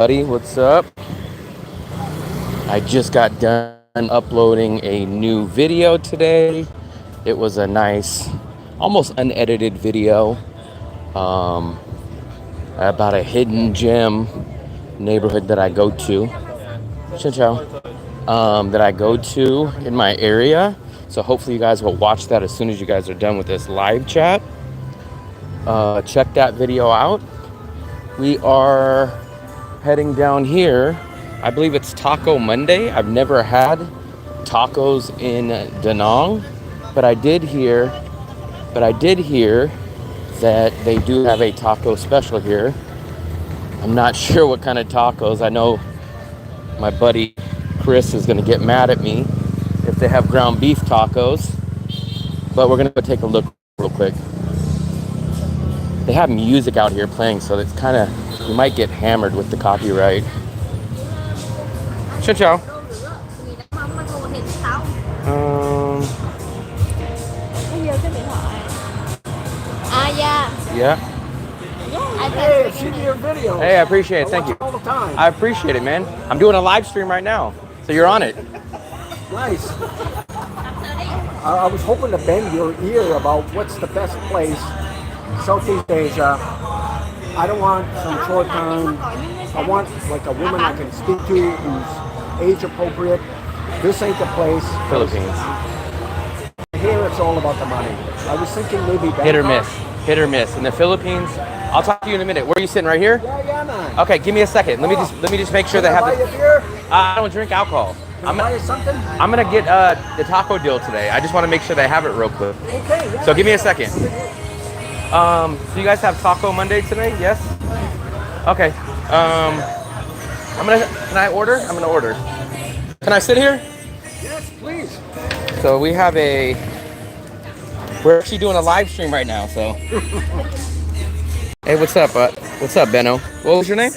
Buddy, what's up? I just got done uploading a new video today. It was a nice, almost unedited video about a hidden gem neighborhood that I go to. Ciao, ciao. That I go to in my area. So hopefully you guys will watch that as soon as you guys are done with this live chat. Check that video out. We are heading down here. I believe it's Taco Monday. I've never had tacos in Danang, but I did hear that they do have a taco special here. I'm not sure what kind of tacos. I know my buddy Chris is gonna get mad at me if they have ground beef tacos, but we're gonna go take a look real quick. They have music out here playing, so it's kind of, you might get hammered with the copyright. Ciao, ciao. Yeah. Hey, I've seen your video. Hey, I appreciate it. Thank you. All the time. I appreciate it, man. I'm doing a live stream right now, so you're on it. Nice. I was hoping to bend your ear about what's the best place Southeast Asia. I don't want some short term. I want like a woman I can speak to who's age appropriate. This ain't the place. Philippines. Here it's all about the money. I was thinking maybe Bangkok. Hit or miss. Hit or miss. In the Philippines, I'll talk to you in a minute. Where are you sitting? Right here? Yeah, man. Okay, give me a second. Let me just make sure they have Buy the. a beer? I don't drink alcohol. Can I buy you something? I'm gonna get the taco deal today. I just want to make sure they have it real quick. Okay. Yeah. So give me a second. So you guys have Taco Monday today? Yes? Okay. Can I order? I'm gonna order. Can I sit here? Yes, please. So we're actually doing a live stream right now, so. Hey, what's up, what's up, Benno? What was your name?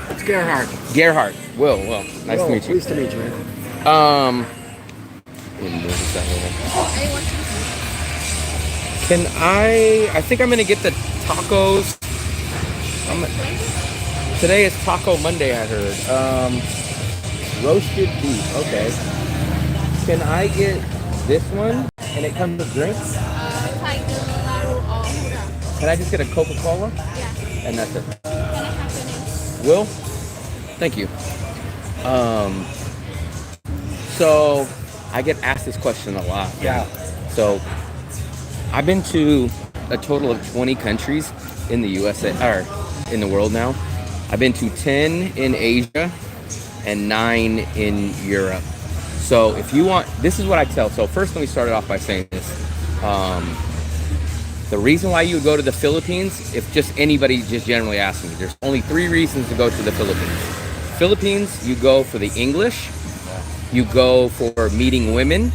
It's Gerhard. Gerhard. Will. Nice to meet you. Pleased to meet you, man. Can I think I'm gonna get the tacos. Today is Taco Monday, I heard. Roasted beef, okay. Can I get this one? And it comes with drinks? Can I just get a Coca-Cola? Yeah. And that's it. Can I have your name? Will? Thank you. So I get asked this question a lot. Yeah. So I've been to a total of 20 countries in the USA, or in the world now. I've been to 10 in Asia and 9 in Europe. So if you want, this is what I tell. So first, let me start it off by saying this. The reason why you would go to the Philippines, if just anybody just generally asking me, there's only 3 reasons to go to the Philippines. Philippines, you go for the English, you go for meeting women,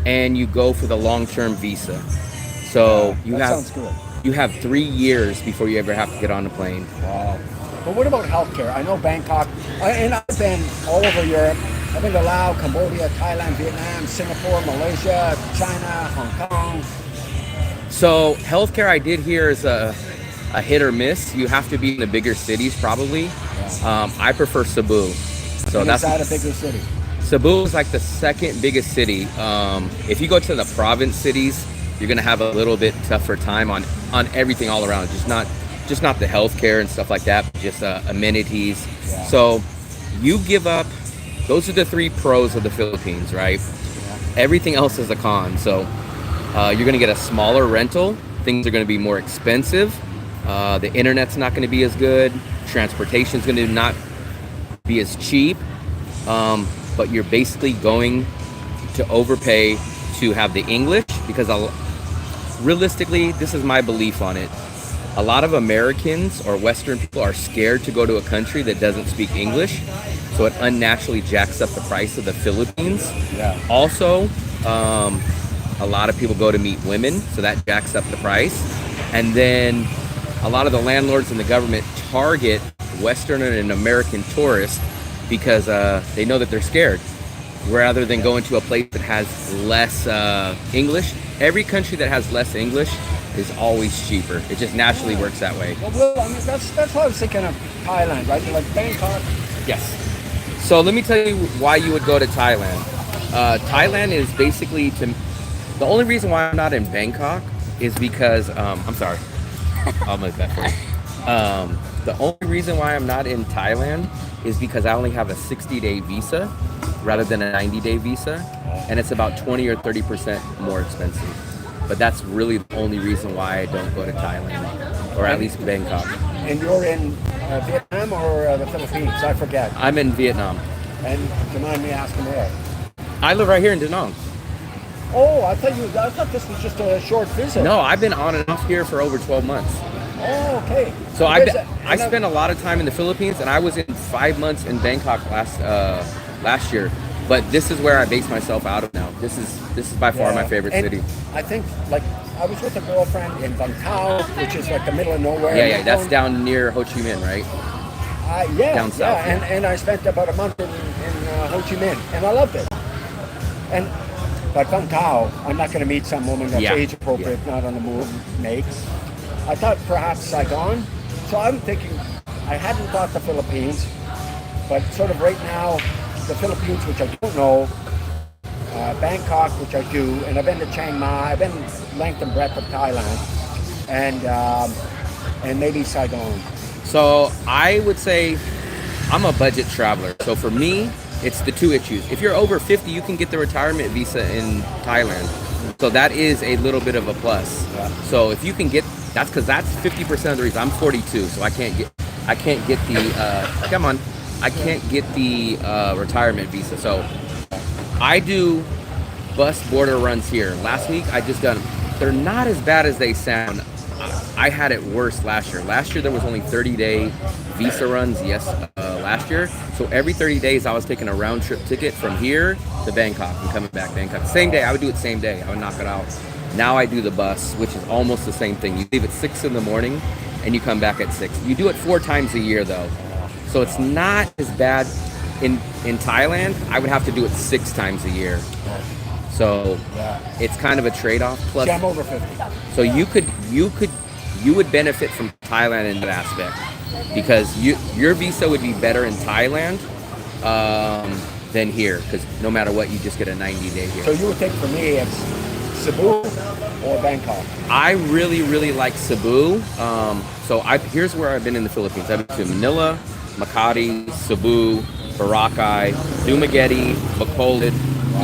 and you go for the long-term visa. So sounds good. You have 3 years before you ever have to get on a plane. Wow. But what about healthcare? I know Bangkok, and I've been all over Europe. I've been to Laos, Cambodia, Thailand, Vietnam, Singapore, Malaysia, China, Hong Kong. So healthcare, I did hear, is a hit or miss. You have to be in the bigger cities, probably. Yeah. I prefer Cebu. So that's not a bigger city. Cebu is like the second biggest city. If you go to the province cities, you're gonna have a little bit tougher time on everything all around. Just not the healthcare and stuff like that, but just amenities. Yeah. So you give up. Those are the 3 pros of the Philippines, right? Yeah. Everything else is a con. So you're gonna get a smaller rental. Things are gonna be more expensive. The internet's not gonna be as good. Transportation's gonna not be as cheap. But you're basically going to overpay to have the English, because realistically, this is my belief on it. A lot of Americans or Western people are scared to go to a country that doesn't speak English, so it unnaturally jacks up the price of the Philippines. Yeah. Also, a lot of people go to meet women, so that jacks up the price. And then a lot of the landlords and the government target Western and American tourists because they know that they're scared, rather than going to a place that has less English. Every country that has less English is always cheaper. It just naturally works that way. Well, I mean, that's why I was thinking of Thailand, right? Like Bangkok. Yes. So let me tell you why you would go to Thailand. Thailand is basically the only reason why I'm not in Bangkok is because I'm sorry. I'll make that for you. The only reason why I'm not in Thailand is because I only have a 60-day visa rather than a 90-day visa, and it's about 20 or 30% more expensive. But that's really the only reason why I don't go to Thailand, or at least Bangkok. And you're in Vietnam or the Philippines? I forget. I'm in Vietnam. And do you mind me asking where? I live right here in Danang. Oh, I thought this was just a short visit. No, I've been on and off here for over 12 months. Oh, okay. So I spent a lot of time in the Philippines, and I was in 5 months in Bangkok last year. But this is where I base myself out of now. This is by far my favorite city. I think, like, I was with a girlfriend in Vung Tau, which is like the middle of nowhere. Yeah, that's down near Ho Chi Minh, right? Down south. Yeah, and I spent about a month in Ho Chi Minh, and I loved it. But Vung Tau, I'm not going to meet some woman that's age appropriate, not on the move, makes. I thought perhaps Saigon. So I'm thinking, I hadn't thought the Philippines, but sort of right now, the Philippines, which I don't know, Bangkok, which I do, and I've been to Chiang Mai, I've been length and breadth of Thailand, and maybe Saigon. So I would say I'm a budget traveler. So for me, it's the two issues. If you're over 50, you can get the retirement visa in Thailand. So that is a little bit of a plus. Yeah. So if you can get, that's because that's 50% of the reason. I'm 42, so I can't get the, I can't get the retirement visa. So I do bus border runs here. Last week I just done, they're not as bad as they sound. I had it worse last year. Last year there was only 30-day visa runs, last year. So every 30 days I was taking a round trip ticket from here to Bangkok and coming back to Bangkok. Same day, I would do it same day. I would knock it out. Now I do the bus, which is almost the same thing. You leave at 6 in the morning and you come back at 6. You do it 4 times a year though. So it's not as bad. In Thailand, I would have to do it 6 times a year. So it's kind of a trade-off. Plus, I'm over 50. So you would benefit from Thailand in that aspect, because your visa would be better in Thailand than here, because no matter what, you just get a 90-day here. So you would think for me it's Cebu or Bangkok? I really like Cebu. So here's where I've been in the Philippines. I've been to Manila, Makati, Cebu, Boracay, Dumaguete, Bacolod,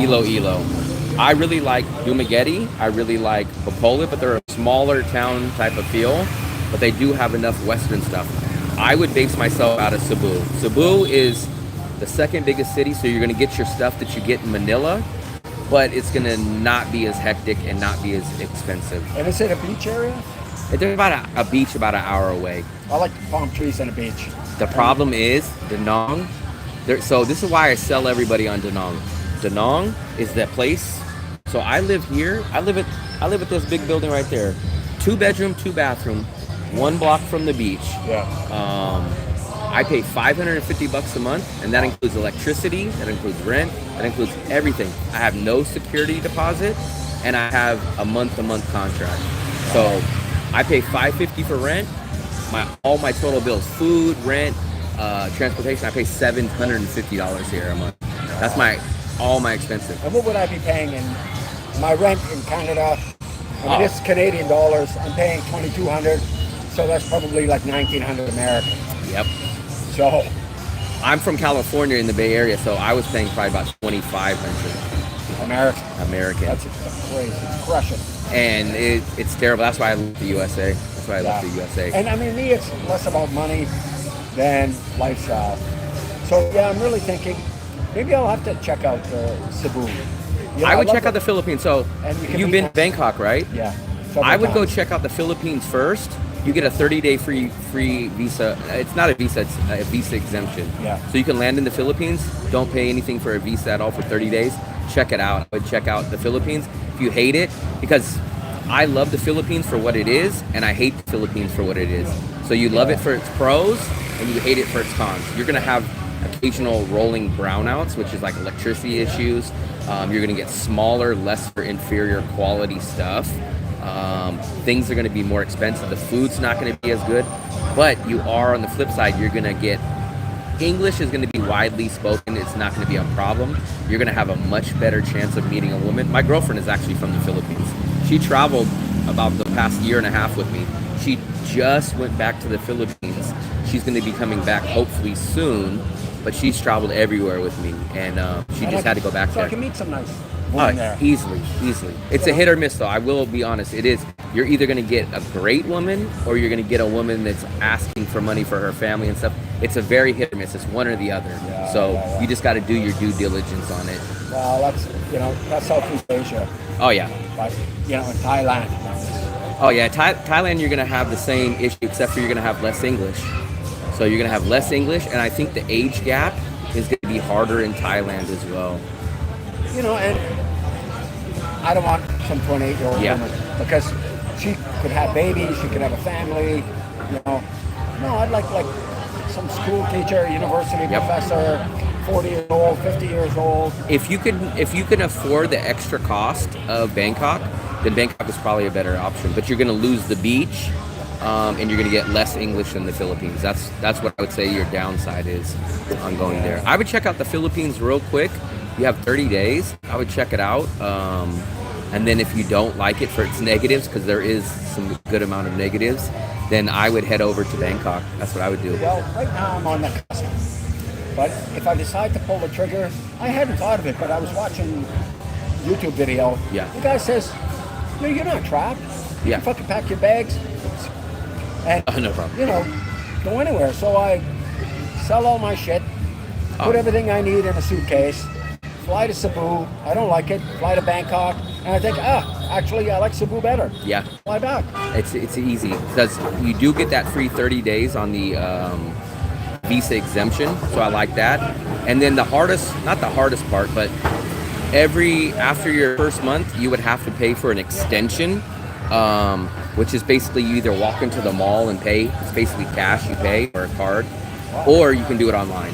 Iloilo. I really like Dumaguete. I really like Bacolod, but they're a smaller town type of feel, but they do have enough Western stuff. I would base myself out of Cebu. Cebu is the second biggest city, so you're going to get your stuff that you get in Manila, but it's going to not be as hectic and not be as expensive. And is it a beach area? There's about a beach about an hour away. I like palm trees and a beach. The problem is Danang. So this is why I sell everybody on Danang. Danang is that place. So I live here. I live at this big building right there. 2 bedroom, 2 bathroom, 1 block from the beach. Yeah. I pay $550 a month, and that includes electricity, that includes rent, that includes everything. I have no security deposit, and I have a month-to-month contract. So I pay $550 for rent. All my total bills, food, rent, transportation, I pay $750 here a month. That's all my expenses. And what would I be paying in my rent in Canada? I mean, this Canadian dollars, I'm paying $2,200, so that's probably like $1,900 American. Yep. So I'm from California in the Bay Area, so I was paying probably about $2,500 American. That's crazy. It's crushing. And it's terrible. That's why I love the USA. That's why I love the USA. And I mean, me, it's less about money than lifestyle. So yeah, I'm really thinking maybe I'll have to check out Cebu. I would check out the Philippines. So you've been to Bangkok, right? Yeah. I would go check out the Philippines first. You get a 30-day free visa. It's not a visa, it's a visa exemption. Yeah. So you can land in the Philippines, don't pay anything for a visa at all for 30 days. Check it out. I would check out the Philippines. If you hate it, because I love the Philippines for what it is, and I hate the Philippines for what it is. So you love it for its pros, and you hate it for its cons. You're gonna have occasional rolling brownouts, which is like electricity issues. You're gonna get smaller, lesser, inferior quality stuff. Things are going to be more expensive. The food's not going to be as good. But you are, on the flip side, you're going to get, English is going to be widely spoken. It's not going to be a problem. You're going to have a much better chance of meeting a woman. My girlfriend is actually from the Philippines. She traveled about the past year and a half with me. She just went back to the Philippines. She's going to be coming back hopefully soon, but she's traveled everywhere with me, and she just had to go back so there. I can meet some nice women there. Easily. It's a hit or miss, though. I will be honest. It is. You're either going to get a great woman, or you're going to get a woman that's asking for money for her family and stuff. It's a very hit or miss. It's one or the other. You just got to do your due diligence on it. Well, that's Southeast Asia. Oh yeah. But in Thailand. Oh yeah, Thailand. You're going to have the same issue, except for you're going to have less English. So you're going to have less English, and I think the age gap is going to be harder in Thailand as well. And I don't want some 28-year-old woman, because she could have babies, she could have a family, No, I'd like some school teacher, university professor, 40 years old, 50 years old. If you can afford the extra cost of Bangkok, then Bangkok is probably a better option. But you're going to lose the beach, and you're going to get less English than the Philippines. That's what I would say your downside is on going there. I would check out the Philippines real quick. You have 30 days. I would check it out. And then if you don't like it for its negatives, because there is some good amount of negatives, then I would head over to Bangkok. That's what I would do. Well, right now I'm on the cusp. But if I decide to pull the trigger, I hadn't thought of it, but I was watching YouTube video. Yeah. The guy says, you're not trapped. You can fucking pack your bags. And, no problem. Go anywhere. So I sell all my shit, put everything I need in a suitcase, fly to Cebu. I don't like it. Fly to Bangkok. And I think, actually, I like Cebu better. Yeah. Fly back. It's easy, because you do get that free 30 days on the visa exemption. So I like that. And then not the hardest part, but after your first month, you would have to pay for an extension, which is basically you either walk into the mall and pay. It's basically cash you pay, or a card, or you can do it online.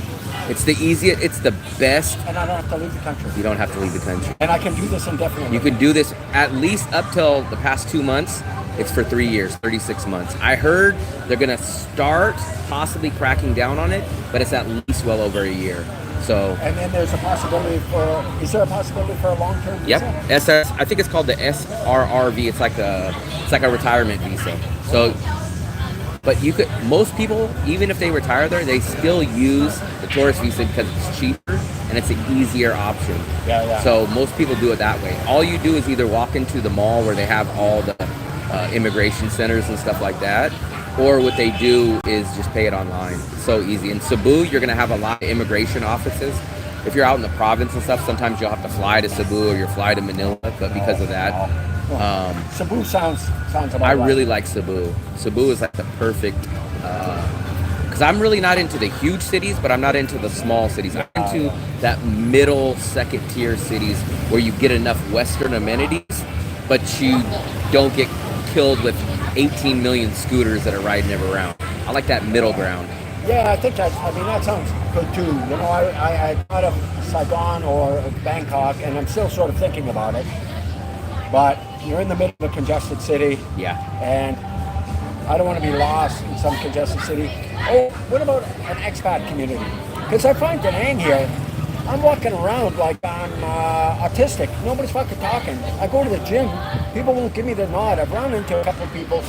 It's the easiest, it's the best. And I don't have to leave the country. You don't have to leave the country. And I can do this indefinitely. You can do this at least up till the past 2 months. It's for 3 years, 36 months. I heard they're going to start possibly cracking down on it, but it's at least well over a year. So. And then there's a possibility is there a possibility for a long-term visa? Yep. I think it's called the SRRV. It's like a retirement visa. So. But most people, even if they retire there, they still use the tourist visa because it's cheaper and it's an easier option. So most people do it that way. All you do is either walk into the mall where they have all the immigration centers and stuff like that, or what they do is just pay it online. It's so easy. In Cebu, you're going to have a lot of immigration offices. If you're out in the province and stuff, sometimes you'll have to fly to Cebu or you'll fly to Manila, but because of that. Cebu sounds about I really like Cebu. Cebu is like the perfect, because I'm really not into the huge cities, but I'm not into the small cities. I'm into that middle, second tier cities where you get enough Western amenities, but you don't get killed with 18 million scooters that are riding around. I like that middle ground. Yeah, I think that sounds good too. I thought of Saigon or Bangkok, and I'm still sort of thinking about it. But you're in the middle of a congested city. Yeah. And I don't want to be lost in some congested city. Oh, what about an expat community? Because I find Danang here, I'm walking around like I'm autistic. Nobody's fucking talking. I go to the gym, people won't give me the nod. I've run into a couple of people,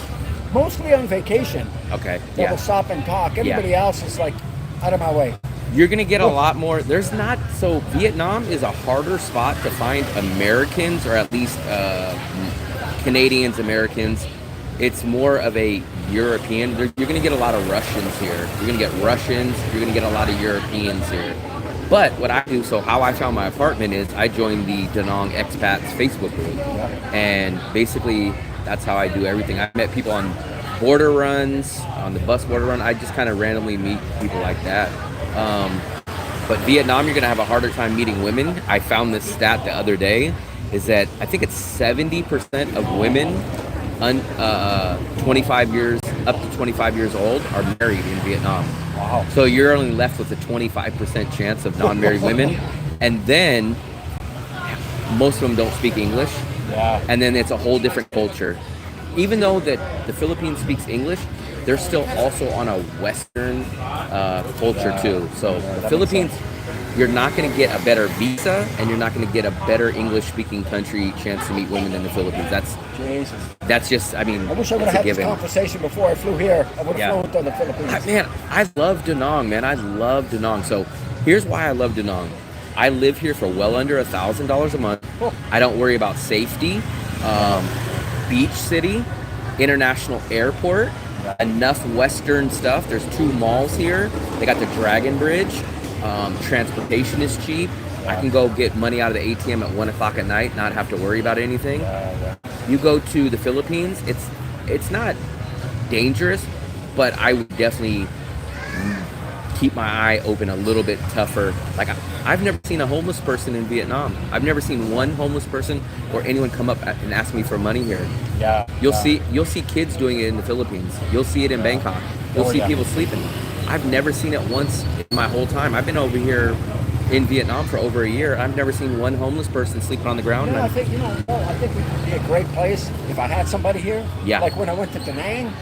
mostly on vacation. Okay. That will stop and talk. Everybody else is like out of my way. You're going to get a lot more. Vietnam is a harder spot to find Americans, or at least Canadians, Americans. It's more of a European. You're going to get a lot of Russians here. You're going to get Russians. You're going to get a lot of Europeans here. But what I do, so how I found my apartment is I joined the Danang Expats Facebook group. And basically, that's how I do everything. I met people on border runs, on the bus border run. I just kind of randomly meet people like that. But Vietnam, you're going to have a harder time meeting women. I found this stat the other day, is that I think it's 70% of women 25 years, up to 25 years old are married in Vietnam. Wow. So you're only left with a 25% chance of non-married women. And then most of them don't speak English. Yeah. And then it's a whole different culture. Even though that the Philippines speaks English, they're still also on a Western culture too. So the Philippines, you're not going to get a better visa, and you're not going to get a better English-speaking country chance to meet women than the Philippines. That's just, I mean, I wish I would have had this conversation before I flew here. I would have flown to the Philippines. Man, I love Danang, man. I love Danang. So here's why I love Danang. I live here for well under $1,000 a month. Cool. I don't worry about safety. Beach city, international airport, enough Western stuff. There's 2 malls here. They got the Dragon Bridge. Transportation is cheap. I can go get money out of the ATM at 1 o'clock at night, not have to worry about anything. You go to the Philippines, it's not dangerous, but I would definitely keep my eye open a little bit tougher. Like, I've never seen a homeless person in Vietnam. I've never seen one homeless person or anyone come up and ask me for money here. You'll see kids doing it in the Philippines. You'll see it in Bangkok. You'll see people sleeping. I've never seen it once in my whole time. I've been over here in Vietnam for over a year. I've never seen one homeless person sleeping on the ground. I think I think it would be a great place if I had somebody here. Yeah. Like when I went to Danang,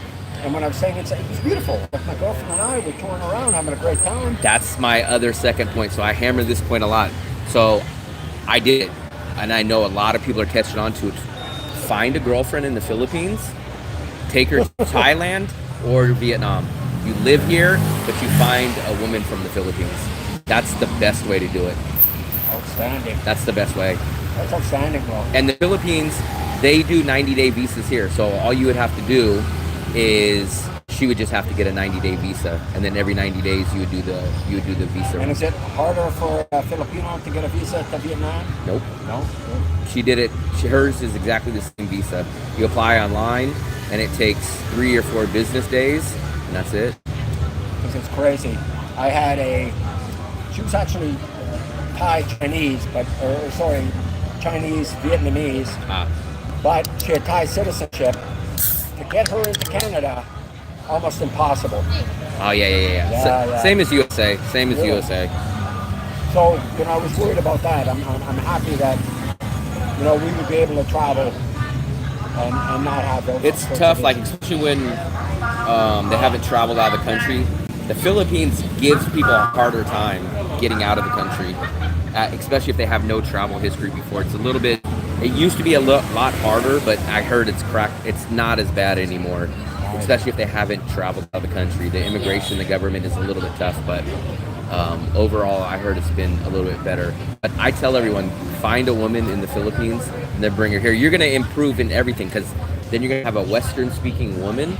and when I was saying it was beautiful. Like my girlfriend and I were touring around, having a great time. That's my other second point. So I hammer this point a lot. So I did it, and I know a lot of people are catching on to it. Find a girlfriend in the Philippines, take her to Thailand or Vietnam. You live here, but you find a woman from the Philippines. That's the best way to do it. Outstanding. That's the best way. That's outstanding, bro. And the Philippines, they do 90-day visas here. So all you would have to do is she would just have to get a 90-day visa, and then every 90 days you would do the visa. And is it harder for a Filipino to get a visa to Vietnam? Nope. No. She did it. Hers is exactly the same visa. You apply online, and it takes 3 or 4 business days, and that's it. Because it's crazy. I had she was actually Chinese, Chinese Vietnamese, but she had Thai citizenship. To get her into Canada, almost impossible. Oh yeah. Same as USA. Same as USA. So I was worried about that. I'm happy that we would be able to travel and not have those. It's tough, like especially when they haven't traveled out of the country. The Philippines gives people a harder time getting out of the country, especially if they have no travel history before. It's a little bit. It used to be a lot harder, but I heard it's not as bad anymore, especially if they haven't traveled out of the country. The immigration, the government is a little bit tough, but overall, I heard it's been a little bit better. But I tell everyone, find a woman in the Philippines and then bring her here. You're going to improve in everything, because then you're going to have a Western-speaking woman,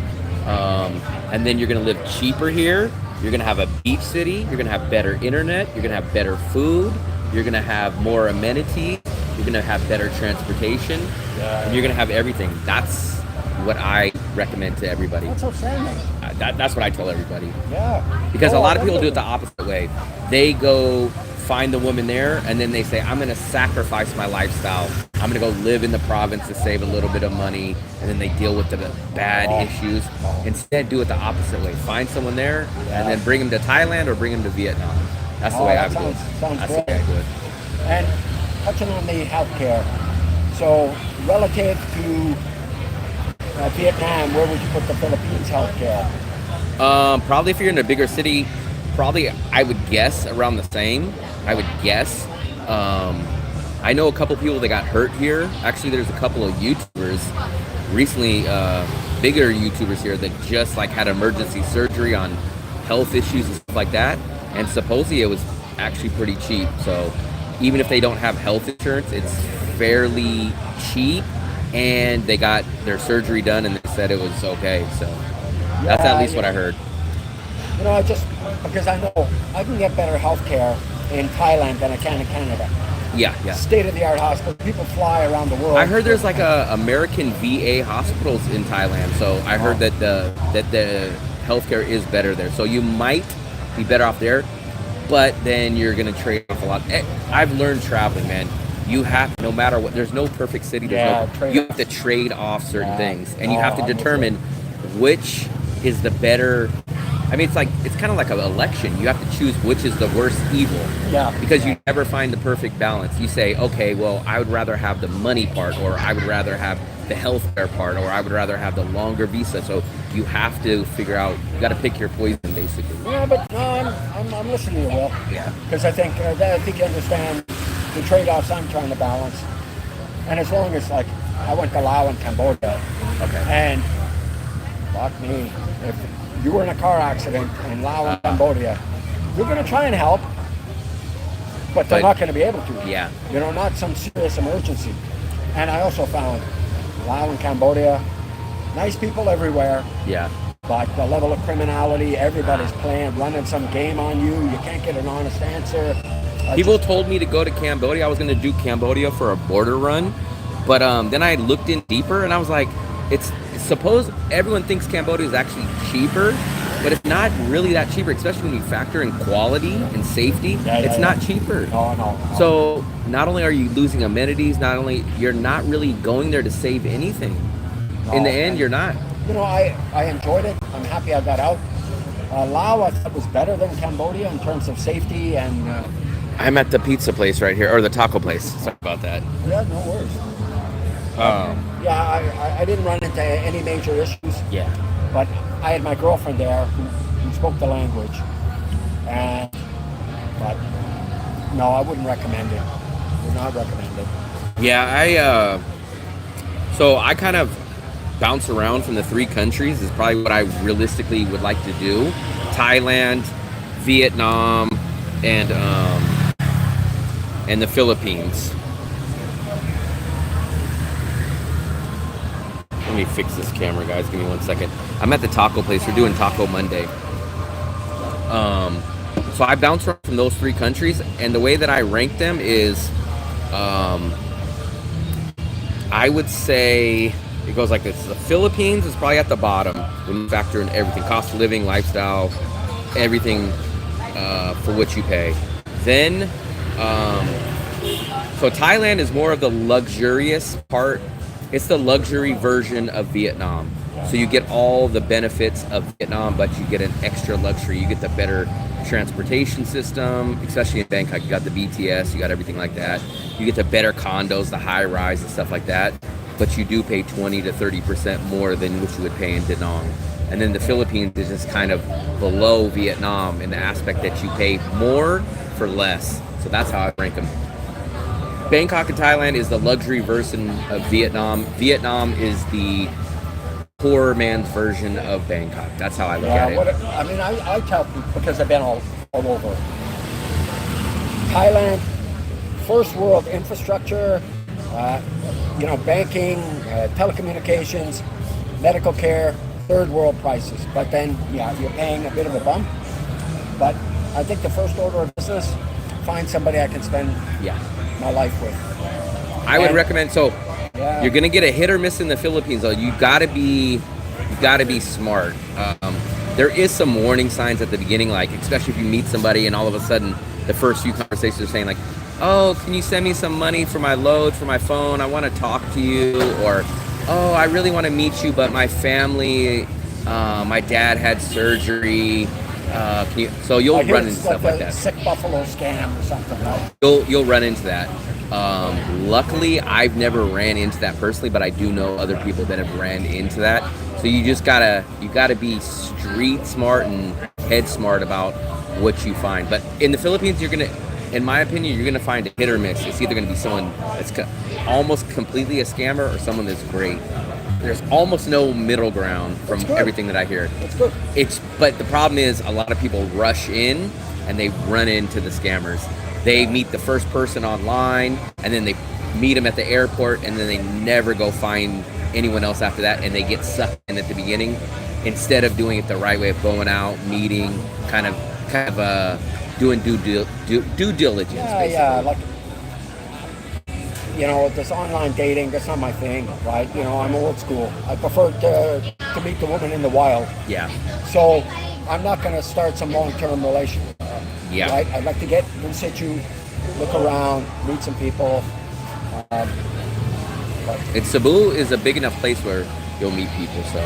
and then you're going to live cheaper here. You're going to have a beach city. You're going to have better internet. You're going to have better food. You're going to have more amenities. You're going to have better transportation. And you're going to have everything. That's what I recommend to everybody. That's outstanding. That's what I tell everybody. Yeah. Because a lot of people do it the opposite way. They go find the woman there, and then they say, I'm going to sacrifice my lifestyle. I'm going to go live in the province to save a little bit of money, and then they deal with the bad issues. Instead, do it the opposite way. Find someone there, and then bring them to Thailand or bring them to Vietnam. That's the way I would do it. That's the way I do it. And touching on the healthcare, so relative to Vietnam, where would you put the Philippines healthcare? Probably if you're in a bigger city, I would guess around the same. I would guess. I know a couple people that got hurt here. Actually, there's a couple of YouTubers recently, bigger YouTubers here that just had emergency surgery on health issues and stuff like that. And supposedly it was actually pretty cheap. So even if they don't have health insurance, it's fairly cheap. And they got their surgery done and they said it was okay. So that's at least what I heard. Because I know I can get better health care in Thailand than I can in Canada. Yeah. State-of-the-art hospital. People fly around the world. I heard there's American VA hospitals in Thailand. So I heard that the healthcare is better there. So you might be better off there, but then you're gonna trade off a lot. I've learned traveling, man. You have, no matter what, there's no perfect city. You have to trade off certain things, and you have to determine which is the better I mean, it's kind of like an election. You have to choose which is the worst evil. Yeah. Because you never find the perfect balance. You say, okay, well, I would rather have the money part, or I would rather have the healthcare part, or I would rather have the longer visa. So you have to figure out. You got to pick your poison, basically. Yeah, but no, I'm listening to you, Will. Yeah. Because I think you understand the trade-offs I'm trying to balance. And as long as, like, I went to Laos and Cambodia. Okay. And fuck me, if you were in a car accident in Laos and Cambodia, you're going to try and help, but they're not going to be able to. Yeah. You know, not some serious emergency. And I also found Laos and Cambodia, nice people everywhere. Yeah. But the level of criminality, everybody's playing, running some game on you. You can't get an honest answer. People told me to go to Cambodia. I was going to do Cambodia for a border run. But then I looked in deeper, and I was like, suppose everyone thinks Cambodia is actually cheaper, but it's not really that cheaper, especially when you factor in quality and safety. It's not cheaper. No. So not only are you losing amenities, not only you're not really going there to save anything. In the end, you're not. You know, I enjoyed it. I'm happy I got out. Laos, I thought, was better than Cambodia in terms of safety and... I'm at the pizza place right here, or the taco place. Sorry about that. Yeah, no worries. I didn't run into any major issues. Yeah. But I had my girlfriend there who spoke the language. But no, I wouldn't recommend it. Would not recommend it. Yeah, so I kind of bounce around from the 3 countries is probably what I realistically would like to do. Thailand, Vietnam, and the Philippines. Let me fix this camera, guys. Give me 1 second. I'm at the taco place. We're doing Taco Monday. So I bounce around from those 3 countries, and the way that I rank them is, I would say it goes like this. The Philippines is probably at the bottom when you factor in everything: cost of living, lifestyle, everything for what you pay. Then, so Thailand is more of the luxurious part. It's the luxury version of Vietnam. So you get all the benefits of Vietnam, but you get an extra luxury. You get the better transportation system, especially in Bangkok. You got the BTS, you got everything like that. You get the better condos, the high rise and stuff like that. But you do pay 20 to 30% more than what you would pay in Danang. And then the Philippines is just kind of below Vietnam in the aspect that you pay more for less. So that's how I rank them. Bangkok and Thailand is the luxury version of Vietnam. Vietnam is the poor man's version of Bangkok. That's how I look at it. I tell people, because I've been all over. Thailand, first world infrastructure, banking, telecommunications, medical care, third world prices. But then, you're paying a bit of a bump. But I think the first order of business, find somebody I can spend my life with. I would recommend, you're gonna get a hit or miss in the Philippines, though. You gotta be smart. There is some warning signs at the beginning, like especially if you meet somebody and all of a sudden the first few conversations are saying like, "Oh, can you send me some money for my load for my phone? I want to talk to you," or, "Oh, I really want to meet you, but my family, my dad had surgery." So you'll run into stuff like that. Sick buffalo scam or something like. You'll run into that. Luckily, I've never ran into that personally, but I do know other people that have ran into that. So you just gotta be street smart and head smart about what you find. But in the Philippines, in my opinion, you're gonna find a hit or miss. It's either gonna be someone that's almost completely a scammer or someone that's great. There's almost no middle ground from everything that I hear. That's good. But the problem is a lot of people rush in and they run into the scammers. They meet the first person online and then they meet them at the airport and then they never go find anyone else after that, and they get sucked in at the beginning instead of doing it the right way of going out, meeting, kind of doing due diligence. Yeah, like, this online dating, that's not my thing, right? I'm old school. I prefer to meet the woman in the wild. Yeah. So I'm not going to start some long-term relationship. Yeah. Right? I'd like to get in situ, look around, meet some people. Cebu is a big enough place where you'll meet people. So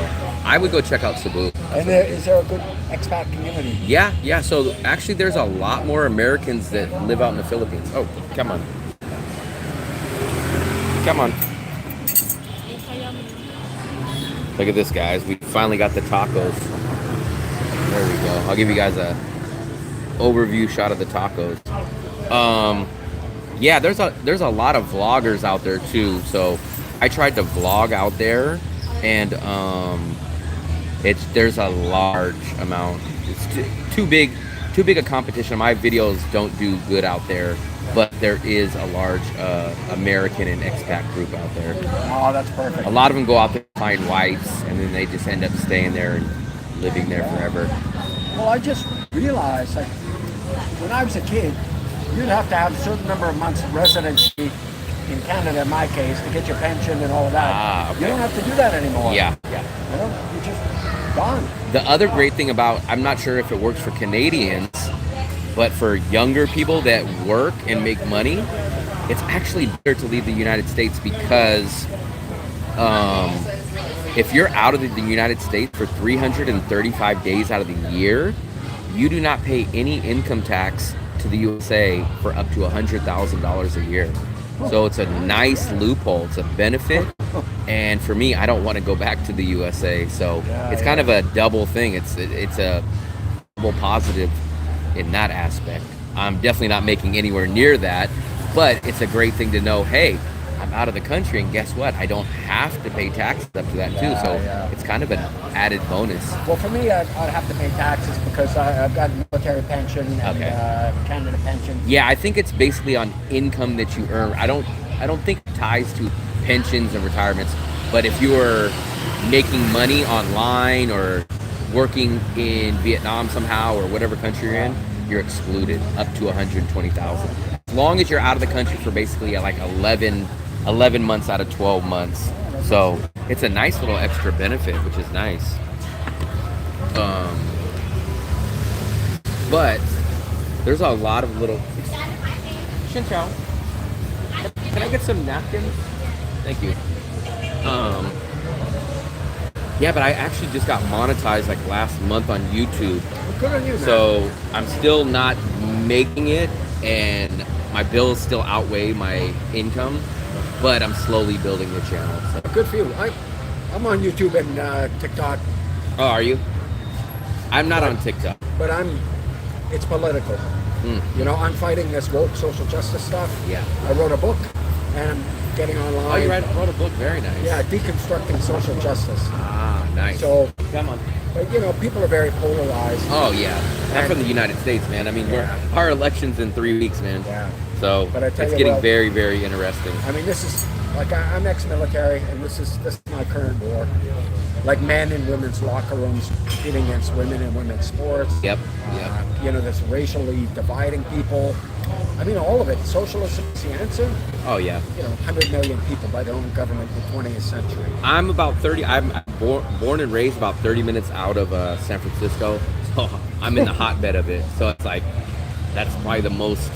I would go check out Cebu. And is there a good expat community? Yeah. So actually, there's a lot more Americans that live out in the Philippines. Oh, come on. Come on. Look at this, guys. We finally got the tacos. There we go. I'll give you guys a overview shot of the tacos. Yeah, there's a lot of vloggers out there too. So I tried to vlog out there, and there's a large amount. It's too big a competition. My videos don't do good out there, but there is a large American and expat group out there. Oh, that's perfect. A lot of them go out there to find wives, and then they just end up staying there and living there forever. Well, I just realized, like, when I was a kid, you'd have to have a certain number of months residency in Canada, in my case, to get your pension and all of that. Okay. You don't have to do that anymore. Yeah. You know, you're just gone. The other great thing about, I'm not sure if it works for Canadians, but for younger people that work and make money, it's actually better to leave the United States because if you're out of the United States for 335 days out of the year, you do not pay any income tax to the USA for up to $100,000 a year. So it's a nice loophole. It's a benefit. And for me, I don't want to go back to the USA. So it's kind of a double thing. It's a double positive in that aspect. I'm definitely not making anywhere near that, but it's a great thing to know, hey, I'm out of the country, and guess what? I don't have to pay taxes up to that too. So it's kind of an added bonus. Well, for me, I'd have to pay taxes because I've got military pension and Canada pension. Yeah, I think it's basically on income that you earn. I don't think it ties to pensions and retirements. But if you are making money online or working in Vietnam somehow or whatever country you're in, you're excluded up to $120,000. As long as you're out of the country for basically like 11 months out of 12 months. So it's a nice little extra benefit, which is nice. But there's a lot of little... Shinchao, can I get some napkins? Thank you. Yeah, but I actually just got monetized like last month on YouTube. Well, good on you, man. So I'm still not making it, and my bills still outweigh my income, but I'm slowly building the channel. So. Good for you. I'm on YouTube and TikTok. Oh, are you? I'm not on TikTok. But it's political. You know, I'm fighting this woke social justice stuff. Yeah. I wrote a book, and I'm getting online. Oh, you wrote a book? Very nice. Yeah, deconstructing social justice. Ah, nice. So, come on. But, you know, people are very polarized. Oh, yeah. Not from the United States, man. I mean, our election's in 3 weeks, man. Yeah. So but I tell it's you getting what, very, very interesting. I mean, this is, like, I'm ex-military, and this is my current war. Like men in women's locker rooms competing against women in women's sports. Yep. You know, this racially dividing people. I mean, all of it. Socialism is the answer. Oh, yeah. You know, 100 million people by their own government in the 20th century. I'm about 30. I'm born and raised about 30 minutes out of San Francisco. So I'm in the hotbed of it. So it's like, that's probably the most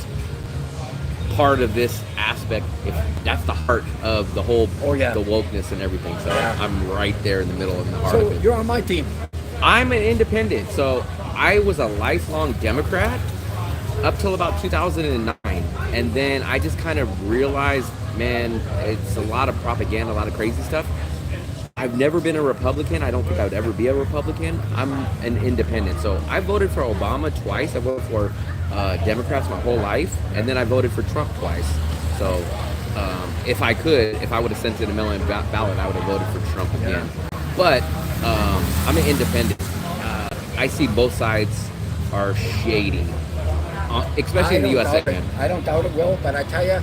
part of this aspect. If that's the heart of the whole, the wokeness and everything. So I'm right there in the middle of the heart of it. So you're on my team. I'm an independent. So I was a lifelong Democrat up till about 2009. And then I just kind of realized, man, it's a lot of propaganda, a lot of crazy stuff. I've never been a Republican. I don't think I would ever be a Republican. I'm an independent. So I voted for Obama twice. I voted for Democrats my whole life. And then I voted for Trump twice. So if I would have sent in a mail-in ballot, I would have voted for Trump again. But I'm an independent. I see both sides are shady, especially in the USA. I don't doubt it, Will, but I tell you,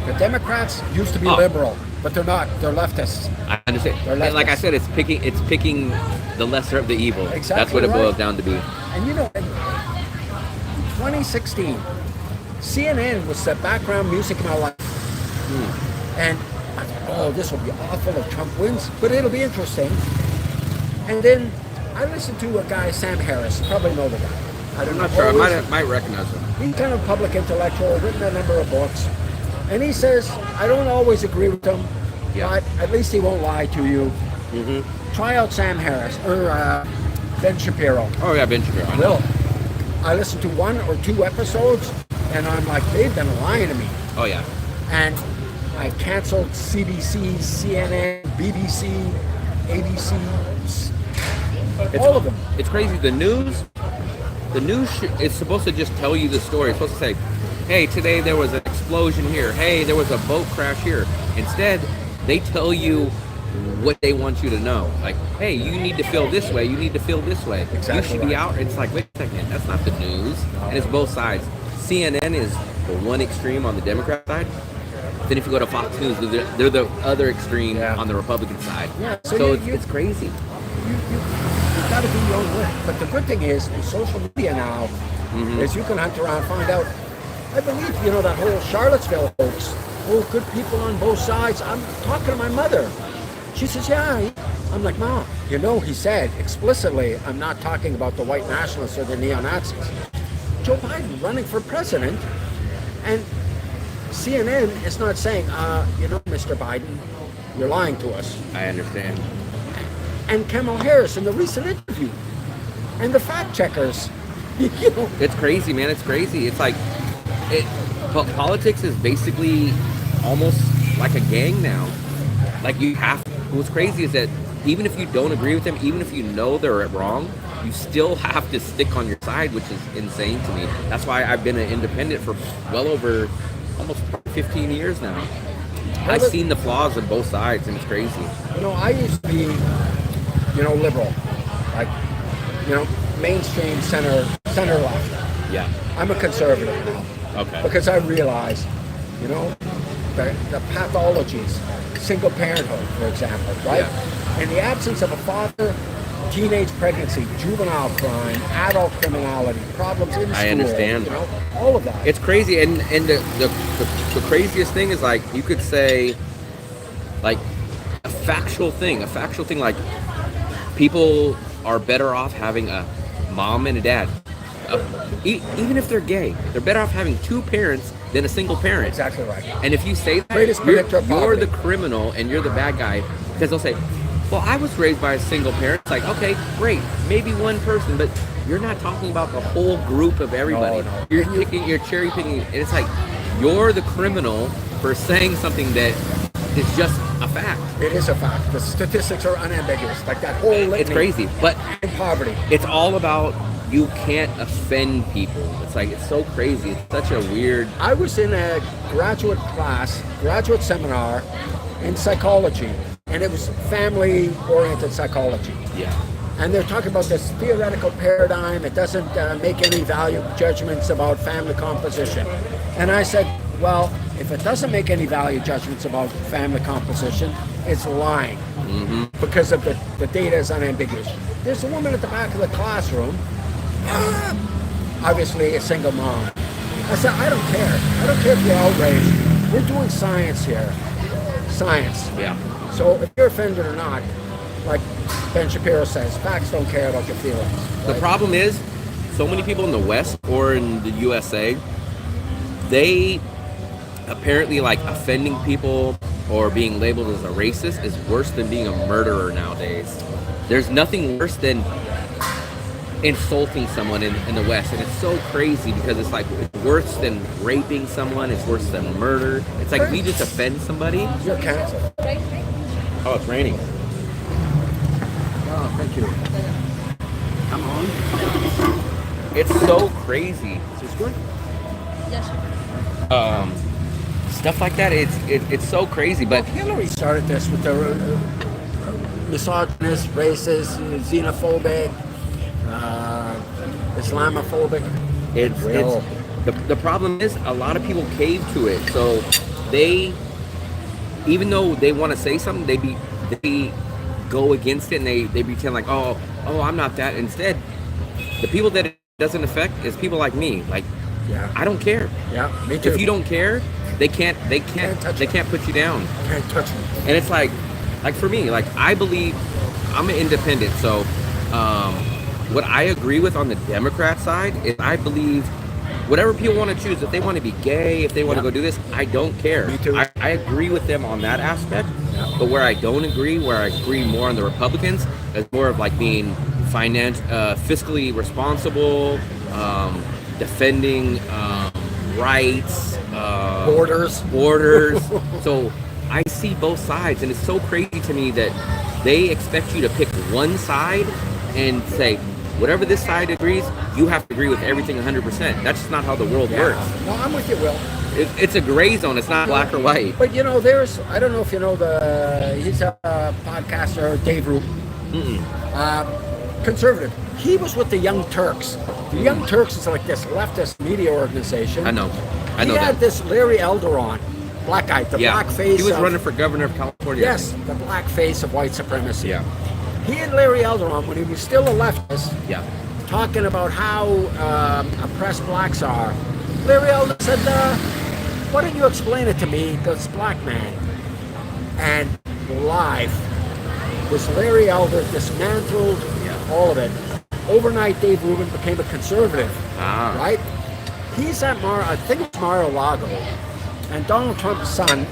the Democrats used to be liberal, but they're not. They're leftists. I understand. And like I said, it's picking the lesser of the evil. Exactly. That's what it boils down to be. And you know, in 2016, CNN was the background music in my life. And I thought, this will be awful if Trump wins, but it'll be interesting. And then I listened to a guy, Sam Harris. You probably know the guy. I'm not sure. I might recognize him. He's kind of a public intellectual, written a number of books. And he says, I don't always agree with him, but at least he won't lie to you. try out Sam Harris or Ben Shapiro. Oh yeah, Ben Shapiro. I know. Will. I listened to 1 or 2 episodes, and I'm like, they've been lying to me. Oh yeah. And I canceled CBC, CNN, BBC, ABC, all of them. It's crazy. The news is supposed to just tell you the story. It's supposed to say, hey, today there was an explosion here. Hey, there was a boat crash here. Instead, they tell you what they want you to know. Like, hey, you need to feel this way. You need to feel this way. Exactly you should be right. out. It's like, wait a second. That's not the news. And it's both sides. CNN is the one extreme on the Democrat side. Then if you go to Fox News, they're the other extreme on the Republican side. Yeah. So it's crazy. You've got to do your own work. But the good thing is, with social media now, is you can hunt around, find out. I believe, that whole Charlottesville hoax. Oh, good people on both sides. I'm talking to my mother. She says, yeah. I'm like, Mom, he said explicitly, I'm not talking about the white nationalists or the neo-Nazis. Joe Biden running for president, and CNN is not saying, Mr. Biden, you're lying to us. I understand. And Kamala Harris in the recent interview, and the fact checkers. It's crazy, man. It's crazy. It's like, politics is basically almost like a gang now. Like what's crazy is that even if you don't agree with them, even if you know they're wrong, you still have to stick on your side, which is insane to me. That's why I've been an independent for well over almost 15 years now. I've seen the flaws of both sides, and it's crazy. I used to be, liberal, like, mainstream center left. Yeah. I'm a conservative now. Okay. Because I realize, the pathologies, single parenthood, for example, right? Yeah. In the absence of a father, teenage pregnancy, juvenile crime, adult criminality, problems in school. I understand. All of that. It's crazy, and the craziest thing is, like, you could say, like, a factual thing like people are better off having a mom and a dad. Even if they're gay, they're better off having 2 parents than a single parent. Exactly right. And if you say that, you're the criminal and you're the bad guy, because they'll say, well, I was raised by a single parent. It's like, okay, great, maybe one person, but you're not talking about the whole group of everybody. No. You're cherry picking, and it's like, you're the criminal for saying something that is just a fact. It is a fact. The statistics are unambiguous. Like that whole litany. It's crazy, but in poverty. It's all about you can't offend people. It's like, it's so crazy. It's such a weird. I was in a graduate seminar in psychology, and it was family-oriented psychology. Yeah. And they're talking about this theoretical paradigm. It doesn't make any value judgments about family composition. And I said, well, if it doesn't make any value judgments about family composition, it's lying. Because of the data is unambiguous. There's a woman at the back of the classroom, obviously a single mom. I said, I don't care. I don't care if you're outraged. We're doing science here. Science. Yeah. So if you're offended or not, like Ben Shapiro says, facts don't care about your feelings. Right? The problem is, so many people in the West or in the USA, they apparently like offending people or being labeled as a racist is worse than being a murderer nowadays. There's nothing worse than insulting someone in the West, and it's so crazy because it's like it's worse than raping someone, it's worse than murder. It's like we just offend somebody. You're canceled. Oh, it's raining. Oh, thank you. Come on. It's so crazy. Is this good? Yes. Stuff like that. It's so crazy. But Hillary started this with the misogynist, racist, xenophobic, Islamophobic. it's the problem is a lot of people cave to it. So they, even though they want to say something, they go against it and they pretend like, oh, I'm not that. Instead, the people that it doesn't affect is people like me. Like, Yeah. I don't care. Yeah, me too. If you don't care, they can't touch put you down. Can't touch me. And it's like for me, like I believe I'm an independent. So what I agree with on the Democrat side is I believe whatever people want to choose, if they want to be gay, if they want to go do this, I don't care. Me too. I agree with them on that aspect. But where I don't agree, where I agree more on the Republicans, is more of like being fiscally responsible, defending rights, borders. So I see both sides, and it's so crazy to me that they expect you to pick one side and say, whatever this side agrees, you have to agree with everything 100%. That's just not how the world works. No, I'm with you, Will. It's a gray zone. It's not black or white. But you know, I don't know if you know he's a podcaster, Dave Rubin. Conservative. He was with the Young Turks. The Young Turks is like this leftist media organization. I know He had this Larry Elder on, black guy, the black face. He was running for governor of California. Yes, the black face of white supremacy. Yeah. He had Larry Elder on when he was still a leftist. Yeah. Talking about how oppressed blacks are. Larry Elder said, why don't you explain it to me, this black man? And live was Larry Elder dismantled all of it. Overnight, Dave Rubin became a conservative, right? He's at I think it's Mar-a-Lago, and Donald Trump's son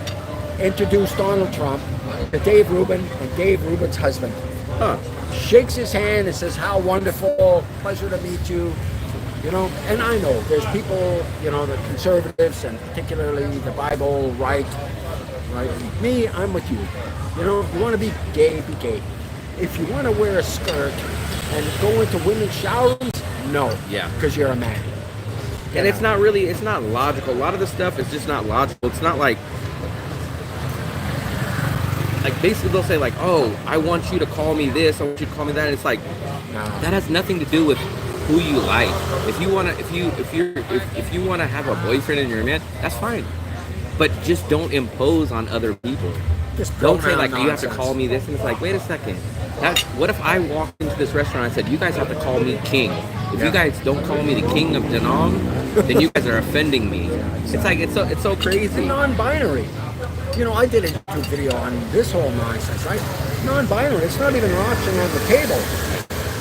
introduced Donald Trump to Dave Rubin and Dave Rubin's husband. Shakes his hand and says, how wonderful, pleasure to meet you. You know, and I know there's people, you know, the conservatives and particularly the Bible right? Me, I'm with you. You know, if you want to be gay, be gay. If you want to wear a skirt and go into women's shower rooms, no. Yeah. Because you're a man. And it's not logical. A lot of the stuff is just not logical. It's not like basically they'll say like, oh, I want you to call me this, I want you to call me that. And it's like, that has nothing to do with who you like. If you wanna have a boyfriend and you're a man, that's fine. But just don't impose on other people. Don't say like you have to call me this, and it's like, wait a second. What if I walked into this restaurant and said, you guys have to call me king? If you guys don't call me the king of Danang, then you guys are offending me. It's like it's so crazy. And non-binary. You know, I did a YouTube video on this whole nonsense, right? Non-binary, it's not even an option on the table.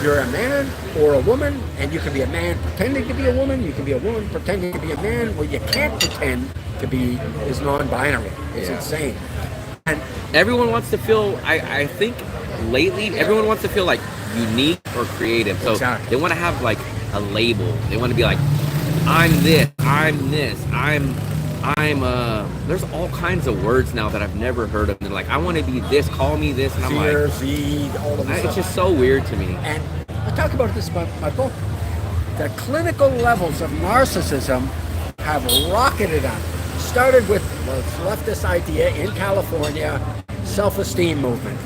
You're a man or a woman, and you can be a man pretending to be a woman, you can be a woman pretending to be a man. What you can't pretend to be is non-binary. It's insane. And everyone wants to feel, I think lately, everyone wants to feel like unique or creative. So they want to have like a label. They want to be like, I'm this, there's all kinds of words now that I've never heard of. They're like, I want to be this, call me this, and I'm like, all of this. It's just so weird to me. And I talk about this in my book. The clinical levels of narcissism have rocketed up. Started with the leftist idea in California, self-esteem movement.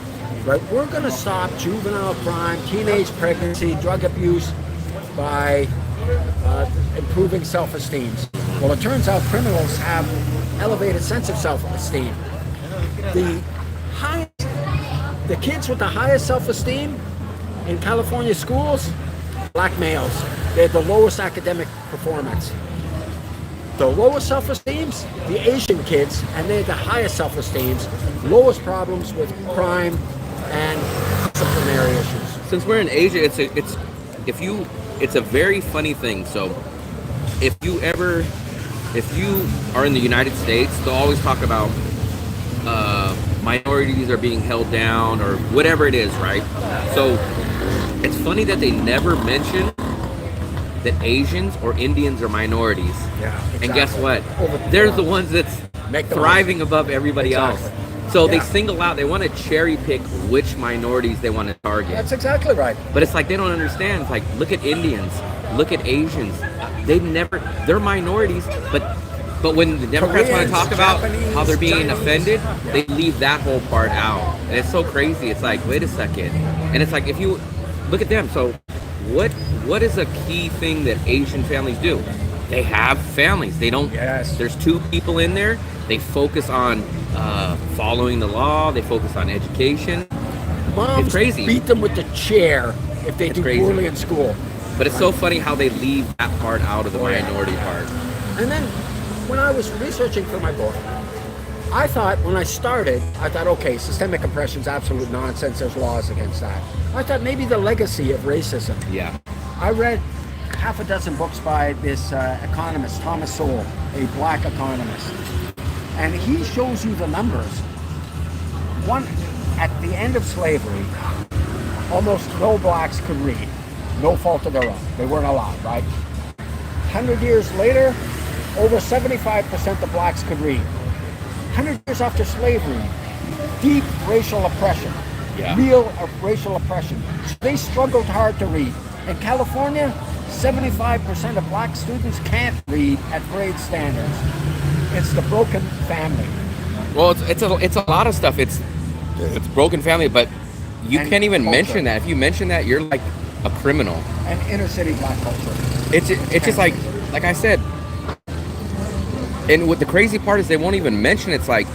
Right? We're going to stop juvenile crime, teenage pregnancy, drug abuse by improving self-esteem. Well, it turns out criminals have elevated sense of self-esteem. The kids with the highest self-esteem in California schools, black males. They have the lowest academic performance. The lowest self-esteems, the Asian kids, and they have the highest self-esteems, lowest problems with crime and disciplinary issues. Since we're in Asia, it's a very funny thing. So if you are in the United States, they'll always talk about minorities are being held down or whatever it is, right? So it's funny that they never mention that Asians or Indians are minorities. Yeah, exactly. And guess what? They're the ones that's thriving above everybody else. So they single out, they want to cherry pick which minorities they want to target. That's exactly right. But it's like they don't understand. It's like, look at Indians, look at Asians. They're minorities, but when the Democrats want to talk about how they're being offended, they leave that whole part out. And it's so crazy. It's like, wait a second. And it's like, if you look at them, so what is a key thing that Asian families do? They have families. They don't. Yes. There's two people in there. They focus on following the law. They focus on education. Moms it's crazy. Beat them with the chair if they do poorly in school. But it's so funny how they leave that part out of the minority part. And then when I was researching for my book, I thought, okay, systemic oppression is absolute nonsense. There's laws against that. I thought maybe the legacy of racism. Yeah. I read half a dozen books by this economist, Thomas Sowell, a black economist. And he shows you the numbers. one at the end of slavery, almost no blacks could read, no fault of their own. They weren't allowed, right? 100 years later, over 75% of blacks could read. 100 years after slavery, deep racial oppression, real racial oppression. They struggled hard to read. In California, 75% of black students can't read at grade standards. It's the broken family. Well, it's a lot of stuff. It's broken family, but you can't even mention that. If you mention that, you're like a criminal. And inner city black culture. It's just like I said. And what the crazy part is, they won't even mention. It's like,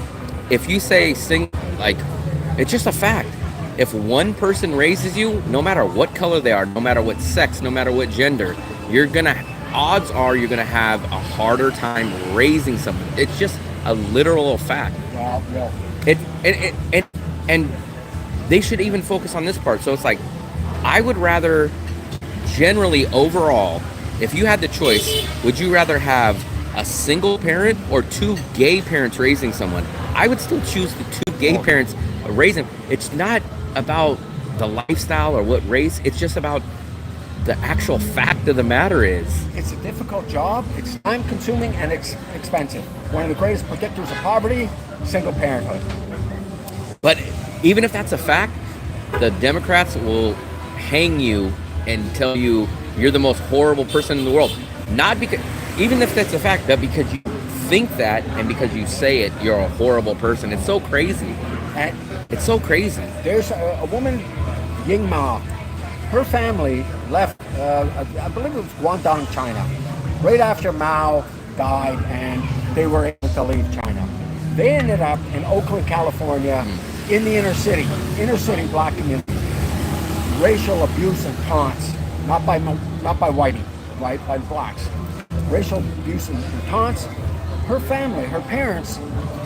if you say it's just a fact. If one person raises you, no matter what color they are, no matter what sex, no matter what gender, odds are you're gonna have a harder time raising someone. It's just a literal fact. Well. And they should even focus on this part. So it's like, I would rather, generally overall, if you had the choice, would you rather have a single parent or two gay parents raising someone? I would still choose the two gay parents raising. It's not about the lifestyle or what race. It's just about the actual fact of the matter is. It's a difficult job. It's time consuming and expensive. One of the greatest predictors of poverty, single parenthood. But even if that's a fact, the Democrats will hang you and tell you you're the most horrible person in the world. Not because, even if that's a fact, but because you think that and because you say it, you're a horrible person. It's so crazy. And it's so crazy. There's a woman, Ying Ma. Her family left, I believe it was Guangdong, China, right after Mao died, and they were able to leave China. They ended up in Oakland, California, in the inner city black community. Racial abuse and taunts, not by whitey, right, by blacks. Racial abuse and taunts. Her family, her parents,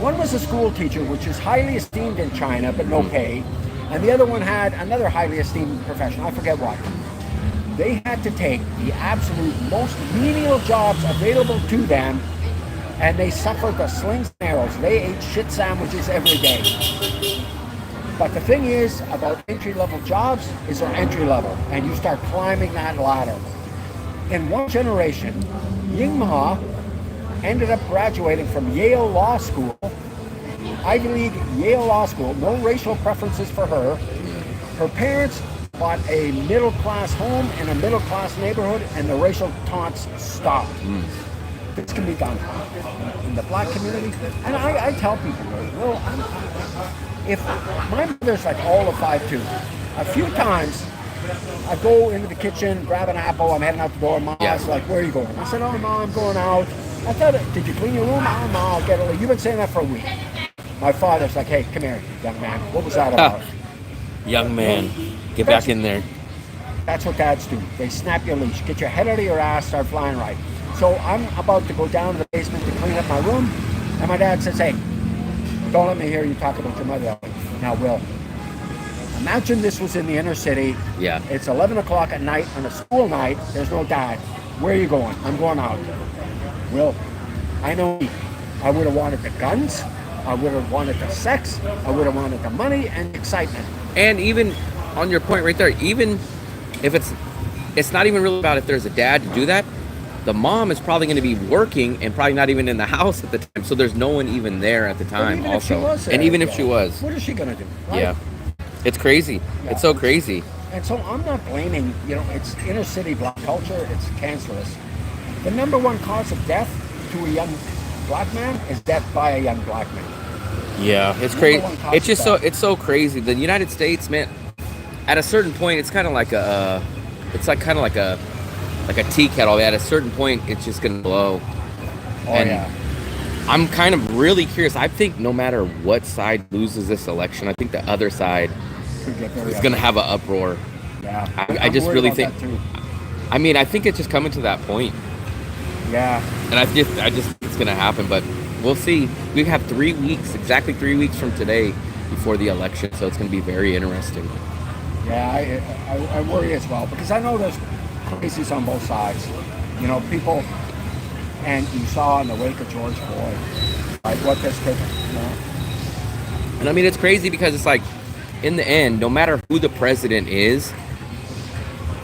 one was a school teacher, which is highly esteemed in China, but no pay. And the other one had another highly esteemed profession, I forget what. They had to take the absolute most menial jobs available to them, and they suffered the slings and arrows. They ate shit sandwiches every day. But the thing is about entry-level jobs is they're entry-level, and you start climbing that ladder. In one generation, Ying Ma ended up graduating from Yale Law School, Ivy League Yale Law School, no racial preferences for her. Her parents bought a middle-class home in a middle-class neighborhood, and the racial taunts stopped. This can be done in the black community. And I tell people, well, if my mother's like all of 5'2", a few times I go into the kitchen, grab an apple, I'm heading out the door, Mom's like, where are you going? I said, oh, no, I'm going out. I thought, did you clean your room? Oh, no, I'll get it. You've been saying that for a week. My father's like, hey, come here, young man. What was that about? Young man, get back in there. That's what dads do. They snap your leash. Get your head out of your ass, start flying right. So I'm about to go down to the basement to clean up my room, and my dad says, hey, don't let me hear you talk about your mother. Now, Will, imagine this was in the inner city. Yeah. It's 11 o'clock at night on a school night. There's no dad. Where are you going? I'm going out. Will, I know I would have wanted the guns. I would have wanted the sex. I would have wanted the money and excitement. And even on your point right there, even if it's not even really about if there's a dad to do that, the mom is probably going to be working and probably not even in the house at the time. So there's no one even there at the time also. And even if she was. What is she going to do? Right? Yeah. It's crazy. Yeah. It's so crazy. And so I'm not blaming, it's inner city black culture. It's cancerous. The number one cause of death to a young black man is death by a young black man. Yeah, it's crazy. It's just it's so crazy. The United States, man, at a certain point, it's kind of like a tea kettle. At a certain point, it's just gonna blow. Oh, and I'm kind of really curious. I think no matter what side loses this election, I think the other side is gonna have an uproar. Yeah, I just really think. I mean, I think it's just coming to that point. Yeah. And I just it's gonna happen, but we'll see. We have 3 weeks, exactly 3 weeks from today, before the election, so it's gonna be very interesting. Yeah, I worry as well, because I know there's crazies on both sides. People, and you saw in the wake of George Floyd, like what this could, And I mean, it's crazy because it's like, in the end, no matter who the president is,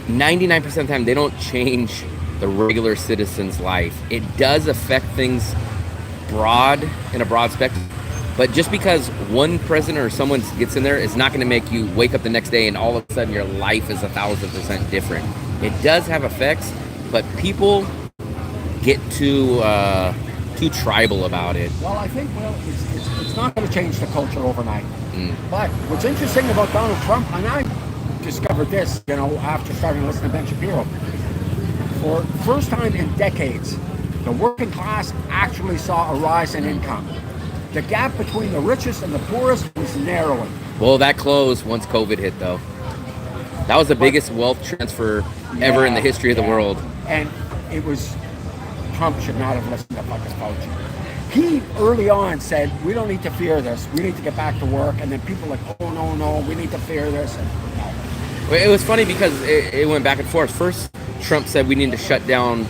99% of the time, they don't change the regular citizen's life. It does affect things in a broad spectrum. But just because one president or someone gets in there, it's not going to make you wake up the next day and all of a sudden your life is 1,000% different. It does have effects, but people get too tribal about it. Well, I think it's not going to change the culture overnight. But what's interesting about Donald Trump, and I discovered this, after starting to listen to Ben Shapiro, for the first time in decades, the working class actually saw a rise in income. The gap between the richest and the poorest was narrowing. Well, that closed once COVID hit, though. That was the biggest wealth transfer ever in the history of the world. And it was, Trump should not have listened to fucking Fauci. He early on said, we don't need to fear this. We need to get back to work. And then people were like, oh, no, we need to fear this. And, Well, it was funny because it went back and forth. First, Trump said we need to shut down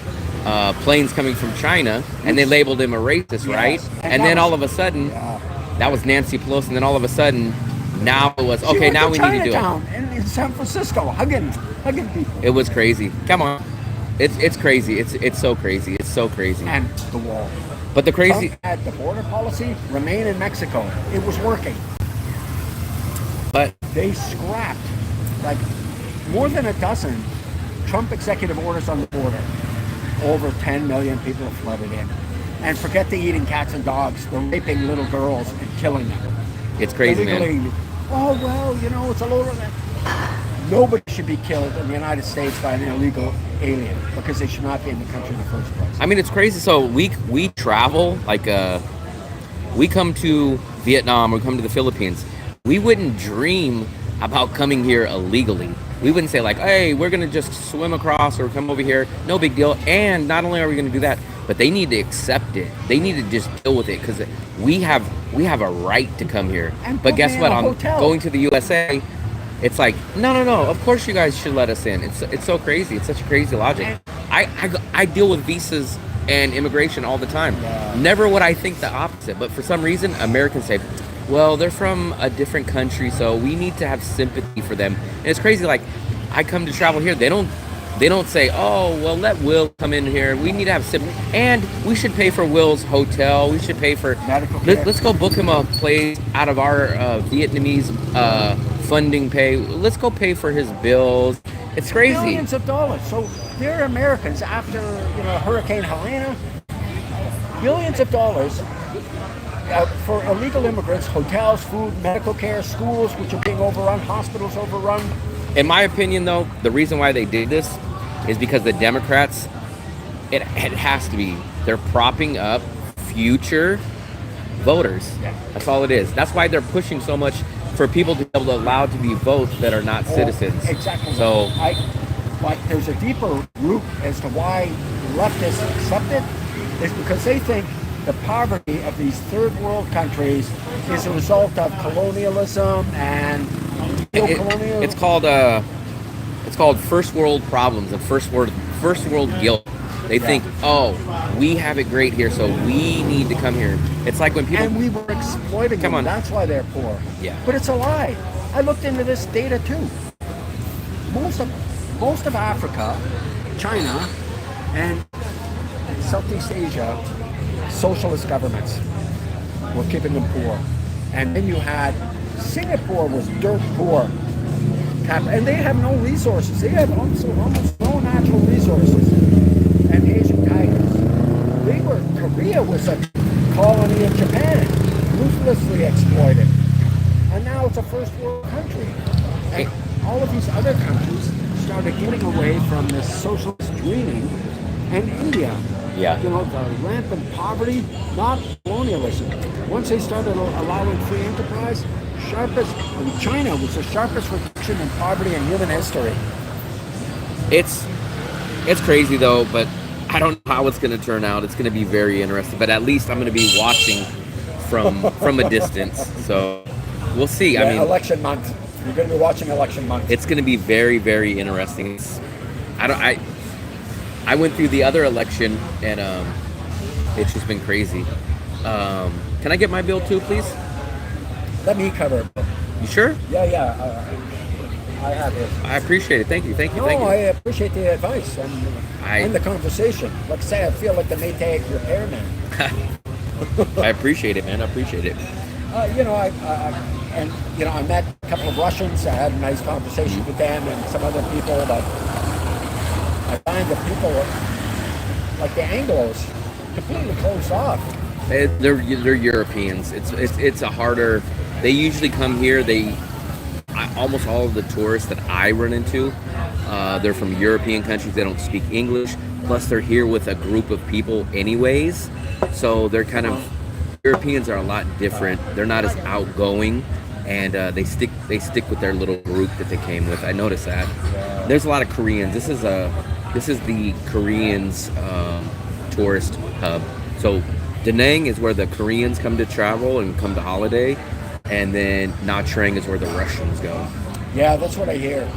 planes coming from China, and they labeled him a racist, right? And then all of a sudden, that was Nancy Pelosi, and then all of a sudden, now it was, okay, now we need to do it. In San Francisco, hugging people. It was crazy. Come on. It's crazy. It's so crazy. It's so crazy. And the wall. But the crazy... Trump had the border policy, remain in Mexico. It was working. But they scrapped, like, more than a dozen Trump executive orders on the border. Over 10 million people flooded in. And forget the eating cats and dogs. They're raping little girls and killing them. It's crazy, man. Oh, well, it's a lower... Nobody should be killed in the United States by an illegal alien because they should not be in the country in the first place. I mean, it's crazy. So we travel, like, we come to Vietnam or come to the Philippines. We wouldn't dream about coming here illegally. We wouldn't say like, hey, we're going to just swim across or come over here. No big deal. And not only are we going to do that, but they need to accept it. They need to just deal with it because we have a right to come here. But guess what? On going to the USA, it's like, no. Of course you guys should let us in. It's so crazy. It's such a crazy logic. I deal with visas and immigration all the time. Never would I think the opposite. But for some reason, Americans say, well, they're from a different country, so we need to have sympathy for them. And it's crazy. Like, I come to travel here. They don't say, oh, well, let Will come in here. We need to have sympathy. And we should pay for Will's hotel. We should pay for... Let's go book him a place out of our Vietnamese funding pay. Let's go pay for his bills. It's crazy. Millions of dollars. So they're Americans after, Hurricane Helena. Billions of dollars for illegal immigrants, hotels, food, medical care, schools, which are being overrun, hospitals overrun. In my opinion, though, the reason why they did this is because the Democrats, it has to be, they're propping up future voters. Yeah. That's all it is. That's why they're pushing so much for people to be able to allow to be vote that are not citizens. Exactly. So, but there's a deeper root as to why leftists accept it, is because they think the poverty of these third world countries is a result of colonialism and it's called first world problems and first world guilt. They think, oh, we have it great here, so we need to come here. It's like when people... And we were exploiting them. That's why they're poor. Yeah. But it's a lie. I looked into this data too. Most of Africa, China, and Southeast Asia, socialist governments were keeping them poor. And then you had Singapore was dirt poor. And they have no resources. They have almost no natural resources. And Asian tigers. Korea was a colony of Japan, ruthlessly exploited. And now it's a first world country. And all of these other countries started getting away from this socialist dreaming. And India, the rampant poverty, not colonialism. Once they started allowing free enterprise, China was the sharpest reduction in poverty in human history. It's crazy though, but I don't know how it's going to turn out. It's going to be very interesting, but at least I'm going to be watching from a distance. So we'll see. Yeah, I mean, election month. You're going to be watching election month. It's going to be very, very interesting. I went through the other election and it's just been crazy. Can I get my bill too, please? let me cover it. You sure? Yeah. I have it. I appreciate it. Thank you. Thank you. No, Thank you. I appreciate the advice and the conversation. Like I say, I feel like the Maytag repairman. I appreciate it, man. I appreciate it. You know, I met a couple of Russians. I had a nice conversation with them and some other people. But I find that people like the Anglos completely closed off. They're Europeans. It's a harder. They usually come here. Almost all of the tourists that I run into, they're from European countries. They don't speak English. Plus, they're here with a group of people anyways. So they're kind of, Europeans are a lot different. They're not as outgoing, and they stick with their little group that they came with. I noticed that. There's a lot of Koreans. This is the Koreans tourist hub. So Danang is where the Koreans come to travel and come to holiday. And then Nha Trang is where the Russians go. Yeah, that's what I hear.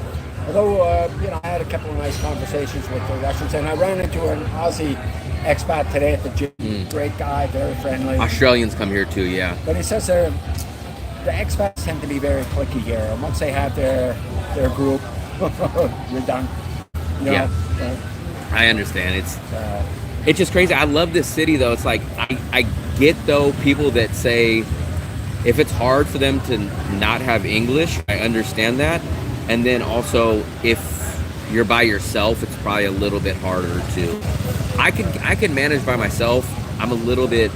Although, I had a couple of nice conversations with the Russians, and I ran into an Aussie expat today at the gym. Great guy, very friendly. Australians come here too, yeah. But he says the expats tend to be very cliquey here, and once they have their group, you're done. Yeah, I understand. It's just crazy. I love this city, though. It's like I get though people that say, if it's hard for them to not have English, I understand that. And then also, if you're by yourself, it's probably a little bit harder too. I can manage by myself. I'm a little bit.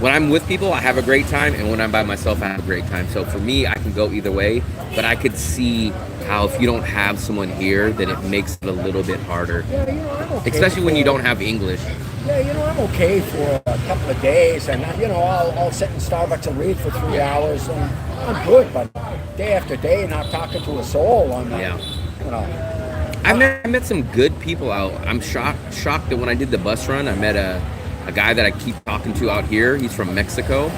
When I'm with people, I have a great time, and when I'm by myself, I have a great time. So for me, I can go either way. But I could see how if you don't have someone here, then it makes it a little bit harder. Yeah, I'm okay. Especially when you don't have English. Yeah, I'm okay for a couple of days, and I'll sit in Starbucks and read for 3 hours, and I'm good. But day after day, not talking to a soul, I met some good people out. I'm shocked that when I did the bus run, I met a guy that I keep talking to out here. He's from Mexico,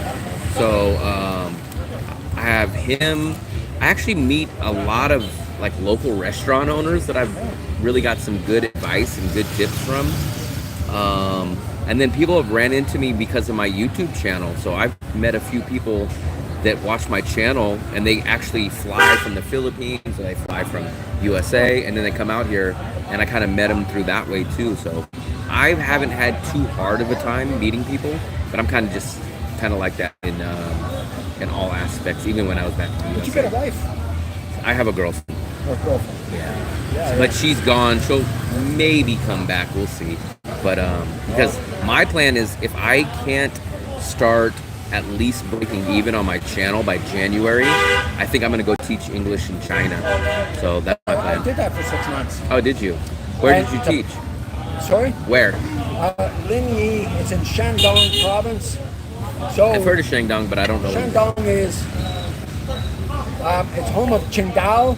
so I have him. I actually meet a lot of like local restaurant owners that I've really got some good advice and good tips from. And then people have ran into me because of my YouTube channel. So I've met a few people that watch my channel, and they actually fly from the Philippines, or they fly from USA, and then they come out here, and I kind of met them through that way too. So I haven't had too hard of a time meeting people, but I'm kind of like that in all aspects, even when I was back in the USA. Did you get a wife? I have a girlfriend. Or girlfriend? Yeah. But she's gone. She'll maybe come back. We'll see. But because my plan is, if I can't start at least breaking even on my channel by January, I think I'm going to go teach English in China. So that's my plan. I did that for 6 months. Oh, did you? Where did you teach? Sorry? Where? Linyi. It's in Shandong province. So I've heard of Shandong, but I don't know. Shandong is it's home of Qingdao,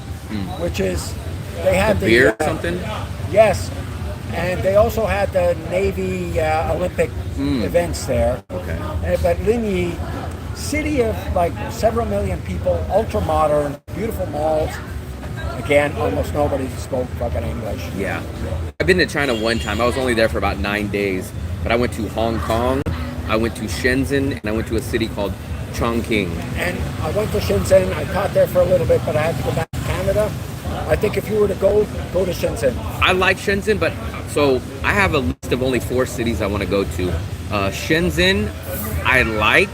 which is they have the beer or something. Yes, and they also had the Navy Olympic events there. Okay. But Linyi, city of like several million people, ultra modern, beautiful malls. Again, almost nobody spoke fucking English. Yeah. I've been to China one time. I was only there for about 9 days, but I went to Hong Kong, I went to Shenzhen, and I went to a city called Chongqing. And I went to Shenzhen. I taught there for a little bit, but I had to go back to Canada. I think if you were to go to Shenzhen. I like Shenzhen, but so I have a list of only 4 cities I want to go to. Shenzhen, I like,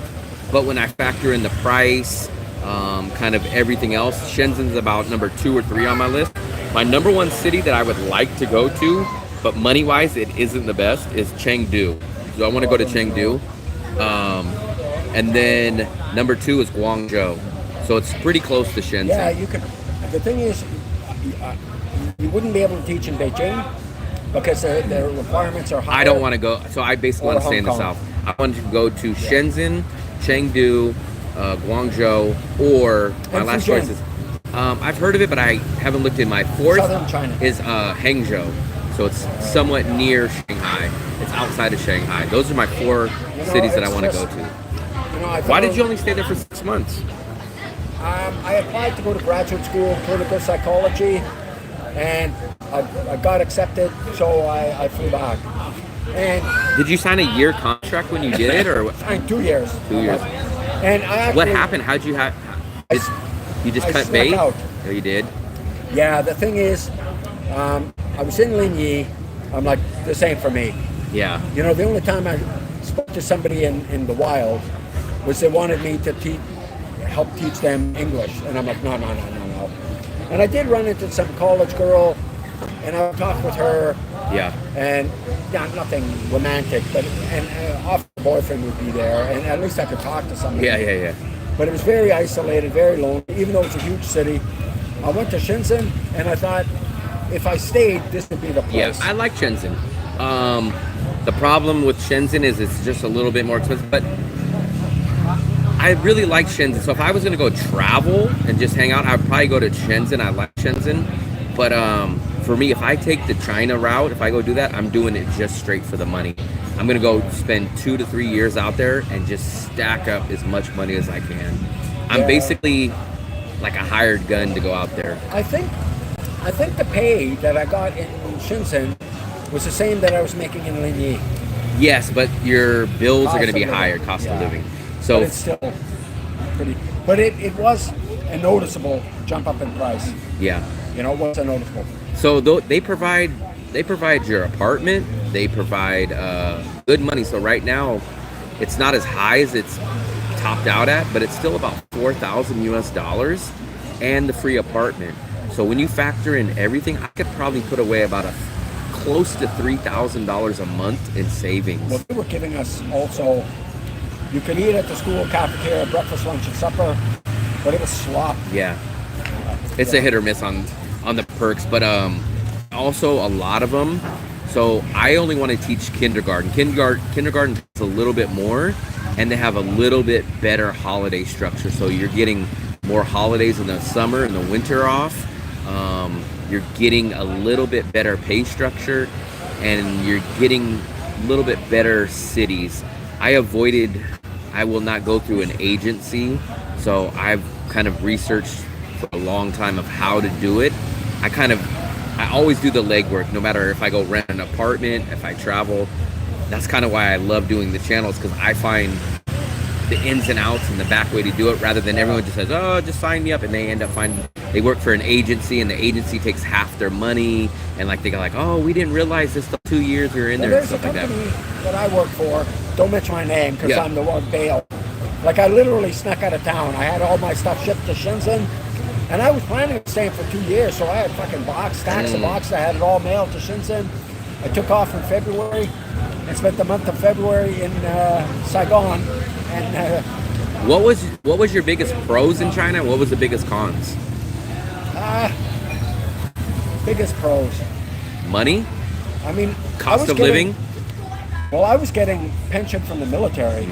but when I factor in the price, kind of everything else, Shenzhen's about number 2 or 3 on my list. My number 1 city that I would like to go to, but money-wise it isn't the best, is Chengdu. So I want to go to Chengdu. And then number 2 is Guangzhou. So it's pretty close to Shenzhen. Yeah, you could. The thing is, you wouldn't be able to teach in Beijing because the requirements are higher. I don't want to go. So I basically want to stay in the south. I want to go to Shenzhen, Chengdu, Guangzhou, or my last choice is. I've heard of it, but I haven't looked in. My 4th Southern China is Hangzhou. So it's somewhat near Shanghai. It's outside of Shanghai. Those are my 4 cities that I want to go to. Why did you only stay there for 6 months? I applied to go to graduate school, clinical psychology, and I got accepted, so I flew back. And did you sign a year contract when you did it, or I signed 2 years? 2 years. And I actually, What happened? How'd you have? You just I cut snuck bait? out. Oh, you did? Yeah, the thing is, I was in Ligny. I'm like, this ain't for me. Yeah. You know, the only time I spoke to somebody in the wild was they wanted me to help teach them English. And I'm like, no. And I did run into some college girl, and I talked with her. Yeah. And nothing romantic, but often a boyfriend would be there, and at least I could talk to somebody. Yeah. But it was very isolated, very lonely, even though it's a huge city. I went to Shenzhen, and I thought, if I stayed, this would be the place. Yeah, I like Shenzhen. The problem with Shenzhen is it's just a little bit more expensive, but I really like Shenzhen. So if I was going to go travel and just hang out, I'd probably go to Shenzhen. I like Shenzhen. But for me, if I take the China route, if I go do that, I'm doing it just straight for the money. I'm going to go spend 2 to 3 years out there and just stack up as much money as I can. I'm basically like a hired gun to go out there. I think the pay that I got in Shenzhen was the same that I was making in Ligny. Yes, but your bills are going to be Cost of higher, living. cost of Yeah. living. So But it's still pretty. But it was a noticeable jump up in price. yeah. You know, it was a noticeable. So they provide your apartment. They provide good money. So right now, it's not as high as it's topped out at, but it's still about $4,000 US and the free apartment. So when you factor in everything, I could probably put away about close to $3,000 a month in savings. Well, they were giving us also, you could eat at the school cafeteria, breakfast, lunch, and supper, but it was slop. Yeah, it's a hit or miss on the perks, but also a lot of them. So I only want to teach kindergarten. Kindergarten is a little bit more, and they have a little bit better holiday structure. So you're getting more holidays in the summer and the winter off. You're getting a little bit better pay structure, and you're getting a little bit better cities. I will not go through an agency, so I've kind of researched for a long time of how to do it. I always do the legwork, no matter if I go rent an apartment, if I travel. That's kind of why I love doing the channels, because I find the ins and outs and the back way to do it, rather than everyone just says, oh, just sign me up, and they end up they work for an agency, and the agency takes half their money, and like they go like, oh, we didn't realize this 2 years we were in there, and stuff like that. There's a company that I work for, don't mention my name because Yeah. I'm the one bail. Like I literally snuck out of town. I had all my stuff shipped to Shenzhen, and I was planning on staying for 2 years, so I had fucking stacks of boxes. I had it all mailed to Shenzhen. I took off in February and spent the month of February in Saigon. And What was your biggest pros in China? What was the biggest cons? biggest pros. Money? I mean, Cost of living? Well, I was getting pension from the military,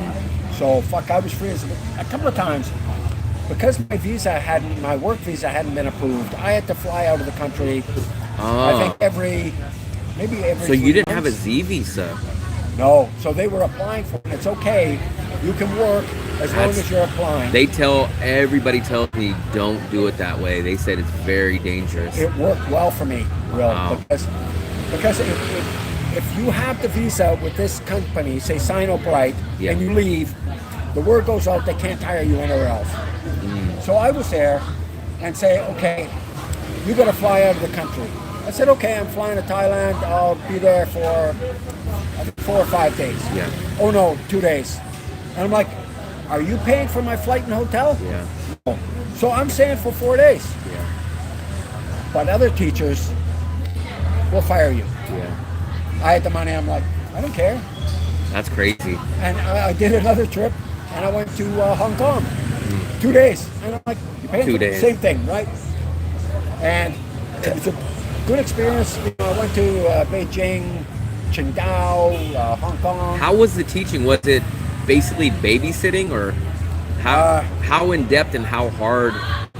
so I was free a couple of times. Because my work visa hadn't been approved, I had to fly out of the country. I think every So you 3 didn't have a months. Z visa? No, so they were applying for it. It's okay, you can work as long as you're applying. Everybody tells me don't do it that way. They said it's very dangerous. It worked well for me, Will, Wow. because if you have the visa with this company, say Sino-Bright, Yeah. and you leave, the word goes out they can't hire you anywhere else. So I was there and say, okay, you got to fly out of the country. I said, okay, I'm flying to Thailand. I'll be there for I think 4 or 5 days. Yeah. Oh no, 2 days. And I'm like, are you paying for my flight and hotel? Yeah. No. So I'm staying for 4 days. Yeah. But other teachers will fire you. Yeah. I had the money. I'm like, I don't care. That's crazy. And I did another trip, and I went to Hong Kong. 2 days. And I'm like, you're paying 2 for the days. same thing, right? And it was a good experience. You know, I went to Beijing, Qingdao, Hong Kong. How was the teaching? Was it basically babysitting, or how in depth and how hard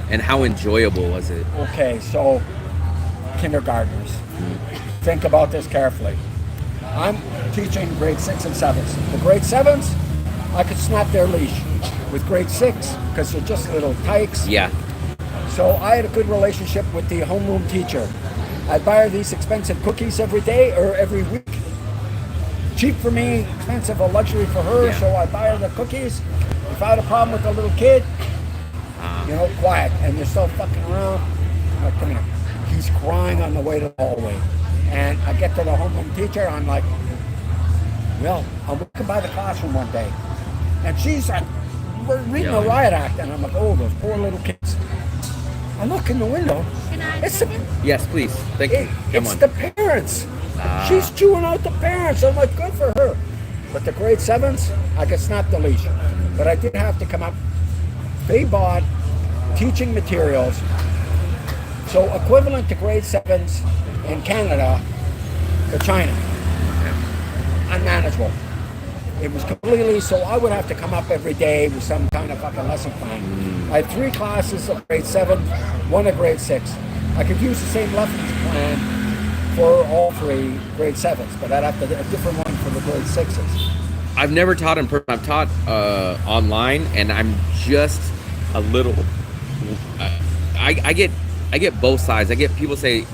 and how enjoyable was it? Okay, so kindergartners. Think about this carefully. I'm teaching grade 6 and 7s. The grade 7s, I could snap their leash. With grade 6, because they're just little tykes. Yeah. So I had a good relationship with the homeroom teacher. I'd buy her these expensive cookies every day or every week. Cheap for me, expensive, a luxury for her, Yeah. so I buy her the cookies. If I had a problem with a little kid, you know, quiet, and they're still fucking around, I'm like, come here. He's crying on the way to the hallway. And I get to the homeroom teacher, I'm like, well, I'm walking by the classroom one day, and she's like, we're reading a riot act, and I'm like, oh, those poor little kids. I look in the window, it's the, Yes, please. Thank you. Come it's on. the parents. She's chewing out the parents. I'm like, good for her. But the grade 7s, I could snap the leash. But I did have to come up. They bought teaching materials, so equivalent to grade 7s in Canada to China. Unmanageable. It was completely, so I would have to come up every day with some kind of fucking lesson plan. I had 3 classes of grade 7, 1 of grade 6. I could use the same lesson plan for all 3 grade 7s, but I'd have to a different one for the grade 6s. I've never taught in person. I've taught online, and I'm just a little. I get both sides. I get people say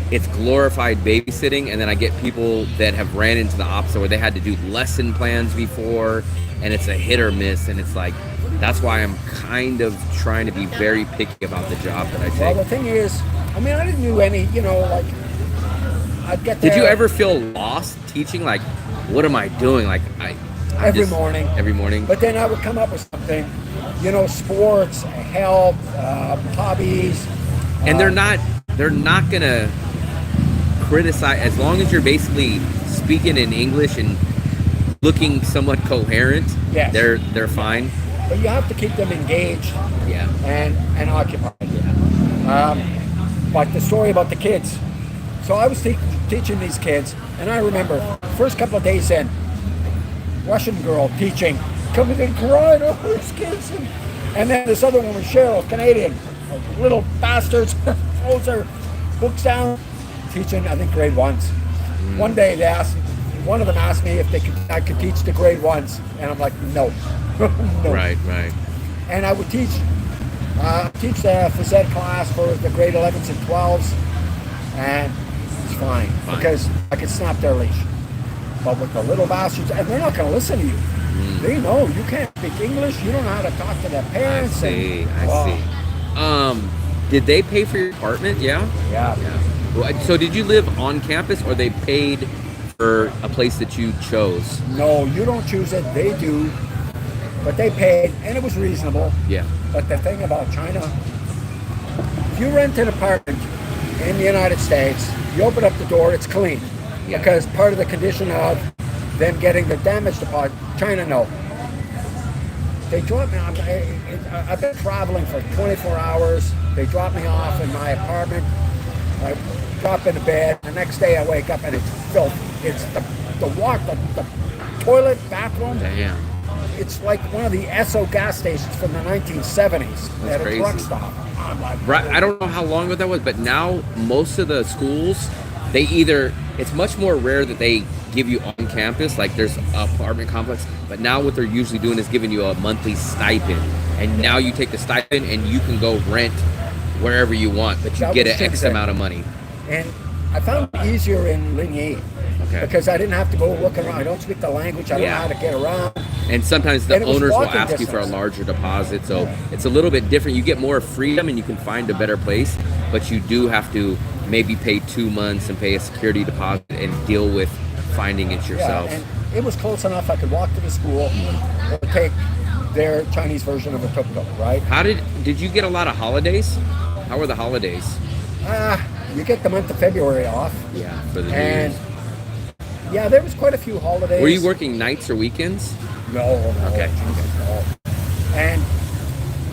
it's glorified babysitting, and then I get people that have ran into the opposite where they had to do lesson plans before, and it's a hit or miss, and it's like that's why I'm kind of trying to be very picky about the job that I take. Well, the thing is, I mean, I didn't do any, you know, like I'd get there. Did you ever feel lost teaching? Like, what am I doing? Like, every morning. Every morning. But then I would come up with something, you know, sports, health, hobbies. And they're not gonna criticize as long as you're basically speaking in English and looking somewhat coherent. Yes. They're fine. But you have to keep them engaged. Yeah. And occupied. But the story about the kids. So I was teaching these kids, and I remember first couple of days in, Russian girl teaching, coming in crying over his kids, and then this other woman, Cheryl, Canadian, little bastards, throws her books down, teaching I think grade 1s. One day one of them asked me if I could teach the grade 1s, and I'm like, no. No. Right. And I would teach the phys ed class for the grade 11s and 12s, and it's fine. Because I could snap their leash. But with the little bastards, and they're not going to listen to you. They know you can't speak English. You don't know how to talk to their parents. I see. Did they pay for your apartment? Yeah. So did you live on campus, or they paid for a place that you chose? No, you don't choose it. They do. But they paid, and it was reasonable. Yeah. But the thing about China, if you rent an apartment in the United States, you open up the door, it's clean. Yeah. Because part of the condition of them getting the damage deposit, China, no. They drop me. I've been traveling for 24 hours. They drop me off in my apartment. I drop into bed. The next day I wake up and it's filthy. It's the toilet, bathroom. Damn. It's like one of the Esso gas stations from the 1970s at a truck stop. I'm like, right. I don't know how long ago that was, but now most of the schools, it's much more rare that they give you on campus, like there's an apartment complex, but now what they're usually doing is giving you a monthly stipend, and now you take the stipend and you can go rent wherever you want, but you get an X amount of money. And I found it easier in Ligny. Okay. Because I didn't have to go look around. I don't speak the language. I don't know how to get around. And sometimes the owners will ask you for a larger deposit, so it's a little bit different. You get more freedom and you can find a better place, but you do have to maybe pay 2 months and pay a security deposit and deal with finding it yourself. Yeah, and it was close enough. I could walk to the school or take their Chinese version of a tuk-tuk, right? Did you get a lot of holidays? How were the holidays? You get the month of February off. Yeah, for the New Year's. Yeah, there was quite a few holidays. Were you working nights or weekends? No. Okay. No. And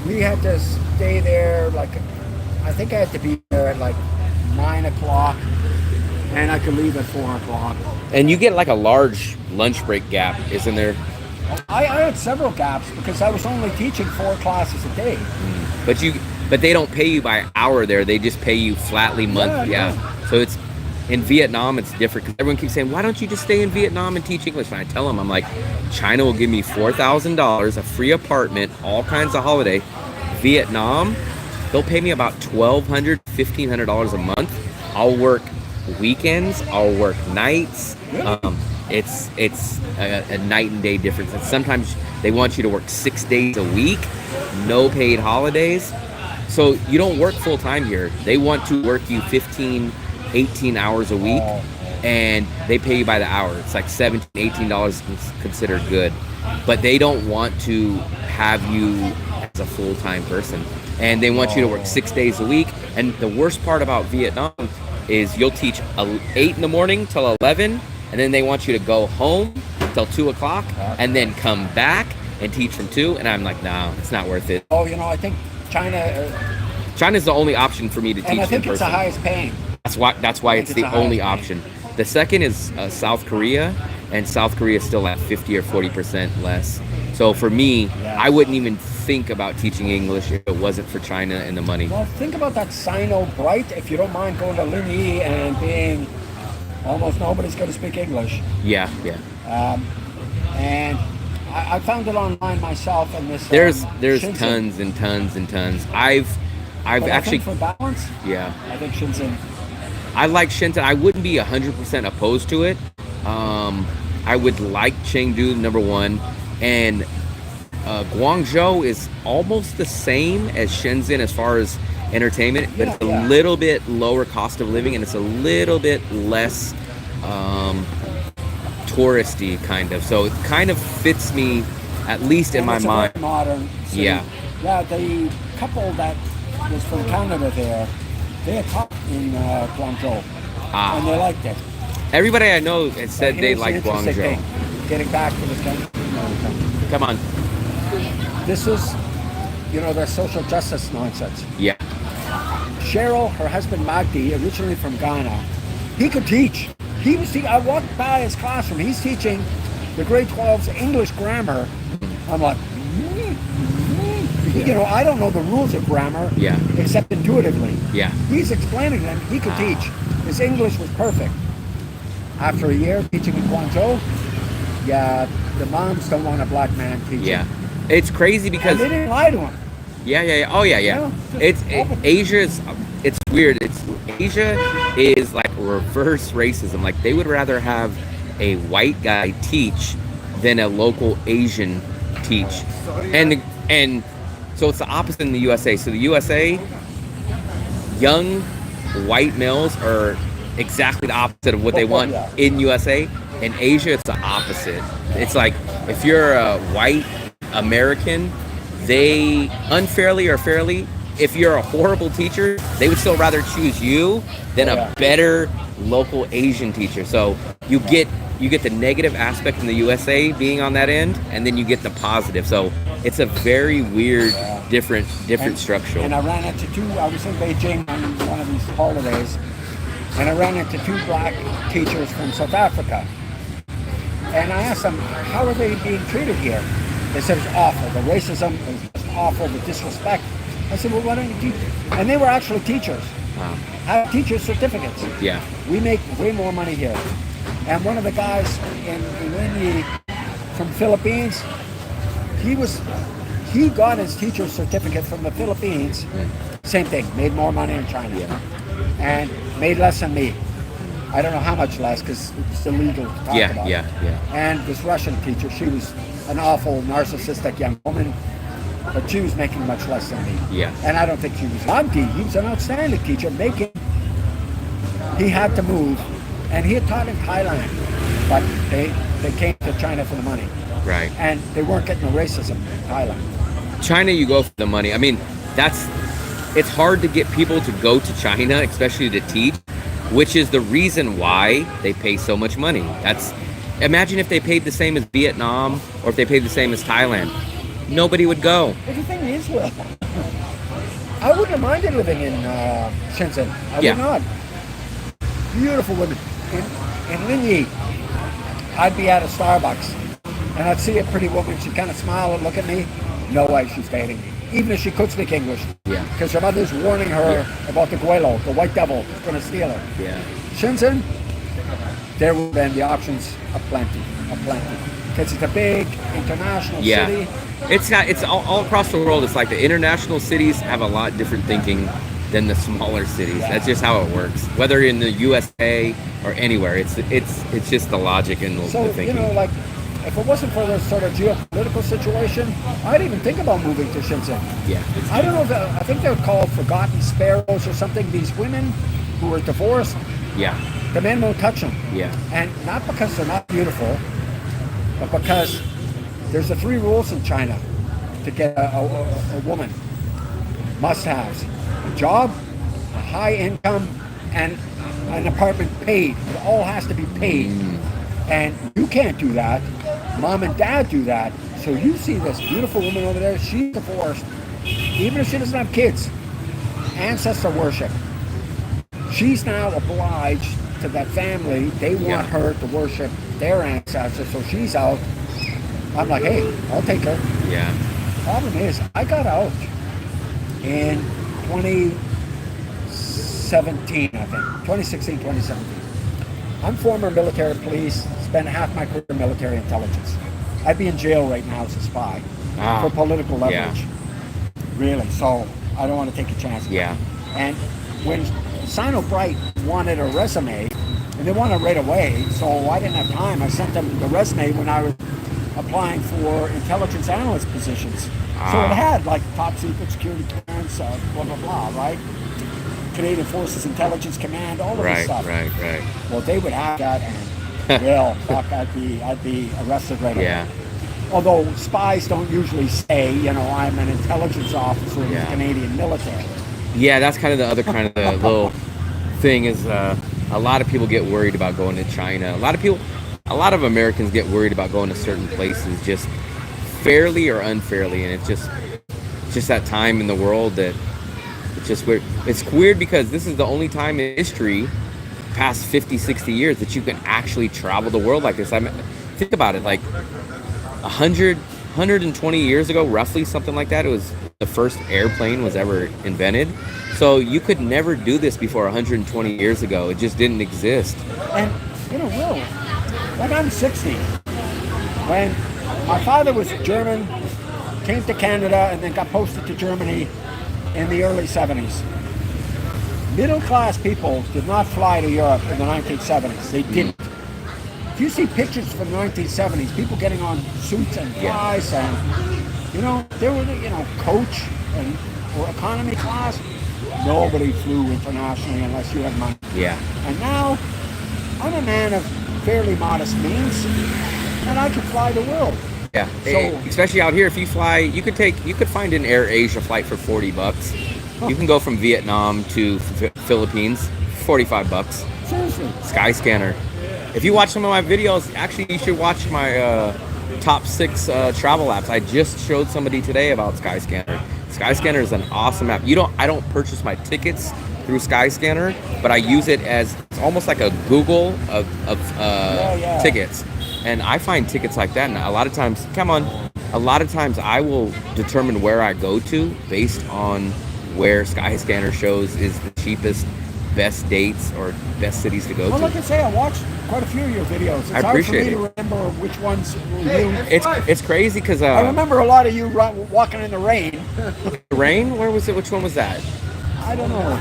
we had to stay there, I think I had to be there at 9 o'clock, and I could leave at 4 o'clock. And you get a large lunch break gap, isn't there? I had several gaps because I was only teaching 4 classes a day. But they don't pay you by hour there. They just pay you flatly monthly. Yeah. So it's in Vietnam, it's different because everyone keeps saying, "Why don't you just stay in Vietnam and teach English?" And I tell them, I'm like, China will give me $4,000, a free apartment, all kinds of holiday. Vietnam, they'll pay me about $1,200, $1,500 a month. I'll work weekends. I'll work nights. it's a night and day difference. And sometimes they want you to work 6 days a week, no paid holidays. So you don't work full time here. They want to work you 15, 18 hours a week, and they pay you by the hour. It's like $17, $18 is considered good. But they don't want to have you as a full-time person. And they want you to work 6 days a week. And the worst part about Vietnam is you'll teach 8 in the morning till 11, and then they want you to go home till 2 o'clock, and then come back and teach from 2. And I'm like, no, it's not worth it. Oh, you know, I think China's the only option for me to teach in person. And I think it's the highest paying. That's why it's the only option. The second is South Korea, and South Korea is still at 50 or 40% less. So for me, I wouldn't even think about teaching English if it wasn't for China and the money. Well, think about that Sino Bright, if you don't mind going to Linyi and being almost nobody's going to speak English. Yeah. And I found it online myself, and this there's Shenzhen. tons and tons and tons. I've actually, for balance, I think Shenzhen. I like Shenzhen. I wouldn't be 100% opposed to it. I would like Chengdu, number one, and Guangzhou is almost the same as Shenzhen as far as entertainment, but it's a little bit lower cost of living, and it's a little bit less touristy, kind of. So it kind of fits me, at least in my mind. Very modern city. Yeah, the couple that was from Canada there, they had taught in Guangzhou, and they liked it. Everybody I know has said they like Guangzhou. Getting back to this country. Come on. This is, their social justice nonsense. Yeah. Cheryl, her husband Magdi, originally from Ghana, he could teach. I walked by his classroom. He's teaching the grade 12's English grammar. I'm like, I don't know the rules of grammar, except intuitively. Yeah. He's explaining them. He could teach. His English was perfect. After a year teaching in Guangzhou, the moms don't want a black man teaching. Yeah. It's crazy because... And they didn't lie to him. Yeah. Oh, yeah. Asia's... It's weird. Asia is like reverse racism. Like, they would rather have a white guy teach than a local Asian teach. And so it's the opposite in the USA. So the USA, young white males are exactly the opposite of what they want in USA. In Asia, it's the opposite. It's like, if you're a white American, they unfairly or fairly, if you're a horrible teacher, they would still rather choose you than a better local Asian teacher. So you get the negative aspect in the USA being on that end, and then you get the positive. So it's a very weird, different structure. And I ran into I was in Beijing on one of these holidays, and I ran into 2 black teachers from South Africa. And I asked them, how are they being treated here? They said it's awful. The racism is just awful, the disrespect. I said, well, why don't you teach? And they were actually teachers. Wow. Have teacher certificates. Yeah. We make way more money here. And one of the guys in from Philippines, he got his teacher certificate from the Philippines. Same thing, made more money in China. And made less than me. I don't know how much less, because it's illegal to talk about. Yeah. And this Russian teacher, she was an awful narcissistic young woman, but she was making much less than me. Yeah. And I don't think she was lucky. He was an outstanding teacher, he had to move, and he had taught in Thailand, but they came to China for the money. Right. And they weren't getting the racism in Thailand. China, you go for the money. I mean, it's hard to get people to go to China, especially to teach, which is the reason why they pay so much money. Imagine if they paid the same as Vietnam, or if they paid the same as Thailand. Nobody would go. But the thing is, Will, I wouldn't have minded living in Shenzhen. I would not. Beautiful women. In Linyi, I'd be at a Starbucks, and I'd see a pretty woman. She'd kind of smile and look at me. No way she's dating me. Even if she could speak English. Yeah. Because her mother's warning her about the Guelo, the white devil, is going to steal her. Yeah. Shenzhen, there would have been the options aplenty. Because it's a big international city. It's all across the world. It's like the international cities have a lot different thinking than the smaller cities. Yeah. That's just how it works. Whether in the USA or anywhere, it's just the logic and the So, thinking. you know, like, if it wasn't for this sort of geopolitical situation, I'd even think about moving to Shenzhen. Yeah. I don't know if I think they're called forgotten sparrows or something. These women who are divorced, Yeah. the men won't touch them. Yeah. And not because they're not beautiful, but because there's the 3 rules in China to get a woman. Must-haves: a job, a high income, and an apartment paid. It all has to be paid. And you can't do that. Mom and dad do that. So you see this beautiful woman over there, she's divorced, even if she doesn't have kids. Ancestor worship. She's now obliged to that family. They want her to worship their ancestors, so she's out. I'm like, hey, I'll take her. Yeah. Problem is, I got out in 2017, I think. 2016, 2017. I'm former military police, spent half my career in military intelligence. I'd be in jail right now as a spy for political leverage. Really, so I don't want to take a chance. Yeah. And when Sino-Bright wanted a resume, and they wanted it right away, so I didn't have time. I sent them the resume when I was applying for intelligence analyst positions. So it had like top secret security clearance, blah, blah, blah, right? Canadian Forces Intelligence Command, all of this stuff. Right. Well, they would have that, and well, fuck, I'd be arrested right away. Yeah. Although spies don't usually say, you know, I'm an intelligence officer in the Canadian military. Yeah, that's kind of the other kind of the little thing is a lot of people get worried about going to China. A lot of Americans get worried about going to certain places just fairly or unfairly, and it's just that time in the world that it's just weird. It's weird because this is the only time in history past 50, 60 years that you can actually travel the world like this. I mean, think about it, like 120 years ago, roughly, something like that, it was the first airplane was ever invented. So you could never do this before 120 years ago. It just didn't exist. And, you know, Will, like I'm 60. When my father was German, came to Canada, and then got posted to Germany in the early 70s. Middle-class people did not fly to Europe in the 1970s. They didn't. If you see pictures from the 1970s, people getting on suits and flies, and, you know, they were, you know, coach or economy class. Nobody flew internationally unless you had money. Yeah. And now, I'm a man of fairly modest means, and I can fly the world. Yeah. So, especially out here, if you fly, you could find an Air Asia flight for $40. You can go from Vietnam to Philippines, $45. Seriously. Skyscanner. If you watch some of my videos, actually you should watch my top 6 travel apps. I just showed somebody today about Skyscanner. Skyscanner is an awesome app. I don't purchase my tickets through Skyscanner, but I use it as it's almost like a Google of tickets. And I find tickets like that, and a lot of times I will determine where I go to based on where Skyscanner shows is the cheapest, best dates or best cities to go Well, to. like I say, I watched quite a few of your videos. It's I appreciate hard for me to remember which ones were you. It's crazy because I remember a lot of you walking in the rain. rain. Where was it? Which one was that? I don't know.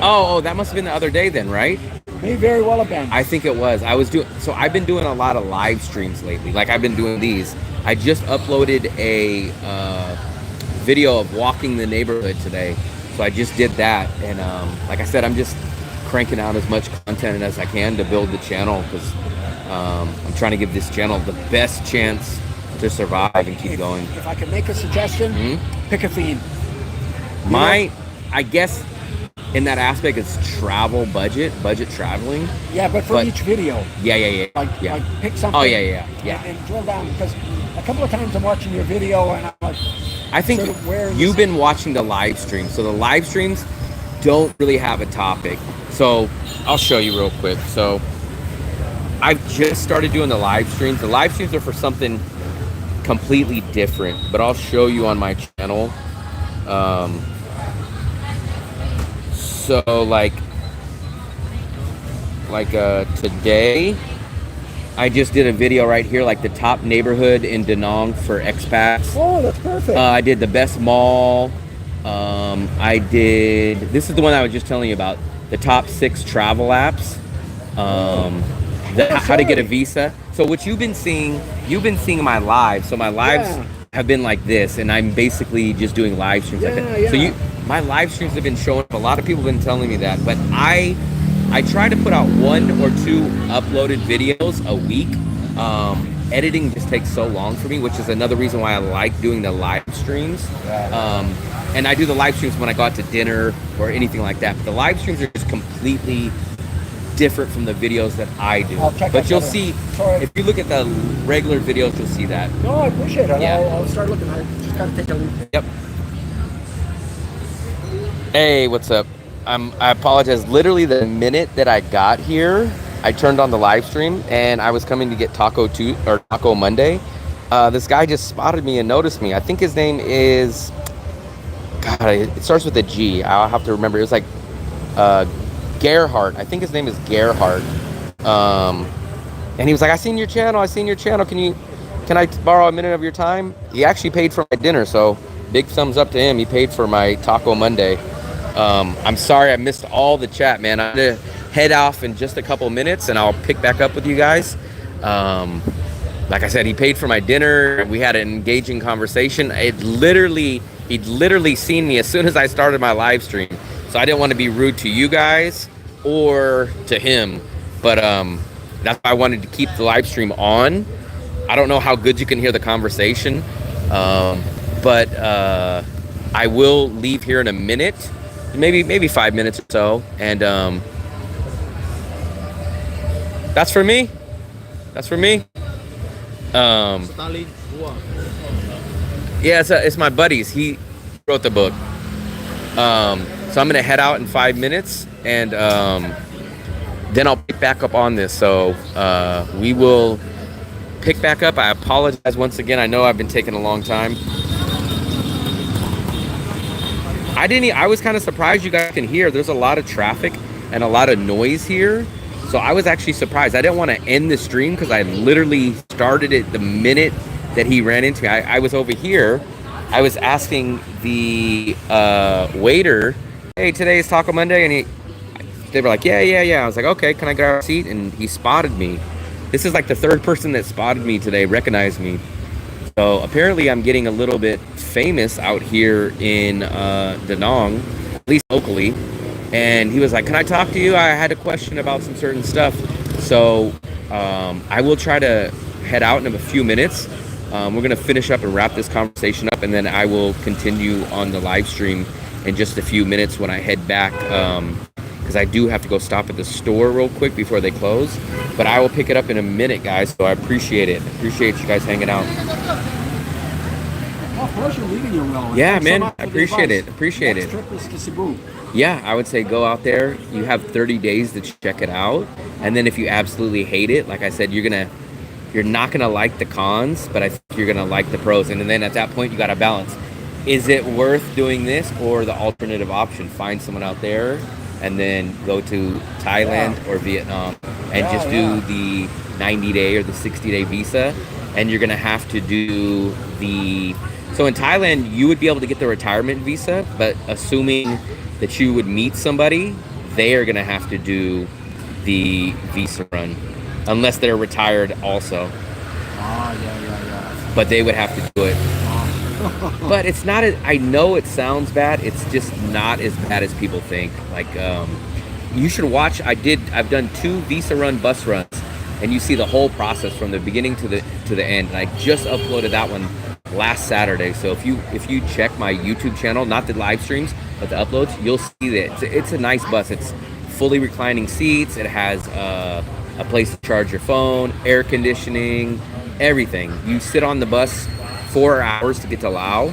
Oh, that must have been the other day then, right? May very well have been. I think it was. I've been doing a lot of live streams lately. Like I've been doing these. I just uploaded a video of walking the neighborhood today. So I just did that, and like I said, I'm just cranking out as much content as I can to build the channel because I'm trying to give this channel the best chance to survive and keep going. If I could make a suggestion, pick a theme. I guess in that aspect, it's budget traveling. Yeah, but for each video. Yeah. Like pick something. Oh, yeah. And drill down, because a couple of times I'm watching your video and I'm like, I think you've been watching the live stream. So the live streams don't really have a topic. So I'll show you real quick. So I've just started doing the live streams. The live streams are for something completely different, but I'll show you on my channel. So like today, I just did a video right here, like the top neighborhood in Danang for expats. Oh, that's perfect. I did the best mall. I did. This is the one I was just telling you about. The top 6 travel apps. How to get a visa. So what you've been seeing my live. So my lives have been like this, and I'm basically just doing live streams like that. So my live streams have been showing up. A lot of people have been telling me that, but I try to put out 1 or 2 uploaded videos a week. Editing just takes so long for me, which is another reason why I like doing the live streams. And I do the live streams when I go out to dinner or anything like that. But the live streams are just completely different from the videos that I do. But you'll see, if you look at the regular videos, you'll see that. No, I appreciate it. Yeah. I'll start looking. I just gotta take a look. Yep. Hey, what's up? I apologize. Literally the minute that I got here, I turned on the live stream and I was coming to get Taco Monday. This guy just spotted me and noticed me. I think his name is, God, it starts with a G. I'll have to remember. It was like Gerhardt. I think his name is Gerhardt. And he was like, I seen your channel. Can I borrow a minute of your time? He actually paid for my dinner, so big thumbs up to him. He paid for my Taco Monday. I'm sorry I missed all the chat, man. I'm gonna head off in just a couple minutes and I'll pick back up with you guys. Like I said, he paid for my dinner. We had an engaging conversation. He'd literally seen me as soon as I started my live stream. So I didn't want to be rude to you guys or to him, but that's why I wanted to keep the live stream on. I don't know how good you can hear the conversation, but I will leave here in a minute, maybe 5 minutes or so, and that's for me. Yeah, it's my buddies. He wrote the book. So I'm gonna head out in 5 minutes, and then I'll pick back up on this. So we will pick back up. I apologize once again. I know I've been taking a long time. I was kind of surprised you guys can hear. There's a lot of traffic and a lot of noise here. So I was actually surprised. I didn't want to end the stream because I literally started it the minute that he ran into me. I was over here. I was asking the waiter, hey, today is Taco Monday, and they were like, yeah. I was like, okay, can I grab a seat? And he spotted me. This is like the 3rd person that spotted me today, recognized me. So apparently I'm getting a little bit famous out here in Danang, at least locally. And he was like, can I talk to you? I had a question about some certain stuff. So I will try to head out in a few minutes. We're going to finish up and wrap this conversation up, and then I will continue on the live stream in just a few minutes when I head back, because I do have to go stop at the store real quick before they close. But I will pick it up in a minute, guys, so I appreciate it. Appreciate you guys hanging out. Of course, you're leaving your will. Yeah, man, I appreciate it. Appreciate it. Next trip is to Cebu. Yeah, I would say go out there. You have 30 days to check it out, and then if you absolutely hate it, like I said, you're not gonna like the cons, but I think you're gonna like the pros. And then at that point, you gotta balance. Is it worth doing this or the alternative option? Find someone out there and then go to Thailand or Vietnam and just do the 90-day or the 60-day visa. And you're gonna have to do so in Thailand, you would be able to get the retirement visa, but assuming that you would meet somebody, they are gonna have to do the visa run. Unless they're retired also. But they would have to do it. But it's not, I know it sounds bad. It's just not as bad as people think. Like, you should watch, I've done 2 visa run bus runs, and you see the whole process from the beginning to the end. And I just uploaded that one last Saturday. So if you check my YouTube channel, not the live streams, but the uploads, you'll see that it's a nice bus. It's fully reclining seats. It has a place to charge your phone, air conditioning, everything. You sit on the bus 4 hours to get to Laos.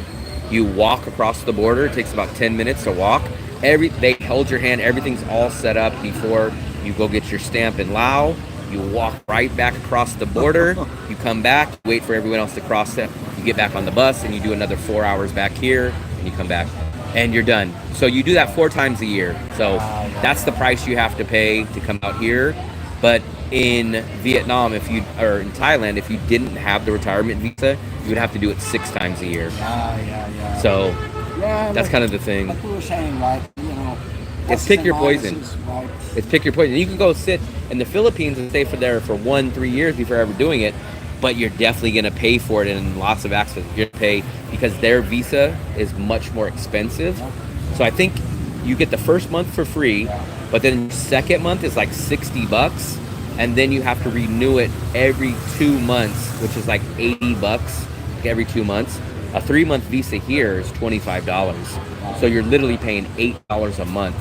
You walk across the border. It takes about 10 minutes to walk. They hold your hand. Everything's all set up before you go get your stamp in Laos. You walk right back across the border. You come back, wait for everyone else to cross it. You get back on the bus and you do another 4 hours back here, and you come back and you're done. So you do that 4 times a year. So that's the price you have to pay to come out here. But in Vietnam, or in Thailand, if you didn't have the retirement visa, you would have to do it 6 times a year. So Yeah, That's kind of the thing. Like we were saying, right? You know, It's pluses pick and your poison. minuses, right? It's pick your poison. You can go sit in the Philippines and stay for there for 1-3 years before ever doing it, but you're definitely going to pay for it in lots of aspects. You're going to pay because their visa is much more expensive. Yeah. So I think you get the first month for free, but then the second month is like $60, and then you have to renew it every 2 months, which is like $80 every 2 months. A 3-month visa here is $25. So you're literally paying $8 a month.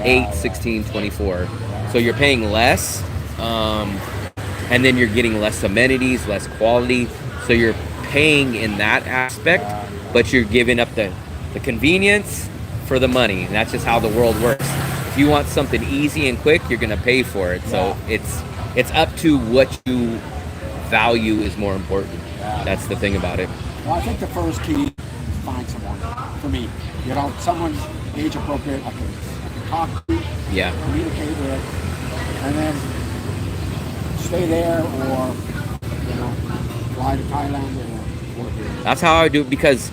8, 16, 24. So you're paying less, and then you're getting less amenities, less quality. So you're paying in that aspect, but you're giving up the convenience for the money. And that's just how the world works. If you want something easy and quick, you're gonna pay for it. So it's up to what you value is more important. That's the thing about it. Well, I think the first key is find someone. For me, you know, someone age appropriate. I can talk to, Yeah. communicate with, and then stay there, or you know, fly to Thailand or work here. That's how I do it, because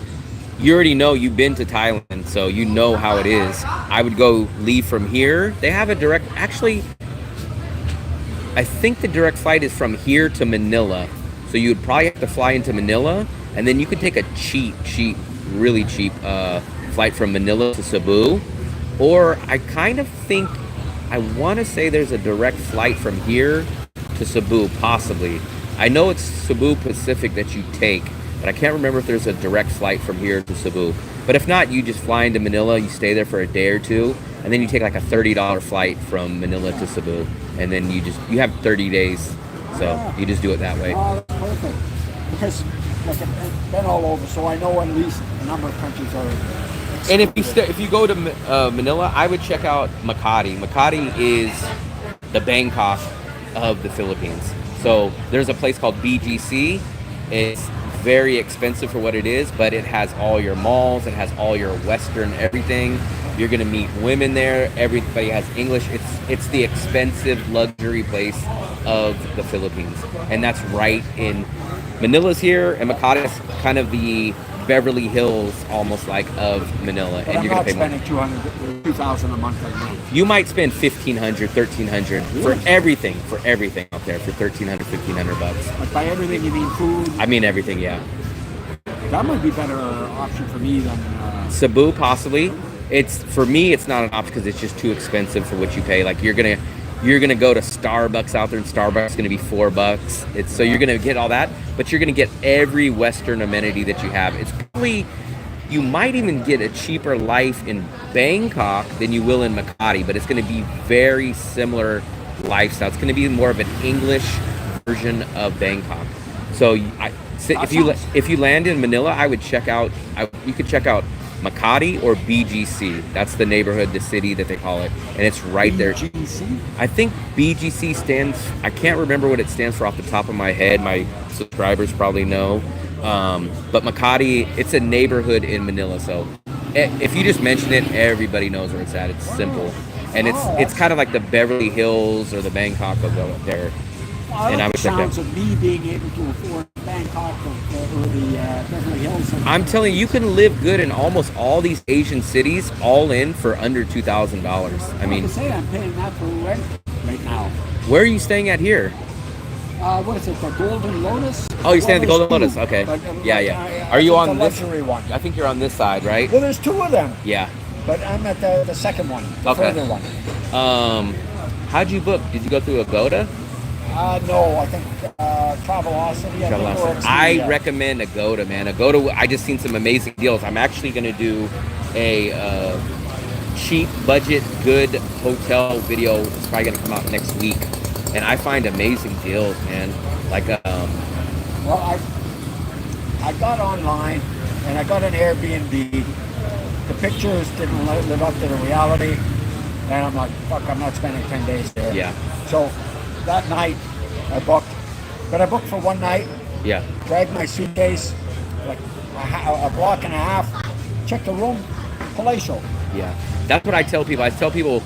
you already know you've been to Thailand, so you know how it is. I would go leave from here. They have a direct, actually, I think the direct flight is from here to Manila. So you would probably have to fly into Manila, and then you could take a really cheap flight from Manila to Cebu. Or I kind of think, I want to say there's a direct flight from here to Cebu, possibly. I know it's Cebu Pacific that you take, but I can't remember if there's a direct flight from here to Cebu. But if not, you just fly into Manila, you stay there for a day or two, and then you take like a $30 flight from Manila to Cebu, and then you have 30 days. So you just do it that way. Oh, that's perfect. Because like, I've been all over, so I know at least a number of countries are. And if you go to Manila, I would check out Makati. Makati is the Bangkok of the Philippines. So there's a place called BGC. It's very expensive for what it is, but it has all your malls. It has all your Western everything. You're gonna meet women there. Everybody has English. It's the expensive luxury place of the Philippines, and that's right in Manila's here, and Makati is kind of the Beverly Hills, almost like, of Manila. But and I'm you're not gonna pay more. spending $2,000 a month right now. You might spend $1,500, $1,300 for everything out there for $1,300, $1,500. But by everything you mean food. I mean everything, yeah. That might be a better option for me than. Cebu, possibly. For me, it's not an option because it's just too expensive for what you pay. Like you're gonna go to Starbucks out there, and Starbucks is gonna be $4. So you're gonna get all that, but you're gonna get every Western amenity that you have. It's probably, you might even get a cheaper life in Bangkok than you will in Makati, but it's gonna be very similar lifestyle. It's gonna be more of an English version of Bangkok. So if you land in Manila, I would you could check out Makati or BGC. That's the neighborhood, the city that they call it, and it's right there. BGC? I think BGC stands, I can't remember what it stands for off the top of my head. My subscribers probably know. But Makati, it's a neighborhood in Manila. So if you just mention it, everybody knows where it's at. It's simple. And it's kind of like the Beverly Hills or the Bangkok of there. I like the check sounds that. of me being able to afford Bangkok or the Beverly Hills. I'm telling you, you can live good in almost all these Asian cities, all in for under $2,000. I mean, I'm paying that for rent right now. where are you staying at here? What is it, the Golden Lotus? Oh, you're staying at the Golden Lotus Lotus. Okay. But, Yeah. Are you on the this? luxury one? I think you're on this side, right? Well, there's two of them, Yeah. but I'm at the second one, the further one. How'd you book? Did you go through Agoda? No, I think Travelocity. I recommend Agoda, man. Agoda, I just seen some amazing deals. I'm actually going to do a cheap, budget, good hotel video. It's probably going to come out next week. And I find amazing deals, man. Like, Well, I got online and I got an Airbnb. The pictures didn't live up to the reality. And I'm like, fuck, I'm not spending 10 days there. Yeah. So that night I booked. But I booked for one night. yeah. Dragged my suitcase, like a block and a half. Checked the room, palatial. Yeah. That's what I tell people. I tell people,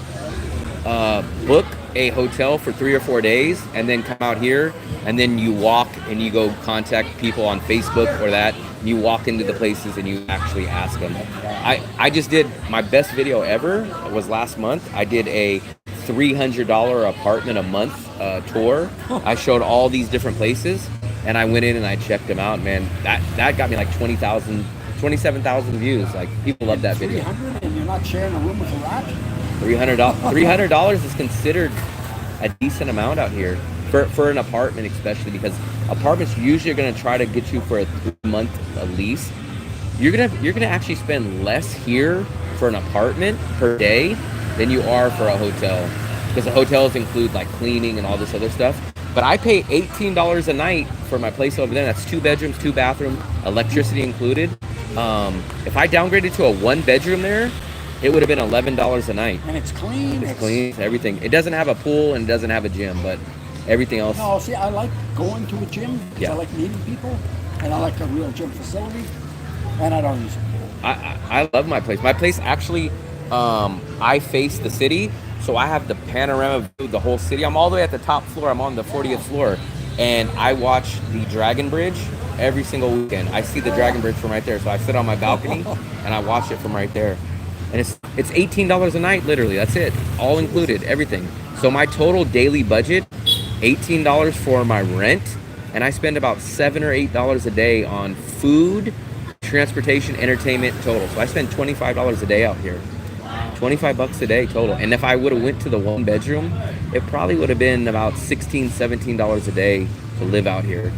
book a hotel for 3 or 4 days and then come out here, and then you walk and you go contact people on Facebook or that, You walk into the places and you actually ask them. I just did my best video ever was last month. I did a $300 apartment a month tour. I showed all these different places, and I went in and I checked them out. Man, that got me like 27,000 views. Like, people love that video. 300, and you're not sharing a room with a rat? $300 is considered a decent amount out here for an apartment, especially because apartments usually are going to try to get you for a 3-month lease. You're gonna actually spend less here for an apartment per day than you are for a hotel, because the hotels include like cleaning and all this other stuff. But I pay $18 a night for my place over there. That's 2 bedrooms, 2 bathrooms, electricity included. If I downgraded to a 1 bedroom there, it would have been $11 a night. And it's clean. It's clean, everything. It doesn't have a pool and it doesn't have a gym, but everything else. No, see, I like going to a gym. Yeah. I like meeting people, and I like a real gym facility, and I don't use a pool. I love my place. My place actually, I face the city, so I have the panorama view of the whole city. I'm all the way at the top floor. I'm on the 40th floor, and I watch the Dragon Bridge every single weekend. I see the Dragon Bridge from right there, so I sit on my balcony and I watch it from right there. And it's $18 a night, literally. That's it, all included, everything. So my total daily budget, $18 for my rent, and I spend about $7 or $8 a day on food, transportation, entertainment total. So I spend $25 a day out here. $25 a day total. And if I would have went to the 1 bedroom, it probably would have been about $16, $17 a day to live out here.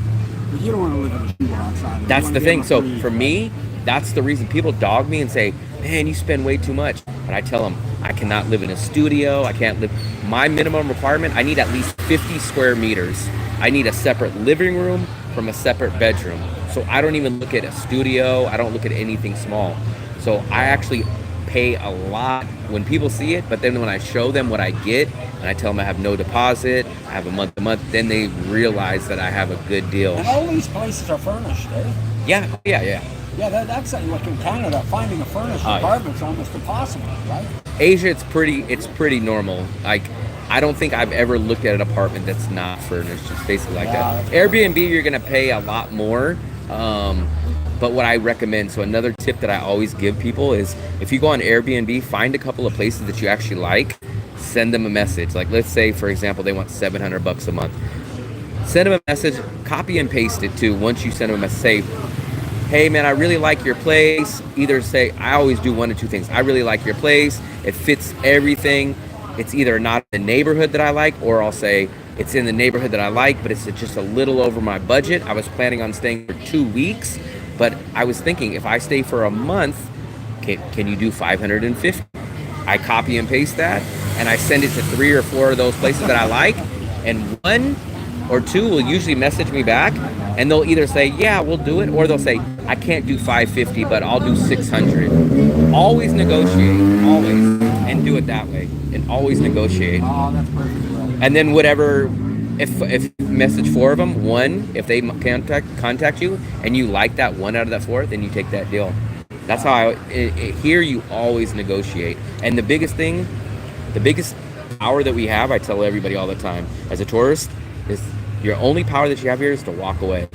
But you don't want to live in a studio outside. That's the thing. So for me, that's the reason people dog me and say, man, you spend way too much. But I tell them, I cannot live in a studio. I can't live. My minimum requirement, I need at least 50 square meters. I need a separate living room from a separate bedroom. So I don't even look at a studio. I don't look at anything small. So I actually pay a lot when people see it, but then when I show them what I get and I tell them I have no deposit, I have a month to month, then they realize that I have a good deal. And all these places are furnished, eh? Yeah. Yeah, that's like in Canada, finding a furnished apartment's almost impossible, right? Asia, it's pretty normal. Like, I don't think I've ever looked at an apartment that's not furnished. It's basically like that. Airbnb, you're gonna pay a lot more. But what I recommend, so another tip that I always give people is, if you go on Airbnb, find a couple of places that you actually like, send them a message. Like, let's say, for example, they want $700 a month. Send them a message, copy and paste it too. Once you send them a message, say, hey man, I really like your place. Either say, I always do 1 of 2 things. I really like your place. It fits everything. It's either not in the neighborhood that I like, or I'll say, it's in the neighborhood that I like, but it's just a little over my budget. I was planning on staying for 2 weeks, but I was thinking, if I stay for a month, can you do 550? I copy and paste that, and I send it to 3 or 4 of those places that I like, and 1 or 2 will usually message me back, and they'll either say, yeah, we'll do it, or they'll say, I can't do 550, but I'll do 600. Always negotiate, always, and do it that way, and always negotiate. Oh, that's perfect. And then whatever, if message 4 of them, 1, if they contact you and you like that 1 out of that 4, then you take that deal. That's how here you always negotiate. And the biggest thing, the biggest power that we have, I tell everybody all the time, as a tourist, is your only power that you have here is to walk away.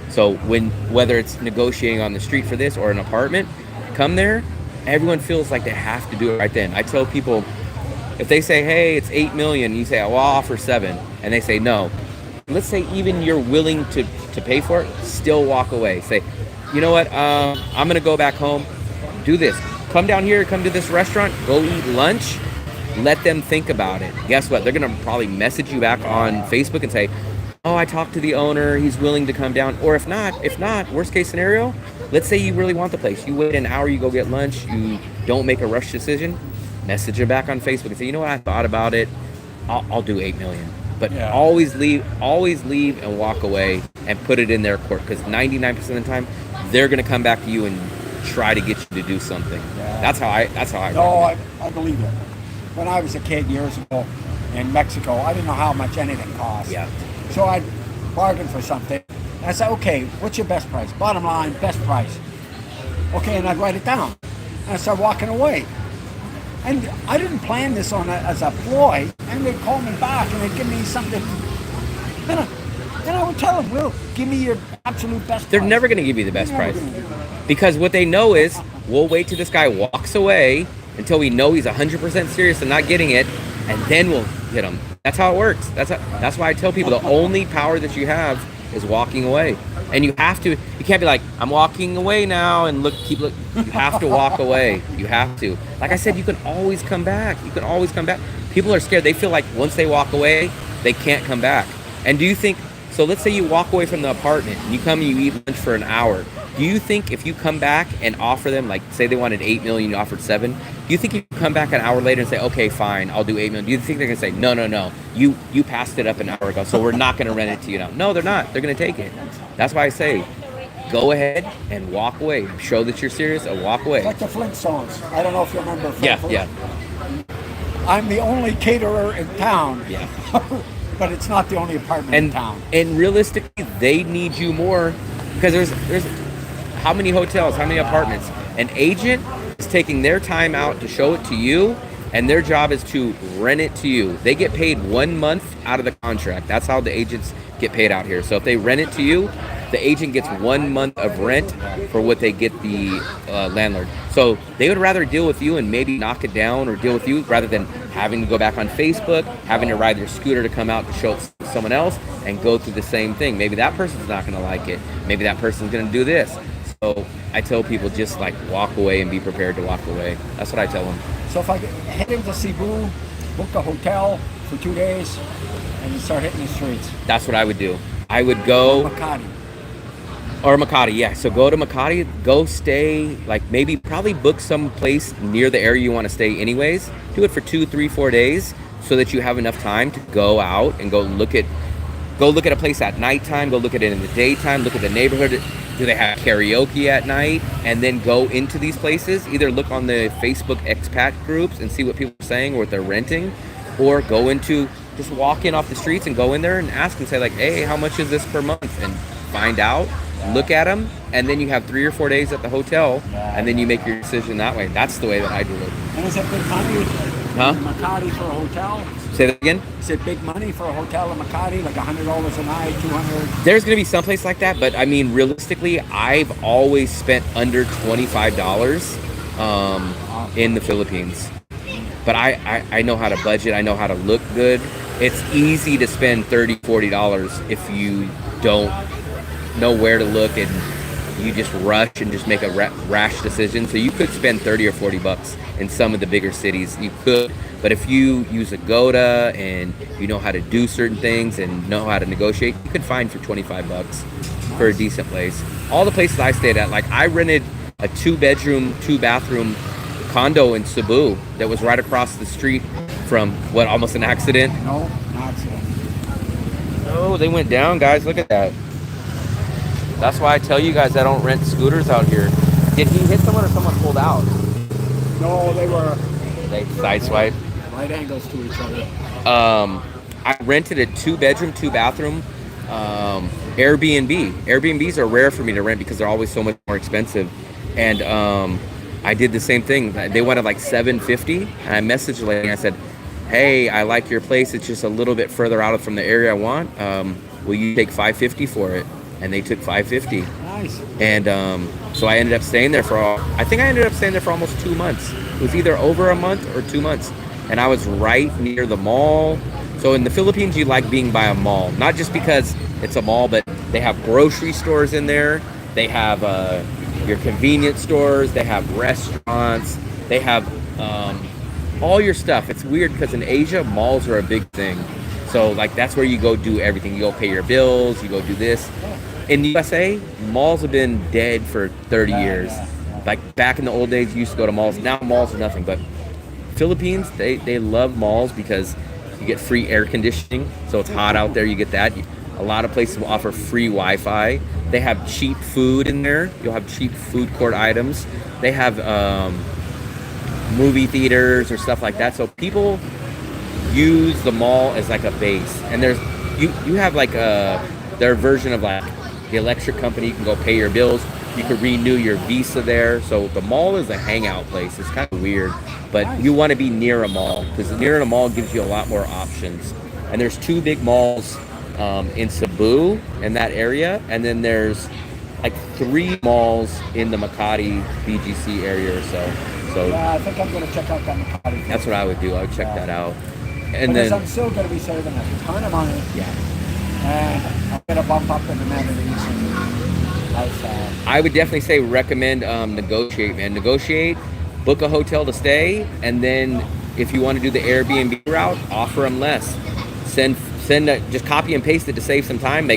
So whether it's negotiating on the street for this or an apartment, come there, everyone feels like they have to do it right then. I tell people, if they say, hey, it's 8 million, you say, well, I'll offer 7, and they say no. Let's say even you're willing to pay for it, still walk away. Say, you know what, I'm gonna go back home, do this. Come down here, come to this restaurant, go eat lunch, let them think about it. Guess what, they're gonna probably message you back on Facebook and say, oh, I talked to the owner, he's willing to come down. Or if not, worst case scenario, let's say you really want the place. You wait an hour, you go get lunch, you don't make a rush decision, message her back on Facebook and say, you know what, I thought about it, I'll do 8 million. But always leave and walk away and put it in their court, because 99% of the time, they're gonna come back to you and try to get you to do something. Yeah. That's how I No, I believe it. When I was a kid years ago in Mexico, I didn't know how much anything cost. Yeah. So I'd bargain for something. And I said, okay, what's your best price? Bottom line, best price. Okay, and I'd write it down. And I started walking away. And I didn't plan this as a ploy. And they'd call me back and they'd give me something. And And I would tell them, Will, give me your absolute best They're price. never going to give you the best They're never price. gonna do that. Because what they know is, we'll wait till this guy walks away until we know he's 100% serious and not getting it, and then we'll hit him. That's how it works. That's why I tell people the only power that you have is walking away. And you have to, you can't be like, I'm walking away now and keep looking. You have to walk away. You have to. Like I said, you can always come back. You can always come back. People are scared. They feel like once they walk away, they can't come back. And do you think, so let's say you walk away from the apartment and you come and you eat lunch for an hour. Do you think if you come back and offer them, like say they wanted 8 million, you offered 7, do you think you come back an hour later and say, okay, fine, I'll do 8 million? Do you think they're gonna say, no, you passed it up an hour ago, so we're not gonna rent it to you now? No, they're not. They're gonna take it. That's why I say, go ahead and walk away. Show that you're serious and walk away. It's like the Flintstones. I don't know if you remember. Yeah. I'm the only caterer in town. Yeah. But it's not the only apartment in town. And realistically, they need you more because there's how many hotels, how many apartments? An agent is taking their time out to show it to you, and their job is to rent it to you. They get paid 1 month out of the contract. That's how the agents get paid out here. So if they rent it to you, the agent gets 1 month of rent for what they get the landlord. So they would rather deal with you and maybe knock it down or deal with you rather than having to go back on Facebook, having to ride their scooter to come out to show it to someone else and go through the same thing. Maybe that person's not going to like it. Maybe that person's going to do this. So I tell people just like walk away and be prepared to walk away. That's what I tell them. So if I head into Cebu, book a hotel for 2 days, and start hitting the streets. That's what I would do. I would go... Makati. Or Makati, yeah. So go to Makati, go stay, like maybe probably book some place near the area you want to stay anyways. Do it for 2, 3, 4 days so that you have enough time to go out and go look at a place at nighttime, go look at it in the daytime, look at the neighborhood. Do they have karaoke at night? And then go into these places. Either look on the Facebook expat groups and see what people are saying or what they're renting, or go into, just walk in off the streets and go in there and ask and say like, hey, how much is this per month? And find out, look at them, and then you have 3 or 4 days at the hotel, and then you make your decision that way. That's the way that I do it. And is it big money? Huh? Makati for a hotel? Say that again? Is it big money for a hotel in Makati? Like $100 a night, $200? There's going to be some place like that, but I mean, realistically, I've always spent under $25 in the Philippines. But I know how to budget. I know how to look good. It's easy to spend $30, $40 if you don't know where to look and you just rush and just make a rash decision. So you could spend 30 or 40 bucks in some of the bigger cities. You could, but if you use Agoda and you know how to do certain things and know how to negotiate, you could find for 25 bucks for a decent place. All the places I stayed at, like I rented a 2-bedroom, 2-bathroom condo in Cebu that was right across the street from what, almost an accident? No, not accident. Oh, they went down, guys. Look at that. That's why I tell you guys I don't rent scooters out here. Did he hit someone or someone pulled out? No, They sideswiped. right angles to each other. I rented a 2-bedroom, 2-bathroom Airbnb. Airbnbs are rare for me to rent because they're always so much more expensive. And I did the same thing. They wanted like $750, and I messaged the lady and I said, hey, I like your place. It's just a little bit further out from the area I want. Will you take $550 for it? And they took $550. Nice. And so I ended up staying there for almost 2 months. It was either over a month or 2 months. And I was right near the mall. So in the Philippines, you like being by a mall. Not just because it's a mall, but they have grocery stores in there. They have your convenience stores. They have restaurants. They have all your stuff. It's weird because in Asia, malls are a big thing. So like that's where you go do everything. You go pay your bills. You go do this. In the USA, malls have been dead for 30 years. Like back in the old days, you used to go to malls. Now malls are nothing. But Philippines, they love malls because you get free air conditioning. So it's hot out there. You get that. A lot of places will offer free Wi-Fi. They have cheap food in there. You'll have cheap food court items. They have movie theaters or stuff like that. So people use the mall as like a base. And there's you have like their version of like the electric company. You can go pay your bills. You can renew your visa there. So the mall is a hangout place. It's kind of weird, but you want to be near a mall because near a mall gives you a lot more options. And there's 2 big malls in Cebu in that area, and then there's like 3 malls in the Makati BGC area or so. So Yeah, I think I'm going to check out that Makati. that's what I would do. I would check that out. And Because then I'm still going to be saving a ton of money, yeah, and I'm going to bump up in amenities and lifestyle. I would definitely say recommend negotiate, man. Negotiate, book a hotel to stay, and then if you want to do the Airbnb route, offer them less. Just copy and paste it to save some time.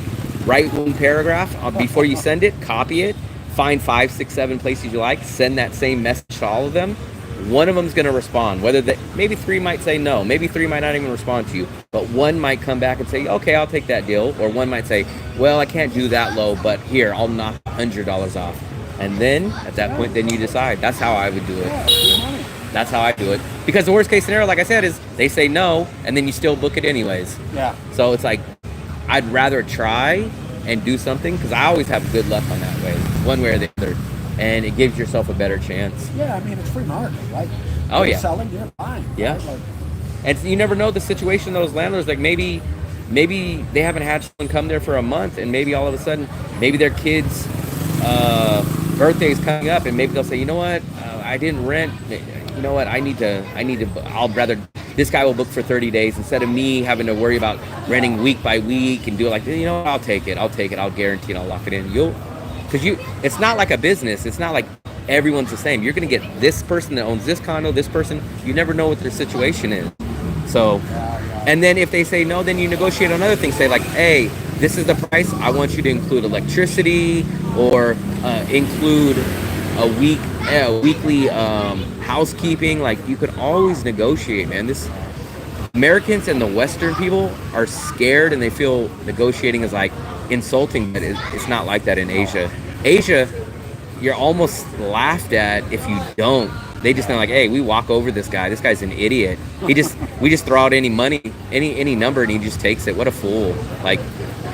Write 1 paragraph before you send it. Copy it. Find 5, 6, 7 places you like. Send that same message to all of them. One of them's going to respond. Maybe 3 might say no. Maybe 3 might not even respond to you. But 1 might come back and say, okay, I'll take that deal. Or 1 might say, well, I can't do that low, but here, I'll knock $100 off. And then at that point, then you decide. That's how I would do it. That's how I do it. Because the worst case scenario, like I said, is they say no, and then you still book it anyways. Yeah. So it's like, I'd rather try and do something, because I always have good luck on that way, one way or the other. And it gives yourself a better chance. Yeah, I mean, it's free market, right? Oh, You're yeah. selling, you're buying. Yeah. Right? Like, And you never know the situation of those landlords. Like maybe they haven't had someone come there for a month, and maybe all of a sudden, maybe their kid's birthday is coming up, and maybe they'll say, you know what, I didn't rent. You know what, I'll rather, this guy will book for 30 days instead of me having to worry about renting week by week and do it like, you know what, I'll take it, I'll guarantee it, I'll lock it in. It's not like a business. It's not like everyone's the same. You're going to get this person that owns this condo, this person, you never know what their situation is. So, and then if they say no, then you negotiate on other things. Say like, hey, this is the price. I want you to include electricity, or include a weekly housekeeping. Like, you could always negotiate, man. Americans and the Western people are scared, and they feel negotiating is like insulting, but it's not like that in Asia. Asia, you're almost laughed at if you don't. They just know, like, hey, we walk over this guy. This guy's an idiot. We just throw out any money, any number, and he just takes it. What a fool! Like,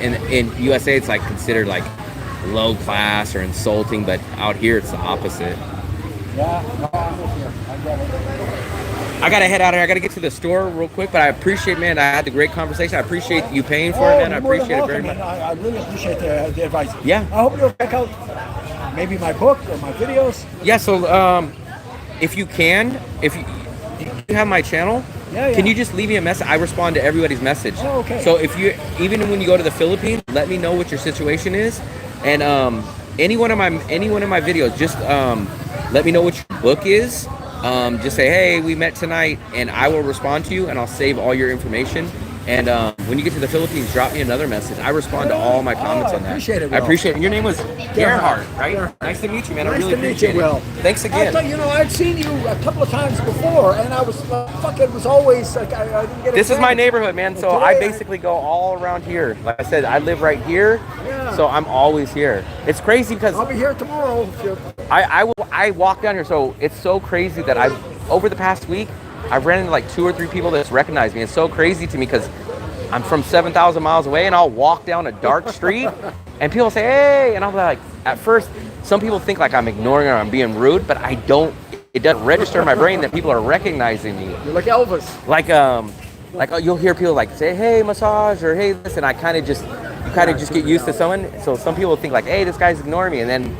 in USA, it's like considered like low class or insulting, but out here, it's the opposite. yeah, no, I'm with you. I get it. I gotta head out here. I gotta get to the store real quick, but I appreciate, man. I had the great conversation. I appreciate you paying for it, man. I you're more than appreciate it very welcome, much. and I really appreciate the advice. Yeah. I hope you'll check out maybe my book or my videos. Yeah. So, if you have my channel, Yeah. can you just leave me a message? I respond to everybody's message. Oh, okay. So even when you go to the Philippines, let me know what your situation is, and any one of my videos, just let me know what your book is. Just say, hey, we met tonight, and I will respond to you, and I'll save all your information. And when you get to the Philippines, drop me another message. I respond to all my comments on that. I appreciate it, I Will. appreciate it. Your name was Gerhard, right? Gerhard. Nice to meet you, man. I Nice really to meet appreciate you, it. Will. Thanks again. I thought, I'd seen you a couple of times before, and I was it was always like I didn't get. This is my chance. neighborhood, man. So Today, I basically go all around here. Like I said, I live right here, Yeah. so I'm always here. It's crazy because I'll be here tomorrow. If you I walk down here, so it's so crazy that over the past week, I've ran into like 2 or 3 people that's recognized me. It's so crazy to me because I'm from 7,000 miles away, and I'll walk down a dark street, and people say, hey, and I'm like, at first, some people think like I'm ignoring or I'm being rude, but I don't. It doesn't register in my brain that people are recognizing me. You're like Elvis. Like you'll hear people like say, hey, massage, or hey, this, and you kind of just get used to someone. So some people think like, hey, this guy's ignoring me, and then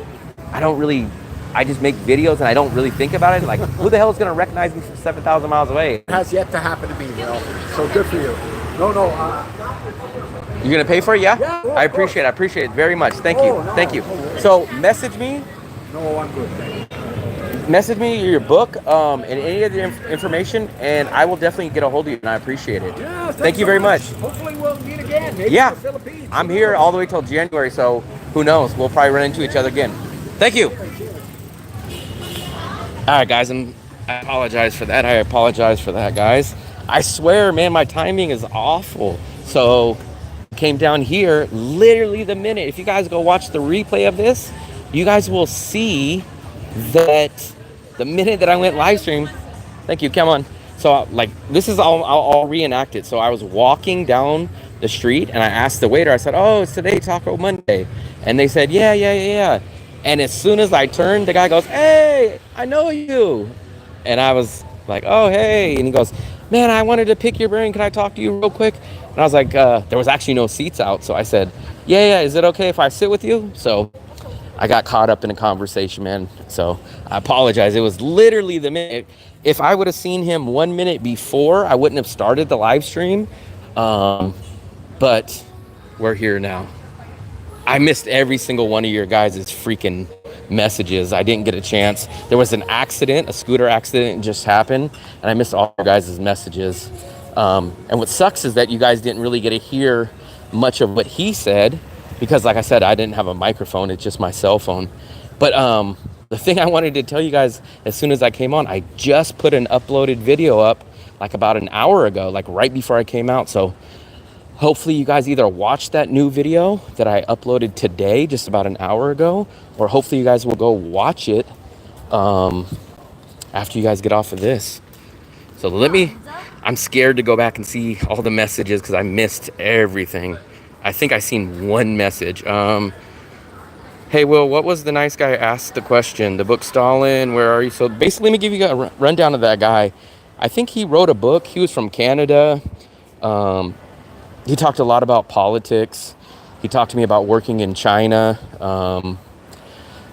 I just make videos and I don't really think about it. Like, who the hell is gonna recognize me from 7,000 miles away? It has yet to happen to me, Will. So good for you. No. You're gonna pay for it, yeah? Yeah, well, I of appreciate it very much. Thank Oh, you, no, thank you. no. So message me I'm good. Thank you. message me your book and any of the information, and I will definitely get a hold of you, and I appreciate it. Yeah, Thank you very much. Hopefully we'll meet again. Maybe Yeah. in the Philippines. I'm here all the way till January, so who knows? We'll probably run into each other again. Thank you. All right, guys, I apologize for that, guys. I swear, man, my timing is awful. So, came down here literally the minute. If you guys go watch the replay of this, you guys will see that the minute that I went live stream. Thank you. Come on. So, like, this is I'll reenact it. So, I was walking down the street, and I asked the waiter. I said, "Oh, it's today Taco Monday," and they said, "Yeah." And as soon as I turned, the guy goes, "Hey, I know you," and I was like, "Oh, hey," and he goes, man, I wanted to pick your brain. Can I talk to you real quick? And I was like, there was actually no seats out. So I said, yeah, is it okay if I sit with you? So I got caught up in a conversation, man. So I apologize. It was literally the minute. If I would have seen him 1 minute before, I wouldn't have started the live stream. But we're here now. I missed every single one of your guys' freaking messages. I didn't get a chance. There was an accident, a scooter accident just happened, and I missed all your guys' messages. And what sucks is that you guys didn't really get to hear much of what he said because, like I said, I didn't have a microphone. It's just my cell phone. But the thing I wanted to tell you guys as soon as I came on, I just put an uploaded video up like about an hour ago, like right before I came out. So hopefully you guys either watched that new video that I uploaded today, just about an hour ago, or hopefully you guys will go watch it after you guys get off of this. So I'm scared to go back and see all the messages because I missed everything. I think I seen one message. Hey, Will, what was the nice guy asked the question? The book Stalin, where are you? So basically, let me give you a rundown of that guy. I think he wrote a book. He was from Canada. He talked a lot about politics. He talked to me about working in China.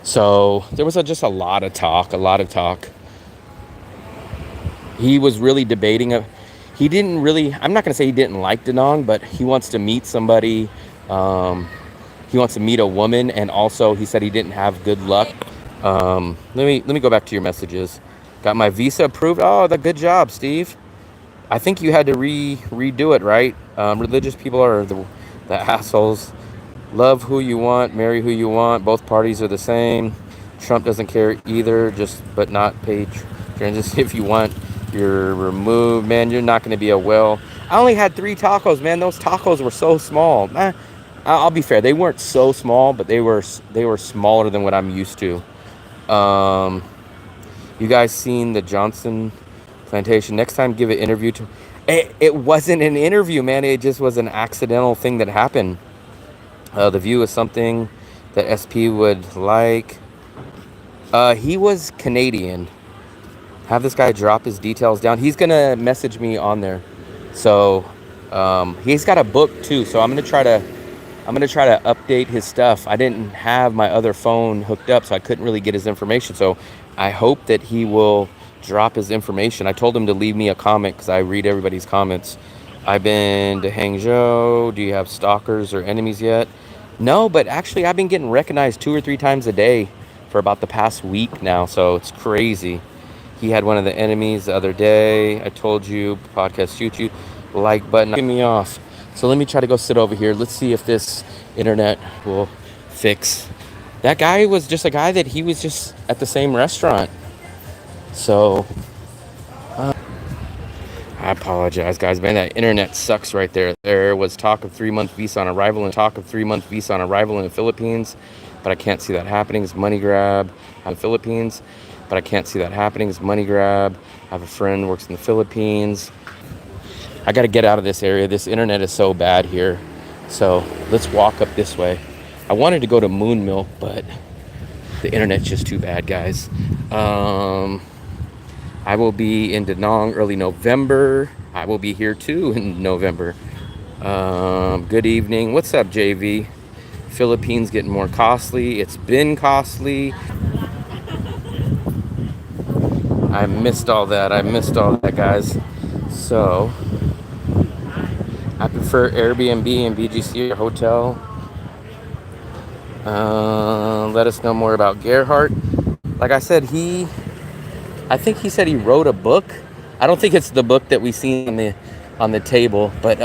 So there was just a lot of talk. He was really debating. He didn't really, I'm not going to say he didn't like Danang, but he wants to meet somebody. He wants to meet a woman. And also he said he didn't have good luck. Let me go back to your messages. Got my visa approved. Oh, good job, Steve. I think you had to redo it, right? Religious people are the assholes. Love who you want, marry who you want. Both parties are the same. Trump doesn't care either, but not pay transit if you want. You're removed, man. You're not going to be a well. I only had 3 tacos, man. Those tacos were so small. I'll be fair. They weren't so small, but they were smaller than what I'm used to. You guys seen the Johnson plantation? Next time, give an interview to. It wasn't an interview, man. It just was an accidental thing that happened. The View is something that SP would like. He was Canadian. Have this guy drop his details down. He's gonna message me on there. So he's got a book too. So I'm gonna try to update his stuff. I didn't have my other phone hooked up, so I couldn't really get his information. So I hope that he will drop his information. I told him to leave me a comment because I read everybody's comments. I've been to Hangzhou. Do you have stalkers or enemies yet? No, but actually I've been getting recognized 2 or 3 times a day for about the past week now. So it's crazy. He had one of the enemies the other day. I told you, podcast shoot you, like button, get me off. So let me try to go sit over here. Let's see if this internet will fix. That guy was just a guy that he was just at the same restaurant. So I apologize, guys, man. That internet sucks right there. There was talk of 3-month visa on arrival and talk of 3-month visa on arrival in the Philippines, but I can't see that happening. It's money grab in the Philippines, but I can't see that happening. It's money grab. I have a friend who works in the Philippines. I got to get out of this area. This internet is so bad here. So let's walk up this way. I wanted to go to Moon Mill, but the internet's just too bad, guys. I will be in Danang early November. I will be here too in November. Good evening. What's up, JV? Philippines getting more costly. It's been costly. I missed all that, guys. So I prefer Airbnb and BGC or hotel. Let us know more about Gerhardt. Like I said, I think he said he wrote a book. I don't think it's the book that we seen on the table, but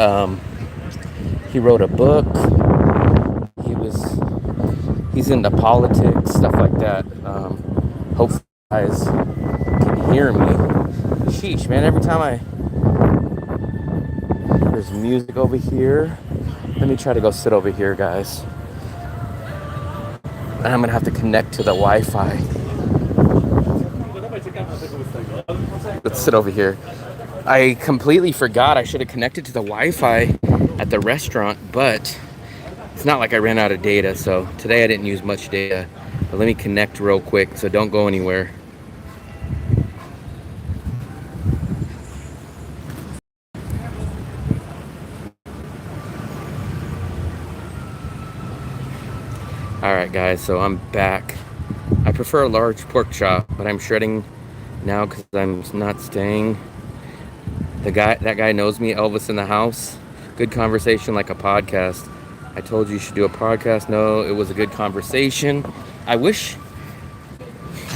he wrote a book. He's into politics, stuff like that. Hopefully you guys can hear me. Sheesh, man, every time there's music over here. Let me try to go sit over here, guys. And I'm gonna have to connect to the Wi-Fi. Let's sit over here. I completely forgot I should have connected to the Wi-Fi at the restaurant, but it's not like I ran out of data, so today I didn't use much data. But let me connect real quick, so don't go anywhere. Alright guys, so I'm back. I prefer a large pork chop, but I'm shredding now because I'm not staying. That guy knows me, Elvis in the house. Good conversation, like a podcast. I told you should do a podcast. No, it was a good conversation. I wish,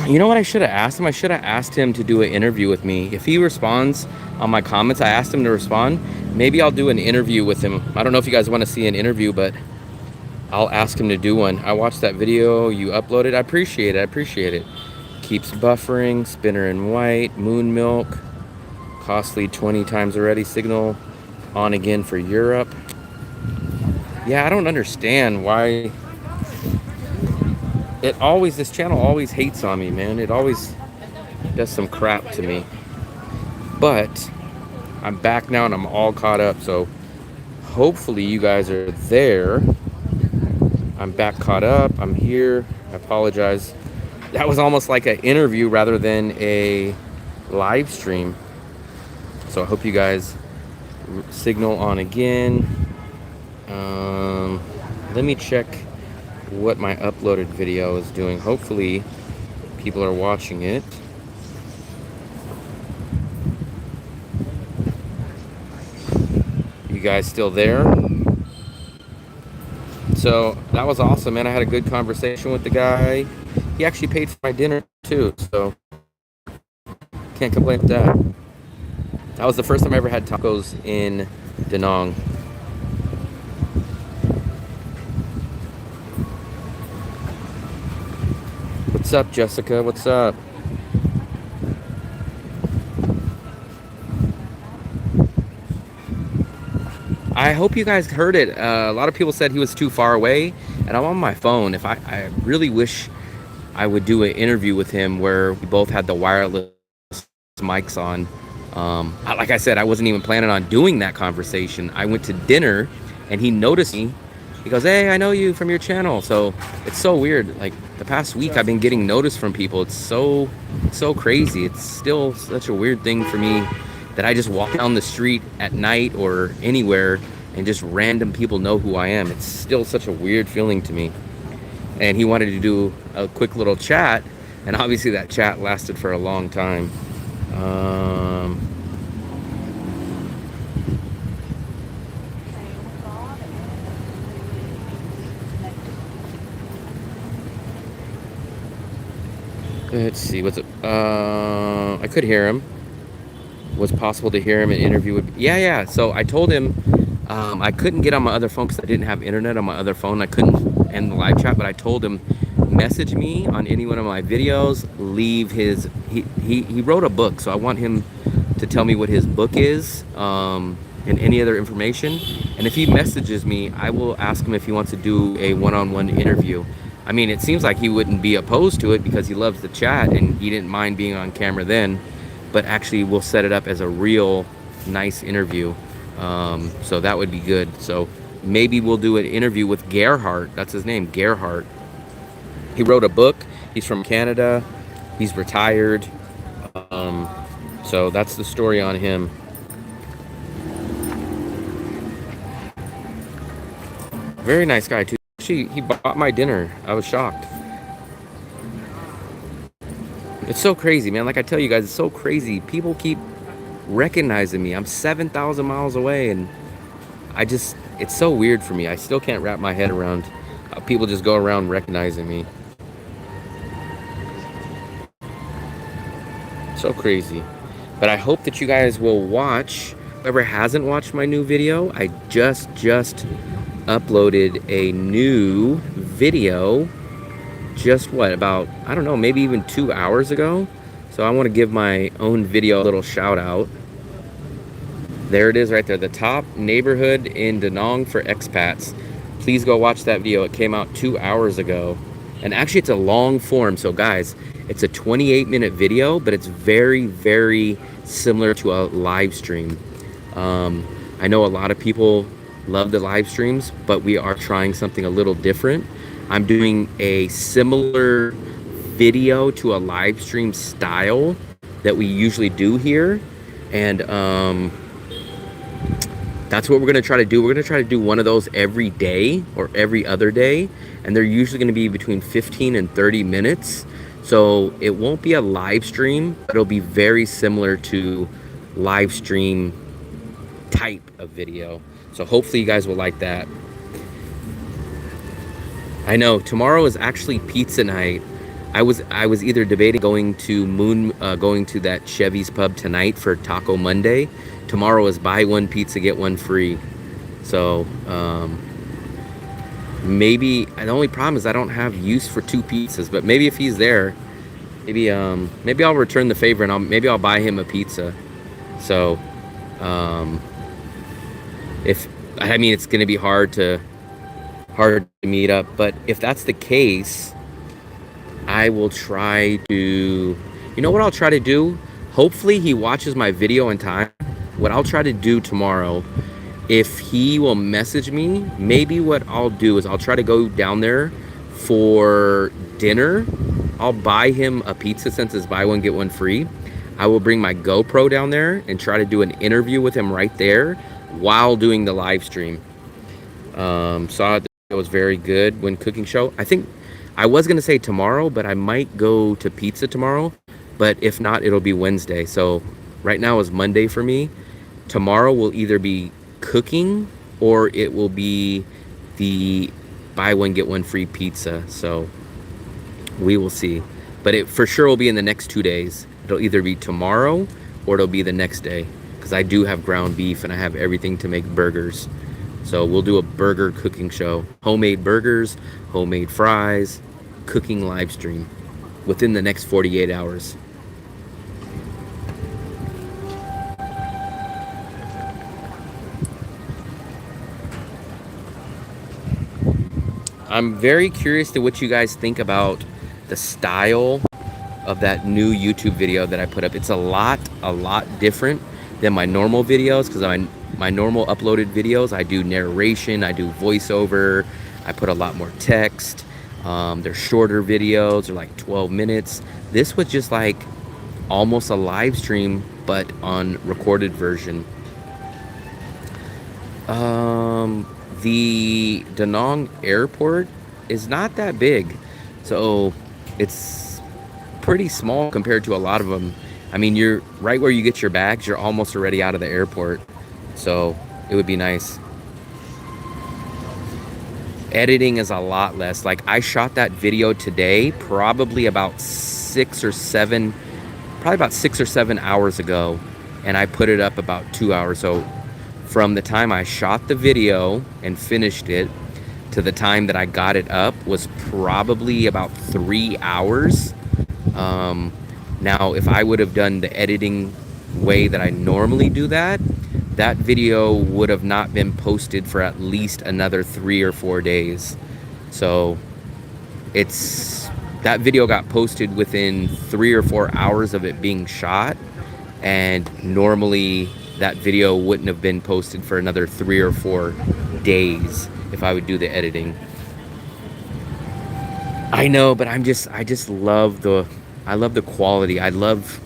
you know what I should have asked him? I should have asked him to do an interview with me. If he responds on my comments, I asked him to respond. Maybe I'll do an interview with him. I don't know if you guys want to see an interview, but I'll ask him to do one. I watched that video you uploaded. I appreciate it. Keeps buffering, spinner in white, moon milk. Costly 20 times already. Signal on again for Europe. Yeah, I don't understand why this channel always hates on me, man. It always does some crap to me. But I'm back now and I'm all caught up, so hopefully you guys are there. I'm back caught up. I'm here. I apologize. That was almost like an interview rather than a live stream. So I hope you guys signal on again. Let me check what my uploaded video is doing. Hopefully people are watching it. You guys still there? So that was awesome, man. I had a good conversation with the guy. He actually paid for my dinner too, so can't complain with that. That was the first time I ever had tacos in Danang. What's up, Jessica? What's up? I hope you guys heard it. A lot of people said he was too far away, and I'm on my phone. I really wish I would do an interview with him where we both had the wireless mics on. Like I said, I wasn't even planning on doing that conversation. I went to dinner, and he noticed me. He goes, "Hey, I know you from your channel." So it's so weird. Like the past week, I've been getting noticed from people. It's so crazy. It's still such a weird thing for me that I just walk down the street at night or anywhere and just random people know who I am. It's still such a weird feeling to me. And he wanted to do a quick little chat, and obviously that chat lasted for a long time. Let's see, what's it? I could hear him. Was possible to hear him in interview with? Yeah. So I told him I couldn't get on my other phone because I didn't have internet on my other phone. I couldn't end the live chat, but I told him message me on any one of my videos. Leave his. He wrote a book, so I want him to tell me what his book is and any other information. And if he messages me, I will ask him if he wants to do a one-on-one interview. I mean, it seems like he wouldn't be opposed to it because he loves the chat and he didn't mind being on camera then. But actually, we'll set it up as a real nice interview. So that would be good. So maybe we'll do an interview with Gerhardt. That's his name, Gerhardt. He wrote a book. He's from Canada. He's retired. So that's the story on him. Very nice guy too. Actually, he bought my dinner. I was shocked. It's so crazy, man. Like I tell you guys, it's so crazy. People keep recognizing me. I'm 7,000 miles away, and it's so weird for me. I still can't wrap my head around how people just go around recognizing me. So crazy. But I hope that you guys will watch. Whoever hasn't watched my new video, I just uploaded a new video just about, I don't know, maybe even 2 hours ago. So I want to give my own video a little shout out. There it is right there, the top neighborhood in Danang for expats. Please go watch that video. It came out 2 hours ago. And actually it's a long form, so guys, it's a 28-minute video, but it's very, very similar to a live stream. I know a lot of people love the live streams, but we are trying something a little different. I'm doing a similar video to a live stream style that we usually do here, and that's what we're gonna try to do. We're gonna try to do one of those every day or every other day, and they're usually gonna be between 15 and 30 minutes. So it won't be a live stream, but it'll be very similar to live stream type of video. So hopefully you guys will like that. I know tomorrow is actually pizza night. I was either debating going to that Chevy's pub tonight for Taco Monday. Tomorrow is buy one pizza get one free. So maybe the only problem is I don't have use for 2 pizzas. But maybe if he's there, maybe I'll return the favor and maybe I'll buy him a pizza. So it's gonna be hard to meet up. But if that's the case, I will try to, you know what I'll try to do? Hopefully he watches my video in time. What I'll try to do tomorrow, if he will message me, maybe what I'll do is I'll try to go down there for dinner. I'll buy him a pizza since it's buy one, get one free. I will bring my GoPro down there and try to do an interview with him right there while doing the live stream. Saw it was very good when cooking show. I think I was gonna say tomorrow, but I might go to pizza tomorrow. But if not, it'll be Wednesday. So right now is Monday for me. Tomorrow will either be cooking or it will be the buy one get one free pizza. So we will see. But it for sure will be in the next 2 days. It'll either be tomorrow or it'll be the next day, because I do have ground beef and I have everything to make burgers. So we'll do a burger cooking show. Homemade burgers, homemade fries, cooking live stream within the next 48 hours. I'm very curious to what you guys think about the style of that new YouTube video that I put up. It's a lot different than my normal videos, because my normal uploaded videos, I do narration, I do voiceover, I put a lot more text. They're shorter videos, they're like 12 minutes. This was just like almost a live stream, but on recorded version. The Danang airport is not that big, so it's pretty small compared to a lot of them. I mean, you're right where you get your bags, you're almost already out of the airport, so it would be nice. Editing is a lot less. Like, I shot that video today probably about 6 or 7 hours ago, and I put it up about 2 hours. So from the time I shot the video and finished it to the time that I got it up was probably about 3 hours. Now, if I would have done the editing way that I normally do that video would have not been posted for at least another 3 or 4 days. So that video got posted within 3 or 4 hours of it being shot, and normally that video wouldn't have been posted for another 3 or 4 days if I would do the editing. I know, but I just love the quality. I love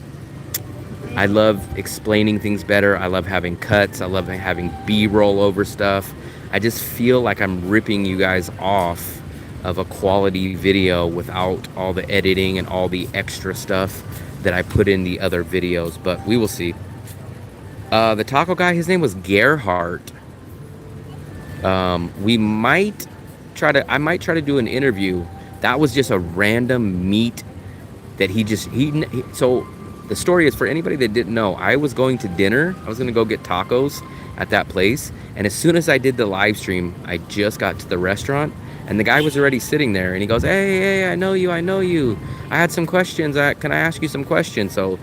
explaining things better. I love having cuts. I love having B-roll over stuff. I just feel like I'm ripping you guys off of a quality video without all the editing and all the extra stuff that I put in the other videos, but we will see. The taco guy, his name was Gerhardt. I might try to do an interview. That was just a random meet that so the story is, for anybody that didn't know, I was going to dinner. I was going to go get tacos at that place. And as soon as I did the live stream, I just got to the restaurant and the guy was already sitting there and he goes, hey, I know you. I had some questions. Can I ask you some questions? So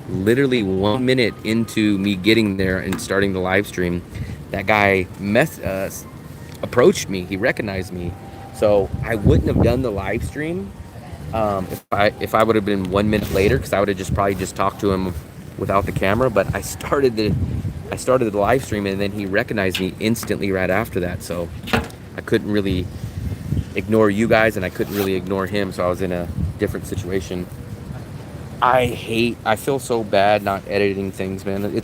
literally 1 minute into me getting there and starting the live stream, that guy approached me. He recognized me. So I wouldn't have done the live stream if I would have been 1 minute later, because I would have probably talked to him without the camera. But I started the live stream and then he recognized me instantly right after that. So I couldn't really ignore you guys and I couldn't really ignore him. So I was in a different situation. I feel so bad not editing things, man.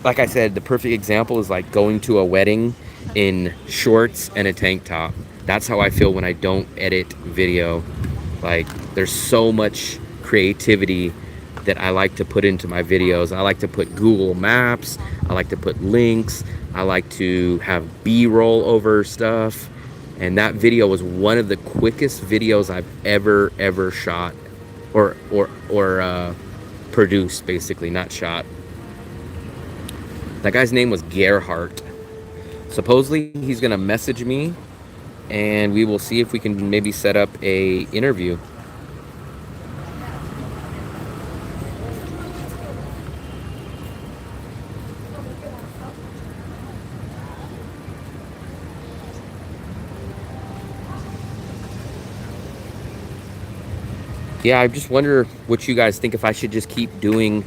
Like I said, the perfect example is like going to a wedding in shorts and a tank top. That's how I feel when I don't edit video. Like, there's so much creativity that I like to put into my videos. I like to put Google Maps. I like to put links. I like to have B-roll over stuff. And that video was one of the quickest videos I've ever shot or produced, basically, not shot. That guy's name was Gerhardt. Supposedly he's gonna message me, and we will see if we can maybe set up a interview. Yeah, I just wonder what you guys think, if I should just keep doing.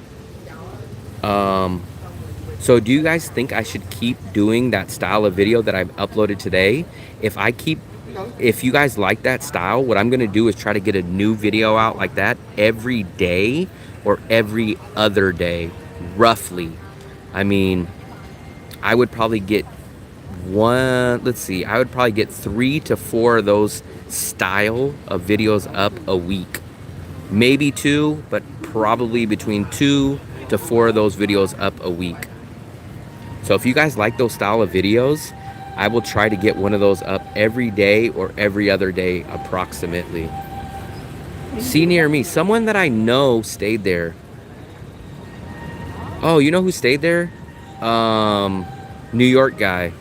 So do you guys think I should keep doing that style of video that I've uploaded today? If you guys like that style, what I'm gonna do is try to get a new video out like that every day or every other day, roughly. I mean, I would probably get I would probably get 3 to 4 of those style of videos up a week. Maybe 2, but probably between 2 to 4 of those videos up a week. So if you guys like those style of videos, I will try to get one of those up every day or every other day approximately. See near me. Someone that I know stayed there. Oh, you know who stayed there? New York guy.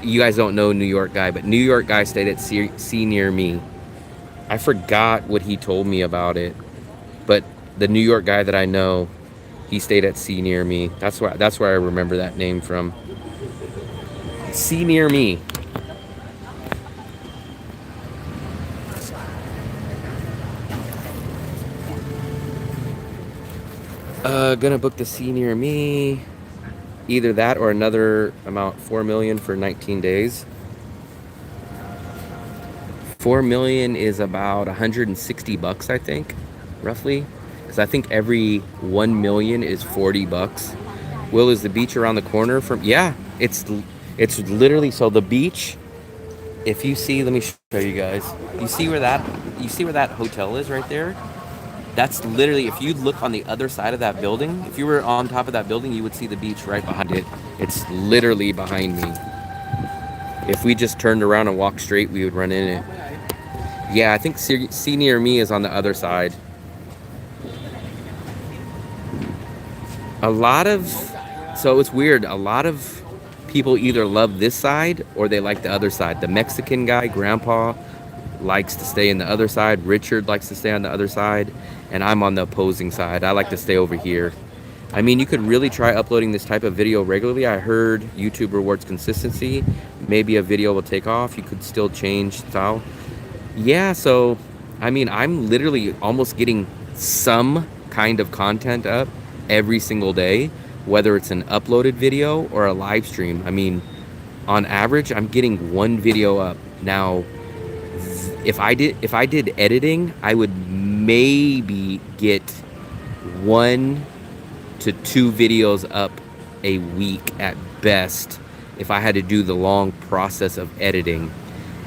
You guys don't know New York guy, but New York guy stayed at See Near Me. I forgot what he told me about it, but the New York guy that I know, he stayed at See Near Me. That's where I remember that name from. See Near Me. Gonna book the See Near Me. Either that or another amount, 4 million for 19 days. 4 million is about 160 bucks, I think, roughly. Because I think every 1 million is 40 bucks. Will, is the beach around the corner from? Yeah, it's literally, so the beach, if you see, let me show you guys. You see where that hotel is right there? That's literally, if you look on the other side of that building, if you were on top of that building, you would see the beach right behind it. It's literally behind me. If we just turned around and walked straight, we would run in it. Yeah, I think See Near Me is on the other side. So it's weird. A lot of people either love this side or they like the other side. The Mexican guy, Grandpa, likes to stay in the other side. Richard likes to stay on the other side. And I'm on the opposing side. I like to stay over here. I mean, you could really try uploading this type of video regularly. I heard YouTube rewards consistency. Maybe a video will take off. You could still change style. Yeah, so, I mean, I'm literally almost getting some kind of content up every single day, whether it's an uploaded video or a live stream. I mean, on average, I'm getting 1 video up. Now, if I did editing, I would maybe get 1 to 2 videos up a week at best if I had to do the long process of editing.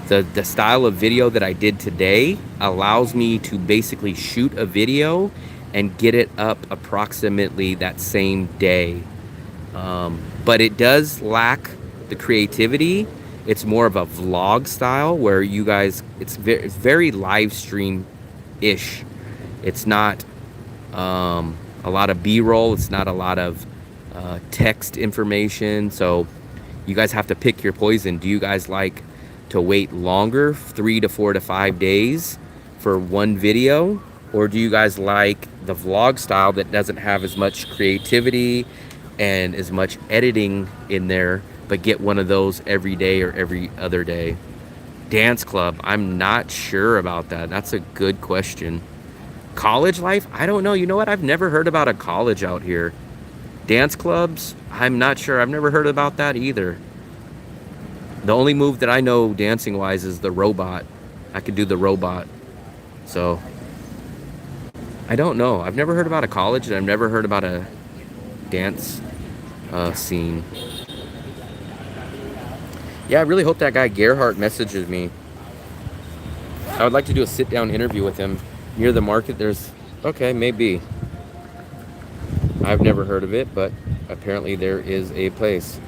The style of video that I did today allows me to basically shoot a video and get it up approximately that same day. But it does lack the creativity. It's more of a vlog style where you guys, it's very live stream-ish. It's not a lot of B-roll. It's not a lot of text information. So you guys have to pick your poison. Do you guys like to wait longer, 3 to 4 to 5 days for one video? Or do you guys like the vlog style that doesn't have as much creativity and as much editing in there, but get one of those every day or every other day? Dance club, I'm not sure about that. That's a good question. College life, I don't know. You know what? I've never heard about a college out here. Dance clubs, I'm not sure. I've never heard about that either. The only move that I know dancing wise is the robot. I could do the robot. So I don't know. I've never heard about a college, and I've never heard about a dance scene. Yeah, I really hope that guy Gerhardt messages me. I would like to do a sit-down interview with him. Near the market, there's... Okay, maybe. I've never heard of it, but apparently there is a place.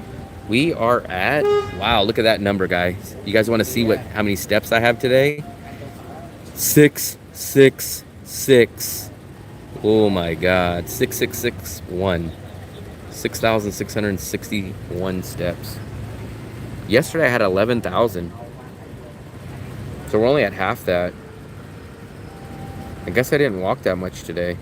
We are at... Wow, look at that number, guys. You guys want to see how many steps I have today? 666. Oh my God. 6661. 6,661 steps. Yesterday I had 11,000. So we're only at half that. I guess I didn't walk that much today.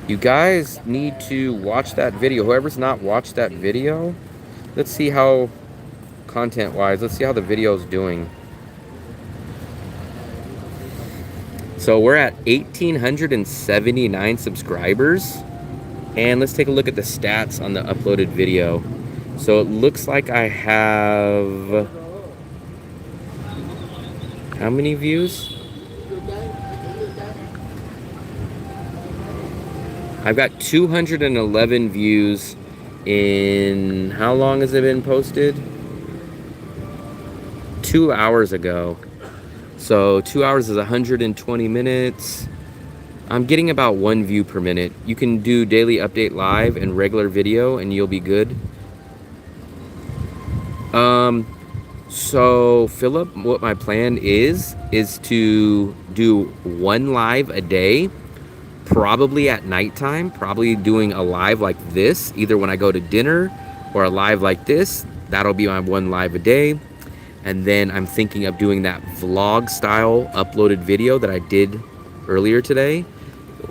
You guys need to watch that video. Whoever's not watched that video, let's see how, content-wise, let's see how the video is doing. So we're at 1,879 subscribers. And let's take a look at the stats on the uploaded video. So it looks like I have... How many views? I've got 211 views in... How long has it been posted? 2 hours ago. So 2 hours is 120 minutes. I'm getting about 1 view per minute. You can do daily update live and regular video and you'll be good. So Philip, what my plan is to do 1 live a day, probably at nighttime, probably doing a live like this, either when I go to dinner or a live like this. That'll be my 1 live a day. And then I'm thinking of doing that vlog style uploaded video that I did earlier today.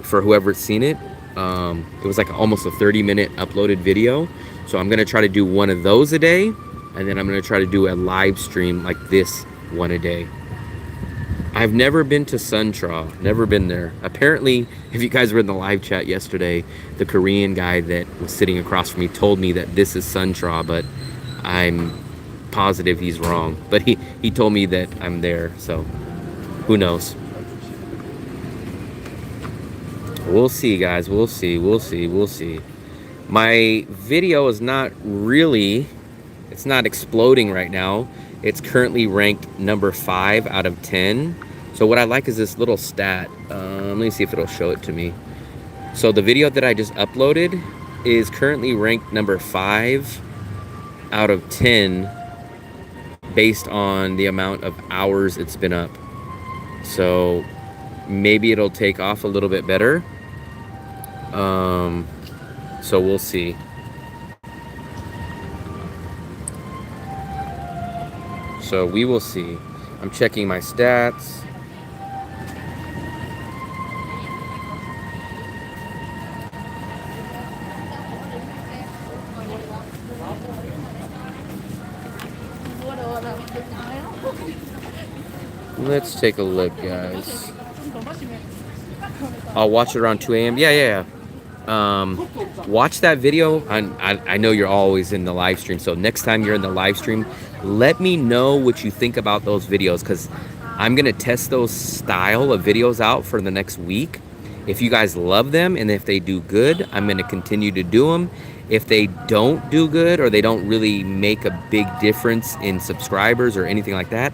For whoever's seen it, it was like almost a 30-minute uploaded video. So I'm gonna try to do 1 of those a day, and then I'm gonna try to do a live stream like this 1 a day. I've never been to Suntra, never been there. Apparently, if you guys were in the live chat yesterday, the Korean guy that was sitting across from me told me that this is Suntra, but I'm positive he's wrong. But he told me that I'm there, so who knows? We'll see, guys. We'll see. My video is not really... It's not exploding right now. It's currently ranked number 5 out of 10. So what I like is this little stat. Let me see if it'll show it to me. So the video that I just uploaded is currently ranked number 5 out of 10 based on the amount of hours it's been up. So maybe it'll take off a little bit better. So we'll see. So we will see. I'm checking my stats. Let's take a look, guys. I'll watch it around 2 a.m. Yeah. Watch that video. I know you're always in the live stream, so next time you're in the live stream, let me know what you think about those videos, because I'm gonna test those style of videos out for the next week. If you guys love them and if they do good, I'm gonna continue to do them. If they don't do good or they don't really make a big difference in subscribers or anything like that,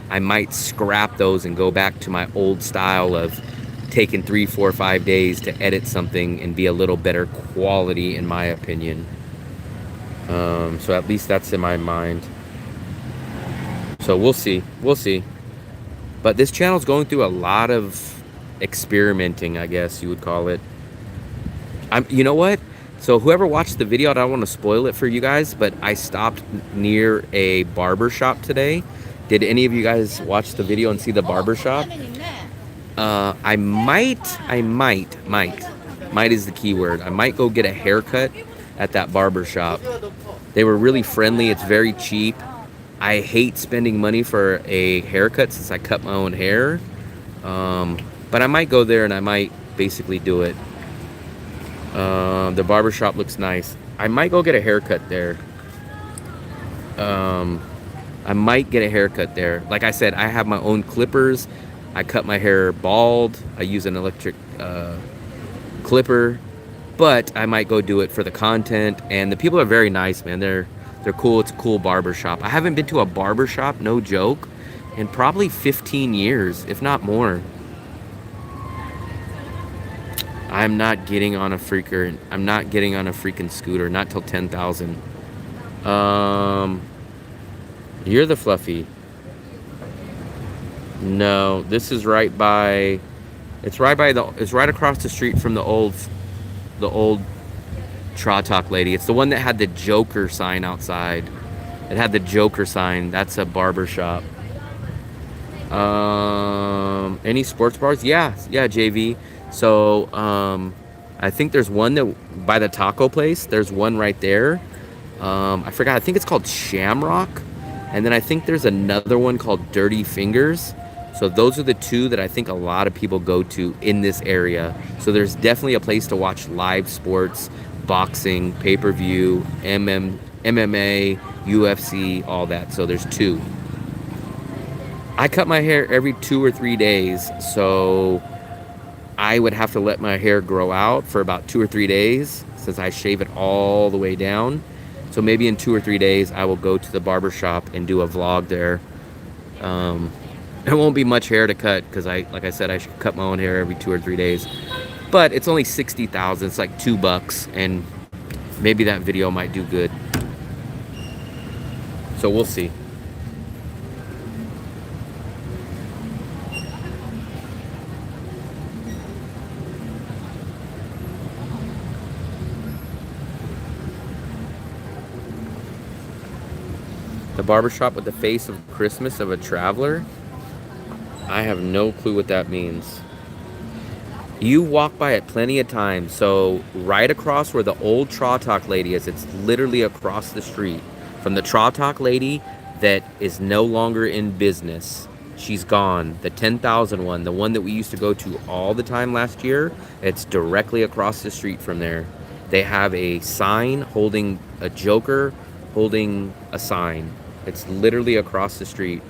I might scrap those and go back to my old style of taking 3, 4, 5 days to edit something and be a little better quality, in my opinion. So at least that's in my mind. So we'll see. But this channel's going through a lot of experimenting, I guess you would call it. You know what? So whoever watched the video, I don't want to spoil it for you guys, but I stopped near a barber shop today. Did any of you guys watch the video and see the barber shop? I might is the key word. I might go get a haircut at that barber shop. They were really friendly. It's very cheap. I hate spending money for a haircut since I cut my own hair. But I might go there and I might basically do it. The barber shop looks nice. I might go get a haircut there. I might get a haircut there. Like I said, I have my own clippers. I cut my hair bald. I use an electric clipper, but I might go do it for the content. And the people are very nice, man. They're cool. It's a cool barber shop. I haven't been to a barber shop, no joke, in probably 15 years, if not more. I'm not getting on a freaking scooter, not till 10,000. You're the Fluffy. No, this is right by, it's right across the street from the old Traw lady. It's the one that had the Joker sign outside. It had the Joker sign. That's a barber shop. Any sports bars? Yeah, JV. So, I think there's one that by the taco place. There's one right there. I forgot. I think it's called Shamrock. And then I think there's another one called Dirty Fingers. So those are the two that I think a lot of people go to in this area. So there's definitely a place to watch live sports, boxing, pay-per-view, MMA, UFC, all that. So there's two. I cut my hair every 2 or 3 days. So I would have to let my hair grow out for about 2 or 3 days since I shave it all the way down. So maybe in 2 or 3 days, I will go to the barber shop and do a vlog there. There won't be much hair to cut because like I said, I should cut my own hair every 2 or 3 days. But it's only 60,000. It's like $2, and maybe that video might do good. So we'll see. The barbershop with the face of Christmas of a traveler? I have no clue what that means. You walk by it plenty of times. So right across where the old Traw lady is, it's literally across the street from the Traw lady that is no longer in business. She's gone. The 10,000 one, the one that we used to go to all the time last year, it's directly across the street from there. They have a sign holding a Joker, holding a sign. It's literally across the street.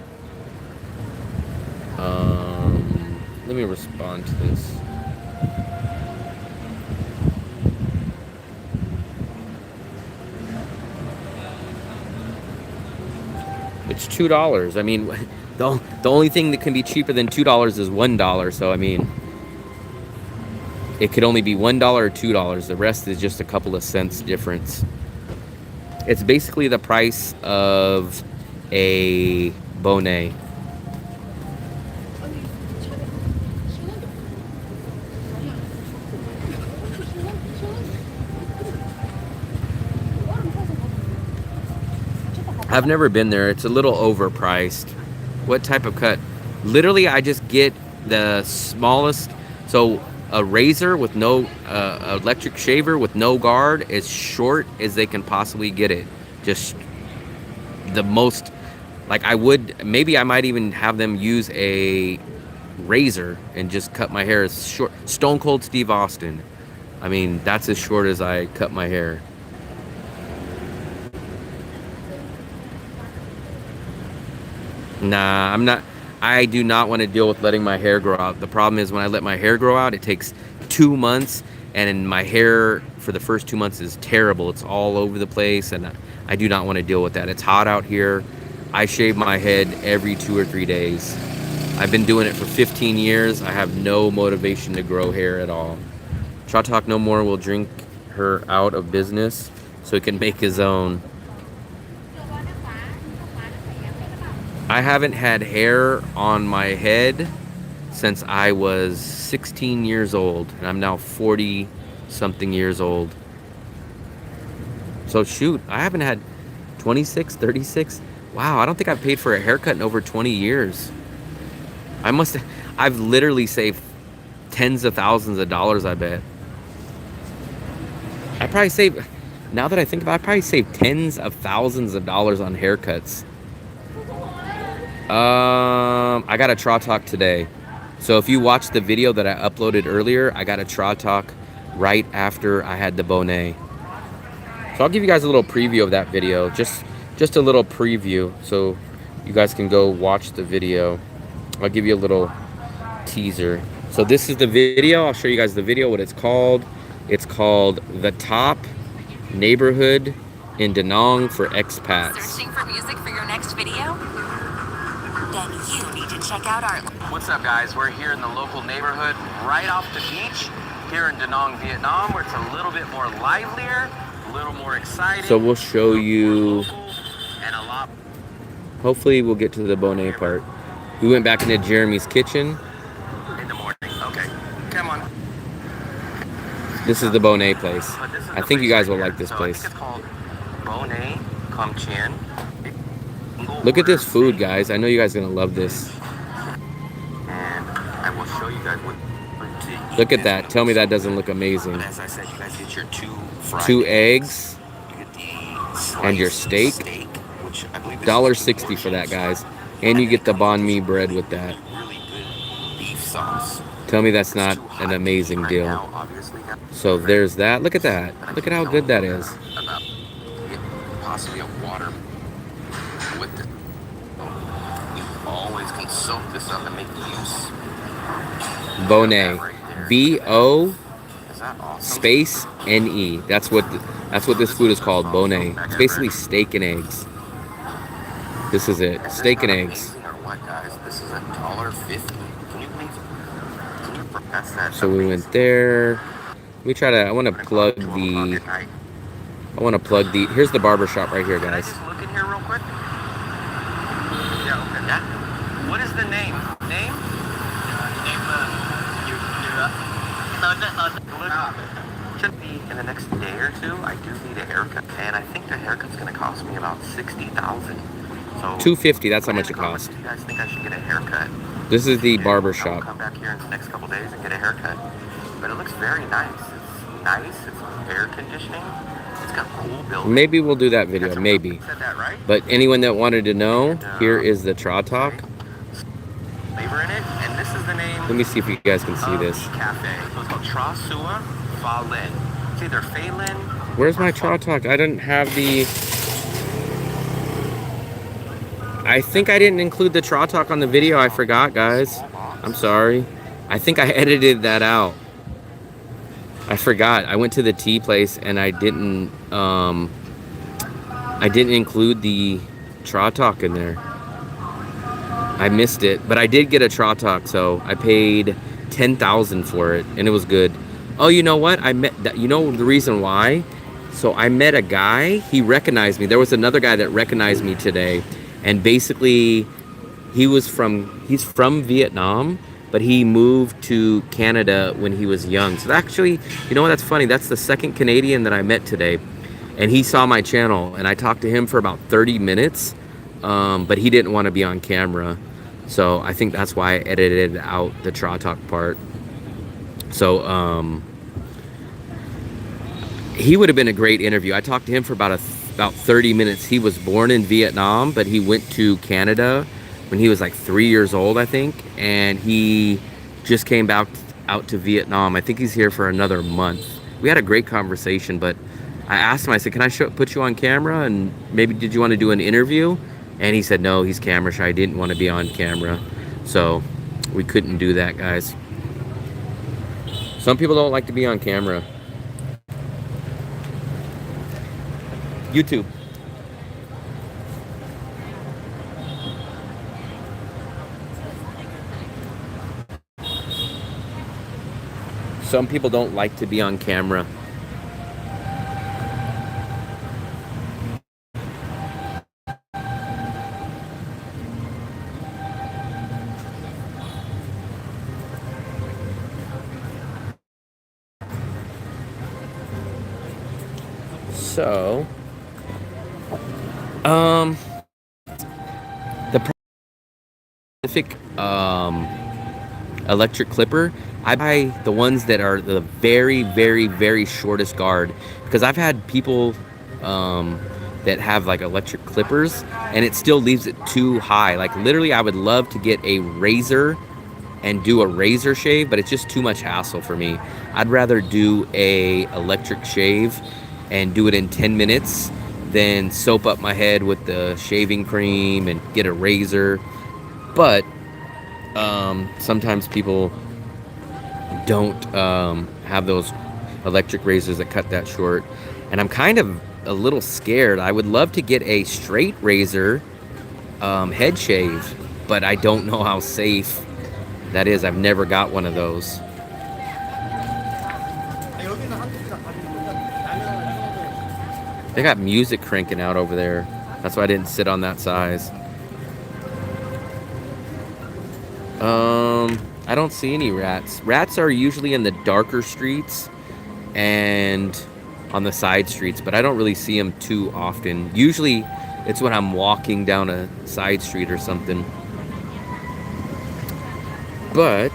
Let me respond to this. It's $2. I mean, the only thing that can be cheaper than $2 is $1. So I mean, it could only be $1 or $2. The rest is just a couple of cents difference. It's basically the price of a bonnet. I've never been there. It's a little overpriced. What type of cut? Literally, I just get the smallest. So a razor with no electric shaver with no guard, as short as they can possibly get it. Just the most, like maybe I might even have them use a razor and just cut my hair as short. Stone Cold Steve Austin. I mean, that's as short as I cut my hair. Nah, I do not want to deal with letting my hair grow out. The problem is when I let my hair grow out, it takes 2 months, and my hair for the first 2 months is terrible. It's all over the place, and I do not want to deal with that. It's hot out here. I shave my head every 2 or 3 days. I've been doing it for 15 years. I have no motivation to grow hair at all. Traw Talk No More will drink her out of business so he can make his own. I haven't had hair on my head since I was 16 years old, and I'm now 40 something years old. So shoot, I haven't had 26, 36. Wow, I don't think I've paid for a haircut in over 20 years. I've literally saved tens of thousands of dollars, I bet. Now that I think about it, I probably saved tens of thousands of dollars on haircuts. I got a Traw Talk today. So if you watched the video that I uploaded earlier, I got a Traw Talk right after I had the bonnet. So I'll give you guys a little preview of that video. Just just a little preview so you guys can go watch the video. I'll give you a little teaser. So this is the video. I'll show you guys the video, what it's called. It's called The Top Neighborhood in Danang for Expats. Searching for music for your next video? Then you need to check out our... What's up, guys? We're here in the local neighborhood right off the beach here in Danang, Vietnam, where it's a little bit more livelier, a little more exciting. So we'll show you, and a lot. Hopefully we'll get to the Bonet part. We went back into Jeremy's kitchen. In the morning. Okay, come on. This is the Bonet place. I think you guys will like this place. I think it's called Bonet Com Chien. Look at this food, guys. I know you guys are gonna love this. And I will show you guys what to eat. Look at that. Tell me that doesn't look amazing. But as I said, you guys get your two eggs, you get the and your steak. Which I believe is $1.60 for that, guys. And you get the banh mi bread with that. Really good beef sauce. Tell me that's not an amazing deal. So there's that. Look at that. Look at how good that is. Possibly a water with it. You always can soak this up and make use. Bonet. B-O space N-E. That's what this food is called, Bonet. It's basically steak and eggs. This is it. Steak and eggs. This is $1.50. Can you please? So we went there. We try to. I want to plug the. Here's the barber shop right here, guys. Can I just look in here real quick? Yeah. Okay. Yeah. What is the name? Name? Should be in the next day or two. I do need a haircut, and I think the haircut's gonna cost me about $60,000. So $250. That's how much it costs. You guys think I should get a haircut? This is the barber shop. I'll come back here in the next couple days and get a haircut. But it looks very nice. It's nice. It's air conditioning. It's got cool buildings. Maybe we'll do that video. Maybe. Said that, right? But anyone that wanted to know, here is the Tra-Talk. Flavor in it, and this is the name. Let me see if you guys can see this. Cafe. So it's called Tra Sua Pha Lin. It's either Pha Lin. Where's my Tra-Talk? I didn't have the. I think I didn't include the Tra-Talk on the video. I forgot, guys. I'm sorry. I think I edited that out. I forgot. I went to the tea place and I didn't include the Tra-Talk in there. I missed it, but I did get a Tra-Talk, so I paid $10,000 for it, and it was good. Oh, you know what? I met that. You know the reason why? So I met a guy. He recognized me. There was another guy that recognized me today. And basically, he's from Vietnam, but he moved to Canada when he was young. So actually, you know what, that's funny. That's the second Canadian that I met today. And he saw my channel, and I talked to him for about 30 minutes, but he didn't want to be on camera. So I think that's why I edited out the Tra-Talk part. So he would have been a great interview. I talked to him for about 30 minutes. He was born in Vietnam, but he went to Canada when he was like 3 years old, I think, and he just came back out to Vietnam. I think he's here for another month. We had a great conversation, but I asked him, I said, can I put you on camera, and maybe did you want to do an interview? And he said no, he's camera shy, didn't want to be on camera, so we couldn't do that, guys. Some people don't like to be on camera. YouTube. Some people don't like to be on camera. So, the specific electric clipper, I buy the ones that are the very, very, very shortest guard, because I've had people that have like electric clippers and it still leaves it too high. Like literally, I would love to get a razor and do a razor shave, but it's just too much hassle for me. I'd rather do a electric shave and do it in 10 minutes then soap up my head with the shaving cream and get a razor. But sometimes people don't have those electric razors that cut that short, and I'm kind of a little scared. I would love to get a straight razor head shave, but I don't know how safe that is. I've never got one of those. They got music cranking out over there. That's why I didn't sit on that size. I don't see any rats. Rats are usually in the darker streets and on the side streets, but I don't really see them too often. Usually it's when I'm walking down a side street or something. But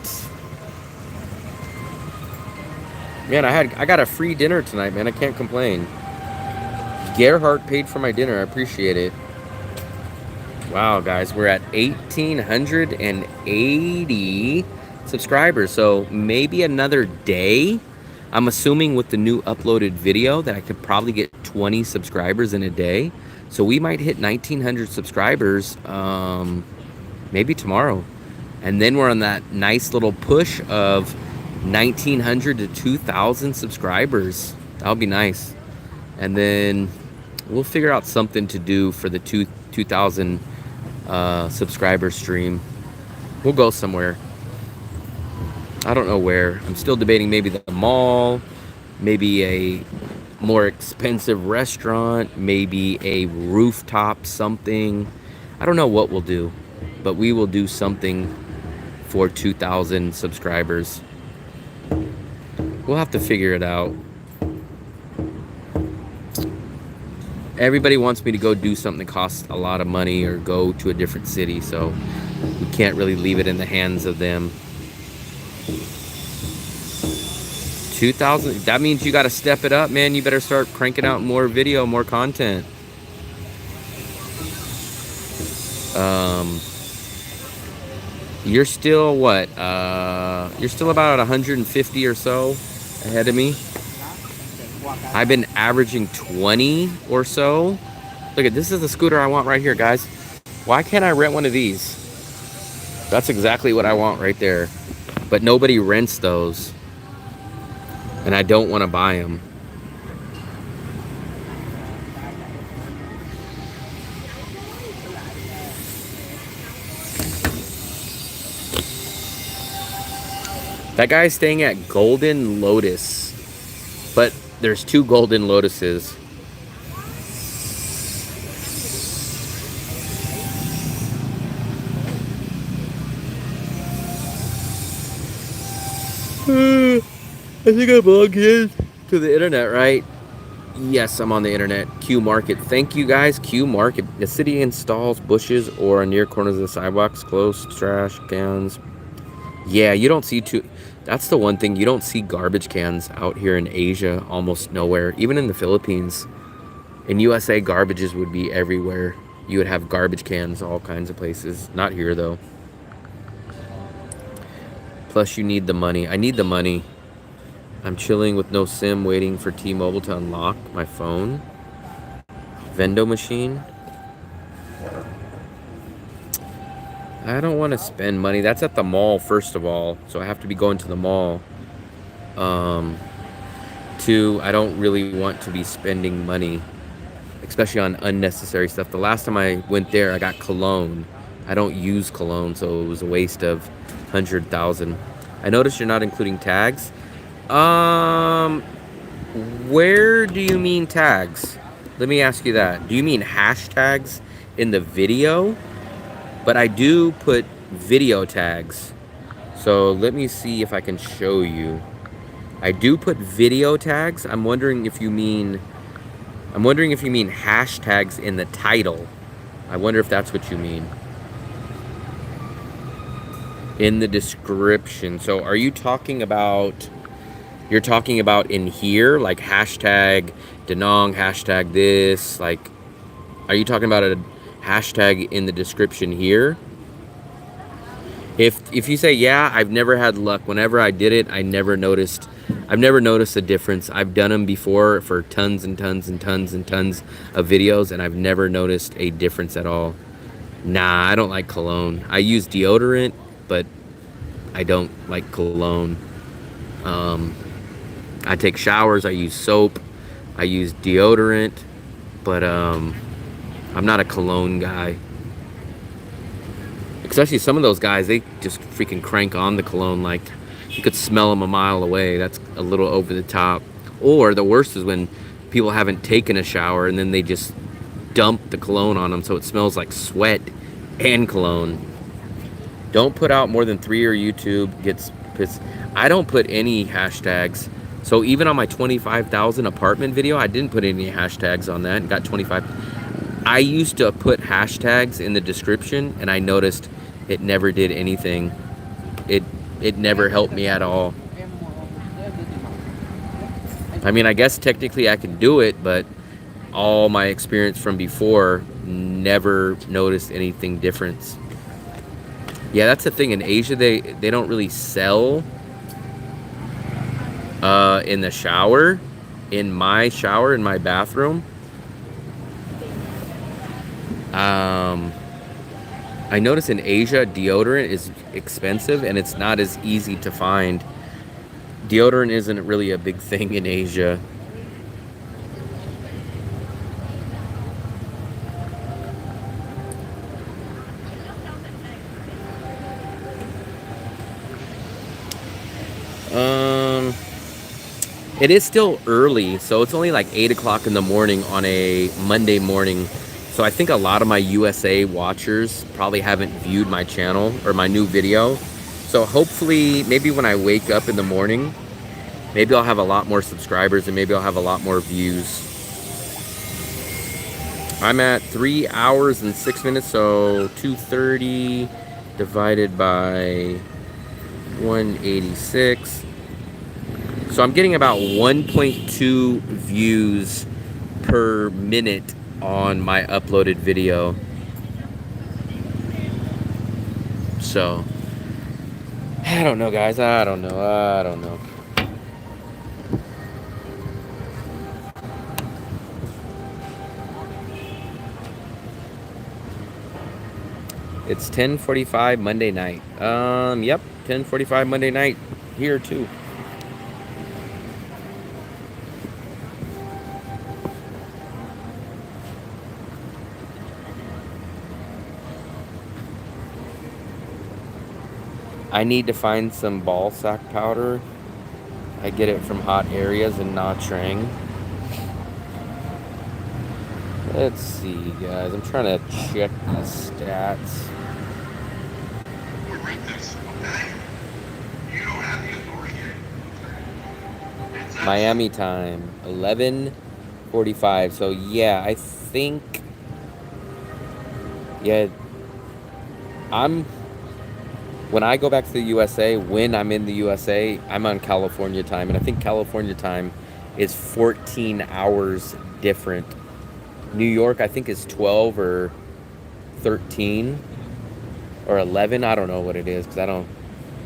man, I got a free dinner tonight, man. I can't complain. Gerhardt paid for my dinner. I appreciate it. Wow, guys, we're at 1,880 subscribers. So maybe another day. I'm assuming with the new uploaded video that I could probably get 20 subscribers in a day. So we might hit 1,900 subscribers maybe tomorrow. And then we're on that nice little push of 1,900 to 2,000 subscribers. That'll be nice. And then we'll figure out something to do for the 2,000 subscriber stream. We'll go somewhere. I don't know where. I'm still debating maybe the mall, maybe a more expensive restaurant, maybe a rooftop something. I don't know what we'll do, but we will do something for 2,000 subscribers. We'll have to figure it out. Everybody wants me to go do something that costs a lot of money or go to a different city, so we can't really leave it in the hands of them. 2,000, that means you got to step it up, man. You better start cranking out more video, more content. You're still what? You're still about 150 or so ahead of me. I've been averaging 20 or so. Look at this, is the scooter I want right here, guys. Why can't I rent one of these? That's exactly what I want right there. But nobody rents those. And I don't want to buy them. That guy's staying at Golden Lotus. But there's 2 Golden Lotuses. I think I'm logged in to the internet, right? Yes, I'm on the internet. Q Market. Thank you, guys. Q Market. The city installs bushes or near corners of the sidewalks, close trash cans. Yeah, you don't see too... That's the one thing. You don't see garbage cans out here in Asia almost nowhere. Even in the Philippines. In USA, garbages would be everywhere. You would have garbage cans all kinds of places. Not here, though. Plus, you need the money. I need the money. I'm chilling with no SIM, waiting for T-Mobile to unlock my phone. Vendo machine. I don't want to spend money. That's at the mall, first of all. So I have to be going to the mall. 2, I don't really want to be spending money, especially on unnecessary stuff. The last time I went there, I got cologne. I don't use cologne, so it was a waste of 100,000. I noticed you're not including tags. Where do you mean tags? Let me ask you that. Do you mean hashtags in the video? But I do put video tags. So let me see if I can show you. I do put video tags. I'm wondering if you mean hashtags in the title. I wonder if that's what you mean. In the description. So are you talking about... You're talking about in here, like hashtag Danang, hashtag this, like, are you talking about a hashtag in the description here? If you say, yeah, I've never had luck. Whenever I did it, I never noticed I've never noticed a difference. I've done them before for tons and tons and tons and tons of videos, and I've never noticed a difference at all. Nah, I don't like cologne. I use deodorant, but I don't like cologne. I take showers, I use soap, I use deodorant, but I'm not a cologne guy. Especially some of those guys, they just freaking crank on the cologne like you could smell them a mile away. That's a little over the top. Or the worst is when people haven't taken a shower and then they just dump the cologne on them so it smells like sweat and cologne. Don't put out more than 3 or YouTube gets pissed. I don't put any hashtags. So even on my 25,000 apartment video, I didn't put any hashtags on that and got 25. I used to put hashtags in the description and I noticed it never did anything. It never helped me at all. I mean, I guess technically I can do it, but all my experience from before never noticed anything different. Yeah, that's the thing. In Asia, they don't really sell in the shower. In my shower, in my bathroom, I notice in Asia, deodorant is expensive and it's not as easy to find. Deodorant isn't really a big thing in Asia. It is still early, so it's only like 8 o'clock in the morning on a Monday morning. So I think a lot of my USA watchers probably haven't viewed my channel or my new video. So hopefully, maybe when I wake up in the morning, maybe I'll have a lot more subscribers and maybe I'll have a lot more views. I'm at 3 hours and 6 minutes, so 230 divided by 186. So I'm getting about 1.2 views per minute on my uploaded video. So I don't know, guys. I don't know. It's 10:45 Monday night. Yep, 10:45 Monday night here too. I need to find some ball sack powder. I get it from Hot Areas in Nha Trang. Let's see, guys. I'm trying to check the stats. Miami time, 11:45. So yeah, I think, yeah, when I go back to the USA, when I'm in the USA, I'm on California time. And I think California time is 14 hours different. New York, I think, is 12 or 13 or 11. I don't know what it is because I've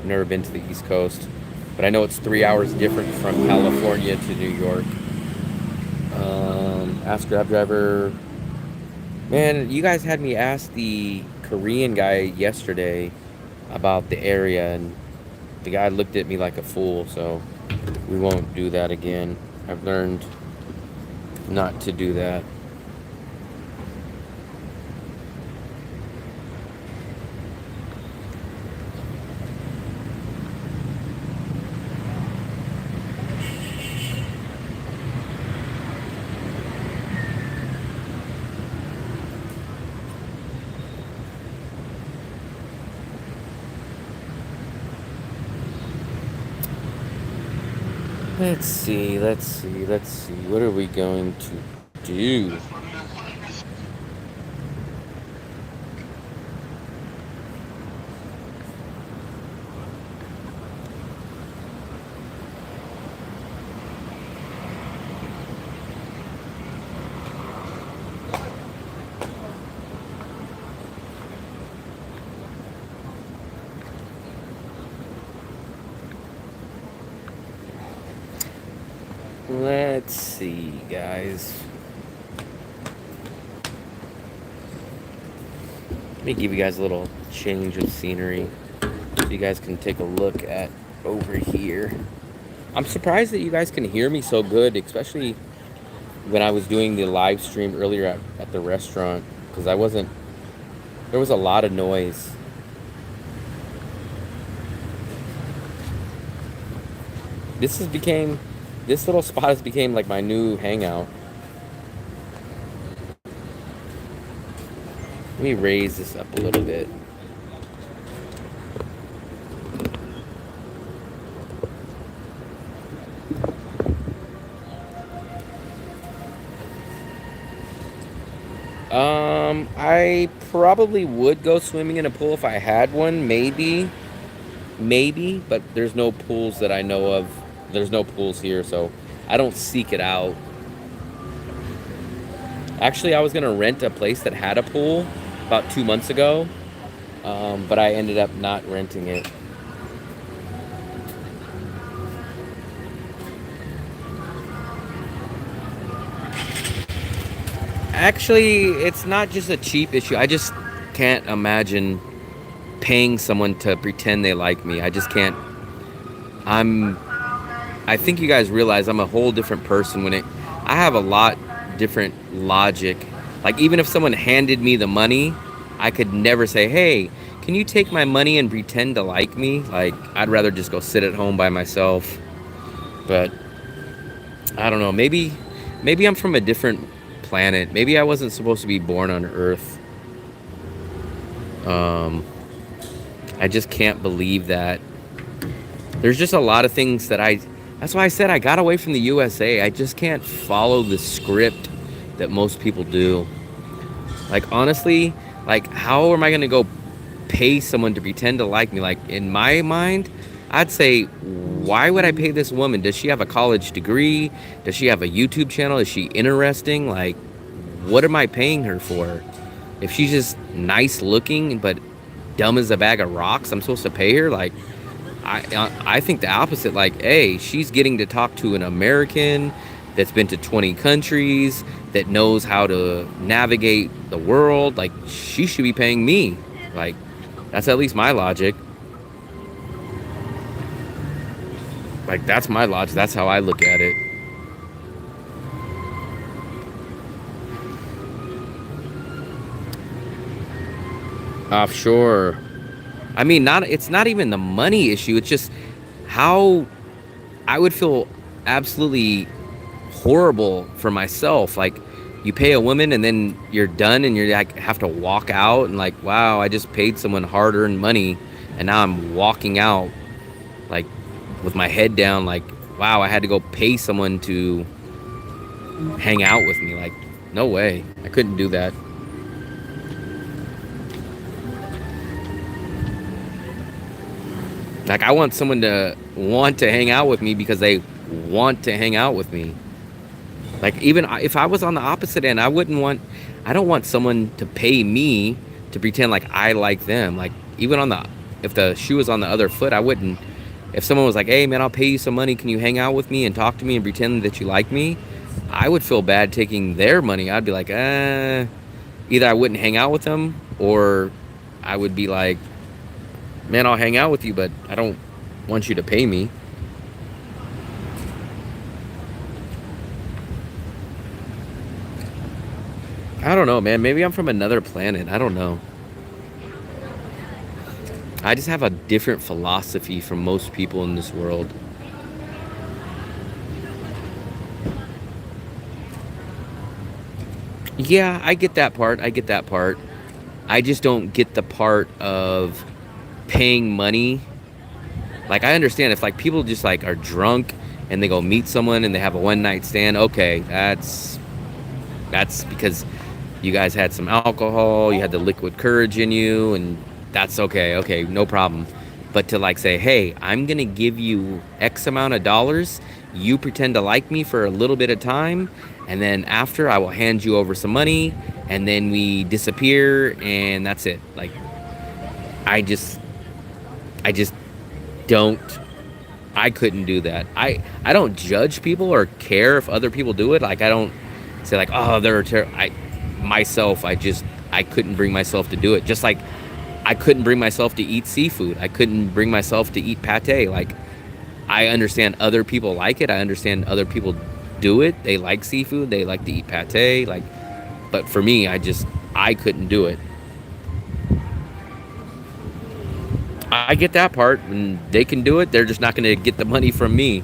never been to the East Coast. But I know it's 3 hours different from California to New York. Ask Grab Driver. Man, you guys had me ask the Korean guy yesterday about the area, and the guy looked at me like a fool, so we won't do that again. I've learned not to do that. Let's see. What are we going to do? Let's see, guys. Let me give you guys a little change of scenery so you guys can take a look at over here. I'm surprised that you guys can hear me so good, especially when I was doing the live stream earlier at the restaurant, because there was a lot of noise. This little spot has became like my new hangout. Let me raise this up a little bit. I probably would go swimming in a pool if I had one, maybe, but there's no pools that I know of. There's no pools here, so I don't seek it out. Actually, I was gonna rent a place that had a pool about 2 months ago, but I ended up not renting it. Actually, it's not just a cheap issue. I just can't imagine paying someone to pretend they like me. I just can't. I think you guys realize I'm a whole different person I have a lot different logic. Like, even if someone handed me the money, I could never say, hey, can you take my money and pretend to like me? Like, I'd rather just go sit at home by myself. But I don't know, maybe I'm from a different planet. Maybe I wasn't supposed to be born on Earth. I just can't believe that. There's just a lot of things that's why I said I got away from the USA. I just can't follow the script that most people do. Like, honestly, like, how am I gonna go pay someone to pretend to like me? Like, in my mind, I'd say, why would I pay this woman? Does she have a college degree? Does she have a YouTube channel? Is she interesting? Like, what am I paying her for? If she's just nice looking but dumb as a bag of rocks, I'm supposed to pay her? Like, I think the opposite. Like, hey, she's getting to talk to an American that's been to 20 countries, that knows how to navigate the world. Like, she should be paying me. Like, that's at least my logic. Like, that's my logic. That's how I look at it. Offshore. I mean, it's not even the money issue. It's just how I would feel absolutely horrible for myself. Like, you pay a woman and then you're done and you're like, have to walk out and like, wow, I just paid someone hard-earned money and now I'm walking out like with my head down, like, wow, I had to go pay someone to hang out with me. Like, no way. I couldn't do that. Like, I want someone to want to hang out with me because they want to hang out with me. Like, even if I was on the opposite end, I don't want someone to pay me to pretend like I like them. Like, even if the shoe was on the other foot, I wouldn't. If someone was like, hey man, I'll pay you some money, can you hang out with me and talk to me and pretend that you like me? I would feel bad taking their money. I'd be like, either I wouldn't hang out with them, or I would be like, man, I'll hang out with you, but I don't want you to pay me. I don't know, man. Maybe I'm from another planet. I don't know. I just have a different philosophy from most people in this world. Yeah, I get that part. I just don't get the part of paying money. Like, I understand if like people just like are drunk and they go meet someone and they have a one-night stand, okay, that's because you guys had some alcohol, you had the liquid courage in you, and that's okay, no problem. But to like say, hey, I'm gonna give you X amount of dollars, you pretend to like me for a little bit of time, and then after I will hand you over some money, and then we disappear, and that's it. Like, I just don't I couldn't do that. I don't judge people or care if other people do it. Like, I don't say like, oh, they're I couldn't bring myself to do it. Just like I couldn't bring myself to eat seafood. I couldn't bring myself to eat pate. Like, I understand other people like it. I understand other people do it. They like seafood. They like to eat pate. Like, but for me, I couldn't do it. I get that part. When they can do it, they're just not going to get the money from me.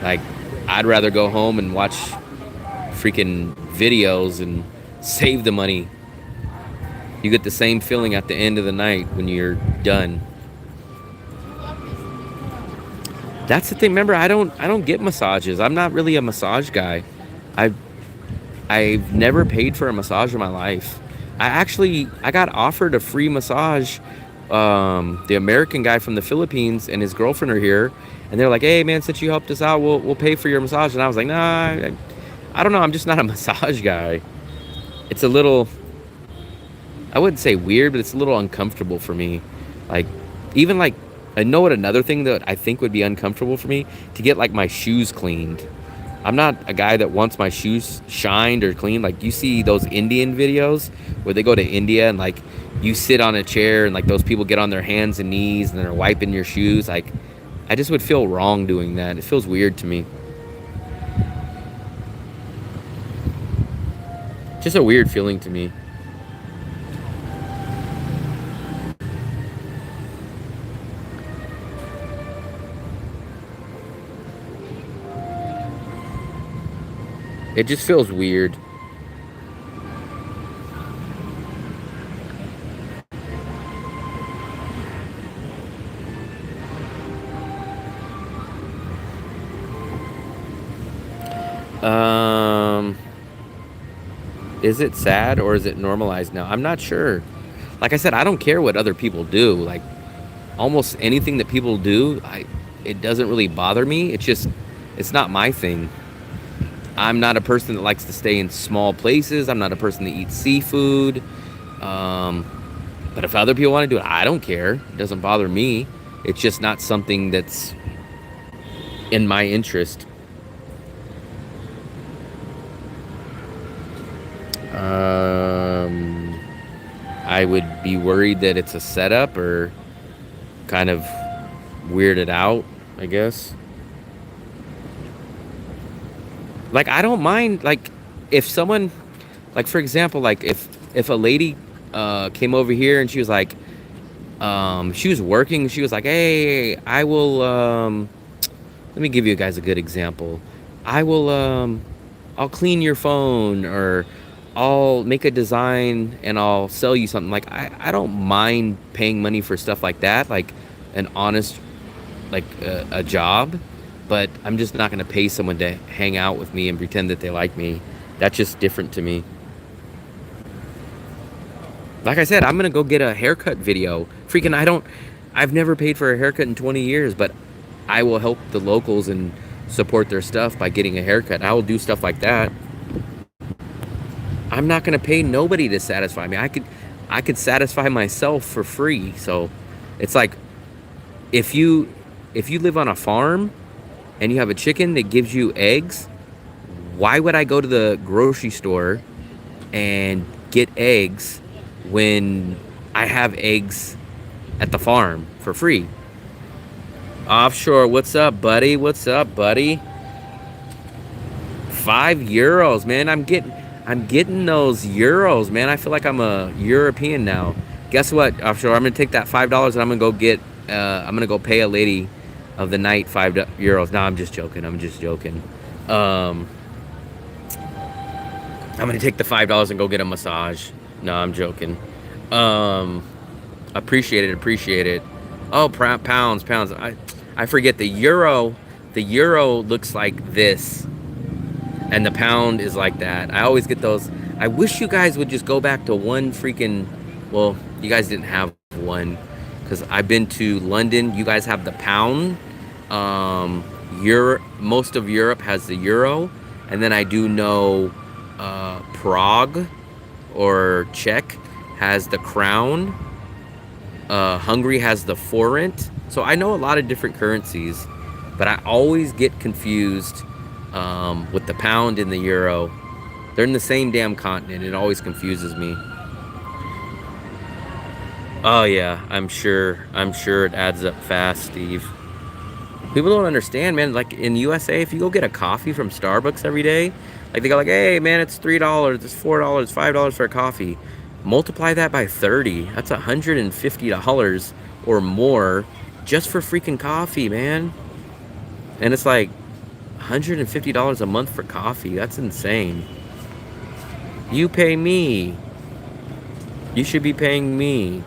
Like, I'd rather go home and watch freaking videos and save the money. You get the same feeling at the end of the night when you're done. That's the thing. Remember, I don't get massages. I'm not really a massage guy. I've never paid for a massage in my life. I got offered a free massage. The American guy from the Philippines and his girlfriend are here, and they're like, "Hey man, since you helped us out, we'll pay for your massage." And I was like, "Nah, I don't know. I'm just not a massage guy." It's a little, I wouldn't say weird, but it's a little uncomfortable for me. Like, even like, I know what another thing that I think would be uncomfortable for me, to get like my shoes cleaned. I'm not a guy that wants my shoes shined or cleaned. Like, you see those Indian videos where they go to India and like you sit on a chair and like those people get on their hands and knees and they're wiping your shoes. Like, I just would feel wrong doing that. It feels weird to me. Just a weird feeling to me. It just feels weird. Is it sad or is it normalized now? I'm not sure. Like I said, I don't care what other people do. Like, almost anything that people do, it doesn't really bother me. It's not my thing. I'm not a person that likes to stay in small places. I'm not a person that eats seafood. But if other people want to do it, I don't care. It doesn't bother me. It's just not something that's in my interest. I would be worried that it's a setup or kind of weirded out, I guess. Like, I don't mind, like, if someone, like, for example, like, if a lady came over here and she was like, she was working, she was like, hey, I will, let me give you guys a good example. I'll clean your phone, or I'll make a design and I'll sell you something. Like, I don't mind paying money for stuff like that, like an honest, like a job. But I'm just not going to pay someone to hang out with me and pretend that they like me. That's just different to me. Like I said, I'm going to go get a haircut video. I've never paid for a haircut in 20 years, but I will help the locals and support their stuff by getting a haircut. I will do stuff like that. I'm not going to pay nobody to satisfy me. I could satisfy myself for free. So it's like, if you live on a farm and you have a chicken that gives you eggs, why would I go to the grocery store and get eggs when I have eggs at the farm for free? Offshore, what's up, buddy? What's up, buddy? €5, man. I'm getting those euros, man. I feel like I'm a European now. Guess what, Offshore? I'm gonna take that $5 and I'm gonna go pay a lady of the night €5. No, I'm just joking. I'm gonna take the $5 and go get a massage. No, I'm joking. Appreciate it. Oh, pounds. I forget the euro. The euro looks like this, and the pound is like that. I always get those. I wish you guys would just go back to one freaking. Well, you guys didn't have one, because I've been to London. You guys have the pound. Most of Europe has the euro, and then I do know Prague or Czech has the crown. Hungary has the forint. So I know a lot of different currencies, but I always get confused with the pound and the euro. They're in the same damn continent. It always confuses me. Oh yeah, I'm sure it adds up fast, Steve. People don't understand, man. Like in USA, if you go get a coffee from Starbucks every day, like they go like, hey man, it's $3, it's $4, $5 for a coffee. Multiply that by 30. That's $150 or more just for freaking coffee, man. And it's like $150 a month for coffee. That's insane. You pay me. You should be paying me.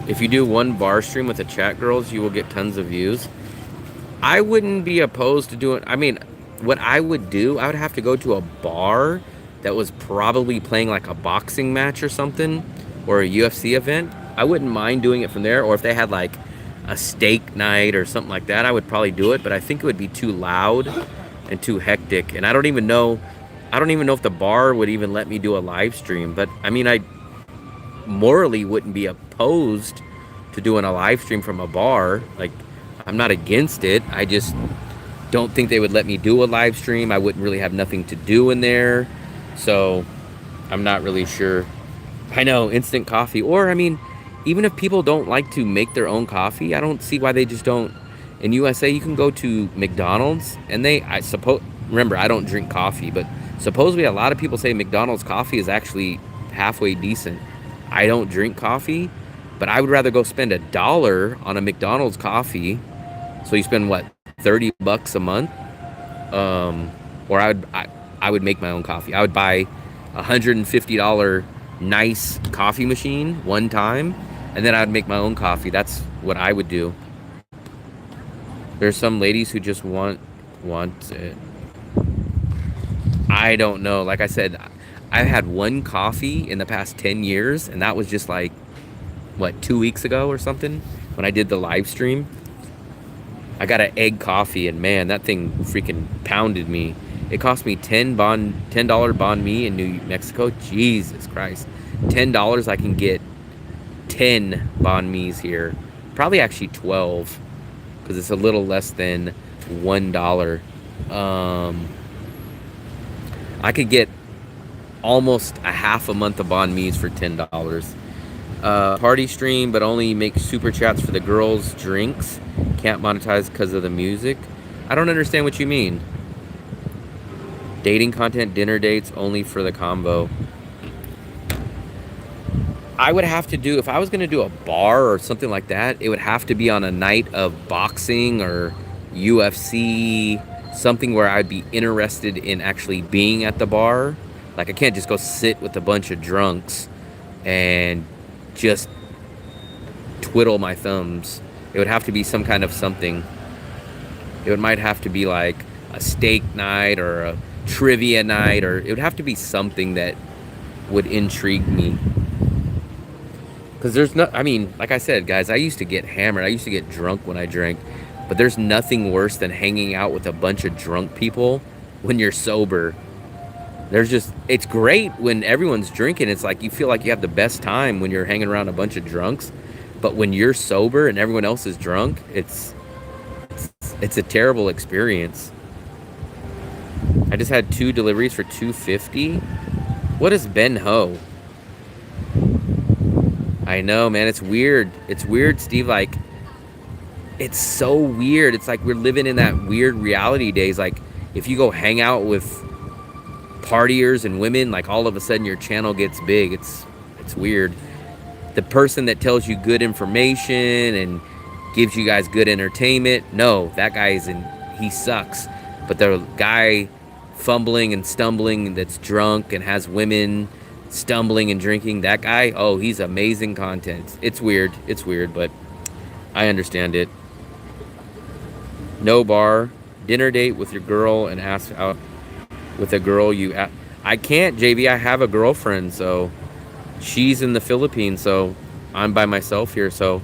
If you do one bar stream with the chat girls, you will get tons of views. I wouldn't be opposed to doing, I mean, what I would do, I would have to go to a bar that was probably playing like a boxing match or something, or a UFC event. I wouldn't mind doing it from there, or if they had like a steak night or something like that, I would probably do it, but I think it would be too loud and too hectic. And I don't even know if the bar would even let me do a live stream. But I mean, I morally wouldn't be opposed to doing a live stream from a bar. Like, I'm not against it. I just don't think they would let me do a live stream. I wouldn't really have nothing to do in there. So I'm not really sure. I know, instant coffee. Or, I mean, even if people don't like to make their own coffee, I don't see why they just don't. In USA, you can go to McDonald's and remember, I don't drink coffee, but supposedly a lot of people say McDonald's coffee is actually halfway decent. I don't drink coffee, but I would rather go spend $1 on a McDonald's coffee. So you spend what, $30 a month? Or I would make my own coffee. I would buy a $150 nice coffee machine one time, and then I would make my own coffee. That's what I would do. There's some ladies who just want it. I don't know. Like I said, I've had one coffee in the past 10 years, and that was just like, what, 2 weeks ago or something when I did the live stream. I got an egg coffee, and man, that thing freaking pounded me. It cost me $10 banh mi in New Mexico. Jesus Christ. $10, I can get 10 banh mi's here. Probably actually 12, because it's a little less than $1. I could get almost a half a month of banh mi's for $10. Party stream, but only make super chats for the girls' drinks. Can't monetize because of the music. I don't understand what you mean. Dating content, dinner dates, only for the combo. I would have to do, if I was going to do a bar or something like that, it would have to be on a night of boxing or UFC, something where I'd be interested in actually being at the bar. Like, I can't just go sit with a bunch of drunks and just twiddle my thumbs. It would have to be some kind of something. It might have to be like a steak night or a trivia night, or it would have to be something that would intrigue me. Because there's no, I mean, like I said, guys, I used to get hammered. I used to get drunk when I drank. But there's nothing worse than hanging out with a bunch of drunk people when you're sober. It's great when everyone's drinking. It's like you feel like you have the best time when you're hanging around a bunch of drunks. But when you're sober and everyone else is drunk, it's a terrible experience. I just had 2 deliveries for $250. What is Ben Ho? I know, man. It's weird. It's weird, Steve. Like, it's so weird. It's like we're living in that weird reality days. Like, if you go hang out with partiers and women, like all of a sudden your channel gets big. It's weird. The person that tells you good information and gives you guys good entertainment, no, that guy he sucks. But the guy fumbling and stumbling that's drunk and has women stumbling and drinking, that guy, oh, he's amazing content. It's weird, but I understand it. No bar, dinner date with your girl and ask out with a girl I can't, JB. I have a girlfriend, so she's in the Philippines, so I'm by myself here. So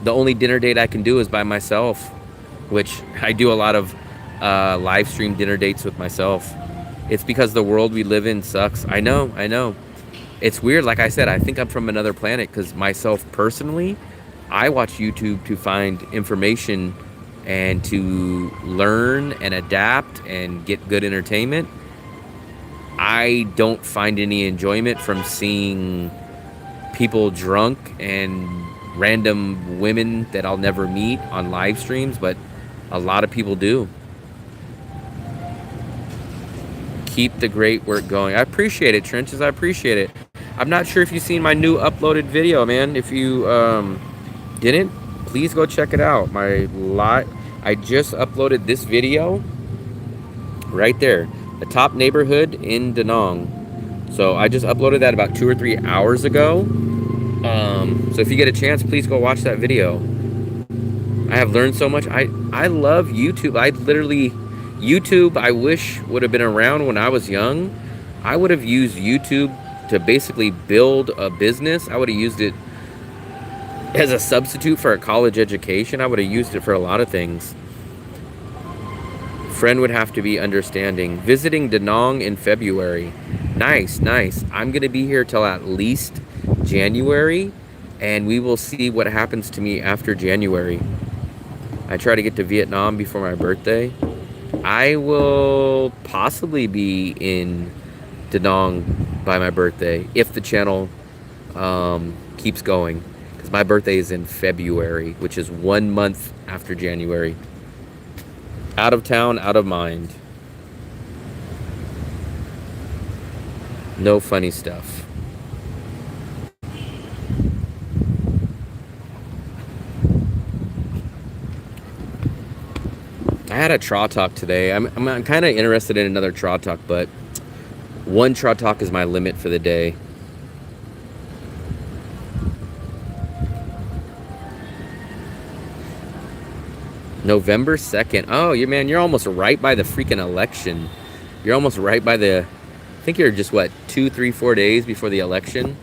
the only dinner date I can do is by myself, which I do a lot of live stream dinner dates with myself. It's because the world we live in sucks. I know. it's weird. Like I said, I think I'm from another planet because myself personally, I watch YouTube to find information and to learn and adapt and get good entertainment. I don't find any enjoyment from seeing people drunk and random women that I'll never meet on live streams, but a lot of people do. Keep the great work going. I appreciate it, Trenches. I appreciate it. I'm not sure if you've seen my new uploaded video, man. If you didn't, please go check it out. I just uploaded this video right there. The top neighborhood in Danang. So I just uploaded that about 2 or 3 hours ago. So if you get a chance, please go watch that video. I have learned so much. I love YouTube. YouTube, I wish would have been around when I was young. I would have used YouTube to basically build a business. I would have used it as a substitute for a college education. I would have used it for a lot of things. Friend would have to be understanding. Visiting Danang in February. Nice, nice. I'm going to be here till at least January, and we will see what happens to me after January. I try to get to Vietnam before my birthday. I will possibly be in Danang by my birthday if the channel keeps going, because my birthday is in February, which is 1 month after January. Out of town, out of mind. No funny stuff. I had a Traw Talk today. I'm kind of interested in another Traw Talk, but one Traw Talk is my limit for the day. November 2nd. Oh, you're almost right by the freaking election. You're almost right by the, I think you're just what, 2, 3, 4 days before the election.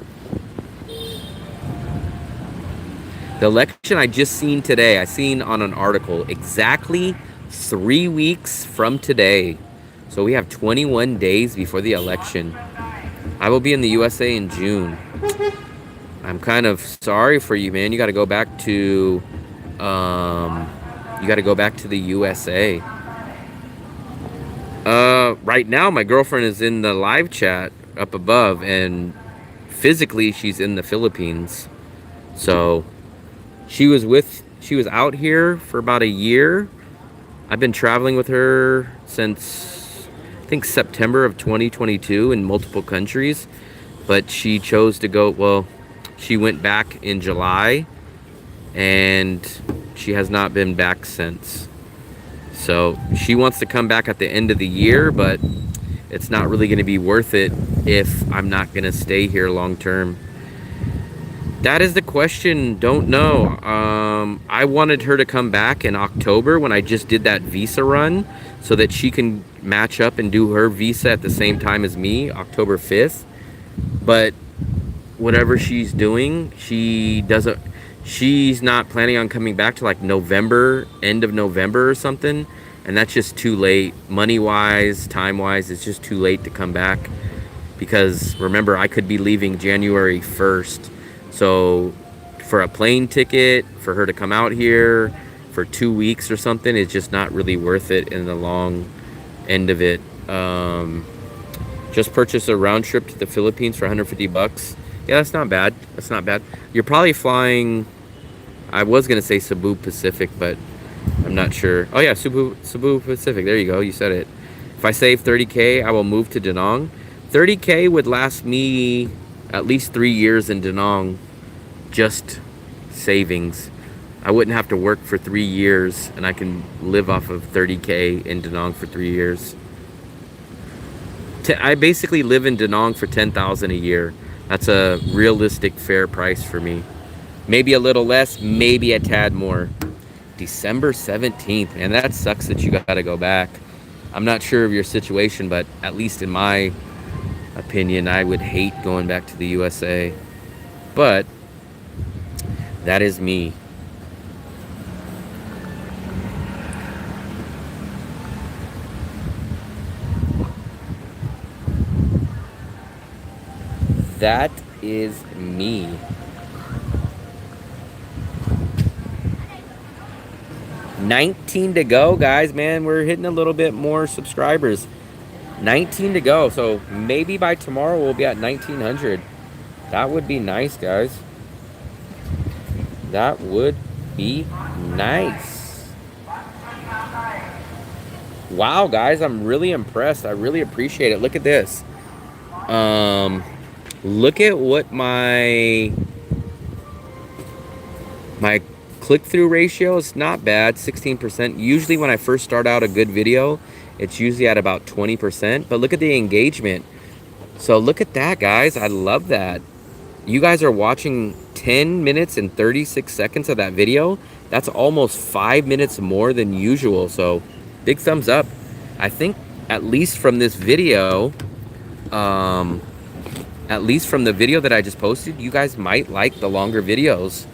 The election I just seen today, I seen on an article, exactly 3 weeks from today. So we have 21 days before the election. I will be in the USA in June. I'm kind of sorry for you, man. You got to go back to the USA. Right now my girlfriend is in the live chat up above, and physically she's in the Philippines. So she was out here for about a year. I've been traveling with her since I think September of 2022 in multiple countries, but she chose to go, well, she went back in July and she has not been back since. So she wants to come back at the end of the year, but it's not really going to be worth it if I'm not going to stay here long term. That is the question. Don't know. I wanted her to come back in October when I just did that visa run so that she can match up and do her visa at the same time as me, October 5th. But whatever she's doing, she's not planning on coming back to like November, end of November or something. And that's just too late. Money-wise, time-wise, it's just too late to come back. Because remember, I could be leaving January 1st. So for a plane ticket, for her to come out here for 2 weeks or something, it's just not really worth it in the long end of it. Just purchased a round trip to the Philippines for $150. Yeah, that's not bad. That's not bad. You're probably flying, I was going to say Cebu Pacific, but I'm not sure. Oh yeah, Cebu Pacific. There you go. You said it. If I save 30K, I will move to Danang. 30K would last me at least 3 years in Danang, just savings. I wouldn't have to work for 3 years, and I can live off of 30K in Danang for 3 years. I basically live in Danang for $10,000 a year. That's a realistic, fair price for me. Maybe a little less, maybe a tad more. December 17th, and that sucks that you gotta go back. I'm not sure of your situation, but at least in my opinion, I would hate going back to the USA. But that is me. that is me. $19 to go, guys. Man, we're hitting a little bit more subscribers. 19 to go. So maybe by tomorrow we'll be at 1900. That would be nice, guys. That would be nice. Wow, guys, I'm really impressed. I really appreciate it. Look at this. Look at what my click-through ratio is. Not bad, 16%. Usually when I first start out a good video, it's usually at about 20%. But look at the engagement. So look at that, guys. I love that. You guys are watching 10 minutes and 36 seconds of that video. That's almost 5 minutes more than usual. So big thumbs up. I think at least from this video, at least from the video that I just posted, you guys might like the longer videos.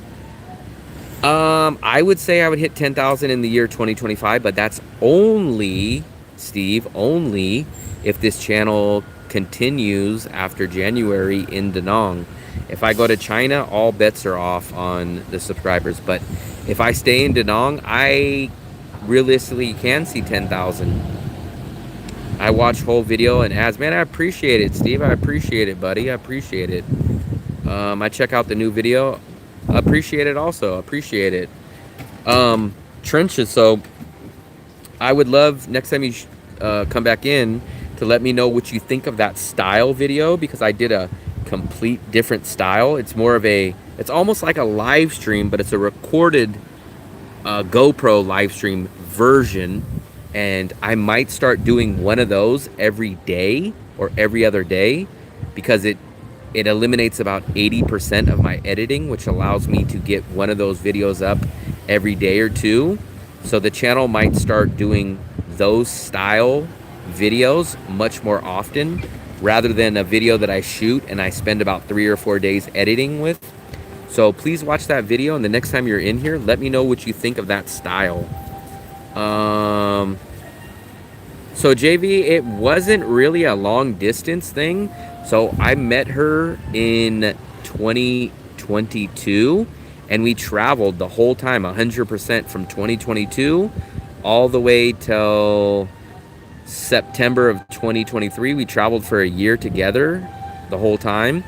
I would say I would hit 10,000 in the year 2025, but that's only, Steve, only if this channel continues after January in Danang. If I go to China, all bets are off on the subscribers. But if I stay in Danang, I realistically can see 10,000. I watch whole video and ads. Man, I appreciate it, Steve. I appreciate it, buddy. I appreciate it. I check out the new video. Appreciate it also. Appreciate it. Trenches. So I would love next time you come back in to let me know what you think of that style video, because I did a complete different style. It's more of a, it's almost like a live stream, but it's a recorded GoPro live stream version. And I might start doing one of those every day or every other day, because it eliminates about 80% of my editing, which allows me to get one of those videos up every day or two. So the channel might start doing those style videos much more often, rather than a video that I shoot and I spend about 3 or 4 days editing with. So please watch that video, and the next time you're in here, let me know what you think of that style. So JV, it wasn't really a long distance thing. So I met her in 2022, and we traveled the whole time, 100% from 2022 all the way till September of 2023. We traveled for a year together the whole time.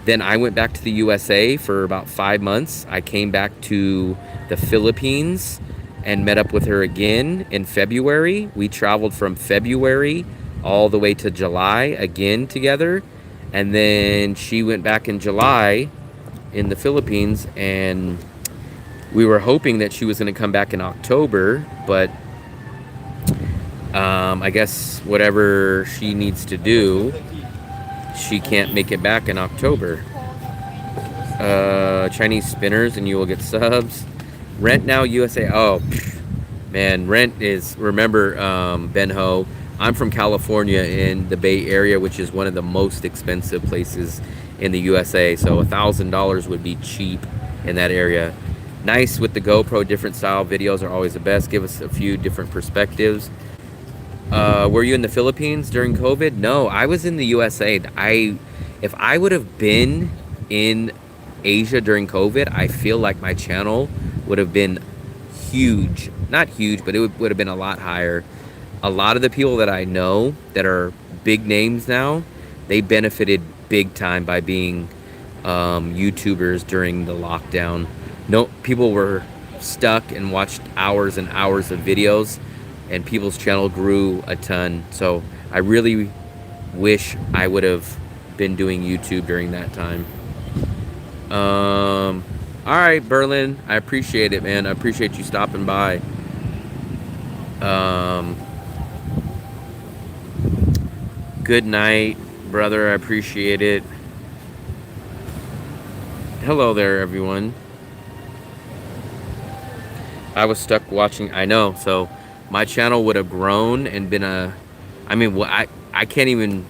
Then I went back to the USA for about 5 months. I came back to the Philippines and met up with her again in February. We traveled from February all the way to July again together. And then she went back in July in the Philippines, and we were hoping that she was going to come back in October, but I guess whatever she needs to do, she can't make it back in October. Chinese spinners and you will get subs. Rent now USA. Oh man, rent is, remember, Ben Ho, I'm from California in the Bay Area, which is one of the most expensive places in the USA. So $1,000 would be cheap in that area. Nice with the GoPro, different style videos are always the best. Give us a few different perspectives. Were you in the Philippines during COVID? No, I was in the USA. If I would have been in Asia during COVID, I feel like my channel would have been huge. Not huge, but it would have been a lot higher. A lot of the people that I know that are big names now, they benefited big time by being YouTubers during the lockdown. No, people were stuck and watched hours and hours of videos, and people's channel grew a ton. So I really wish I would have been doing YouTube during that time. All right, Berlin, I appreciate it, man. I appreciate you stopping by. Good night, brother. I appreciate it. Hello there, everyone. I was stuck watching. I know. So my channel would have grown and been a. I mean, I can't even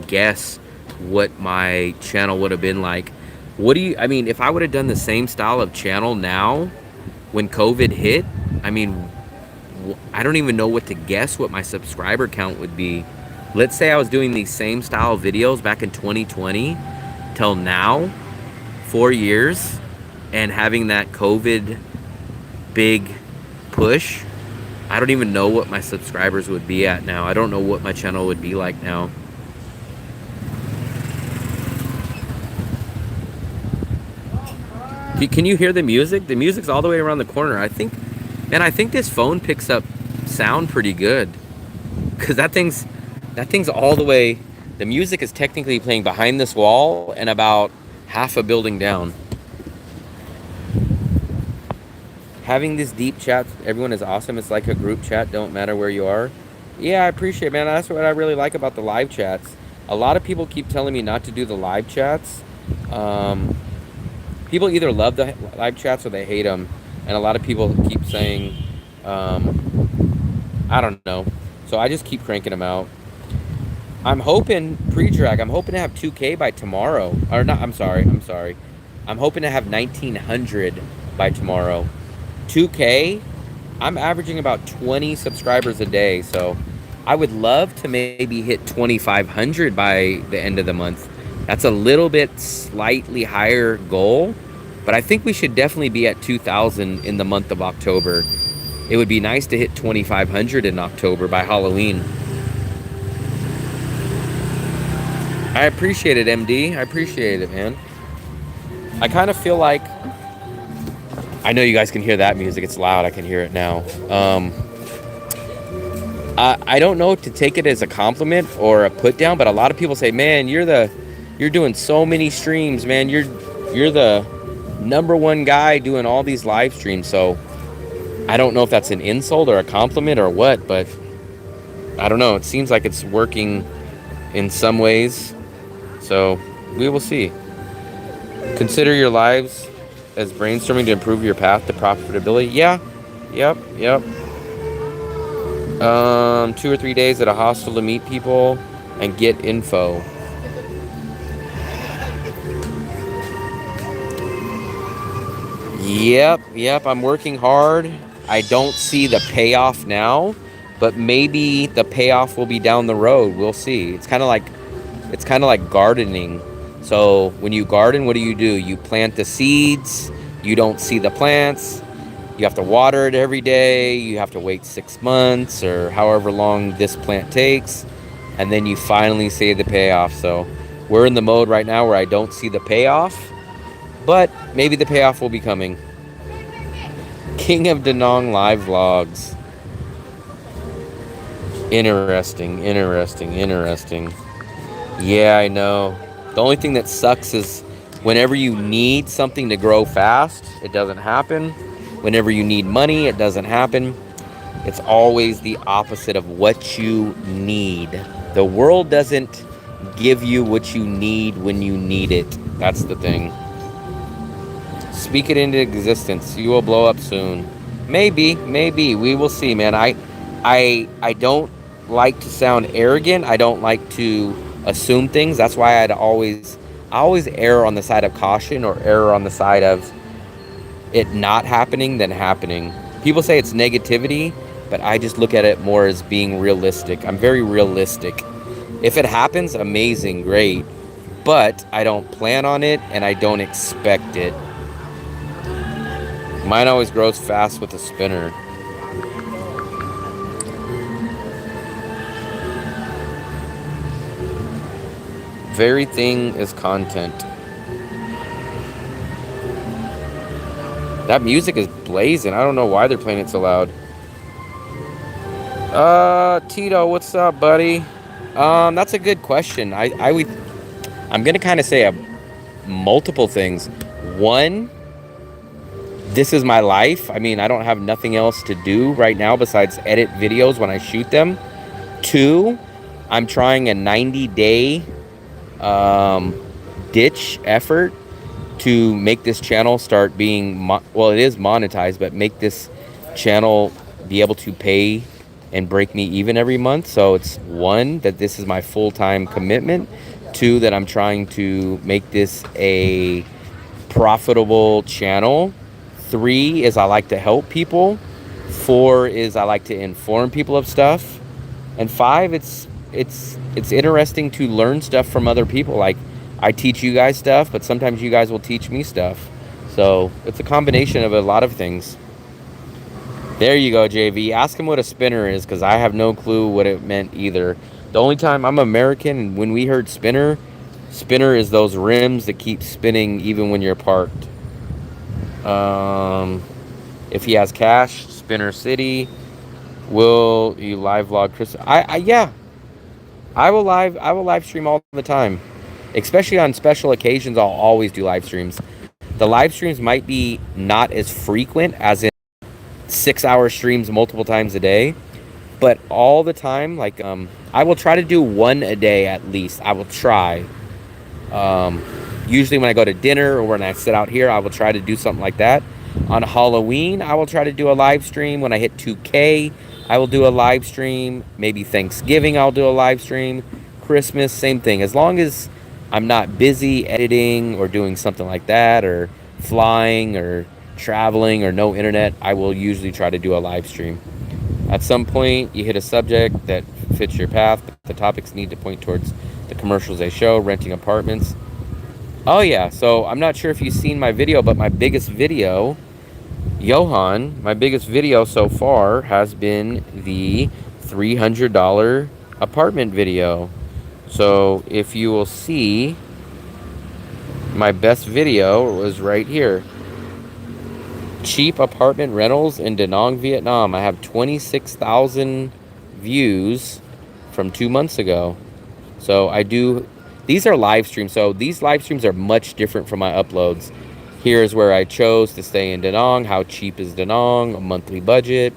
guess what my channel would have been like. What do you? I mean, if I would have done the same style of channel now, when COVID hit, I mean, I don't even know what to guess what my subscriber count would be. let's say I was doing these same style videos back in 2020 till now, 4 years, and having that COVID big push, I don't even know what my subscribers would be at now. I don't know what my channel would be like now. Can you hear the music? The music's all the way around the corner. I think this phone picks up sound pretty good, because that thing's all the way. The music is technically playing behind this wall and about half a building down. Having this deep chat, everyone is awesome. It's like a group chat, don't matter where you are. Yeah, I appreciate it, man. That's what I really like about the live chats. A lot of people keep telling me not to do the live chats. People either love the live chats or they hate them. And a lot of people keep saying, I don't know. So I just keep cranking them out. I'm hoping, pre-drag, I'm hoping to have 2K by tomorrow. Or not, I'm sorry. I'm hoping to have 1,900 by tomorrow. 2K, I'm averaging about 20 subscribers a day. So I would love to maybe hit 2,500 by the end of the month. That's a little bit slightly higher goal, but I think we should definitely be at 2,000 in the month of October. It would be nice to hit 2,500 in October by Halloween. I appreciate it, MD. I appreciate it, man. I kind of feel like, I know you guys can hear that music. It's loud. I can hear it now. I don't know if to take it as a compliment or a put down, but a lot of people say, man, you're doing so many streams, man. You're the #1 guy doing all these live streams. So I don't know if that's an insult or a compliment or what, but I don't know. It seems like it's working in some ways. So we will see. Consider your lives as brainstorming to improve your path to profitability. Yeah. Yep. 2 or 3 days at a hostel to meet people and get info. Yep, I'm working hard. I don't see the payoff now, but maybe the payoff will be down the road. We'll see. It's kind of like gardening. So when you garden, what do? You plant the seeds. You don't see the plants. You have to water it every day. You have to wait 6 months or however long this plant takes. And then you finally see the payoff. So we're in the mode right now where I don't see the payoff, but maybe the payoff will be coming. King of Danang live vlogs. Interesting. Yeah, I know. The only thing that sucks is whenever you need something to grow fast, it doesn't happen. Whenever you need money, it doesn't happen. It's always the opposite of what you need. The world doesn't give you what you need when you need it. That's the thing. Speak it into existence. You will blow up soon. Maybe. We will see, man. I don't like to sound arrogant. I don't like to assume things. That's why I always err on the side of caution or err on the side of it not happening than happening. People say it's negativity, but I just look at it more as being realistic. I'm very realistic. If it happens, amazing, great. But I don't plan on it and I don't expect it. Mine always grows fast with a spinner. Very thing is content. That music is blazing. I don't know why they're playing it so loud. Tito, what's up, buddy? That's a good question. I'm gonna kind of say multiple things. One, this is my life. I mean, I don't have nothing else to do right now besides edit videos when I shoot them. Two, I'm trying a 90-day ditch effort to make this channel start being, well, it is monetized, but make this channel be able to pay and break me even every month. So it's one, that this is my full-time commitment. Two, that I'm trying to make this a profitable channel. Three is I like to help people. Four is I like to inform people of stuff. And five, it's it's interesting to learn stuff from other people. Like, I teach you guys stuff, but sometimes you guys will teach me stuff. So it's a combination of a lot of things. There you go, JV. Ask him what a spinner is, because I have no clue what it meant either. The only time I'm American, and when we heard spinner is those rims that keep spinning even when you're parked. If he has cash, Spinner City. Will you live vlog Chris? Yeah. I will live stream all the time. Especially on special occasions, I'll always do live streams. The live streams might be not as frequent as in 6-hour streams multiple times a day, but all the time, like, I will try to do one a day at least. I will try. Usually when I go to dinner or when I sit out here, I will try to do something like that. On Halloween, I will try to do a live stream. When I hit 2K, I will do a live stream. Maybe Thanksgiving, I'll do a live stream. Christmas, same thing. As long as I'm not busy editing or doing something like that, or flying or traveling or no internet, I will usually try to do a live stream. At some point, you hit a subject that fits your path, but the topics need to point towards the commercials they show, renting apartments. Oh yeah, so I'm not sure if you've seen my video, but my biggest video, Johan, my biggest video so far has been the $300 apartment video. So if you will see, my best video was right here. Cheap apartment rentals in Danang, Vietnam. I have 26,000 views from 2 months ago. So I do, these are live streams. So these live streams are much different from my uploads. Here's where I chose to stay in Danang. How cheap is Danang? A monthly budget,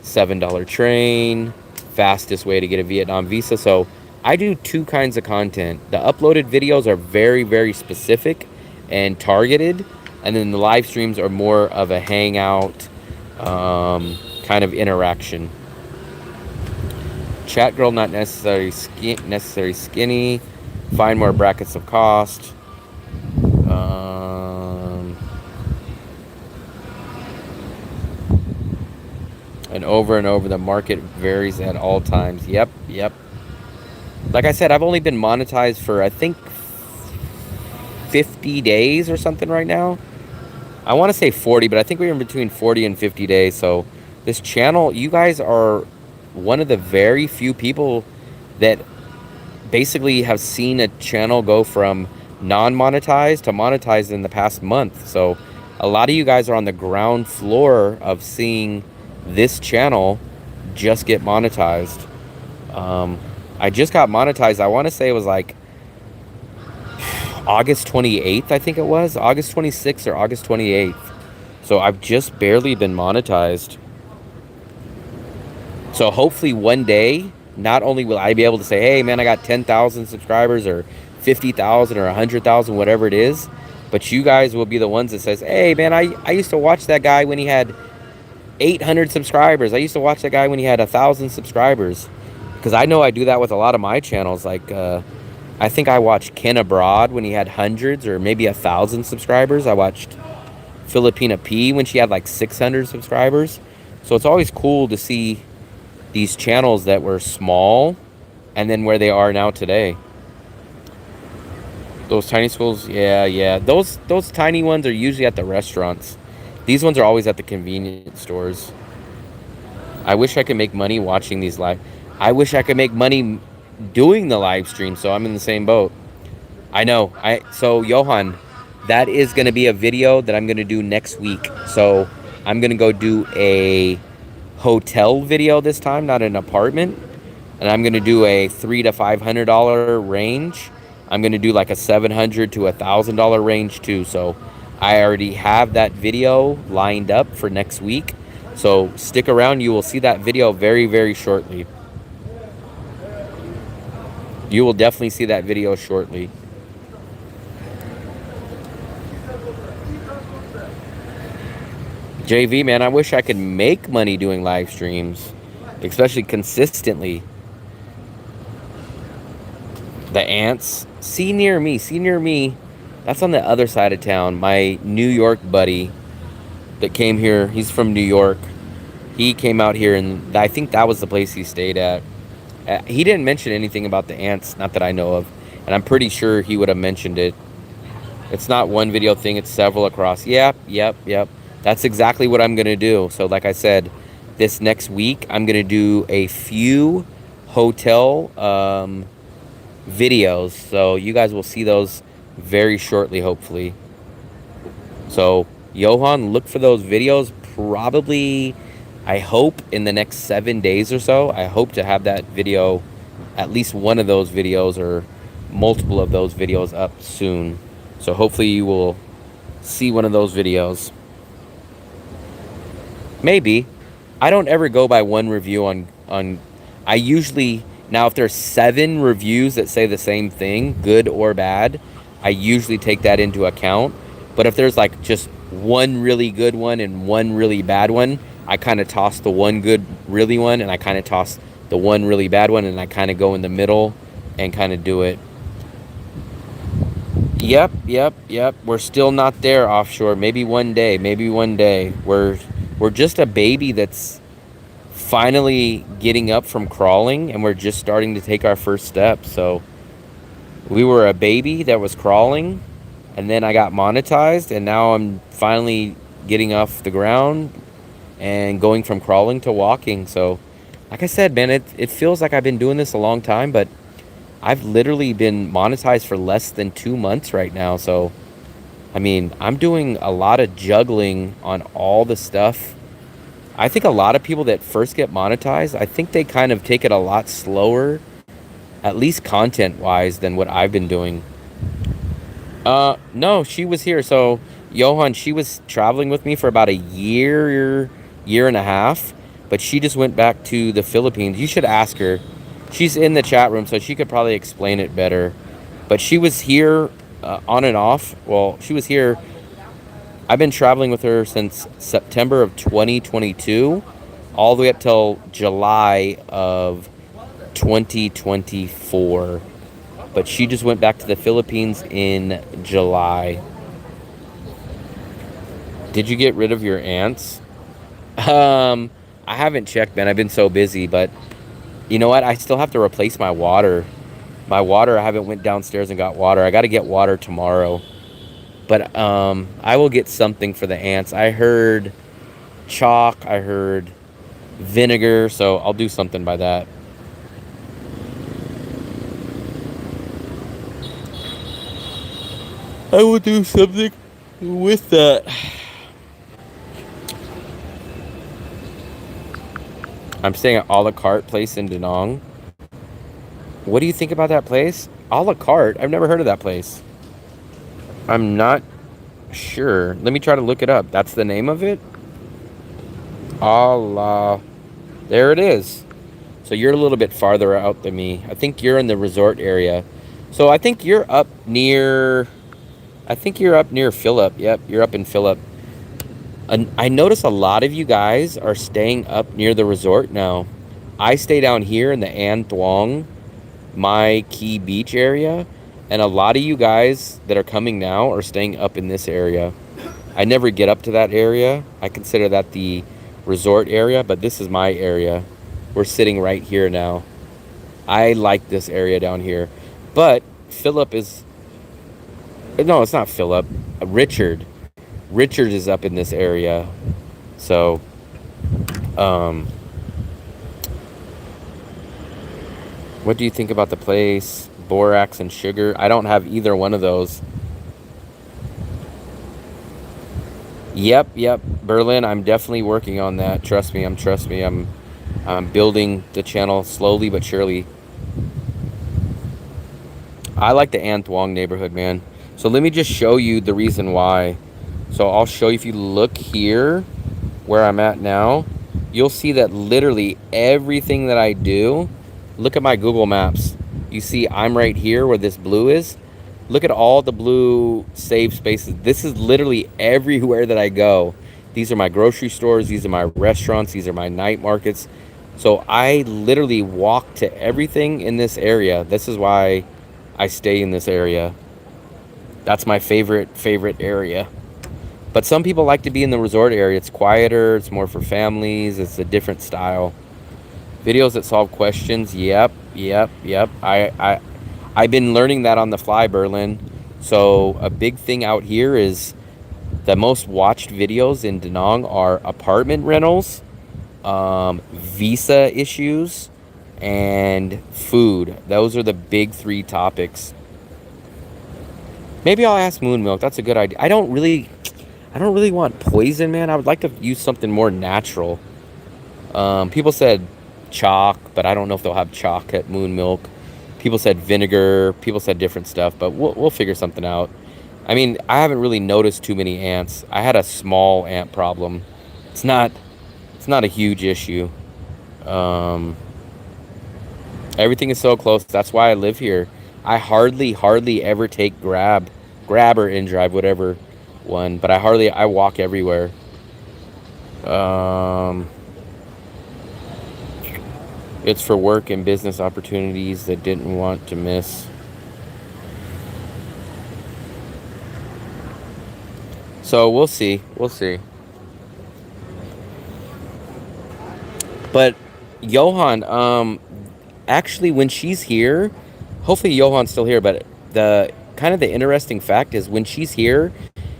$7 train, fastest way to get a Vietnam visa. So I do two kinds of content. The uploaded videos are very, very specific and targeted. And then the live streams are more of a hangout, kind of interaction. Chat girl, not necessarily skinny. Find more brackets of cost. And over, the market varies at all times. Yep. Like I said, I've only been monetized for, I think, 50 days or something right now. I want to say 40, but I think we're in between 40 and 50 days. So this channel, you guys are one of the very few people that basically have seen a channel go from non-monetized to monetized in the past month. So a lot of you guys are on the ground floor of seeing this channel just get monetized. I just got monetized. I want to say it was like August 28th, I think it was. August 26th or August 28th. So I've just barely been monetized. So hopefully one day, not only will I be able to say, hey man, I got 10,000 subscribers or 50,000 or 100,000, whatever it is, but you guys will be the ones that says, hey man, I used to watch that guy when he had 800 subscribers. I used to watch that guy when he had 1,000 subscribers. Because I know I do that with a lot of my channels. Like, I think I watched Ken Abroad when he had hundreds or maybe 1,000 subscribers. I watched Filipina P when she had like 600 subscribers. So it's always cool to see these channels that were small and then where they are now today. Those tiny schools, yeah. Those tiny ones are usually at the restaurants. These ones are always at the convenience stores. I wish I could make money watching these live. I wish I could make money doing the live stream, so I'm in the same boat. I know. So Johan, that is going to be a video that I'm going to do next week. So I'm going to go do a hotel video this time, not an apartment. And I'm going to do a $300 to $500 range. I'm going to do like a $700 to $1,000 range too. So I already have that video lined up for next week. So stick around. You will see that video very, very shortly. You will definitely see that video shortly. JV, man, I wish I could make money doing live streams, especially consistently. The ants. See near me. That's on the other side of town. My New York buddy that came here, he's from New York. He came out here, and I think that was the place he stayed at. He didn't mention anything about the ants, not that I know of. And I'm pretty sure he would have mentioned it. It's not one video thing, it's several across. Yep. That's exactly what I'm going to do. So like I said, this next week, I'm going to do a few hotel videos. So you guys will see those very shortly, hopefully. So Johan, look for those videos probably, I hope, in the next 7 days or so. I hope to have that video, at least one of those videos or multiple of those videos up soon. So hopefully you will see one of those videos. Maybe. I don't ever go by one review on I usually, now if there's 7 reviews that say the same thing, good or bad, I usually take that into account. But if there's like just one really good one and one really bad one, I kind of toss the one good really one, and I kind of toss the one really bad one, and I kind of go in the middle and kind of do it. Yep. We're still not there offshore. Maybe one day. We're just a baby that's finally getting up from crawling, and we're just starting to take our first steps. So we were a baby that was crawling, and then I got monetized, and now I'm finally getting off the ground and going from crawling to walking. So like I said, man, it feels like I've been doing this a long time, but I've literally been monetized for less than 2 months right now. So, I mean, I'm doing a lot of juggling on all the stuff. I think a lot of people that first get monetized, I think they kind of take it a lot slower, at least content-wise, than what I've been doing. No, she was here. So, Johan, she was traveling with me for about a year and a half, but she just went back to the Philippines. You should ask her. She's in the chat room, so she could probably explain it better. But she was here on and off. Well, she was here. I've been traveling with her since September of 2022, all the way up till July of 2024. But she just went back to the Philippines in July. Did you get rid of your ants? I haven't checked, man. I've been so busy, but you know what? I still have to replace my water. I haven't went downstairs and got water. I got to get water tomorrow. But I will get something for the ants. I heard chalk. I heard vinegar. So I'll do something by that. I will do something with that. I'm staying at a la carte place in Danang. What do you think about that place? A la carte? I've never heard of that place. I'm not sure. Let me try to look it up. That's the name of it? A la... There it is. So you're a little bit farther out than me. I think you're in the resort area. So I think you're up near... Phillip. Yep, you're up in Phillip. And I notice a lot of you guys are staying up near the resort now. I stay down here in the An Thuong, my Key Beach area, and a lot of you guys that are coming now are staying up in this area. I never get up to that area. I consider that the resort area, but this is my area. We're sitting right here now. I like this area down here. But Philip is... No, it's not Philip. Richard. Richard is up in this area. So, what do you think about the place? Borax and sugar? I don't have either one of those. Yep. Berlin, I'm definitely working on that. Trust me. I'm building the channel slowly but surely. I like the An Thuong neighborhood, man. So let me just show you the reason why. So I'll show you, if you look here where I'm at now, you'll see that literally everything that I do, look at my Google Maps. You see I'm right here where this blue is. Look at all the blue save spaces. This is literally everywhere that I go. These are my grocery stores. These are my restaurants. These are my night markets. So I literally walk to everything in this area. This is why I stay in this area. That's my favorite area. But some people like to be in the resort area. It's quieter. It's more for families. It's a different style. Videos that solve questions. Yep. I've been learning that on the fly, Berlin. So a big thing out here is the most watched videos in Danang are apartment rentals, visa issues, and food. Those are the big 3 topics. Maybe I'll ask Moon Milk. That's a good idea. I don't really want poison, man. I would like to use something more natural. People said chalk, but I don't know if they'll have chalk at Moon Milk. People said vinegar. People said different stuff, but we'll figure something out. I mean, I haven't really noticed too many ants. I had a small ant problem. It's not a huge issue. Everything is so close. That's why I live here. I hardly ever take grab or InDrive, whatever one, but I walk everywhere. It's for work and business opportunities that didn't want to miss. So we'll see. But Johan, actually, when she's here, hopefully Johan's still here, but the interesting fact is when she's here,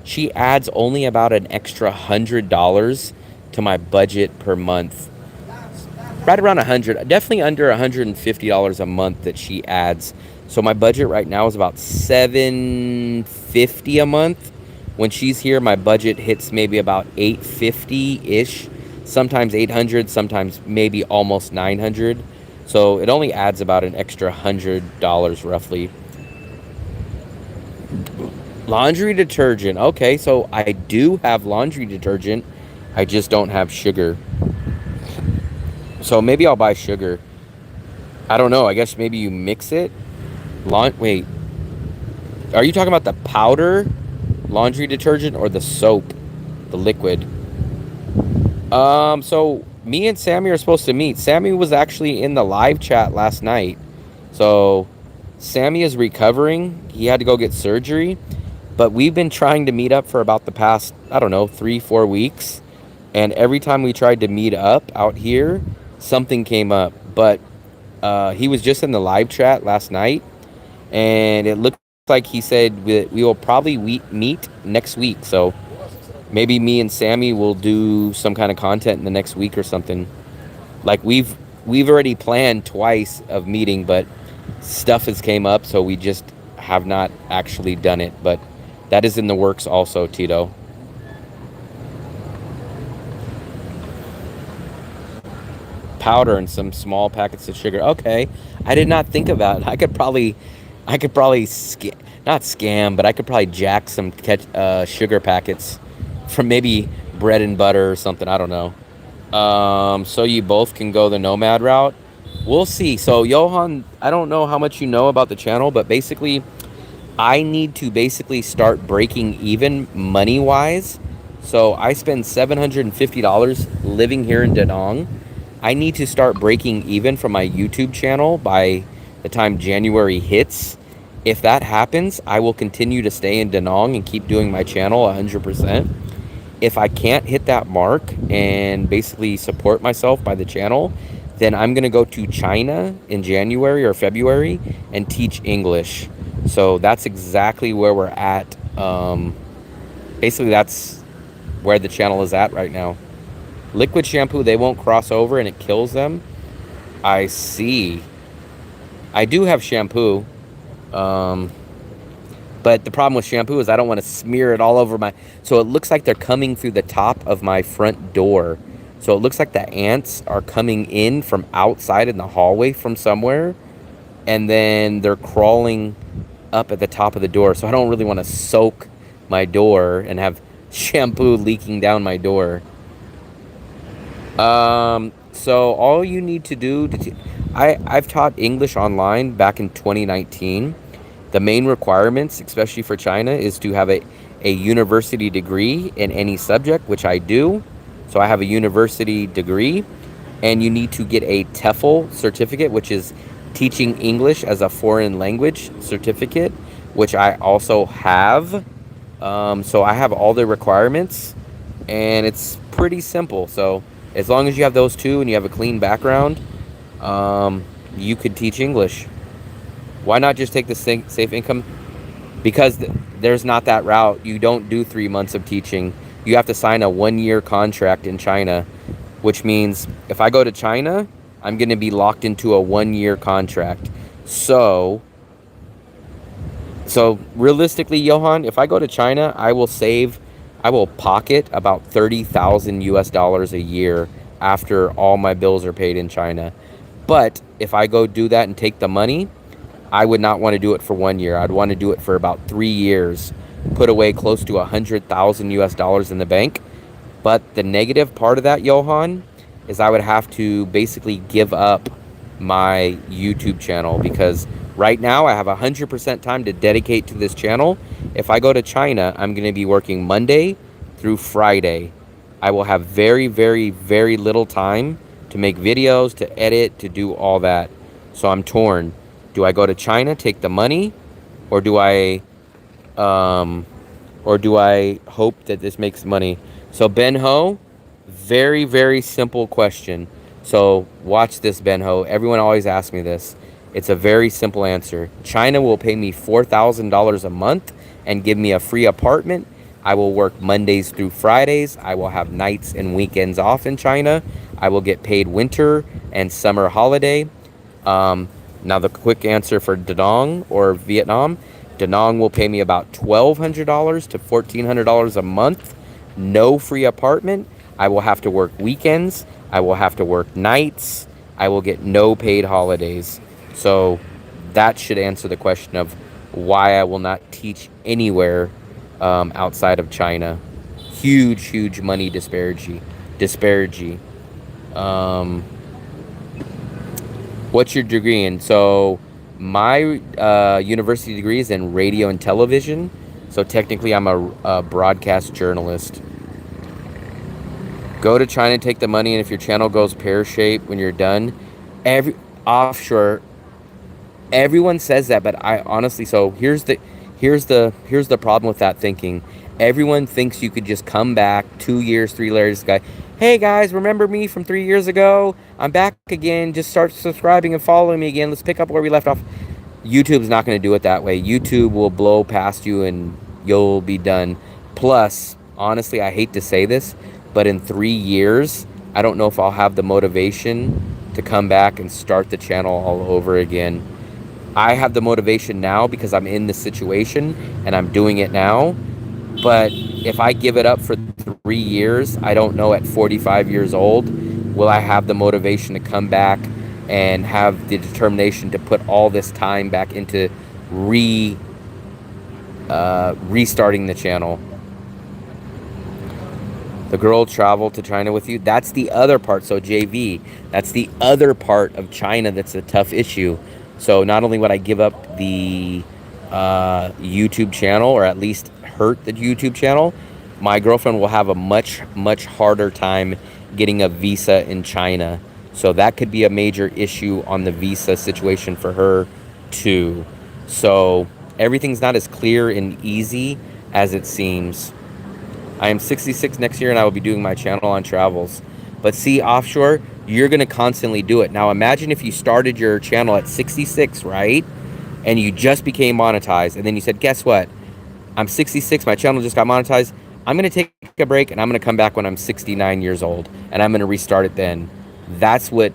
she adds only about an extra $100 to my budget per month. Right around 100, definitely under $150 a month that she adds. So my budget right now is about $750 a month. When she's here, my budget hits maybe about $850-ish. Sometimes $800, sometimes maybe almost $900. So it only adds about an extra $100 roughly. Laundry detergent. Okay, so I do have laundry detergent. I just don't have sugar. So maybe I'll buy sugar. I don't know. I guess maybe you mix it. Wait. Are you talking about the powder laundry detergent or the soap, the liquid? So me and Sammy are supposed to meet. Sammy was actually in the live chat last night. So Sammy is recovering. He had to go get surgery. But we've been trying to meet up for about the past, 3-4 weeks. And every time we tried to meet up out here, something came up. But he was just in the live chat last night. And it looked like he said we will probably meet next week. So maybe me and Sammy will do some kind of content in the next week or something. Like we've already planned twice of meeting, but stuff has came up, so we just have not actually done it. But that is in the works also, Tito. Powder and some small packets of sugar. Okay, I did not think about it. I could probably not scam, but I could probably jack some sugar packets from maybe bread and butter or something. I don't know. So you both can go the nomad route. We'll see. So Johan, I don't know how much you know about the channel, but basically I need to start breaking even money wise. So I spend $750 living here in Danang. I need to start breaking even from my YouTube channel by the time January hits. If that happens, I will continue to stay in Danang and keep doing my channel 100%. If I can't hit that mark and basically support myself by the channel, then I'm going to go to China in January or February and teach English. So that's exactly where we're at. Basically, that's where the channel is at right now. Liquid shampoo, they won't cross over and it kills them. I see. I do have shampoo. But the problem with shampoo is I don't want to smear it all over my... So it looks like they're coming through the top of my front door. So it looks like the ants are coming in from outside in the hallway from somewhere. And then they're crawling up at the top of the door. So I don't really want to soak my door and have shampoo leaking down my door. So all you need to do... I've taught English online back in 2019. The main requirements, especially for China, is to have a university degree in any subject, which I do. So I have a university degree. And you need to get a TEFL certificate, which is Teaching English as a Foreign Language certificate, which I also have. So I have all the requirements. And it's pretty simple. So as long as you have those two and you have a clean background, You could teach English. Why not just take the safe income? Because there's not that route. You don't do 3 months of teaching. You have to sign a 1-year contract in China, which means if I go to China, I'm going to be locked into a 1-year contract. So realistically, Johan, if I go to China, I will pocket about 30,000 US dollars a year after all my bills are paid in China. But if I go do that and take the money, I would not want to do it for 1 year. I'd want to do it for about 3 years, put away close to 100,000 US dollars in the bank. But the negative part of that, Johan, is I would have to basically give up my YouTube channel, because right now I have 100% time to dedicate to this channel. If I go to China, I'm going to be working Monday through Friday. I will have very, very, very little time to make videos, to edit, to do all that. So I'm torn. Do I go to China, take the money, or do I hope that this makes money? So Ben Ho, very, very simple question. So watch this, Ben Ho. Everyone always asks me this. It's a very simple answer. China will pay me $4,000 a month and give me a free apartment. I will work Mondays through Fridays. I will have nights and weekends off in China. I will get paid winter and summer holiday. Now the quick answer for Danang or Vietnam, Danang will pay me about $1,200 to $1,400 a month. No free apartment. I will have to work weekends. I will have to work nights. I will get no paid holidays. So that should answer the question of why I will not teach anywhere outside of China. Huge, huge money disparity. What's your degree in? So my university degree is in radio and television. So technically I'm a broadcast journalist. Go to China, take the money, and if your channel goes pear-shaped when you're done, offshore, everyone says that, but I honestly, so here's the problem with that thinking. Everyone thinks you could just come back 2 years, 3 years, hey guys, remember me from 3 years ago? I'm back again. Just start subscribing and following me again. Let's pick up where we left off. YouTube's not going to do it that way. YouTube will blow past you and you'll be done. Plus, honestly, I hate to say this, but in 3 years, I don't know if I'll have the motivation to come back and start the channel all over again. I have the motivation now because I'm in this situation and I'm doing it now. But if I give it up for 3 years, I don't know at 45 years old, will I have the motivation to come back and have the determination to put all this time back into restarting the channel. The girl traveled to China with you. That's the other part. So JV, that's the other part of China that's a tough issue. So not only would I give up the YouTube channel, or at least hurt the YouTube channel, my girlfriend will have a much, much harder time getting a visa in China. So that could be a major issue on the visa situation for her too. So everything's not as clear and easy as it seems. I am 66 next year and I will be doing my channel on travels. But see, offshore, you're going to constantly do it. Now imagine if you started your channel at 66, right? And you just became monetized. And then you said, guess what? I'm 66, my channel just got monetized. I'm going to take a break and I'm going to come back when I'm 69 years old. And I'm going to restart it then. That's what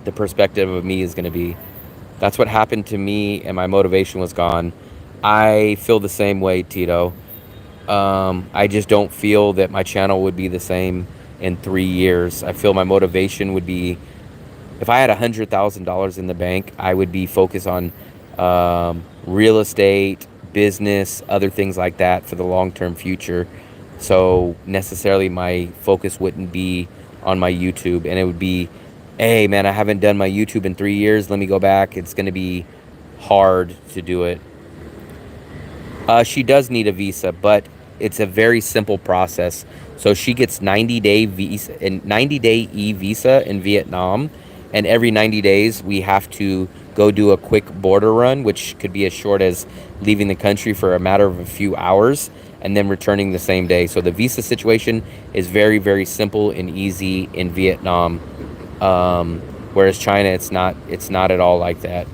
the perspective of me is going to be. That's what happened to me, and my motivation was gone. I feel the same way, Tito. I just don't feel that my channel would be the same in 3 years. I feel my motivation would be, if I had $100,000 in the bank, I would be focused on real estate, business, other things like that for the long-term future. So necessarily my focus wouldn't be on my YouTube, and it would be, hey man, I haven't done my YouTube in 3 years, let me go back. It's going to be hard to do it. She does need a visa, but it's a very simple process. So she gets 90-day visa and 90-day e-visa in Vietnam, and every 90 days we have to go do a quick border run, which could be as short as leaving the country for a matter of a few hours and then returning the same day. So the visa situation is very, very simple and easy in Vietnam. Whereas China, it's not at all like that.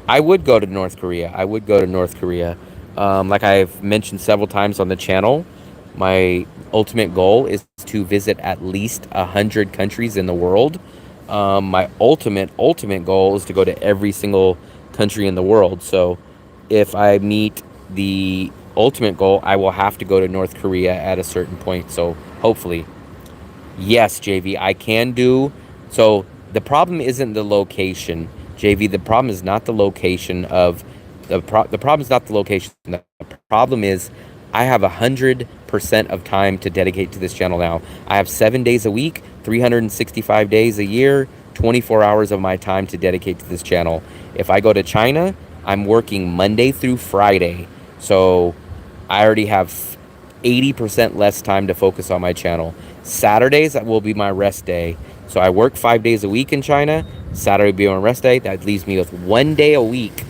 I would go to North Korea. I would go to North Korea. Like I've mentioned several times on the channel, my ultimate goal is to visit at least 100 countries in the world. My ultimate goal is to go to every single country in the world. So if I meet the ultimate goal, I will have to go to North Korea at a certain point. So hopefully, yes, JV, I can do. So the problem isn't the location, JV. The problem is not the location of the problem is not the location. The problem is I have 100% of time to dedicate to this channel now. I have 7 days a week, 365 days a year, 24 hours of my time to dedicate to this channel. If I go to China, I'm working Monday through Friday. So I already have 80% less time to focus on my channel. Saturdays will be my rest day. So I work 5 days a week in China. Saturday will be my rest day. That leaves me with 1 day a week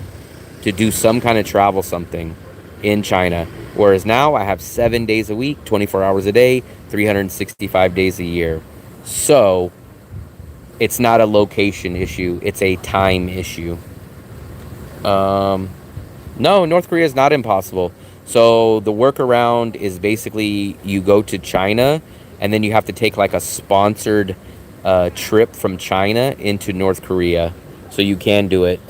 to do some kind of travel something in China. Whereas now I have 7 days a week, 24 hours a day, 365 days a year. So it's not a location issue. It's a time issue. No, North Korea is not impossible. So the workaround is basically you go to China and then you have to take like a sponsored trip from China into North Korea. So you can do it.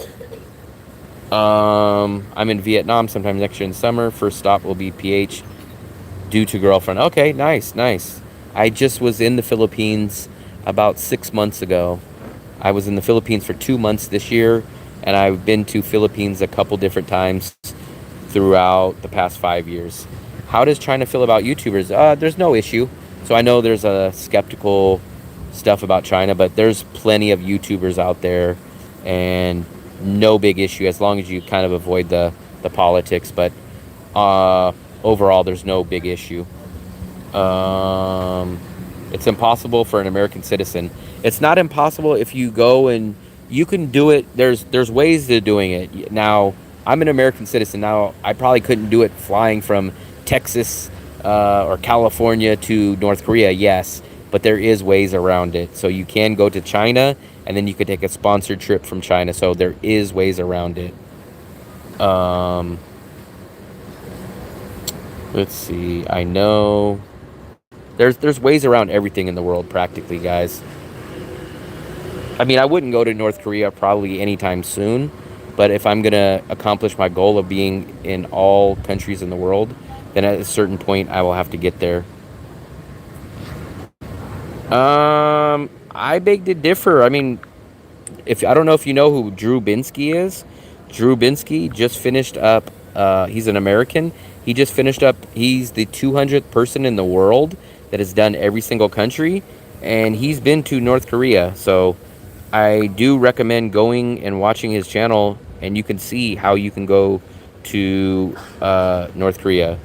I'm in Vietnam sometime next year in summer. First stop will be PH due to girlfriend. Okay, nice, nice. I just was in the Philippines about 6 months ago. I was in the Philippines for 2 months this year, and I've been to Philippines a couple different times throughout the past 5 years. How does China feel about YouTubers? There's no issue. So I know there's a skeptical stuff about China, but there's plenty of YouTubers out there, and no big issue as long as you kind of avoid the politics. But overall, there's no big issue. It's impossible for an American citizen. It's not impossible if you go and you can do it. There's ways to doing it. Now, I'm an American citizen. Now, I probably couldn't do it flying from Texas or California to North Korea, yes. But there is ways around it. So you can go to China, and then you could take a sponsored trip from China. So there is ways around it. Let's see. I know there's ways around everything in the world, practically, guys. I mean, I wouldn't go to North Korea probably anytime soon. But if I'm going to accomplish my goal of being in all countries in the world, then at a certain point, I will have to get there. I beg to differ. I mean, I don't know if you know who Drew Binsky is. Drew Binsky just finished up. He's an American. He just finished up. He's the 200th person in the world that has done every single country, and he's been to North Korea. So I do recommend going and watching his channel, and you can see how you can go to North Korea.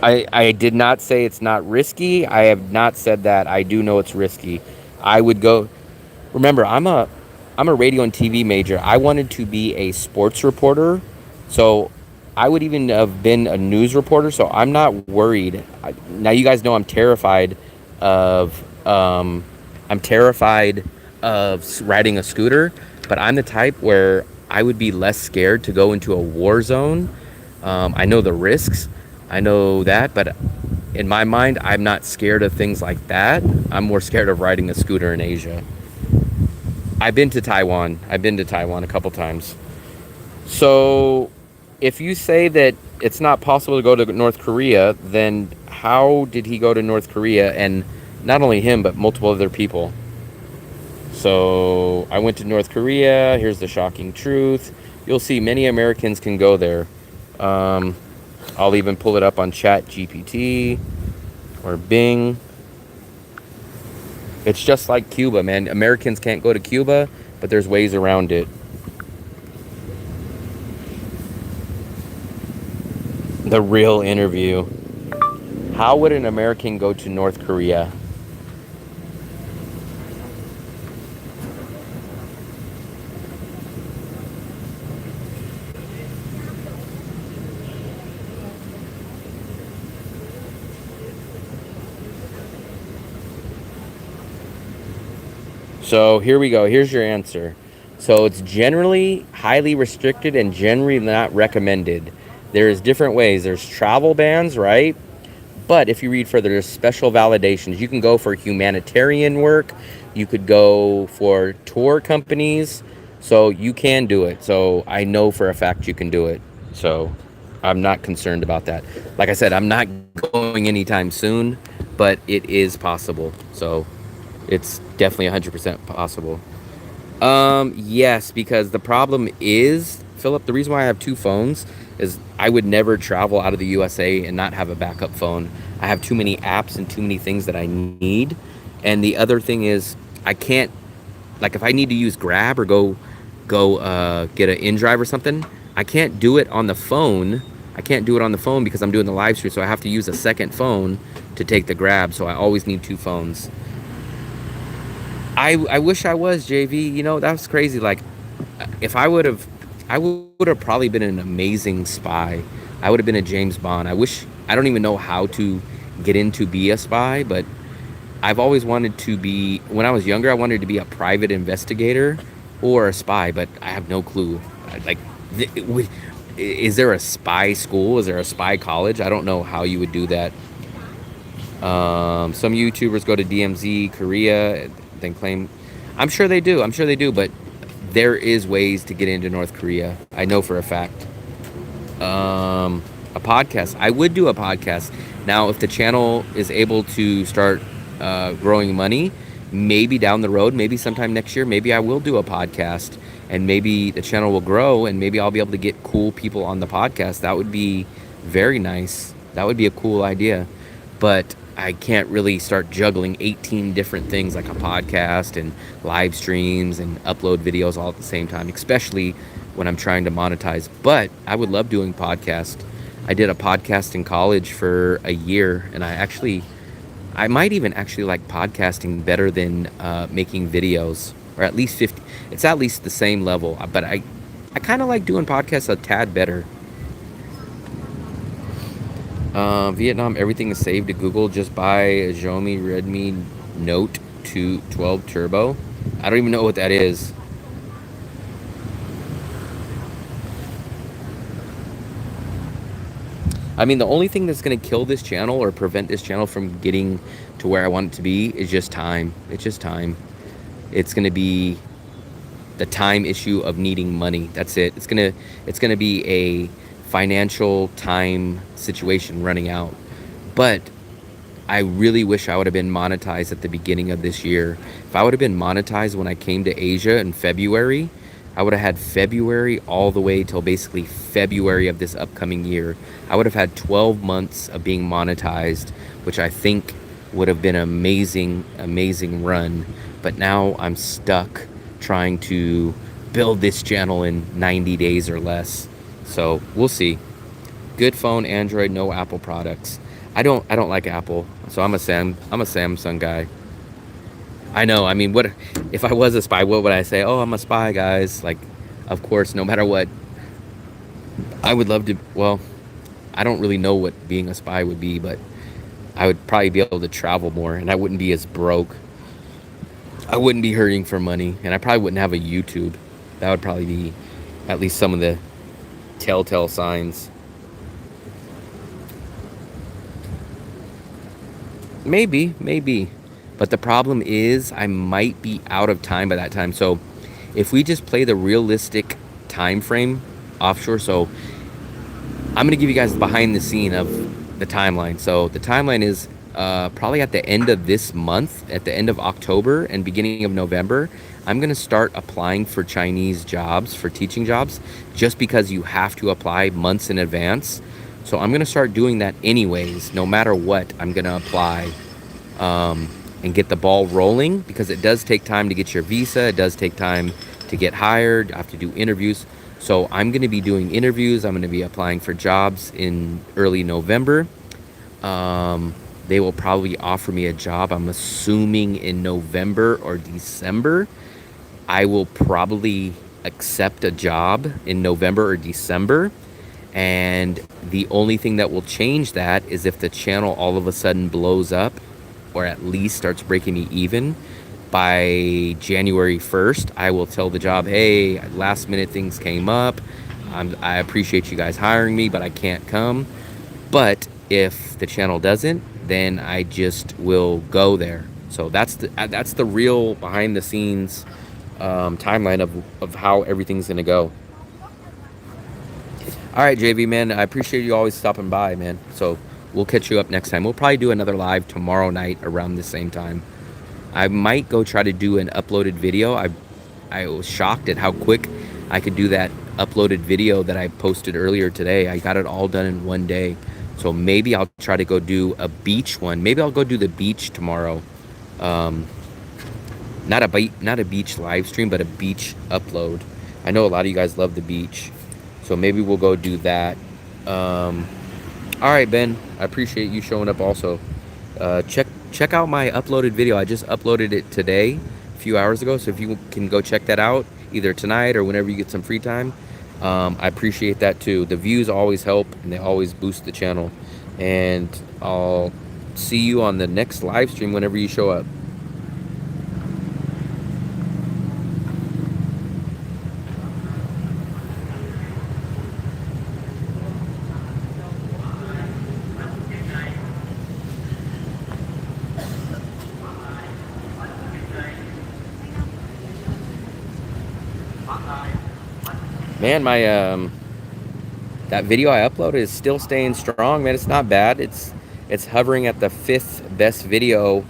I did not say it's not risky. I have not said that. I do know it's risky. I would go. Remember, I'm a radio and TV major. I wanted to be a sports reporter, so I would even have been a news reporter. So I'm not worried. Now you guys know I'm terrified of riding a scooter, but I'm the type where I would be less scared to go into a war zone. I know the risks. I know that, but in my mind, I'm not scared of things like that. I'm more scared of riding a scooter in Asia. I've been to Taiwan a couple times. So if you say that it's not possible to go to North Korea, then how did he go to North Korea? And not only him, but multiple other people. So I went to North Korea. Here's the shocking truth. You'll see many Americans can go there. I'll even pull it up on Chat GPT or Bing. It's just like Cuba, man. Americans can't go to Cuba, but there's ways around it. The real interview. How would an American go to North Korea? So here we go. Here's your answer. So it's generally highly restricted and generally not recommended. There's different ways. There's travel bans, right? But if you read further, there's special validations. You can go for humanitarian work. You could go for tour companies. So you can do it. So I know for a fact you can do it. So I'm not concerned about that. Like I said, I'm not going anytime soon, but it is possible. So it's definitely 100% possible. Yes, because the problem is, Philip, the reason why I have two phones is I would never travel out of the USA and not have a backup phone. I have too many apps and too many things that I need. And the other thing is I can't, like if I need to use Grab or go get an InDrive or something, I can't do it on the phone. I can't do it on the phone because I'm doing the live stream, so I have to use a second phone to take the Grab, so I always need two phones. I wish I was, JV. You know, that's crazy. Like, if I would have probably been an amazing spy. I would have been a James Bond. I don't even know how to get into be a spy, but I've always wanted to be, when I was younger, I wanted to be a private investigator or a spy, but I have no clue. Like, is there a spy school? Is there a spy college? I don't know how you would do that. Some YouTubers go to DMZ, Korea, then claim. I'm sure they do, but there is ways to get into North Korea. I know for a fact. A podcast. I would do a podcast. Now, if the channel is able to start growing money, maybe down the road, maybe sometime next year, maybe I will do a podcast and maybe the channel will grow and maybe I'll be able to get cool people on the podcast. That would be very nice. That would be a cool idea. But I can't really start juggling 18 different things like a podcast and live streams and upload videos all at the same time, especially when I'm trying to monetize. But I would love doing podcasts. I did a podcast in college for a year, and I might even actually like podcasting better than making videos, or at least 50. It's at least the same level, but I kind of like doing podcasts a tad better. Vietnam, everything is saved to Google. Just buy a Xiaomi Redmi Note 12 Turbo. I don't even know what that is. I mean, the only thing that's going to kill this channel or prevent this channel from getting to where I want it to be is just time. It's just time. It's going to be the time issue of needing money. That's it. It's going to be a financial time situation running out. But I really wish I would have been monetized at the beginning of this year. If I would have been monetized when I came to Asia in February, I would have had February all the way till basically February of this upcoming year. I would have had 12 months of being monetized, which I think would have been an amazing run. But now I'm stuck trying to build this channel in 90 days or less. So we'll see. Good phone, Android, no Apple products. I don't like Apple, so I'm a Samsung guy. I know. I mean, what if I was a spy? What would I say? Oh, I'm a spy, guys. Like, of course, no matter what, I would love to. Well, I don't really know what being a spy would be, but I would probably be able to travel more, and I wouldn't be as broke. I wouldn't be hurting for money, and I probably wouldn't have a YouTube. That would probably be at least some of the telltale signs. Maybe. But the problem is I might be out of time by that time. So if we just play the realistic time frame offshore, so I'm going to give you guys the behind the scene of the timeline. So the timeline is probably at the end of this month, at the end of October and beginning of November, I'm going to start applying for Chinese jobs, for teaching jobs, just because you have to apply months in advance. So I'm going to start doing that anyways. No matter what, I'm going to apply and get the ball rolling, because it does take time to get your visa. It does take time to get hired. I have to do interviews. So I'm going to be doing interviews. I'm going to be applying for jobs in early November. They will probably offer me a job, I'm assuming, in November or December. I will probably accept a job in November or December. And the only thing that will change that is if the channel all of a sudden blows up, or at least starts breaking me even. by January 1st, I will tell the job, hey, last minute things came up. I appreciate you guys hiring me, but I can't come. But if the channel doesn't, then I just will go there. So that's the real behind the scenes timeline of how everything's gonna go. All right, JV, man, I appreciate you always stopping by, man. So we'll catch you up next time. We'll probably do another live tomorrow night around the same time. I might go try to do an uploaded video. I was shocked at how quick I could do that uploaded video that I posted earlier today. I got it all done in one day. So maybe I'll try to go do a beach one. Maybe I'll go do the beach tomorrow. Not a beach live stream, but a beach upload. I know a lot of you guys love the beach. So maybe we'll go do that. All right, Ben, I appreciate you showing up also. Check out my uploaded video. I just uploaded it today, a few hours ago. So if you can go check that out, either tonight or whenever you get some free time, I appreciate that too. The views always help and they always boost the channel. And I'll see you on the next live stream whenever you show up. Man, my that video I uploaded is still staying strong, man. It's not bad. It's hovering at the 5th best video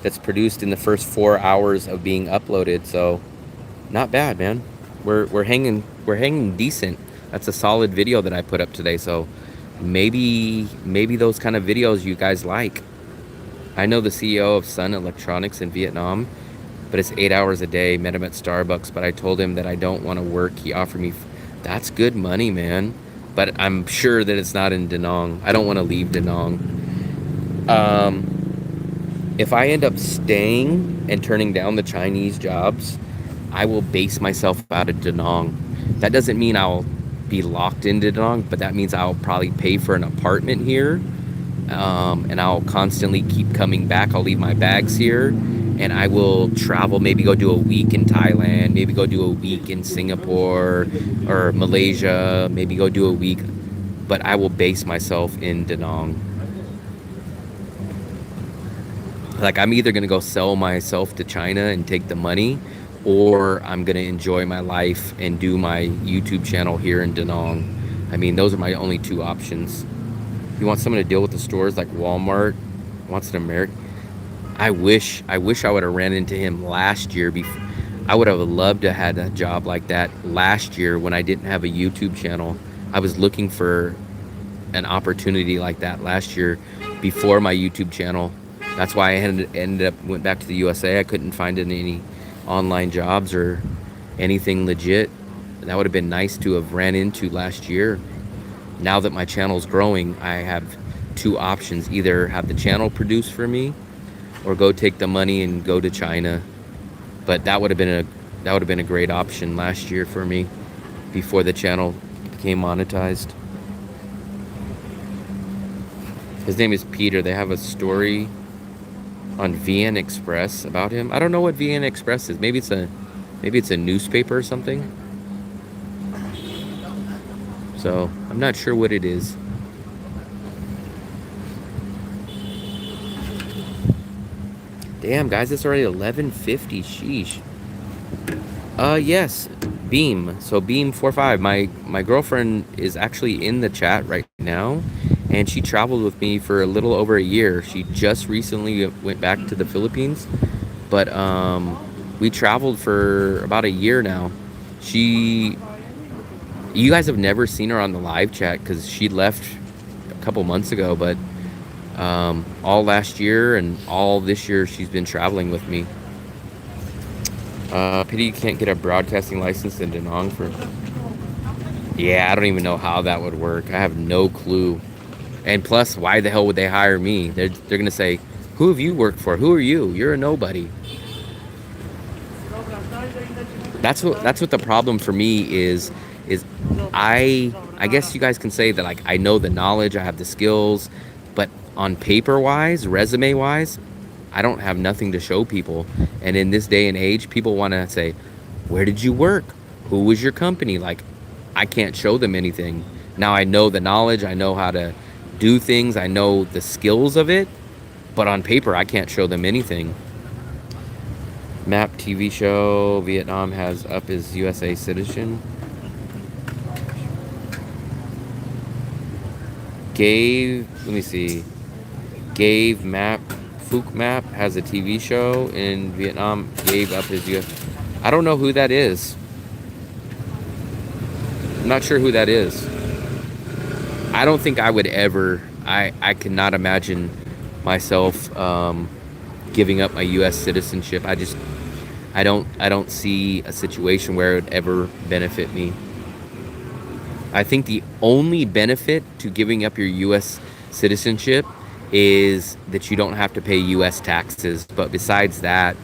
that's produced in the first 4 hours of being uploaded. So not bad, man. We're hanging decent. That's a solid video that I put up today. So maybe those kind of videos you guys like. I know the CEO of Sun Electronics in Vietnam, but it's 8 hours a day. Met him at Starbucks, but I told him that I don't want to work. He offered me, that's good money, man. But I'm sure that it's not in Danang. I don't want to leave Danang. If I end up staying and turning down the Chinese jobs, I will base myself out of Danang. That doesn't mean I'll be locked into Danang, but that means I'll probably pay for an apartment here. And I'll constantly keep coming back. I'll leave my bags here and I will travel, maybe go do a week in Thailand, maybe go do a week in Singapore or Malaysia, maybe go do a week, but I will base myself in Danang. Like, I'm either going to go sell myself to China and take the money, or I'm going to enjoy my life and do my YouTube channel here in Danang. I mean, those are my only two options. You want someone to deal with the stores like Walmart, wants an American. I wish I would have ran into him last year. I would have loved to have had a job like that last year when I didn't have a YouTube channel. I was looking for an opportunity like that last year before my YouTube channel. That's why I went back to the USA. I couldn't find any online jobs or anything legit. That would have been nice to have ran into last year. Now that my channel's growing, I have two options: either have the channel produce for me, or go take the money and go to China. But that would have been a great option last year for me before the channel became monetized. His name is Peter. They have a story on VN Express about him. I don't know what VN Express is. Maybe it's a newspaper or something. So I'm not sure what it is. Damn, guys, it's already 11:50. Sheesh. Yes, Beam. So Beam45. My girlfriend is actually in the chat right now, and she traveled with me for a little over a year. She just recently went back to the Philippines, but we traveled for about a year now. You guys have never seen her on the live chat because she left a couple months ago, but all last year and all this year she's been traveling with me. Pity you can't get a broadcasting license in Danang for... Yeah, I don't even know how that would work. I have no clue. And plus, why the hell would they hire me? They're gonna say, who have you worked for? Who are you? You're a nobody. That's what the problem for me is I guess you guys can say that, like, I know the knowledge, I have the skills, but on paper wise, resume wise, I don't have nothing to show people. And in this day and age, people want to say, where did you work? Who was your company? Like, I can't show them anything. Now I know the knowledge, I know how to do things, I know the skills of it, but on paper I can't show them anything. Map TV show, Vietnam has up his USA citizen. Let me see. Phuc Map has a TV show in Vietnam, gave up his US. I don't know who that is. I'm not sure who that is. I don't think I would ever, I cannot imagine myself giving up my US citizenship. I don't see a situation where it would ever benefit me. I think the only benefit to giving up your US citizenship is that you don't have to pay US taxes. But besides that,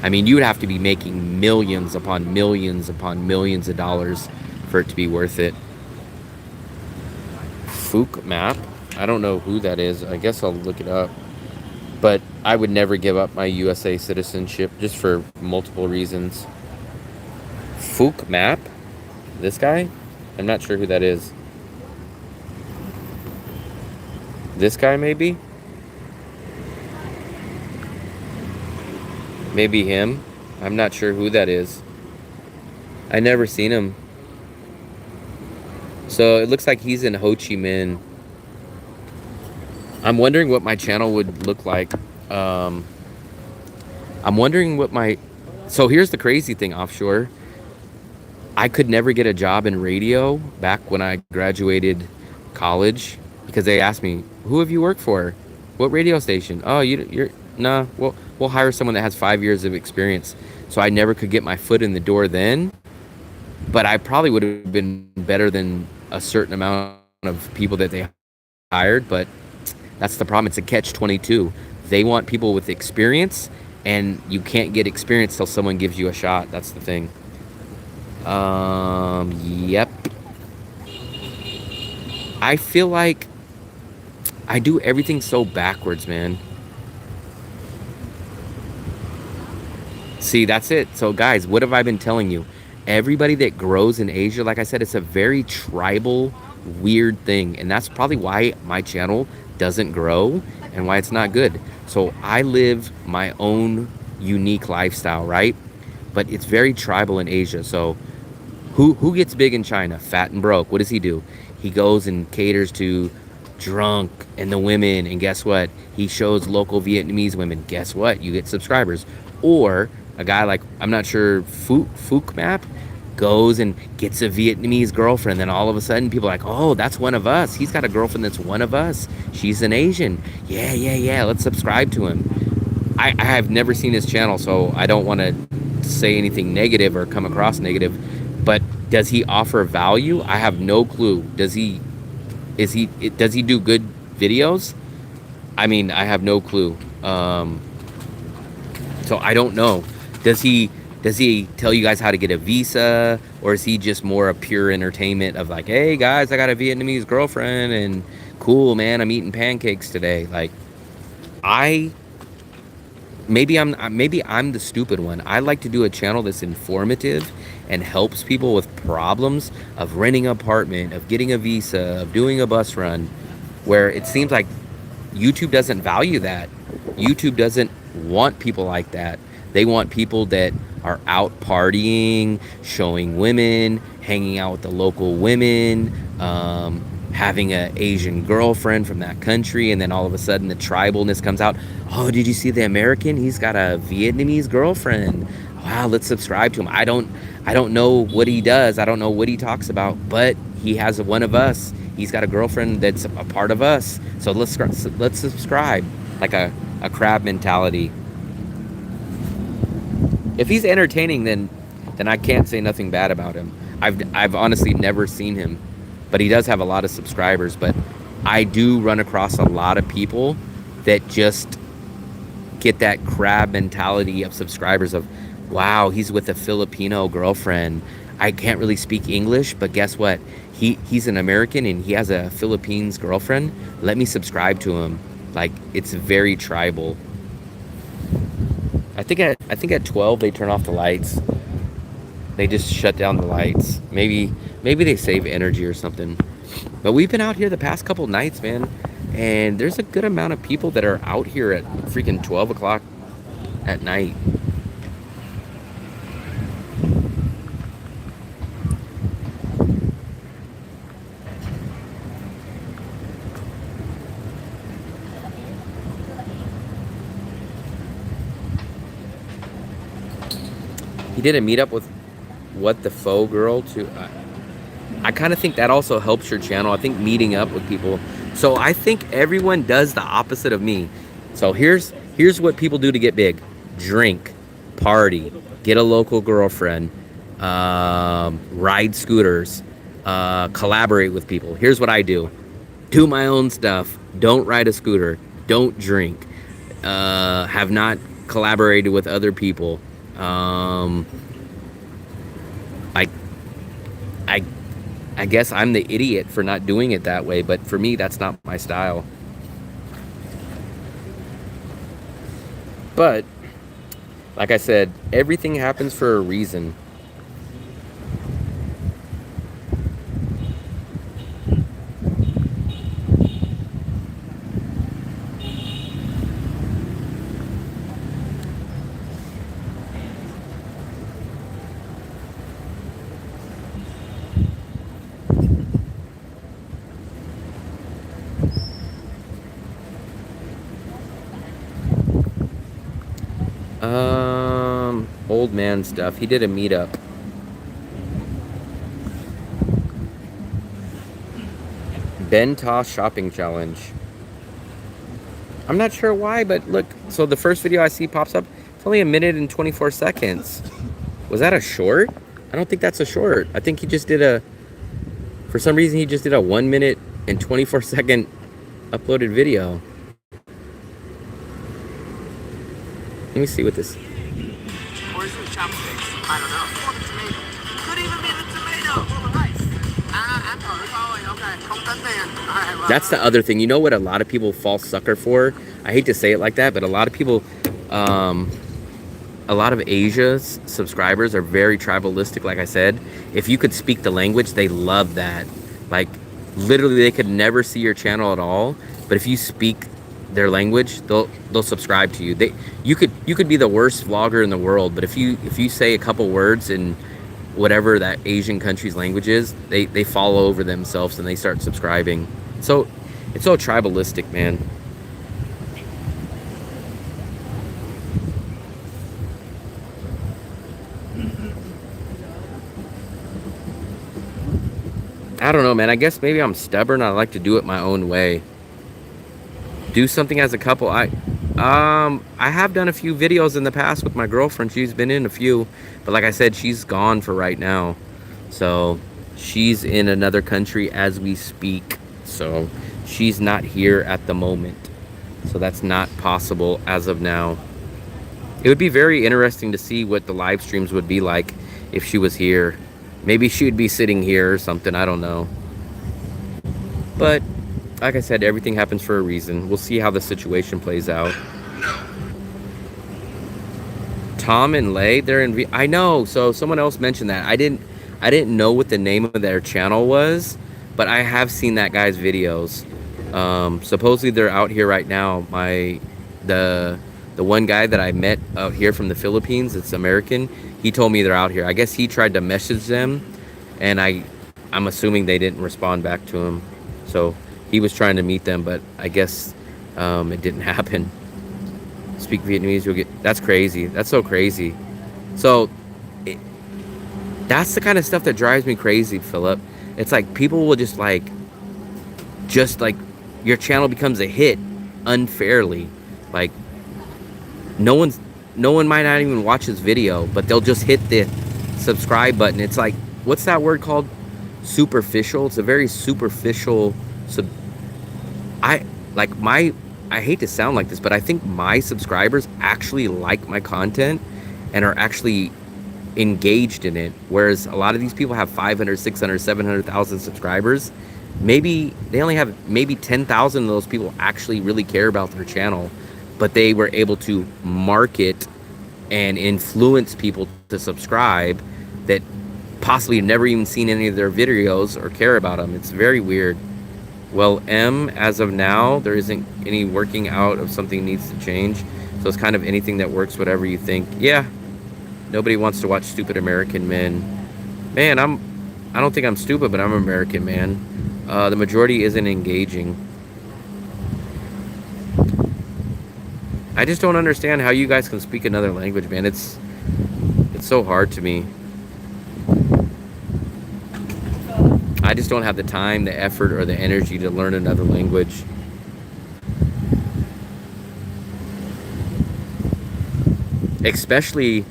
I mean, you would have to be making millions upon millions upon millions of dollars for it to be worth it. Phuc Map, I don't know who that is. I guess I'll look it up. But I would never give up my USA citizenship just for multiple reasons. Phuc Map? This guy? I'm not sure who that is. This guy, maybe? Maybe him? I'm not sure who that is. I never seen him. So it looks like he's in Ho Chi Minh. I'm wondering what my channel would look like. I'm wondering what my... So here's the crazy thing, offshore. I could never get a job in radio back when I graduated college because they asked me, who have you worked for? What radio station? Oh, you're nah, we'll hire someone that has 5 years of experience. So I never could get my foot in the door then, but I probably would have been better than a certain amount of people that they hired. But that's the problem. It's a catch-22. They want people with experience, and you can't get experience till someone gives you a shot. That's the thing. Yep. I feel like I do everything so backwards, man. See, that's it. So guys, what have I been telling you? Everybody that grows in Asia, like I said, it's a very tribal, weird thing. And that's probably why my channel doesn't grow and why it's not good. So I live my own unique lifestyle, right? But it's very tribal in Asia. So who gets big in China? Fat and broke. What does he do? He goes and caters to drunk and the women. And guess what? He shows local Vietnamese women. Guess what? You get subscribers. Or a guy like, I'm not sure, Phuc Map, goes and gets a Vietnamese girlfriend. Then all of a sudden people are like, oh, that's one of us. He's got a girlfriend that's one of us. She's an Asian. Yeah. Let's subscribe to him. I have never seen his channel, so I don't want to say anything negative or come across negative. But does he offer value? I have no clue. Does he do good videos? I mean, I have no clue. So I don't know. Does he tell you guys how to get a visa, or is he just more a pure entertainment of like, hey guys, I got a Vietnamese girlfriend and cool, man, I'm eating pancakes today? Like, maybe I'm the stupid one. I like to do a channel that's informative and helps people with problems of renting an apartment, of getting a visa, of doing a bus run, where it seems like YouTube doesn't value that. YouTube doesn't want people like that. They want people that are out partying, showing women, hanging out with the local women, having an Asian girlfriend from that country, and then all of a sudden the tribalness comes out. Oh, did you see the American? He's got a Vietnamese girlfriend. Wow, let's subscribe to him. I don't know what he does. I don't know what he talks about, but he has one of us. He's got a girlfriend that's a part of us. So let's subscribe. Like a crab mentality. If he's entertaining, then I can't say nothing bad about him. I've honestly never seen him, but he does have a lot of subscribers. But I do run across a lot of people that just get that crab mentality of subscribers of, wow, he's with a Filipino girlfriend. I can't really speak English, but guess what? He's an American and he has a Philippines girlfriend. Let me subscribe to him. Like, it's very tribal. I think at 12 they turn off the lights. They just shut down the lights. Maybe they save energy or something. But we've been out here the past couple nights, man, and there's a good amount of people that are out here at freaking 12 o'clock at night. He did a meetup with What the Faux Girl too. I kind of think that also helps your channel. I think meeting up with people. So I think everyone does the opposite of me. So here's what people do to get big: drink, party, get a local girlfriend, ride scooters, collaborate with people. Here's what I do: do my own stuff. Don't ride a scooter. Don't drink. Have not collaborated with other people. I guess I'm the idiot for not doing it that way, but for me, that's not my style. But, like I said, everything happens for a reason. Old man stuff. He did a meetup. Ben Toss shopping challenge. I'm not sure why, but look. So the first video I see pops up. It's only 1 minute and 24 seconds. Was that a short? I don't think that's a short. I think he just did a. For some reason, he just did a 1 minute and 24 second uploaded video. Let me see what this. Or is it chopsticks? I don't know. Or the tomato. Could even be the tomato. Or the rice. Okay. That's the other thing. You know what a lot of people fall sucker for? I hate to say it like that, but a lot of people, a lot of Asia's subscribers are very tribalistic, like I said. If you could speak the language, they love that. Like, literally, they could never see your channel at all, but if you speak their language, they'll subscribe to you. You could be the worst vlogger in the world, but if you say a couple words in whatever that Asian country's language is, they fall over themselves and they start subscribing. So it's so tribalistic, man. I don't know, man. I guess maybe I'm stubborn. I like to do it my own way. Do something as a couple. I have done a few videos in the past with my girlfriend. She's been in a few, but like I said, she's gone for right now. So she's in another country as we speak. So she's not here at the moment. So that's not possible as of now. It would be very interesting to see what the live streams would be like if she was here. Maybe she would be sitting here or something. I don't know. But like I said, everything happens for a reason. We'll see how the situation plays out. Tom and Lay, they're in. I know. So someone else mentioned that. I didn't know what the name of their channel was, but I have seen that guy's videos. Supposedly they're out here right now. The one guy that I met out here from the Philippines, it's American. He told me they're out here. I guess he tried to message them, and I'm assuming they didn't respond back to him. So he was trying to meet them, but I guess it didn't happen. Speak Vietnamese, you'll get. That's crazy. That's so crazy. So that's the kind of stuff that drives me crazy, Philip. It's like people will just like your channel becomes a hit unfairly. Like no one might not even watch this video, but they'll just hit the subscribe button. It's like, what's that word called? Superficial. It's a very superficial. I hate to sound like this, but I think my subscribers actually like my content and are actually engaged in it. Whereas a lot of these people have 500, 600, 700,000 subscribers. Maybe they only have maybe 10,000 of those people actually really care about their channel, but they were able to market and influence people to subscribe that possibly have never even seen any of their videos or care about them. It's very weird. Well, M, as of now, there isn't any working out of something needs to change. So it's kind of anything that works, whatever you think. Yeah, nobody wants to watch stupid American men. Man, I don't think I'm stupid, but I'm an American man. The majority isn't engaging. I just don't understand how you guys can speak another language, man. It's so hard to me. I just don't have the time, the effort, or the energy to learn another language. Especially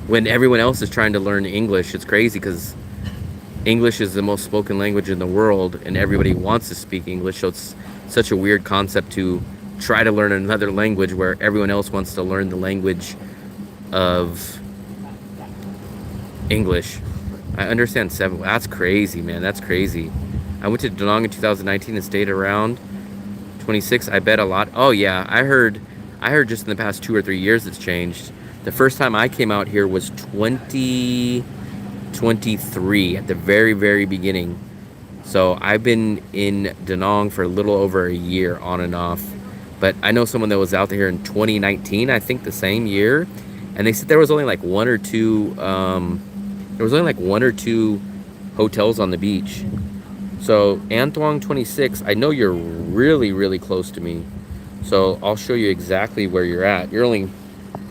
when everyone else is trying to learn English. It's crazy because English is the most spoken language in the world and everybody wants to speak English. So it's such a weird concept to try to learn another language where everyone else wants to learn the language of English. I understand 7. That's crazy, man. That's crazy. I went to Danang in 2019 and stayed around 26. I bet a lot. Oh yeah, I heard just in the past 2 or 3 years it's changed. The first time I came out here was 2023 at the very, very beginning. So I've been in Danang for a little over a year on and off. But I know someone that was out there in 2019, I think the same year, and they said there was only like one or two hotels on the beach. So Antuang 26, I know you're really, really close to me. So I'll show you exactly where you're at. You're only,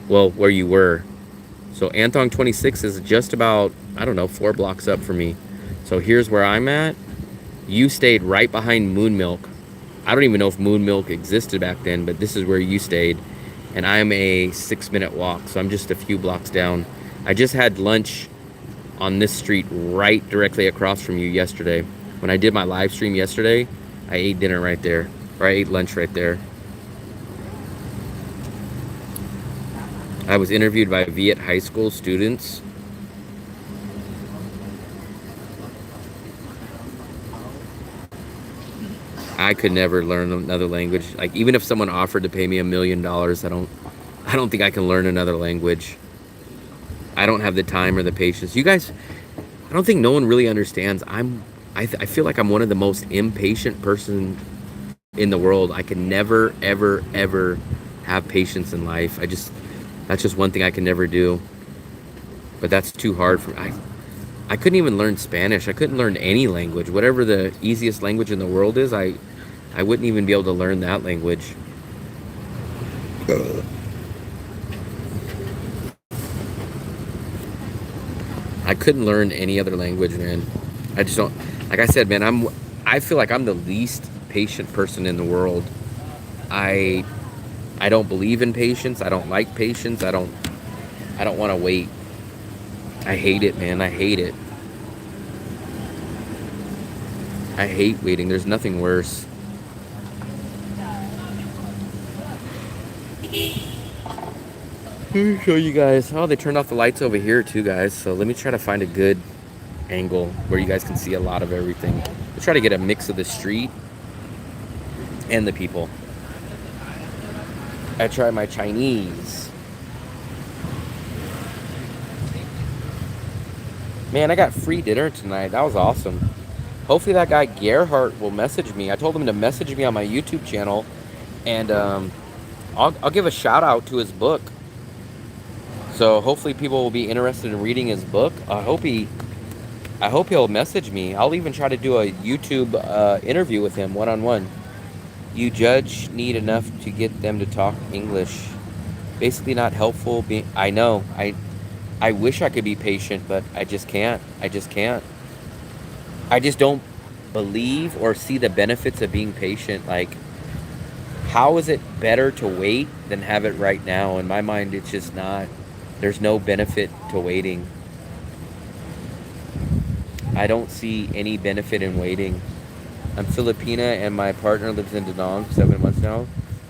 well, where you were. So Antuang 26 is just about, I don't know, 4 blocks up from me. So here's where I'm at. You stayed right behind Moon Milk. I don't even know if Moon Milk existed back then, but this is where you stayed. And I'm a 6-minute walk, so I'm just a few blocks down. I just had lunch on this street right directly across from you yesterday. When I did my live stream yesterday, I ate dinner right there, or I ate lunch right there. I was interviewed by Viet high school students. I could never learn another language. Like, even if someone offered to pay me $1 million, I don't think I can learn another language. I don't have the time or the patience. You guys, I don't think no one really understands. I feel like I'm one of the most impatient person in the world. I can never, ever, ever have patience in life. That's just one thing I can never do. But that's too hard for me. I couldn't even learn Spanish. I couldn't learn any language. Whatever the easiest language in the world is, I wouldn't even be able to learn that language. I couldn't learn any other language, man. I just don't, like I said, man, I feel like I'm the least patient person in the world. I don't believe in patience. I don't like patience. I don't want to wait. I hate it, man. I hate it. I hate waiting. There's nothing worse. Let me show you guys. Oh, they turned off the lights over here too, guys. So let me try to find a good angle where you guys can see a lot of everything. Let's try to get a mix of the street and the people. I try my Chinese. Man, I got free dinner tonight. That was awesome. Hopefully that guy Gerhardt will message me. I told him to message me on my YouTube channel, and I'll give a shout out to his book. So hopefully people will be interested in reading his book. I hope he'll message me. I'll even try to do a YouTube interview with him one-on-one. You judge need enough to get them to talk English. Basically not helpful. I know. I wish I could be patient, but I just can't. I just can't. I just don't believe or see the benefits of being patient. Like, how is it better to wait than have it right now? In my mind, it's just not. There's no benefit to waiting. I don't see any benefit in waiting. I'm Filipina and my partner lives in Danang 7 months now.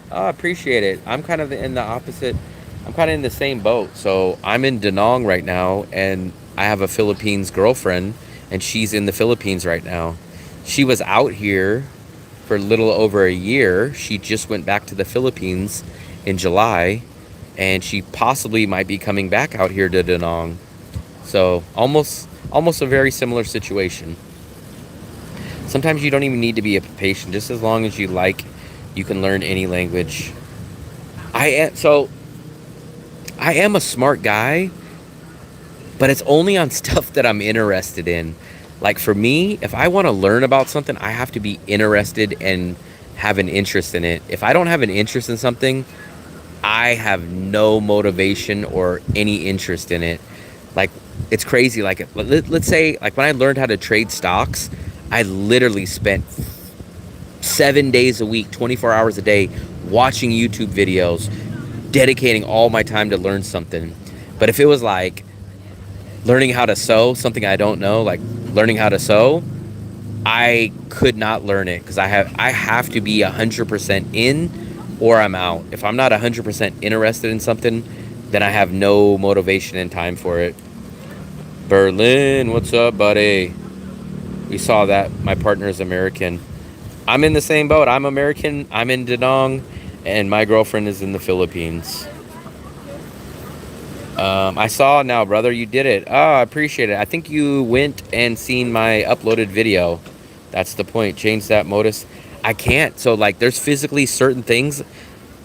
I appreciate it. I'm kind of in the opposite. I'm kind of in the same boat. So I'm in Danang right now, and I have a Philippines girlfriend, and she's in the Philippines right now. She was out here for a little over a year. She just went back to the Philippines in July, and she possibly might be coming back out here to Danang. So almost a very similar situation. Sometimes you don't even need to be a patient. Just as long as you like, you can learn any language. I am a smart guy, but it's only on stuff that I'm interested in. Like for me, if I want to learn about something, I have to be interested and have an interest in it. If I don't have an interest in something, I have no motivation or any interest in it. Like, it's crazy. Like, let's say, like, when I learned how to trade stocks, I literally spent 7 days a week, 24 hours a day, watching YouTube videos, dedicating all my time to learn something. But if it was like learning how to sew, something I don't know, like learning how to sew, I could not learn it because I have to be 100% in or I'm out. If I'm not 100% interested in something, then I have no motivation and time for it. Berlin, what's up, buddy? We saw that. My partner is American. I'm in the same boat. I'm American. I'm in Danang, and my girlfriend is in the Philippines. I saw now, brother. You did it. Oh, I appreciate it. I think you went and seen my uploaded video. That's the point. Change that modus. I can't. So, like, there's physically certain things.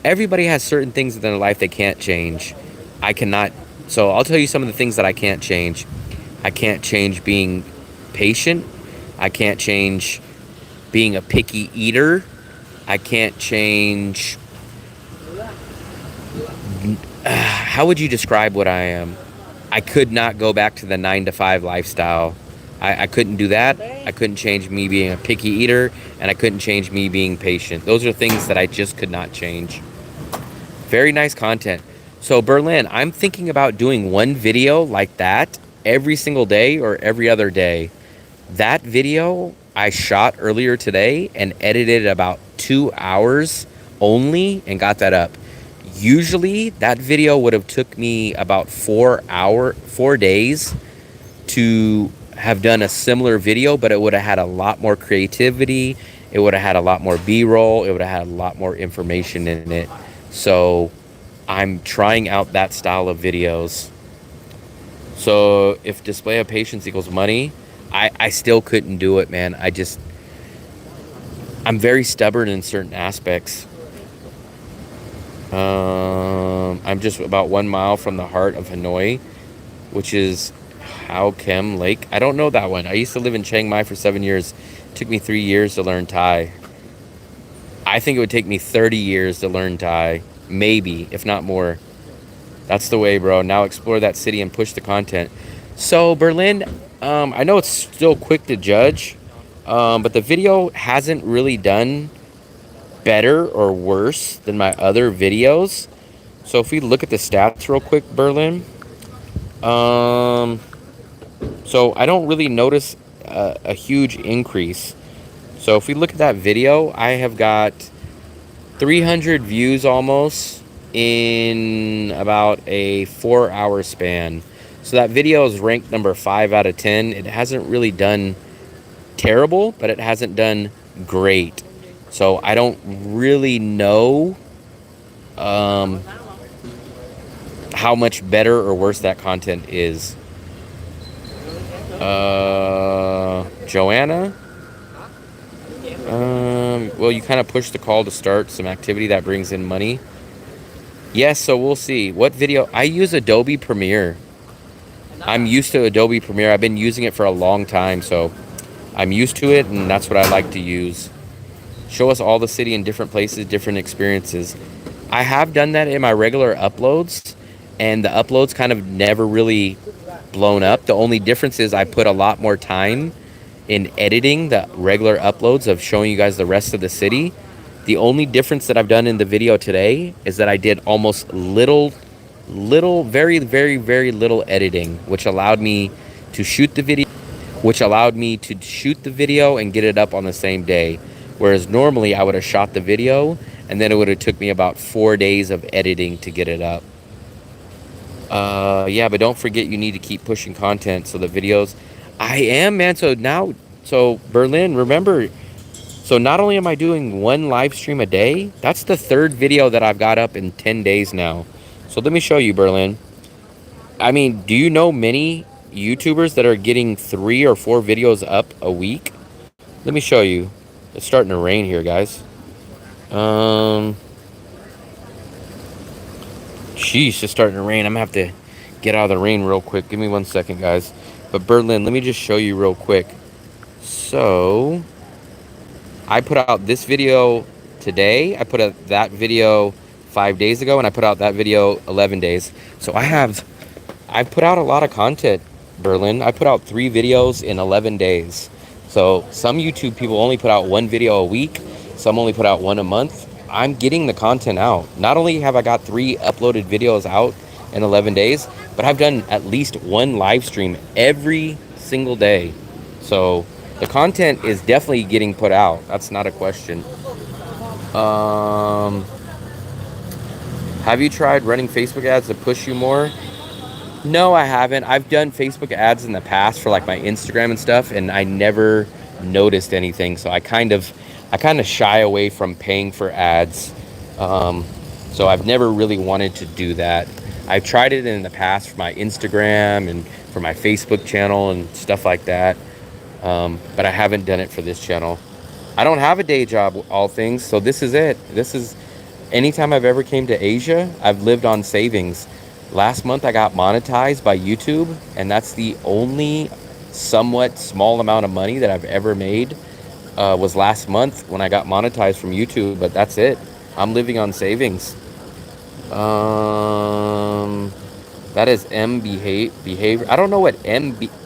Everybody has certain things in their life they can't change. I cannot. So, I'll tell you some of the things that I can't change. I can't change being patient. I can't change being a picky eater. I can't change. How would you describe what I am? I could not go back to the 9-to-5 lifestyle. I couldn't do that. I couldn't change me being a picky eater, and I couldn't change me being patient. Those are things that I just could not change. Very nice content. So Berlin, I'm thinking about doing one video like that every single day or every other day. That video I shot earlier today and edited about 2 hours only and got that up. Usually that video would have took me about 4 days to have done a similar video, but it would have had a lot more creativity. It would have had a lot more B-roll. It would have had a lot more information in it. So I'm trying out that style of videos. So if display of patience equals money, I still couldn't do it, man. I'm very stubborn in certain aspects. I'm just about 1 mile from the heart of Hanoi, which is Hao Kem Lake. I don't know that one. I used to live in Chiang Mai for 7 years. It took me 3 years to learn Thai. I think it would take me 30 years to learn Thai. Maybe, if not more. That's the way, bro. Now explore that city and push the content. So, Berlin, I know it's still quick to judge, but the video hasn't really done better or worse than my other videos. So if we look at the stats real quick, Berlin, so I don't really notice a huge increase. So if we look at that video, I have got 300 views almost in about a 4-hour span. So that video is ranked number 5 out of 10. It hasn't really done terrible, but it hasn't done great. So I don't really know how much better or worse that content is. Joanna? Well, you kind of push the call to start some activity that brings in money. Yes, so we'll see. What video? I use Adobe Premiere. I'm used to Adobe Premiere. I've been using it for a long time, so I'm used to it, and that's what I like to use. Show us all the city in different places, different experiences. I have done that in my regular uploads, and the uploads kind of never really blown up. The only difference is I put a lot more time in editing the regular uploads of showing you guys the rest of the city. The only difference that I've done in the video today is that I did almost very, very, very little editing, which allowed me to shoot the video, and get it up on the same day. Whereas normally I would have shot the video and then it would have took me about 4 days of editing to get it up. Yeah, but don't forget you need to keep pushing content. So the videos, I am, man. So Berlin, remember, so not only am I doing one live stream a day, that's the 3rd video that I've got up in 10 days now. So let me show you, Berlin. I mean, do you know many YouTubers that are getting 3 or 4 videos up a week? Let me show you. It's starting to rain here, guys. Sheesh, it's starting to rain. I'm gonna have to get out of the rain real quick. Give me 1 second, guys. But Berlin, let me just show you real quick. So I put out this video today. I put out that video 5 days ago, and I put out that video 11 days. So I've put out a lot of content, Berlin. I put out 3 videos in 11 days. So some YouTube people only put out 1 video a week. Some only put out 1 a month. I'm getting the content out. Not only have I got 3 uploaded videos out in 11 days, but I've done at least 1 live stream every single day. So the content is definitely getting put out. That's not a question. Have you tried running Facebook ads to push you more? No, I haven't. I've done Facebook ads in the past for like my Instagram and stuff, and I never noticed anything. So I kind of shy away from paying for ads. So I've never really wanted to do that. I've tried it in the past for my Instagram and for my Facebook channel and stuff like that. But I haven't done it for this channel. I don't have a day job, all things, so this is it. This is, anytime I've ever came to Asia, I've lived on savings. Last month I got monetized by YouTube, and that's the only somewhat small amount of money that I've ever made, was last month when I got monetized from YouTube, but that's it. I'm living on savings. That is M behavior. I don't know what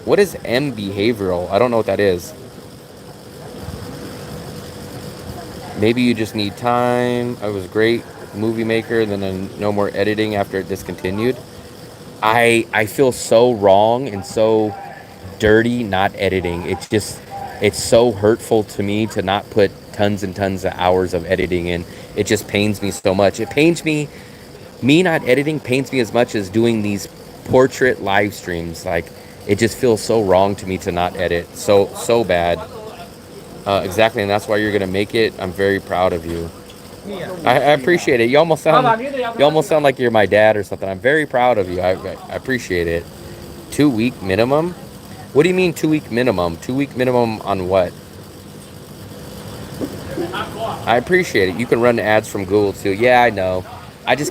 what is M behavioral? I don't know what that is. Maybe you just need time. I was a great movie maker, then no more editing after it discontinued. I feel so wrong and so dirty not editing. It's so hurtful to me to not put tons and tons of hours of editing in. It just pains me so much. It pains me. Me not editing pains me as much as doing these portrait live streams. Like, it just feels so wrong to me to not edit. So bad. Exactly, and that's why you're gonna make it. I'm very proud of you. I appreciate it. You almost sound like you're my dad or something. I'm very proud of you. I appreciate it. 2-week minimum? What do you mean 2-week minimum? 2-week minimum on what? I appreciate it. You can run ads from Google too. Yeah, I know. I just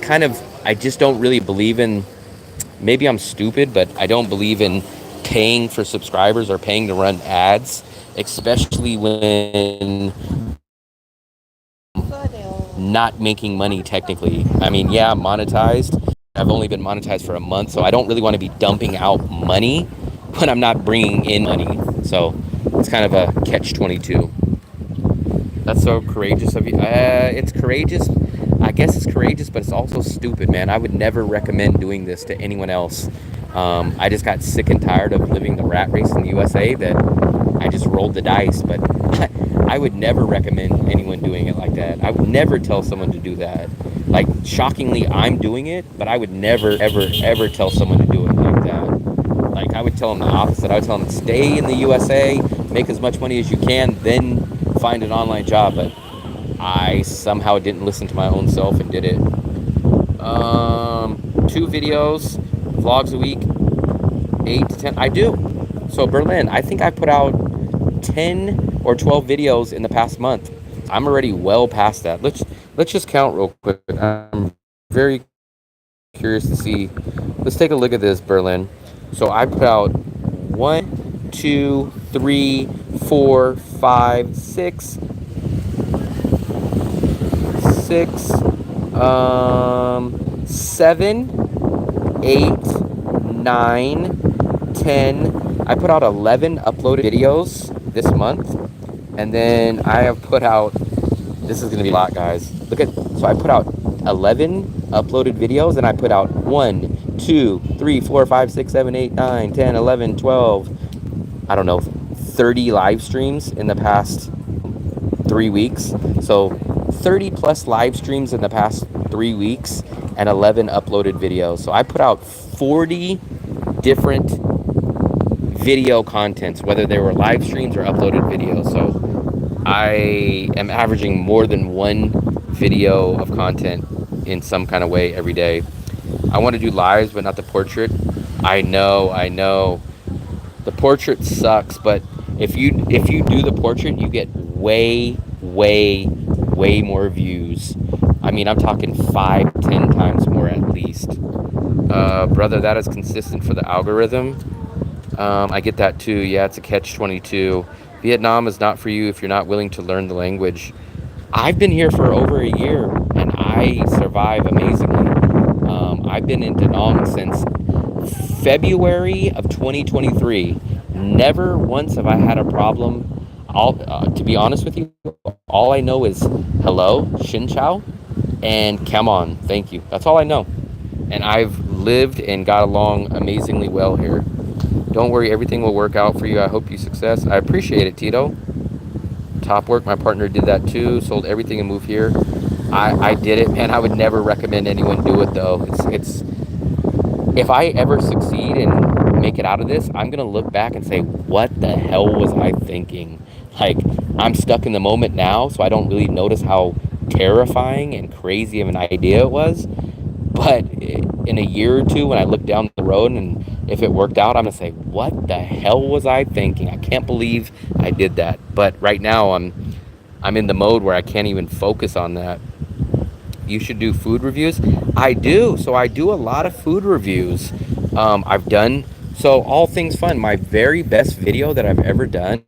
don't really believe in, maybe I'm stupid, but I don't believe in paying for subscribers or paying to run ads, especially when not making money technically. I mean, yeah, I'm monetized. I've only been monetized for a month, so I don't really want to be dumping out money when I'm not bringing in money. So it's kind of a catch-22. That's so courageous of you. It's courageous. I guess it's courageous, but it's also stupid, man. I would never recommend doing this to anyone else. I just got sick and tired of living the rat race in the USA that I just rolled the dice, but I would never recommend anyone doing it like that. I would never tell someone to do that. Like, shockingly, I'm doing it, but I would never, ever, ever tell someone to do it like that. Like, I would tell them the opposite. I would tell them, stay in the USA, make as much money as you can, then find an online job. But I somehow didn't listen to my own self and did it. 2 videos, vlogs a week, 8 to 10. I do. So Berlin, I think I put out 10 or 12 videos in the past month. I'm already well past that. Let's just count real quick. I'm very curious to see. Let's take a look at this, Berlin. So I put out 1, 2, 3, 4, 5, 6, 7, 8, 9, 10. I put out 11 uploaded videos this month, and then I have put out, this is gonna be a lot, guys. So I put out 11 uploaded videos, and I put out 1, 2, 3, 4, 5, 6, 7, 8, 9, 10, 11, 12, I don't know, 30 live streams in the past 3 weeks. So 30 plus live streams in the past 3 weeks and 11 uploaded videos. So I put out 40 different video contents, whether they were live streams or uploaded videos. So I am averaging more than 1 video of content in some kind of way every day. I want to do lives, but not the portrait. I know. The portrait sucks, but if you do the portrait, you get way more views. I mean, I'm talking 5-10 times more at least. Brother, that is consistent for the algorithm. I get that too. Yeah, it's a catch-22. Vietnam is not for you if you're not willing to learn the language. I've been here for over a year and I survive amazingly. I've been in Danang since February of 2023. Never once have I had a problem. To be honest with you, all I know is hello, Xin Chao, and come on, thank you. That's all I know. And I've lived and got along amazingly well here. Don't worry, everything will work out for you. I hope you success. I appreciate it, Tito. Top work. My partner did that too. Sold everything and moved here. I did it, man. I would never recommend anyone do it though. It's if I ever succeed and make it out of this, I'm gonna look back and say, what the hell was I thinking? Like, I'm stuck in the moment now, so I don't really notice how terrifying and crazy of an idea it was. But in a year or two, when I look down the road and if it worked out, I'm gonna say, what the hell was I thinking? I can't believe I did that. But right now I'm in the mode where I can't even focus on that. You should do food reviews. I do. So I do a lot of food reviews. I've done, so all things fun. My very best video that I've ever done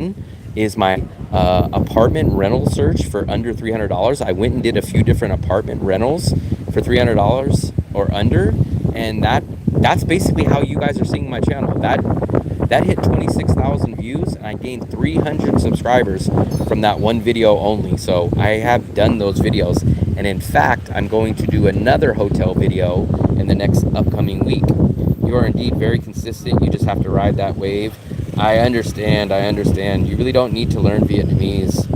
is my apartment rental search for under $300. I went and did a few different apartment rentals for $300 or under, and that's basically how you guys are seeing my channel. That hit 26,000 views, and I gained 300 subscribers from that one video only. So I have done those videos, and in fact, I'm going to do another hotel video in the next upcoming week. You are indeed very consistent. You just have to ride that wave. I understand. You really don't need to learn Vietnamese.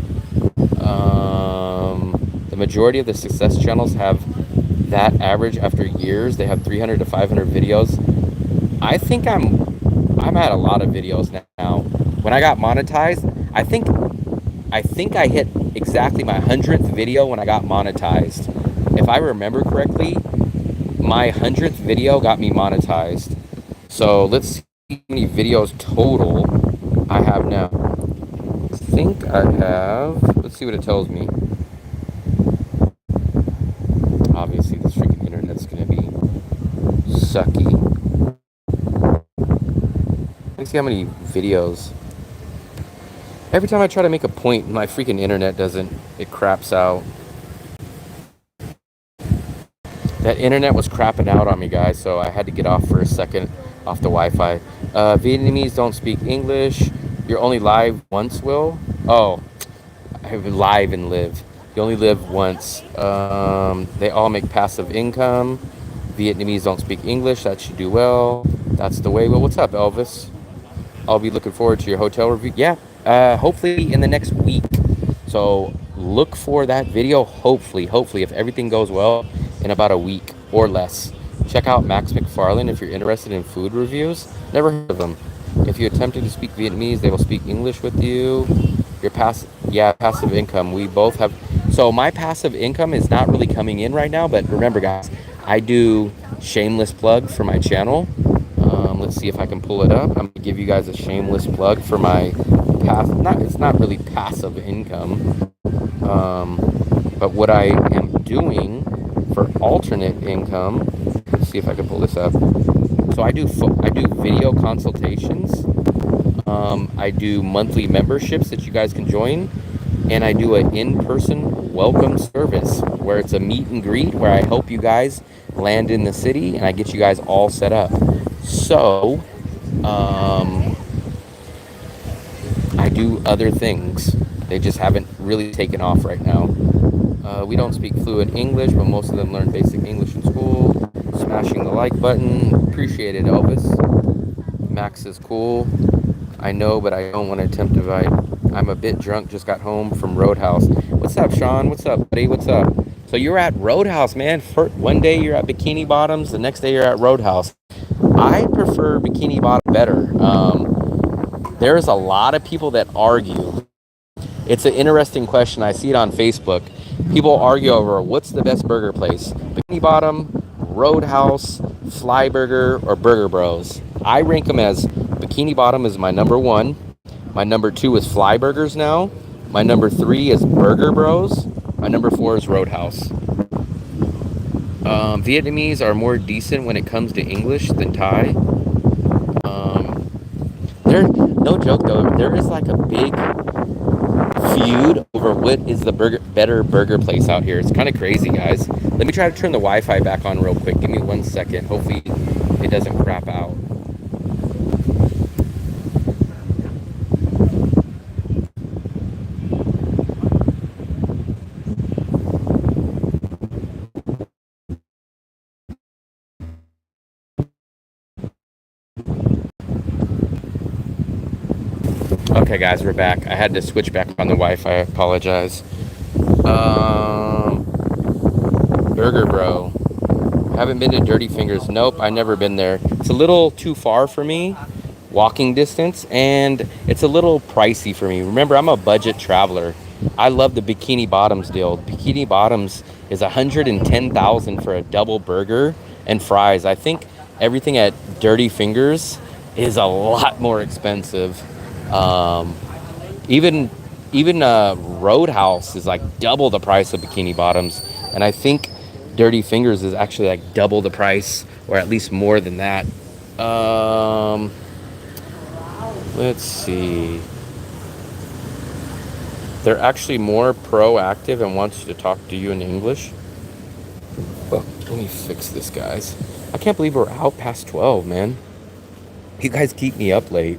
The majority of the success channels have that average after years. They have 300 to 500 videos. I think I'm at a lot of videos now. When I got monetized, I think I hit exactly my 100th video when I got monetized. If I remember correctly, my 100th video got me monetized. So let's see how many videos total I have now. I think I have, let's see what it tells me. Obviously this freaking internet's gonna be sucky. Let's see how many videos. Every time I try to make a point, my freaking internet doesn't, it craps out. That internet was crapping out on me, guys, so I had to get off for a second off the Wi-Fi. Vietnamese don't speak English. You're only live once, Will? Oh, I have live and live. You only live once. They all make passive income. Vietnamese don't speak English. That should do well. That's the way. Well, what's up, Elvis? I'll be looking forward to your hotel review. Yeah, hopefully in the next week. So look for that video. Hopefully, if everything goes well, in about a week or less. Check out Max McFarlane if you're interested in food reviews. Never heard of them. If you attempted to speak Vietnamese, they will speak English with you. Your passive income. We both have. So my passive income is not really coming in right now, but remember, guys, I do shameless plug for my channel. Let's see if I can pull it up. I'm gonna give you guys a shameless plug for my it's not really passive income, but what I am doing for alternate income. Let's see if I can pull this up. So I do video consultations. I do monthly memberships that you guys can join, and I do an in-person welcome service where it's a meet and greet where I help you guys land in the city and I get you guys all set up. So I do other things. They just haven't really taken off right now. We don't speak fluent English, but most of them learn basic English in school. Smashing the like button. Appreciate it, Elvis. Max is cool. I know, but I don't want to attempt to divide. I'm a bit drunk, just got home from Roadhouse. What's up, Sean? What's up, buddy? What's up? So you're at Roadhouse, man. One day you're at Bikini Bottoms, the next day you're at Roadhouse. I prefer Bikini Bottom better. There's a lot of people that argue. It's an interesting question. I see it on Facebook. People argue over what's the best burger place. Bikini Bottom, Roadhouse, Fly Burger, or Burger Bros. I rank them as Bikini Bottom is my number 1. My number 2 is Fly Burgers now. My number 3 is Burger Bros. My number 4 is Roadhouse. Vietnamese are more decent when it comes to English than Thai. There, no joke though, there is like a big feud over what is the better burger place out here. It's kind of crazy, guys. Let me try to turn the Wi-Fi back on real quick. Give me 1 second. Hopefully it doesn't crap out. Okay, guys, we're back. I had to switch back on the Wi-Fi. I apologize. Burger Bro. Haven't been to Dirty Fingers. Nope, I've never been there. It's a little too far for me, walking distance, and it's a little pricey for me. Remember, I'm a budget traveler. I love the Bikini Bottoms deal. Bikini Bottoms is $110,000 for a double burger and fries. I think everything at Dirty Fingers is a lot more expensive. Even Roadhouse is like double the price of Bikini Bottoms, and I think Dirty Fingers is actually like double the price, or at least more than that. Let's see. They're actually more proactive and wants to talk to you in English. Well, let me fix this, guys. I can't believe we're out past 12, man. You guys keep me up late.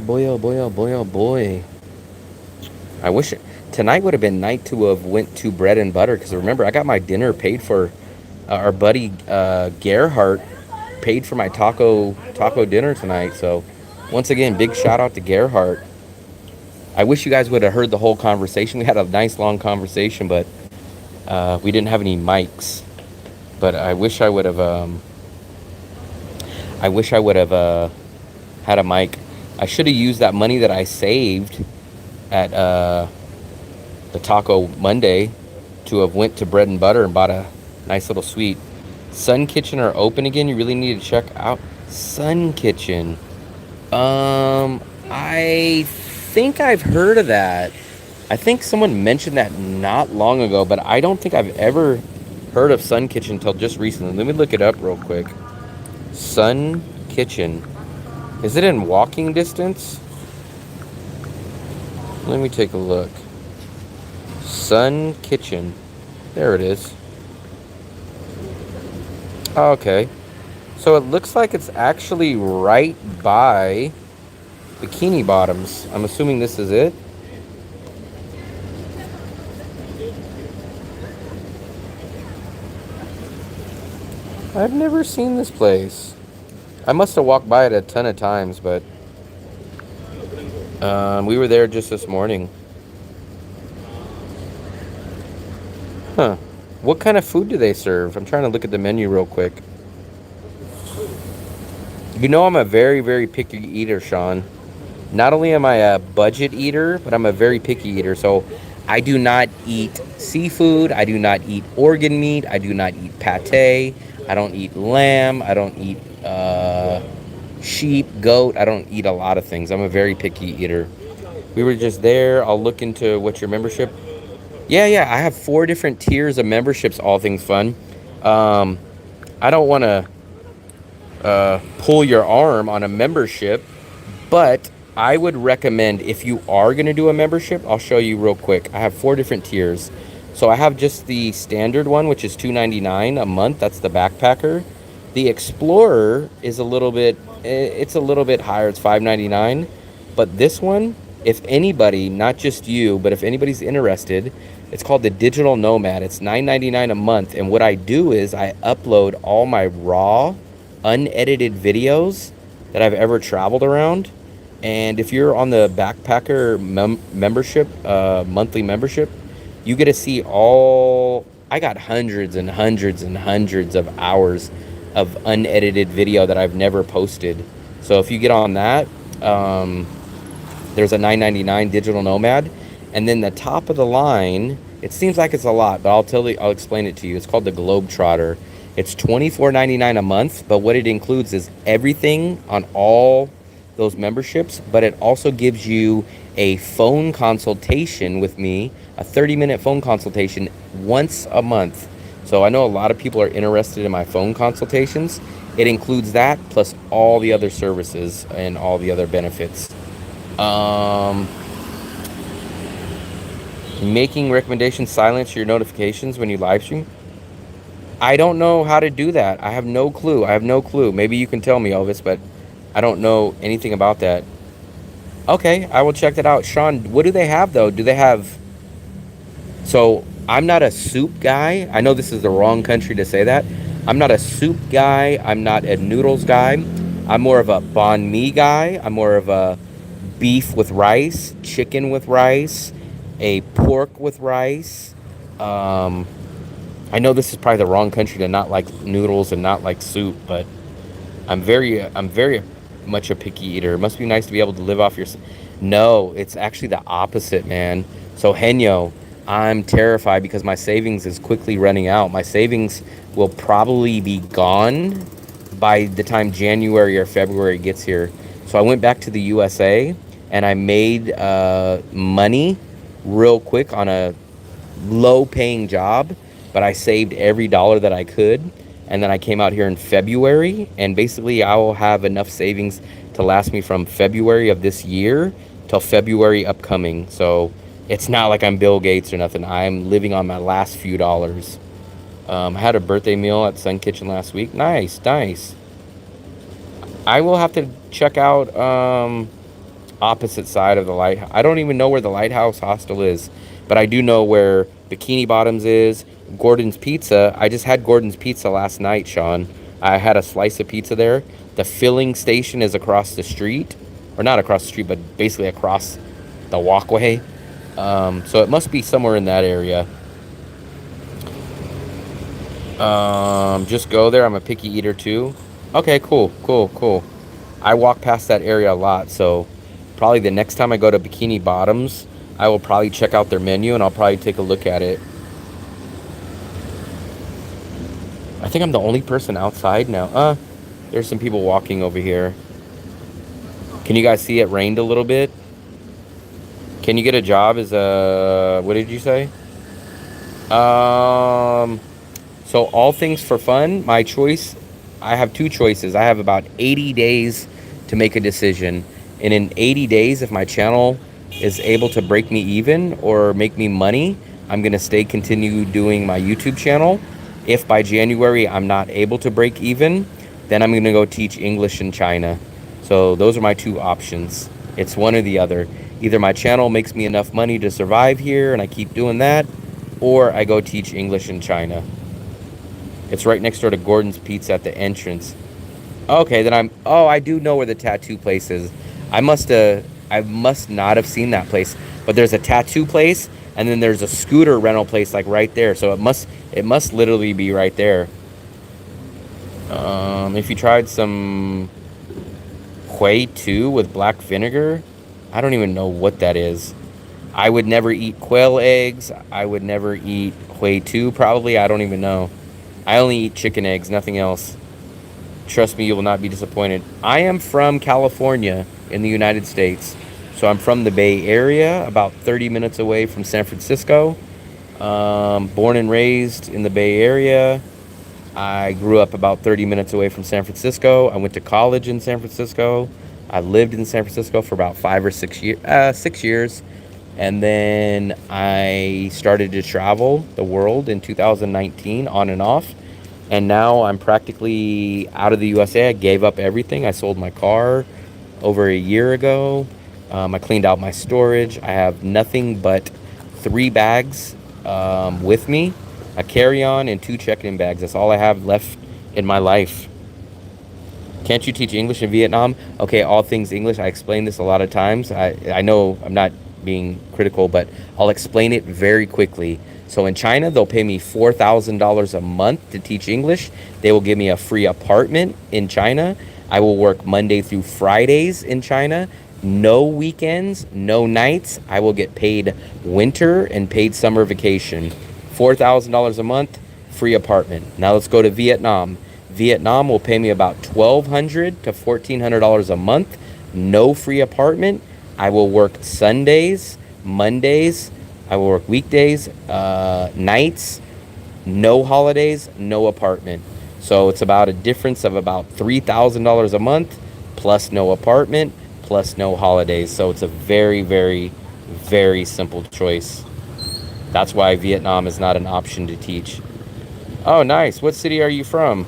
Boy, oh boy, oh boy, oh boy. I wish tonight would have been night to have went to Bread and Butter, because remember, I got my dinner paid for. Our buddy Gerhardt paid for my taco dinner tonight. So once again, big shout out to Gerhardt. I wish you guys would have heard the whole conversation. We had a nice long conversation, but we didn't have any mics. But I wish I would have. Had a mic. I should have used that money that I saved at the Taco Monday to have went to Bread and Butter and bought a nice little sweet. Sun Kitchen are open again. You really need to check out Sun Kitchen. I think I've heard of that. I think someone mentioned that not long ago, but I don't think I've ever heard of Sun Kitchen until just recently. Let me look it up real quick. Sun Kitchen. Is it in walking distance? Let me take a look. Sun Kitchen. There it is. Okay. So it looks like it's actually right by Bikini Bottoms. I'm assuming this is it. I've never seen this place. I must have walked by it a ton of times, but we were there just this morning. Huh. What kind of food do they serve? I'm trying to look at the menu real quick. You know I'm a very, very picky eater, Sean. Not only am I a budget eater, but I'm a very picky eater. So I do not eat seafood. I do not eat organ meat. I do not eat pate. I don't eat lamb. I don't eat sheep, goat. I don't eat a lot of things. I'm a very picky eater. We were just there. I'll look into what's your membership. Yeah. I have 4 different tiers of memberships, all things fun. I don't want to pull your arm on a membership, but I would recommend, if you are going to do a membership, I'll show you real quick. I have 4 different tiers. So I have just the standard one, which is $2.99 a month. That's the backpacker. The Explorer is a little bit higher. It's $5.99. But this one, if anybody, not just you, but if anybody's interested, it's called the Digital Nomad. It's $9.99 a month. And what I do is I upload all my raw, unedited videos that I've ever traveled around. And if you're on the backpacker membership, monthly membership, you get to see all. I got hundreds and hundreds and hundreds of hours of unedited video that I've never posted. So if you get on that, there's a $9.99 Digital Nomad. And then the top of the line It seems like it's a lot, but I'll explain it to you. It's called the Globetrotter. It's $24.99 a month, but what it includes is everything on all those memberships, but it also gives you a phone consultation with me, a 30-minute phone consultation once a month. So I know a lot of people are interested in my phone consultations. It includes that plus all the other services and all the other benefits. Making recommendations silence your notifications when you live stream. I don't know how to do that. I have no clue. Maybe you can tell me, Elvis, but I don't know anything about that. Okay, I will check that out. Sean, what do they have though? Do they have... So I'm not a soup guy. I know this is the wrong country to say that. I'm not a soup guy. I'm not a noodles guy. I'm more of a banh mi guy. I'm more of a beef with rice, chicken with rice, a pork with rice. I know this is probably the wrong country to not like noodles and not like soup, but I'm very much a picky eater. It must be nice to be able to live off your... No, it's actually the opposite, man. So Henyo, I'm terrified because my savings is quickly running out. My savings will probably be gone by the time January or February gets here. So I went back to the USA and I made money real quick on a low paying job, but I saved every dollar that I could. And then I came out here in February, and basically I will have enough savings to last me from February of this year till February upcoming. So it's not like I'm Bill Gates or nothing. I'm living on my last few dollars. I had a birthday meal at Sun Kitchen last week. Nice. I will have to check out opposite side of the light. I don't even know where the Lighthouse Hostel is, but I do know where Bikini Bottoms is. Gordon's Pizza. I just had Gordon's Pizza last night, Sean. I had a slice of pizza there. The filling station is across the street, or not across the street, but basically across the walkway. So it must be somewhere in that area. Just go there. I'm a picky eater too. Okay, cool. I walk past that area a lot, so probably the next time I go to Bikini Bottoms, I will probably check out their menu and I'll probably take a look at it. I think I'm the only person outside now. There's some people walking over here. Can you guys see it rained a little bit? Can you get a job as a... What did you say? So all things for fun, my choice, I have two choices. I have about 80 days to make a decision. And in 80 days, if my channel is able to break me even or make me money, I'm going to continue doing my YouTube channel. If by January I'm not able to break even, then I'm going to go teach English in China. So those are my two options. It's one or the other. Either my channel makes me enough money to survive here and I keep doing that, or I go teach English in China. It's right next door to Gordon's Pizza at the entrance. Okay, then I do know where the tattoo place is. I must not have seen that place. But there's a tattoo place, and then there's a scooter rental place like right there. So it must literally be right there. If you tried some Hui Tu with black vinegar, I don't even know what that is. I would never eat quail eggs. I would never eat Hui Tu probably. I don't even know. I only eat chicken eggs, nothing else. Trust me, you will not be disappointed. I am from California in the United States. So I'm from the Bay Area, about 30 minutes away from San Francisco. Born and raised in the Bay Area. I grew up about 30 minutes away from San Francisco. I went to college in San Francisco. I lived in San Francisco for about 5 or 6 years. 6 years. And then I started to travel the world in 2019 on and off. And now I'm practically out of the USA. I gave up everything. I sold my car over a year ago. I cleaned out my storage. I have nothing but 3 bags with me, a carry-on, and 2 check-in bags. That's all I have left in my life. Can't you teach English in Vietnam? Okay, all things English. I explain this a lot of times. I know I'm not being critical, but I'll explain it very quickly. So in China, they'll pay me $4,000 a month to teach English. They will give me a free apartment in China. I will work Monday through Fridays in China. No weekends, no nights. I will get paid winter and paid summer vacation. $4,000 a month, free apartment. Now let's go to Vietnam. Vietnam will pay me about $1,200 to $1,400 a month. No free apartment. I will work Sundays, Mondays. I will work weekdays, nights, no holidays, no apartment. So it's about a difference of about $3,000 a month plus no apartment plus no holidays. So it's a very, very, very simple choice. That's why Vietnam is not an option to teach. Oh, nice. What city are you from?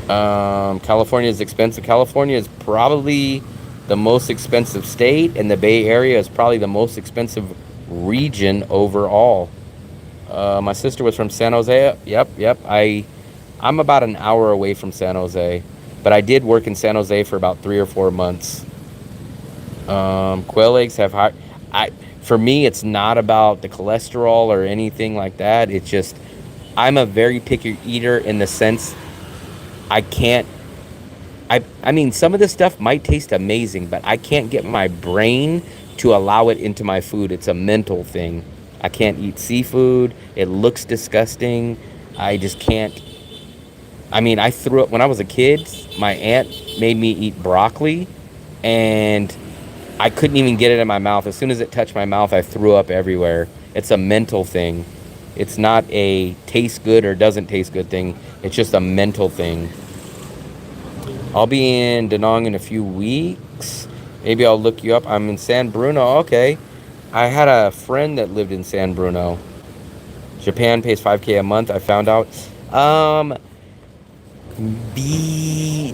California is expensive. California is probably the most expensive state, and the Bay Area is probably the most expensive region overall. My sister was from San Jose. Yep. I'm about an hour away from San Jose, but I did work in San Jose for about 3 or 4 months. Quail eggs have high. For me, it's not about the cholesterol or anything like that. It's just I'm a very picky eater in the sense I can't. I mean, some of this stuff might taste amazing, but I can't get my brain to allow it into my food. It's a mental thing. I can't eat seafood. It looks disgusting. I just can't. I mean, I threw up when I was a kid. My aunt made me eat broccoli, and I couldn't even get it in my mouth. As soon as it touched my mouth, I threw up everywhere. It's a mental thing. It's not a taste good or doesn't taste good thing. It's just a mental thing. I'll be in Danang in a few weeks. Maybe I'll look you up. I'm in San Bruno. Okay. I had a friend that lived in San Bruno. Japan pays $5,000 a month, I found out.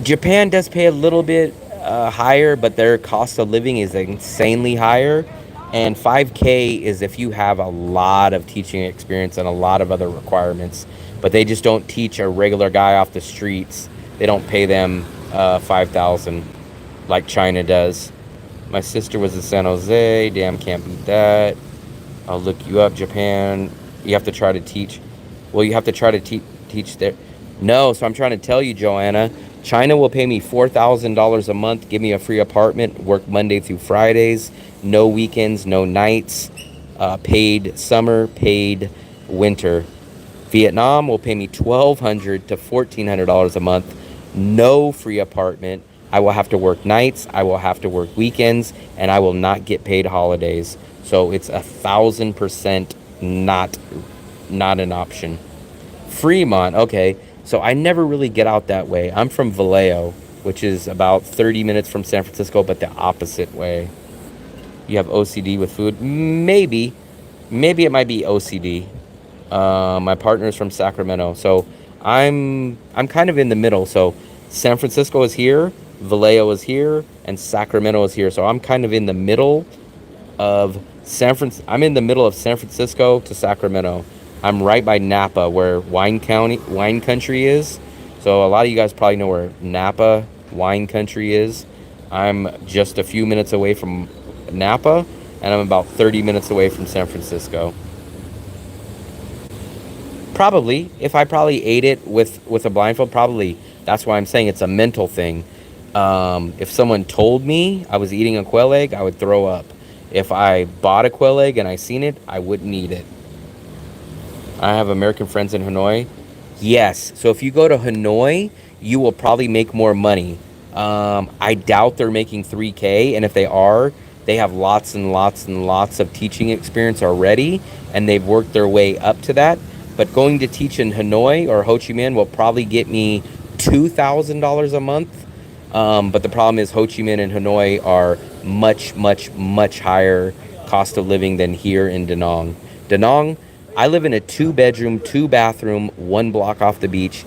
Japan does pay a little bit higher, but their cost of living is insanely higher. And $5,000 is if you have a lot of teaching experience and a lot of other requirements. But they just don't teach a regular guy off the streets. They don't pay them $5,000 like China does. My sister was in San Jose. Damn, can't beat that. I'll look you up. Japan. You have to try to teach. Well, you have to try to teach there. No, so I'm trying to tell you, Joanna. China will pay me $4,000 a month, give me a free apartment, work Monday through Fridays, no weekends, no nights, paid summer, paid winter. Vietnam will pay me $1,200 to $1,400 a month, no free apartment. I will have to work nights, I will have to work weekends, and I will not get paid holidays. So it's 1,000% not an option. Fremont, okay. So I never really get out that way. I'm from Vallejo, which is about 30 minutes from San Francisco, but the opposite way. You have OCD with food? Maybe it might be OCD. My partner is from Sacramento, so I'm kind of in the middle. So San Francisco is here, Vallejo is here, and Sacramento is here. So I'm kind of in the middle of I'm in the middle of San Francisco to Sacramento. I'm right by Napa, where wine country is. So a lot of you guys probably know where Napa wine country is. I'm just a few minutes away from Napa, and I'm about 30 minutes away from San Francisco. Probably, if I probably ate it with a blindfold, probably. That's why I'm saying it's a mental thing. If someone told me I was eating a quail egg, I would throw up. If I bought a quail egg and I seen it, I wouldn't eat it. I have American friends in Hanoi. Yes. So if you go to Hanoi, you will probably make more money. I doubt they're making $3,000. And if they are, they have lots and lots and lots of teaching experience already. And they've worked their way up to that. But going to teach in Hanoi or Ho Chi Minh will probably get me $2,000 a month. But the problem is Ho Chi Minh and Hanoi are much, much, much higher cost of living than here in Danang. Danang, I live in a 2-bedroom, 2-bathroom, 1 block off the beach,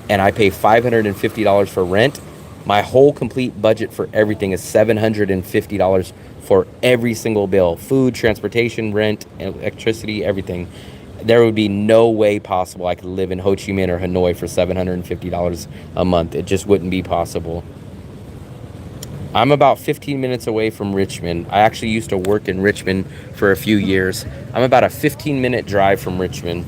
and I pay $550 for rent. My whole complete budget for everything is $750 for every single bill. Food, transportation, rent, electricity, everything. There would be no way possible I could live in Ho Chi Minh or Hanoi for $750 a month. It just wouldn't be possible. I'm about 15 minutes away from Richmond. I actually used to work in Richmond for a few years. I'm about a 15-minute drive from Richmond.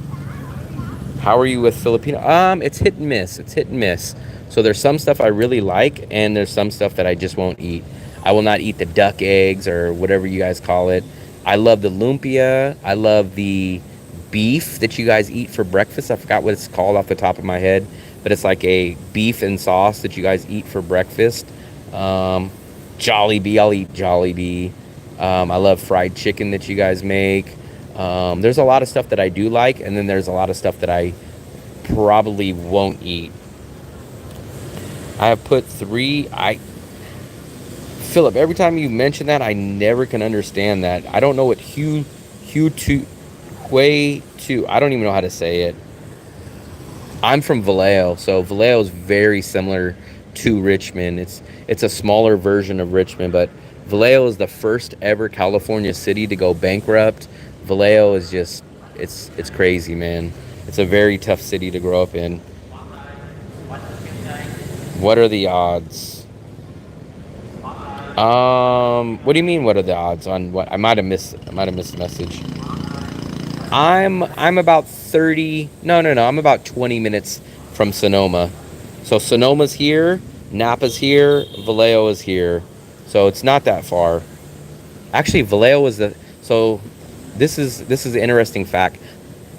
How are you with Filipino? It's hit and miss. So there's some stuff I really like, and there's some stuff that I just won't eat. I will not eat the duck eggs or whatever you guys call it. I love the lumpia. I love the beef that you guys eat for breakfast. I forgot what it's called off the top of my head, but it's like a beef and sauce that you guys eat for breakfast. Jollibee, I'll eat Jollibee. I love fried chicken that you guys make. There's a lot of stuff that I do like, and then there's a lot of stuff that I probably won't eat. I have put 3. Philip, every time you mention that, I never can understand that. I don't know what Hui to. I don't even know how to say it. I'm from Vallejo, so Vallejo is very similar to Richmond. It's a smaller version of Richmond, but Vallejo is the first ever California city to go bankrupt. Vallejo is just, it's crazy, man. It's a very tough city to grow up in. What are the odds? What do you mean? What are the odds on what? I might have missed the message. I'm about 30. No. I'm about 20 minutes from Sonoma. So Sonoma's here, Napa's here, Vallejo is here. So it's not that far. Actually, Vallejo is the. So this is an interesting fact.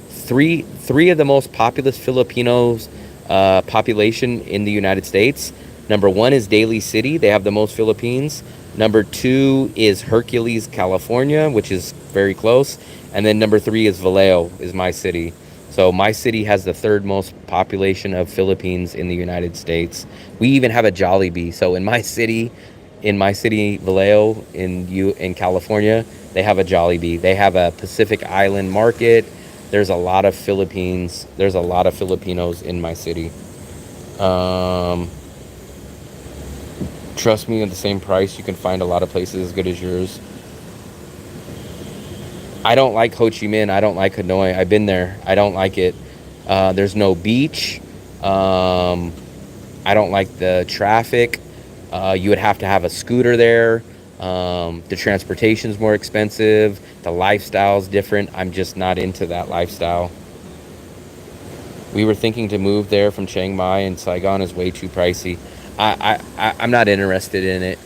Three of the most populous Filipinos population in the United States. Number 1 is Daly City. They have the most Philippines. Number 2 is Hercules, California, which is very close. And then number 3 is Vallejo, is my city. So my city has the 3rd most population of Philippines in the United States. We even have a Jollibee. So in my city, Vallejo, in California, they have a Jollibee. They have a Pacific Island market. There's a lot of Philippines. There's a lot of Filipinos in my city. Trust me, at the same price, you can find a lot of places as good as yours. I don't like Ho Chi Minh. I don't like Hanoi. I've been there. I don't like it. There's no beach. I don't like the traffic. You would have to have a scooter there. The transportation's more expensive. The lifestyle's different. I'm just not into that lifestyle. We were thinking to move there from Chiang Mai, and Saigon is way too pricey. I'm not interested in it.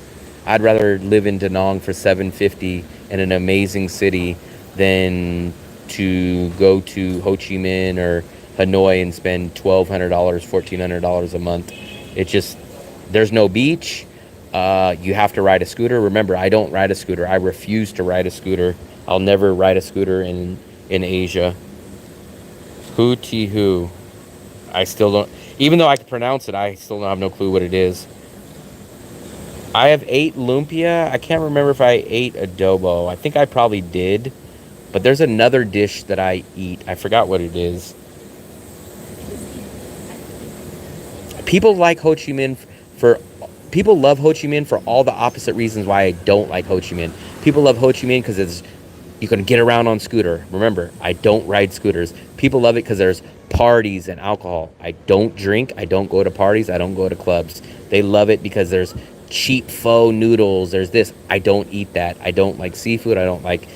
I'd rather live in Danang for $750 in an amazing city than to go to Ho Chi Minh or Hanoi and spend $1,200, $1,400 a month. It just, there's no beach. You have to ride a scooter. Remember, I don't ride a scooter. I refuse to ride a scooter. I'll never ride a scooter in Asia. Hu Ti Hu. I still don't, even though I can pronounce it, I still have no clue what it is. I have ate lumpia. I can't remember if I ate adobo. I think I probably did. But there's another dish that I eat. I forgot what it is. People like Ho Chi Minh people love Ho Chi Minh for all the opposite reasons why I don't like Ho Chi Minh. People love Ho Chi Minh because you can get around on scooter. Remember, I don't ride scooters. People love it because there's parties and alcohol. I don't drink. I don't go to parties. I don't go to clubs. They love it because there's cheap pho noodles. There's this. I don't eat that. I don't like seafood. I don't like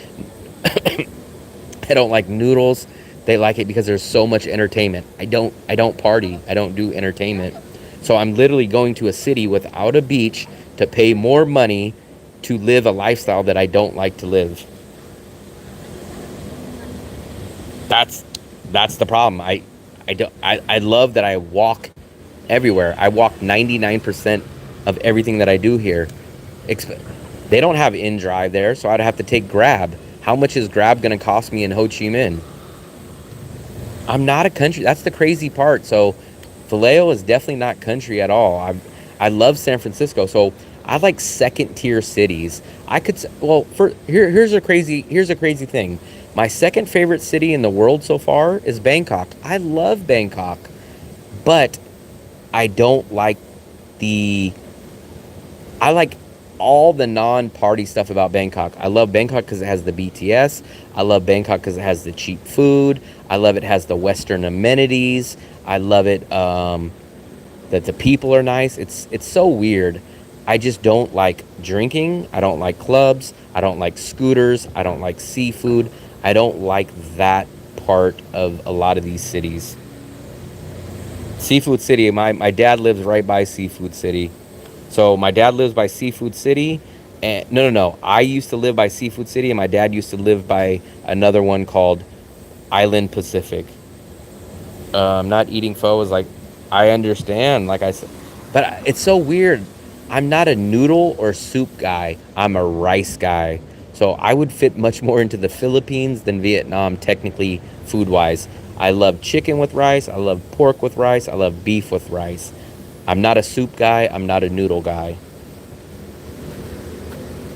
I don't like noodles. They like it because there's so much entertainment. I don't party. I don't do entertainment. So I'm literally going to a city without a beach to pay more money to live a lifestyle that I don't like to live. That's the problem. I love that I walk everywhere. I walk 99% of everything that I do here. They don't have InDrive there, so I'd have to take Grab. How much is Grab going to cost me in Ho Chi Minh? I'm not a country. That's the crazy part. So Vallejo is definitely not country at all. I love San Francisco. So I like second tier cities. Here's a crazy thing. My second favorite city in the world so far is Bangkok. I love Bangkok, but I don't like I like all the non-party stuff about Bangkok. I love Bangkok because it has the BTS. I love Bangkok because it has the cheap food. I love it has the Western amenities. I love it that the people are nice. It's so weird. I just don't like drinking. I don't like clubs. I don't like scooters. I don't like seafood. I don't like that part of a lot of these cities. Seafood City. My dad lives right by Seafood City. So my dad lives by Seafood City. And no. I used to live by Seafood City, and my dad used to live by another one called Island Pacific. Not eating pho is like, I understand, like I said, but it's so weird. I'm not a noodle or soup guy. I'm a rice guy. So I would fit much more into the Philippines than Vietnam, technically, food wise. I love chicken with rice. I love pork with rice. I love beef with rice. I'm not a soup guy. I'm not a noodle guy.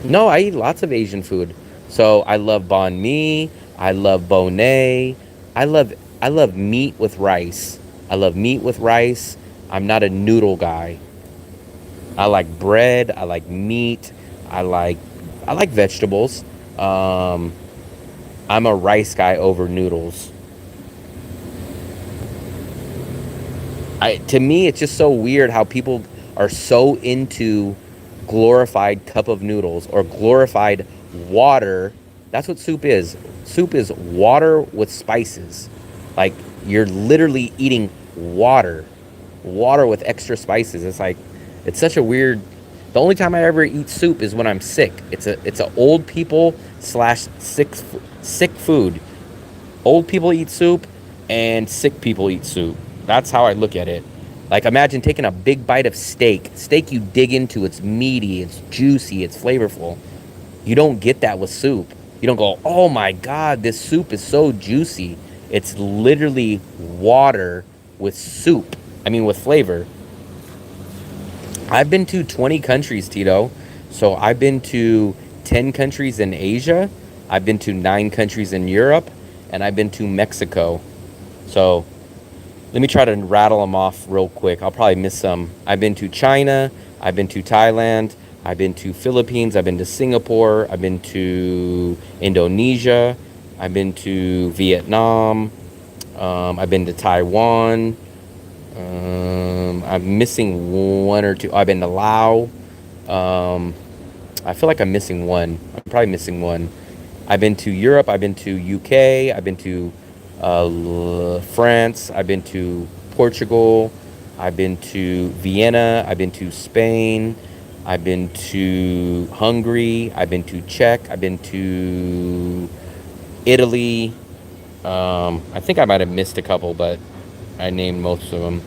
No, I eat lots of Asian food. So I love banh mi. I love bonai. I love I love meat with rice. I love meat with rice. I'm not a noodle guy. I like bread. I like meat. I like I like vegetables. Um, I'm a rice guy over noodles. To me, it's just so weird how people are so into glorified cup of noodles or glorified water. That's what soup is. Soup is water with spices. Like, you're literally eating water, water with extra spices. It's like, it's such a weird. The only time I ever eat soup is when I'm sick. It's a old people slash sick food. Old people eat soup, and sick people eat soup. That's how I look at it. Like, imagine taking a big bite of steak. Steak you dig into, it's meaty, it's juicy, it's flavorful. You don't get that with soup. You don't go, oh my God, this soup is so juicy. It's literally water with soup. I mean, with flavor. I've been to 20 countries, Tito. So I've been to 10 countries in Asia. I've been to 9 countries in Europe. And I've been to Mexico. So let me try to rattle them off real quick. I'll probably miss some. I've been to China. I've been to Thailand. I've been to Philippines. I've been to Singapore. I've been to Indonesia. I've been to Vietnam. I've been to Taiwan. I'm missing one or two. I've been to Laos. I feel like I'm missing one. I'm probably missing one. I've been to Europe. I've been to UK. I've been to France. I've been to Portugal. I've been to Vienna. I've been to Spain. I've been to Hungary. I've been to Czech. I've been to Italy. I think I might have missed a couple, but I named most of them.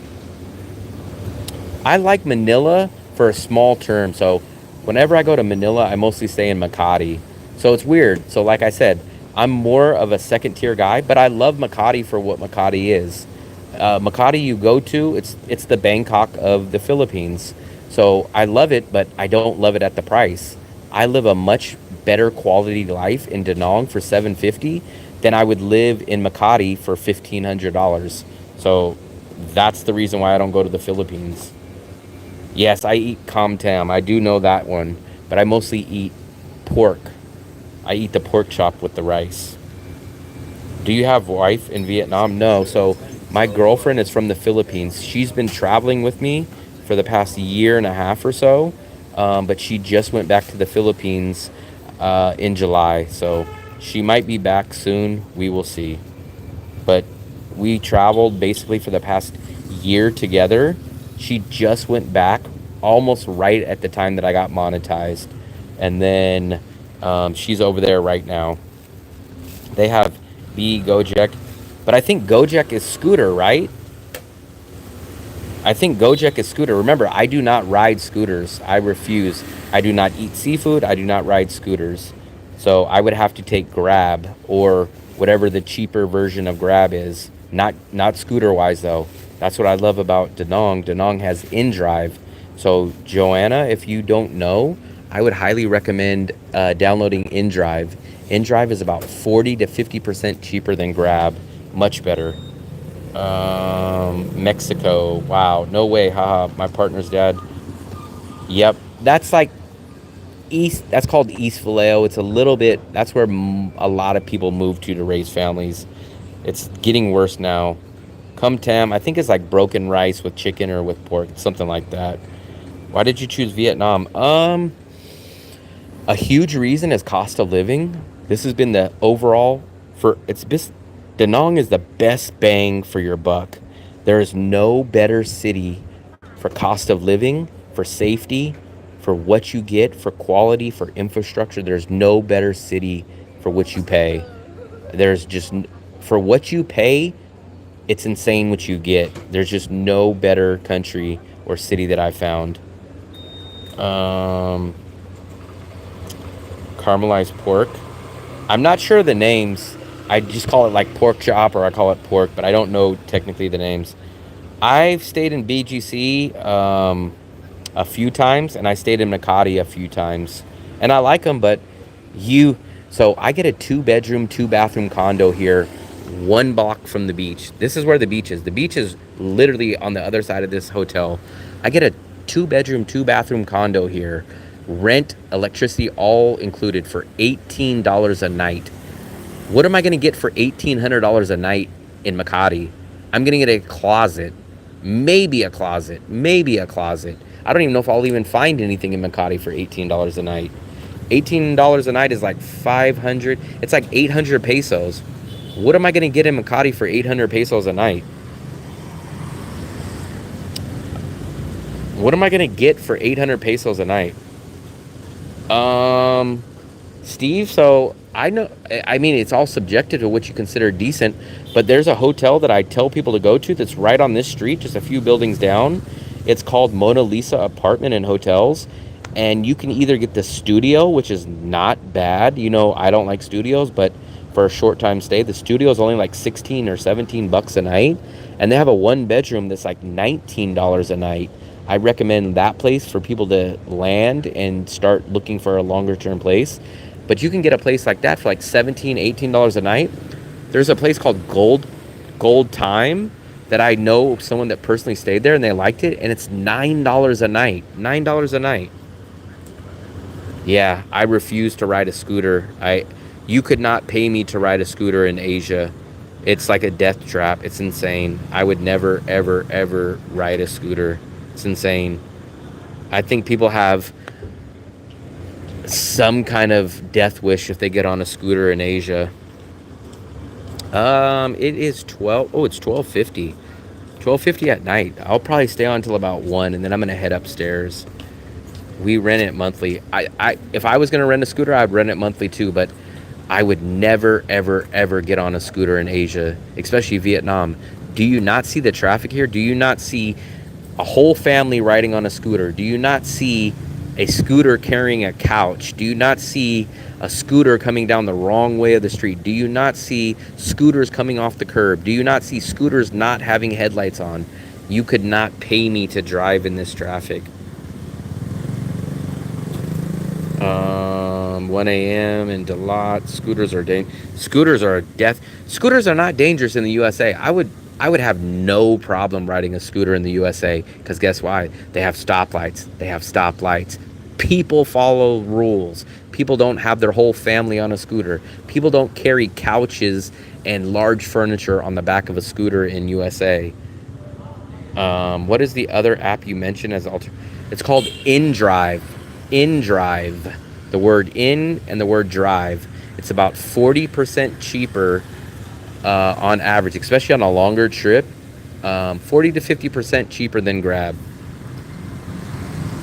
I like Manila for a small term. So whenever I go to Manila, I mostly stay in Makati. So it's weird. So like I said, I'm more of a second tier guy, but I love Makati for what Makati is. Makati you go to, it's the Bangkok of the Philippines. So I love it, but I don't love it at the price. I live a much better quality life in Danang for $750 than I would live in Makati for $1,500. So that's the reason why I don't go to the Philippines. Yes, I eat com tam. I do know that one, but I mostly eat pork. I eat the pork chop with the rice. Do you have a wife in Vietnam? No. So my girlfriend is from the Philippines. She's been traveling with me for the past year and a half or so, but she just went back to the Philippines in July. So she might be back soon. We will see. But we traveled basically for the past year together. She just went back almost right at the time that I got monetized. And then she's over there right now. They have Gojek. But I think Gojek is scooter, right? I think Gojek is scooter. Remember, I do not ride scooters. I refuse. I do not eat seafood. I do not ride scooters. So I would have to take Grab or whatever the cheaper version of Grab is. Not scooter-wise, though. That's what I love about Danang. Danang has InDrive. So, Joanna, if you don't know, I would highly recommend downloading InDrive. InDrive is about 40 to 50% cheaper than Grab. Much better. Mexico. Wow. No way. Haha. My partner's dad. Yep. That's like East. That's called East Vallejo. It's a little bit. That's where a lot of people move to raise families. It's getting worse now. Cum tam, I think it's like broken rice with chicken or with pork, something like that. Why did you choose Vietnam? A huge reason is cost of living. This has been the overall Danang is the best bang for your buck. There is no better city for cost of living, for safety, for what you get, for quality, for infrastructure. There's no better city for what you pay. There's just, for what you pay, it's insane what you get. There's just no better country or city that I found. Caramelized pork. I'm not sure of the names. I just call it like pork chop, or I call it pork, but I don't know technically the names. I've stayed in BGC a few times, and I stayed in Makati a few times, and I like them. But so I get a 2-bedroom, 2-bathroom condo here, 1 block from the beach. This is where the beach is. The beach is literally on the other side of this hotel. I get a 2-bedroom, 2-bathroom condo here, rent, electricity, all included, for $18 a night. What am I going to get for $1,800 a night in Makati? I'm going to get a closet, maybe a closet. I don't even know if I'll even find anything in Makati for $18 a night. $18 a night is like 500. It's like 800 pesos. What am I going to get in Makati for 800 pesos a night? What am I going to get for 800 pesos a night? Steve, so I know, I mean, it's all subjective to what you consider decent, but there's a hotel that I tell people to go to that's right on this street, just a few buildings down. It's called Mona Lisa Apartment and Hotels, and you can either get the studio, which is not bad. You know, I don't like studios, but for a short time stay, the studio is only like 16 or 17 bucks a night, and they have a 1-bedroom that's like $19 a night. I recommend that place for people to land and start looking for a longer term place. But you can get a place like that for like $17, $18 a night. There's a place called Gold Time that I know someone that personally stayed there and they liked it, and it's $9 a night. $9 a night. Yeah, I refuse to ride a scooter. You could not pay me to ride a scooter in Asia. It's like a death trap. It's insane. I would never, ever, ever ride a scooter. It's insane. I think people have some kind of death wish if they get on a scooter in Asia. It is 12. Oh, it's 12:50. 12:50 at night. I'll probably stay on until about 1, and then I'm gonna head upstairs. We rent it monthly. If I was gonna rent a scooter, I'd rent it monthly too. But I would never, ever, ever get on a scooter in Asia, especially Vietnam. Do you not see the traffic here? Do you not see a whole family riding on a scooter? Do you not see a scooter carrying a couch? Do you not see a scooter coming down the wrong way of the street? Do you not see scooters coming off the curb? Do you not see scooters not having headlights on? You could not pay me to drive in this traffic. 1 a.m. in Dalat. Scooters are a death. Scooters are not dangerous in the USA. I would have no problem riding a scooter in the USA, because guess why? They have stoplights. People follow rules. People don't have their whole family on a scooter. People don't carry couches and large furniture on the back of a scooter in USA. What is the other app you mentioned as it's called InDrive. InDrive. The word in and the word drive. It's about 40% cheaper on average, especially on a longer trip. 40 to 50% cheaper than Grab.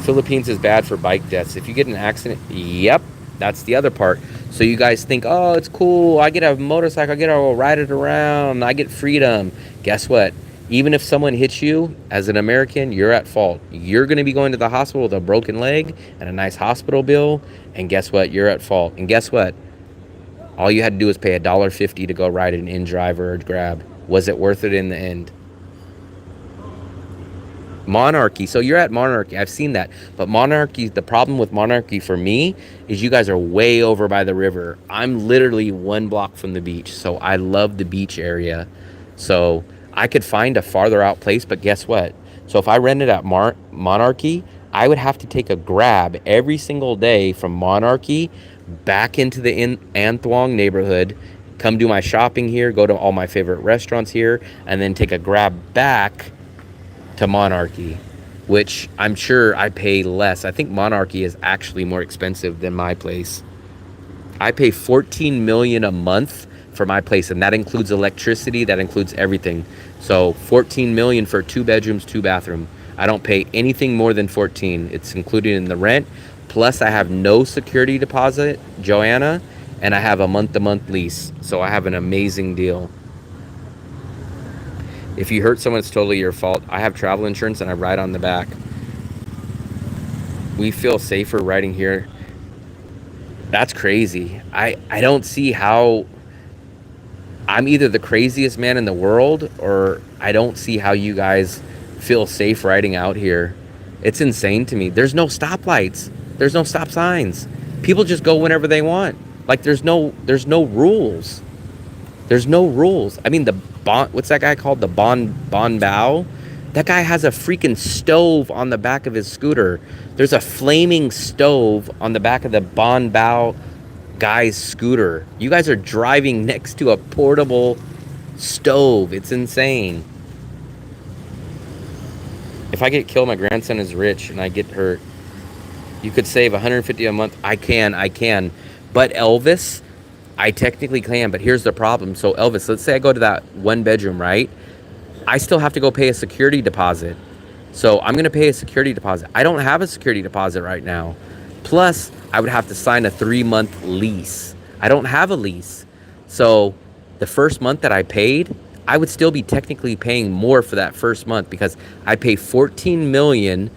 Philippines is bad for bike deaths. If you get in an accident, yep, that's the other part. So you guys think, oh, it's cool, I get a motorcycle, I get to ride it around, I get freedom. Guess what? Even if someone hits you, as an American, you're at fault. You're going to be going to the hospital with a broken leg and a nice hospital bill, and guess what? You're at fault. And guess what? All you had to do was pay $1.50 to go ride an InDrive or a Grab. Was it worth it in the end? Monarchy. So you're at Monarchy. I've seen that. But Monarchy, the problem with Monarchy for me is you guys are way over by the river. I'm literally 1 block from the beach. So I love the beach area. So I could find a farther out place, but guess what? So if I rented at Monarchy, I would have to take a Grab every single day from Monarchy back into the An Thuong neighborhood, come do my shopping here, go to all my favorite restaurants here, and then take a Grab back to Monarchy, which I'm sure I pay less. I think Monarchy is actually more expensive than my place. I pay $14 million a month for my place, and that includes electricity, that includes everything. So 14 million for 2 bedrooms, 2 bathroom. I don't pay anything more than 14. It's included in the rent. Plus I have no security deposit, Joanna, and I have a month-to-month lease. So I have an amazing deal. If you hurt someone, it's totally your fault. I have travel insurance and I ride on the back. We feel safer riding here. That's crazy. I don't see how. I'm either the craziest man in the world, or I don't see how you guys feel safe riding out here. It's insane to me. There's no stoplights. There's no stop signs. People just go whenever they want. Like there's no rules. There's no rules. I mean, what's that guy called? The Bon Bao? That guy has a freaking stove on the back of his scooter. There's a flaming stove on the back of the Bon Bao guy's scooter. You guys are driving next to a portable stove. It's insane. If I get killed, my grandson is rich and I get hurt. You could save $150 a month. I can. But Elvis, I technically can, but here's the problem. So Elvis, let's say I go to that 1 bedroom, right? I still have to go pay a security deposit. So I'm going to pay a security deposit. I don't have a security deposit right now. Plus, I would have to sign a 3-month lease. I don't have a lease. So the first month that I paid, I would still be technically paying more for that first month because I pay $14 million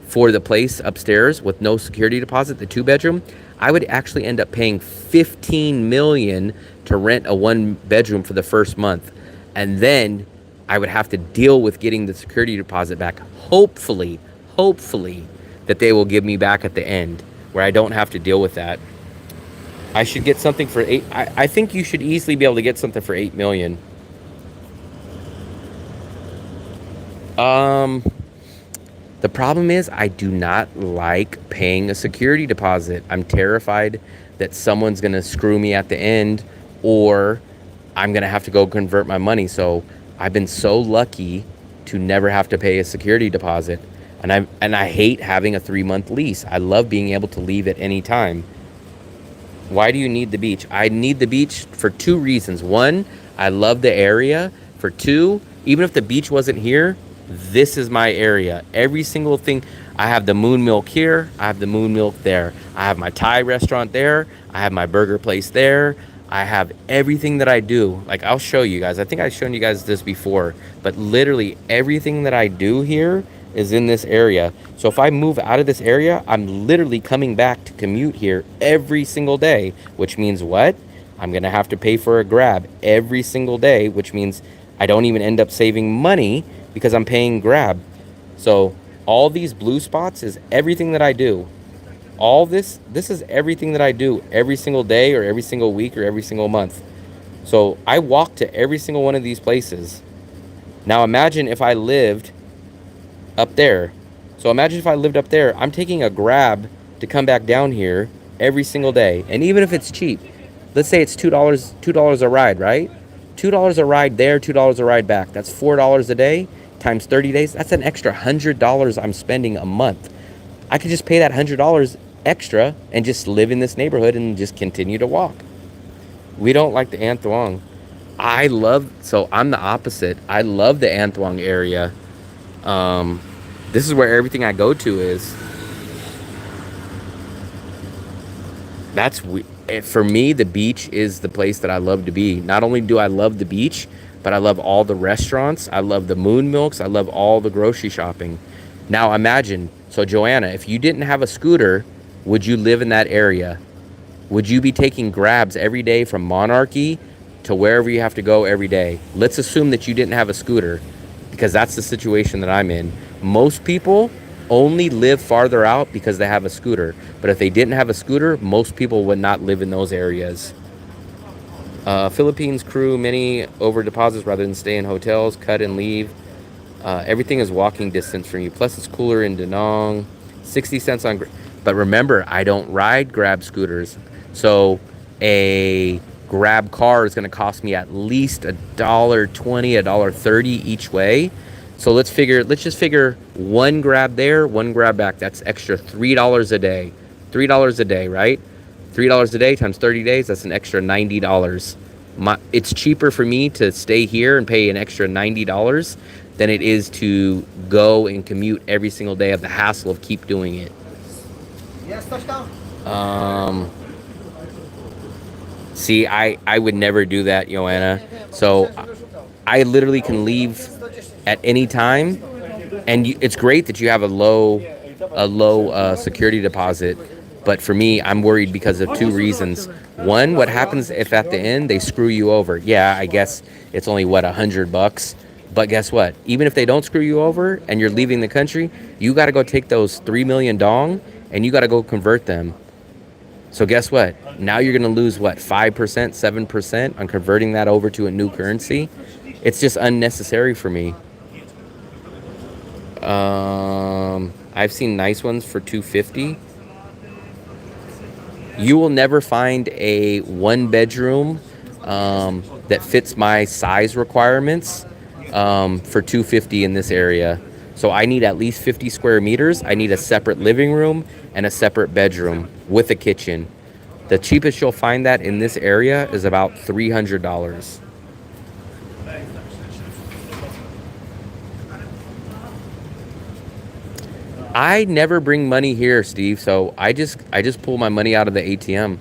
for the place upstairs with no security deposit, the 2-bedroom. I would actually end up paying $15 million to rent a 1 bedroom for the first month. And then I would have to deal with getting the security deposit back. Hopefully that they will give me back at the end where I don't have to deal with that. I should get something for I think you should easily be able to get something for $8 million. The problem is I do not like paying a security deposit. I'm terrified that someone's going to screw me at the end, or I'm going to have to go convert my money. So I've been so lucky to never have to pay a security deposit. And I hate having a 3-month lease. I love being able to leave at any time. Why do you need the beach? I need the beach for 2 reasons. 1, I love the area. For 2, even if the beach wasn't here, this is my area. Every single thing. I have the Moon Milk here. I have the Moon Milk there. I have my Thai restaurant there. I have my burger place there. I have everything that I do. Like, I'll show you guys. I think I've shown you guys this before. But literally everything that I do here is in this area. So if I move out of this area, I'm literally coming back to commute here every single day. Which means what? I'm going to have to pay for a Grab every single day. Which means I don't even end up saving money because I'm paying Grab. So all these blue spots is everything that I do. All this is everything that I do every single day or every single week or every single month. So I walk to every single one of these places. Now imagine if I lived up there. So imagine if I lived up there. I'm taking a Grab to come back down here every single day. And even if it's cheap, let's say it's $2 a ride, right? $2 a ride there, $2 a ride back. That's $4 a day times 30 days. That's an extra $100 I'm spending a month. I could just pay that $100 extra and just live in this neighborhood and just continue to walk. We don't like the An Thuong. So I'm the opposite. I love the An Thuong area. This is where everything I go to is. For me, the beach is the place that I love to be. Not only do I love the beach, but I love all the restaurants. I love the Moon Milks. I love all the grocery shopping. Now imagine, so Joanna, if you didn't have a scooter, would you live in that area? Would you be taking Grabs every day from Monarchy to wherever you have to go every day? Let's assume that you didn't have a scooter, because that's the situation that I'm in. Most people only live farther out because they have a scooter. But if they didn't have a scooter, most people would not live in those areas. Philippines crew many over deposits rather than stay in hotels, cut and leave. Everything is walking distance from you. Plus it's cooler in Danang. 60 cents on... But remember, I don't ride Grab scooters. So a Grab car is going to cost me at least $1.20, $1.30 each way. So let's just figure 1 Grab there, 1 Grab back. That's extra $3 a day. $3 a day, right? $3 a day times 30 days, that's an extra $90. It's cheaper for me to stay here and pay an extra $90 than it is to go and commute every single day of the hassle of keep doing it. Yes, touchdown. See, I would never do that, Joanna. So I literally can leave at any time, and it's great that you have a low security deposit. But for me, I'm worried because of two reasons. One, what happens if at the end they screw you over? Yeah, I guess it's only what, $100. But guess what? Even if they don't screw you over and you're leaving the country, you got to go take those 3 million dong and you got to go convert them. So guess what? Now you're going to lose what, 5%, 7% on converting that over to a new currency? It's just unnecessary for me. I've seen nice ones for $250. You will never find a 1-bedroom that fits my size requirements for $250 in this area. So I need at least 50 square meters. I need a separate living room and a separate bedroom with a kitchen. The cheapest you'll find that in this area is about $300. I never bring money here, Steve. So I just pull my money out of the ATM.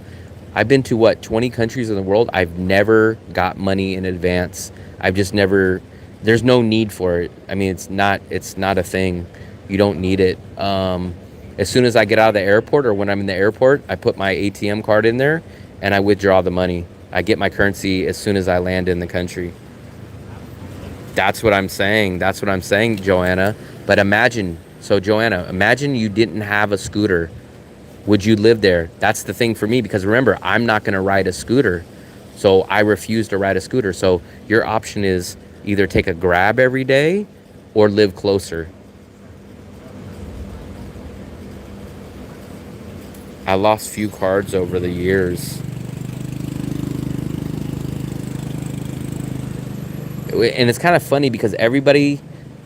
I've been to what, 20 countries in the world. I've never got money in advance. I've just never. There's no need for it. I mean, it's not a thing. You don't need it. As soon as I get out of the airport or when I'm in the airport, I put my ATM card in there and I withdraw the money. I get my currency as soon as I land in the country. That's what I'm saying. That's what I'm saying, Joanna. But imagine. So, Joanna, imagine you didn't have a scooter. Would you live there? That's the thing for me, because remember, I'm not going to ride a scooter. So I refuse to ride a scooter. So your option is either take a Grab every day or live closer. I lost few cards over the years. And it's kind of funny because everybody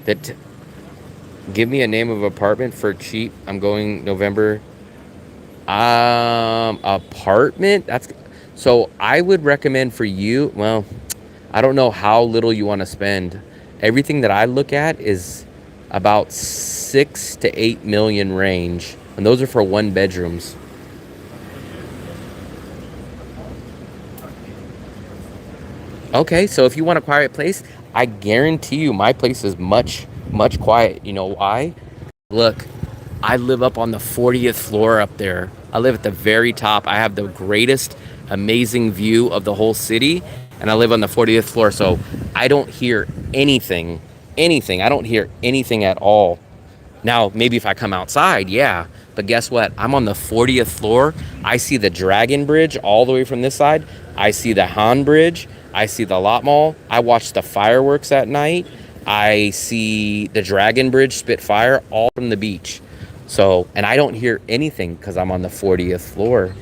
that... Give me a name of apartment for cheap. I'm going November. Apartment? So I would recommend for you, well, I don't know how little you want to spend. Everything that I look at is about 6 to 8 million range. And those are for 1-bedrooms. Okay, so if you want a quiet place, I guarantee you my place is much quiet. You know why? Look, I live up on the 40th floor up there. I live at the very top. I have the greatest, amazing view of the whole city, and I live on the 40th floor, so I don't hear anything. I don't hear anything at all. Now, maybe if I come outside, yeah, but guess what? I'm on the 40th floor. I see the Dragon Bridge all the way from this side. I see the Han Bridge. I see the Lot Mall. I watch the fireworks at night. I see the Dragon Bridge spit fire all from the beach. So, and I don't hear anything because I'm on the 40th floor.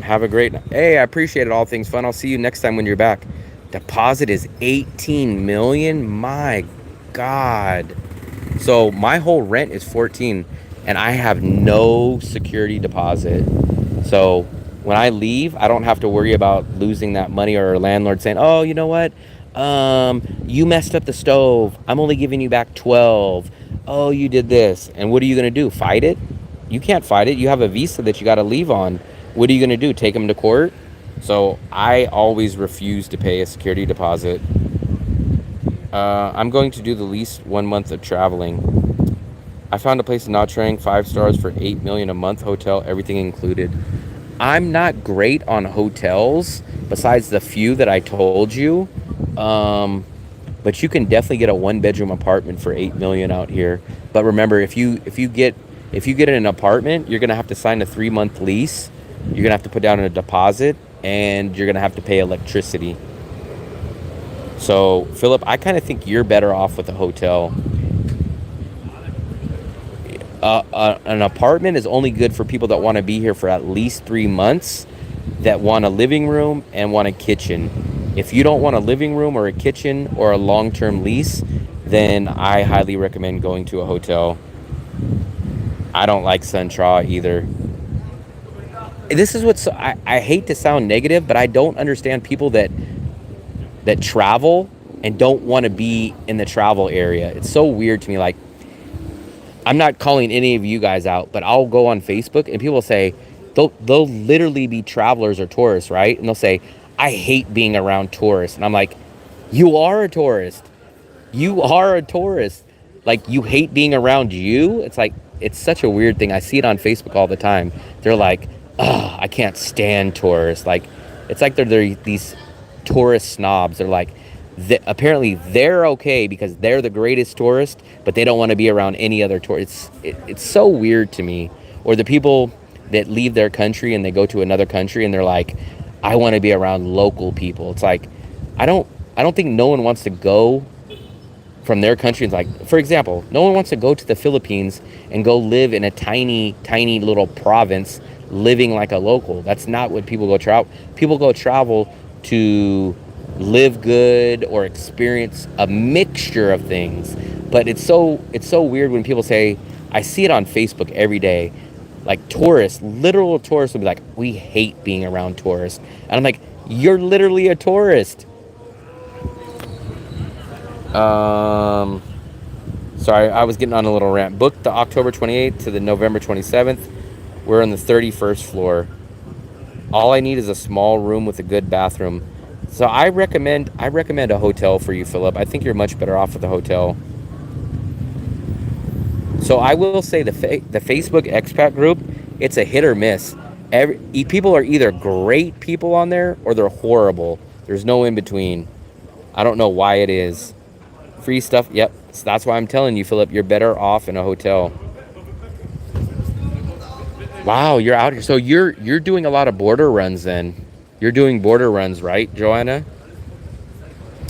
Have a great night. Hey, I appreciate it. All things fun. I'll see you next time when you're back. Deposit is 18 million. My God. So my whole rent is 14 and I have no security deposit. So when I leave, I don't have to worry about losing that money or a landlord saying, oh, you know what? You messed up the stove. I'm only giving you back 12. Oh, you did this. And what are you going to do? Fight it? You can't fight it. You have a visa that you got to leave on. What are you going to do? Take them to court? So I always refuse to pay a security deposit. I'm going to do the least 1 month of traveling. I found a place in Nha Trang, 5 stars for 8 million a month, hotel, everything included. I'm not great on hotels besides the few that I told you. But you can definitely get a 1-bedroom apartment for 8 million out here. But remember, if you get an apartment, you're gonna have to sign a 3-month lease. You're gonna have to put down a deposit, and you're gonna have to pay electricity. So, Philip, I kind of think you're better off with a hotel. An apartment is only good for people that want to be here for at least 3 months, that want a living room and want a kitchen. If you don't want a living room or a kitchen or a long-term lease, then I highly recommend going to a hotel. I don't like Sun Tra either. this is what's, I hate to sound negative, but I don't understand people that travel and don't want to be in the travel area. It's so weird to me. Like, I'm not calling any of you guys out, but I'll go on Facebook and people say they'll literally be travelers or tourists, right? And they'll say, I hate being around tourists. And I'm like, you are a tourist. You are a tourist. Like, you hate being around you? It's like, it's such a weird thing. I see it on Facebook all the time. They're like, oh, I can't stand tourists. Like, it's like they're these tourist snobs. They're like, apparently they're okay because they're the greatest tourist, but they don't want to be around any other tourists. It's so weird to me. Or the people that leave their country and they go to another country and they're like, I want to be around local people. It's like, I don't think no one wants to go from their country. It's like, for example, no one wants to go to the Philippines and go live in a tiny little province living like a local. That's not what people go travel. People go travel to live good or experience a mixture of things. But it's so weird when people say, I see it on Facebook every day, like tourists, literal tourists will be like, we hate being around tourists. And I'm like, you're literally a tourist. Sorry, I was getting on a little rant. Booked the October 28th to the November 27th. We're on the 31st floor. All I need is a small room with a good bathroom. So I recommend a hotel for you, Philip. I think you're much better off with a hotel. So I will say the Facebook expat group, it's a hit or miss. People are either great people on there or they're horrible. There's no in between. I don't know why it is. Free stuff. Yep. So that's why I'm telling you, Philip, you're better off in a hotel. Wow, you're out here. So you're doing a lot of border runs then. You're doing border runs, right, Joanna?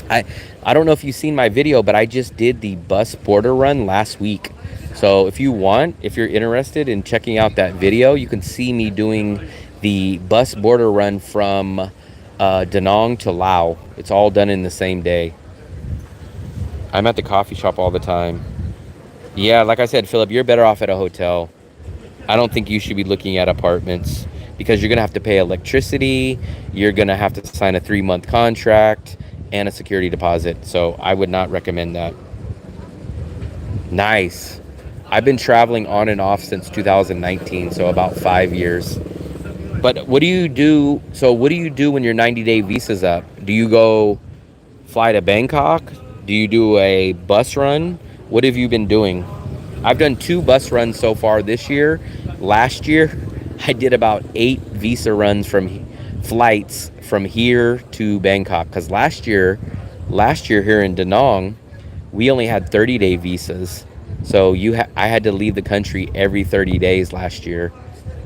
I don't know if you've seen my video, but I just did the bus border run last week. So if you're interested in checking out that video, you can see me doing the bus border run from Danang to Laos. It's all done in the same day. I'm at the coffee shop all the time. Yeah, like I said, Philip, you're better off at a hotel. I don't think you should be looking at apartments because you're going to have to pay electricity. You're going to have to sign a 3-month contract and a security deposit. So I would not recommend that. Nice. I've been traveling on and off since 2019, so about 5 years. But what do you do? So what do you do when your 90-day visa's up? Do you go fly to Bangkok? Do you do a bus run? What have you been doing? I've done 2 bus runs so far this year. Last year, I did about 8 visa runs from flights from here to Bangkok. Because last year here in Danang, we only had 30-day visas. So I had to leave the country every 30 days last year.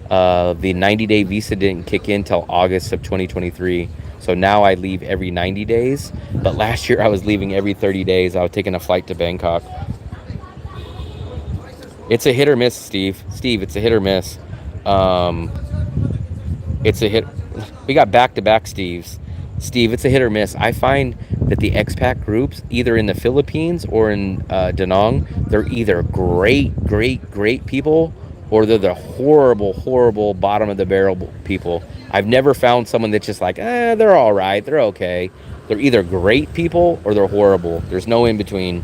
The 90-day visa didn't kick in till August of 2023. So now I leave every 90 days. But last year I was leaving every 30 days. I was taking a flight to Bangkok. It's a hit or miss, Steve. Steve, it's a hit or miss. It's a hit. We got back-to-back Steves. Steve, it's a hit or miss. I find that the expat groups, either in the Philippines or in Danang, they're either great people, or they're the horrible bottom of the barrel people. I've never found someone that's just like, they're all right, they're okay. They're either great people or they're horrible. There's no in between.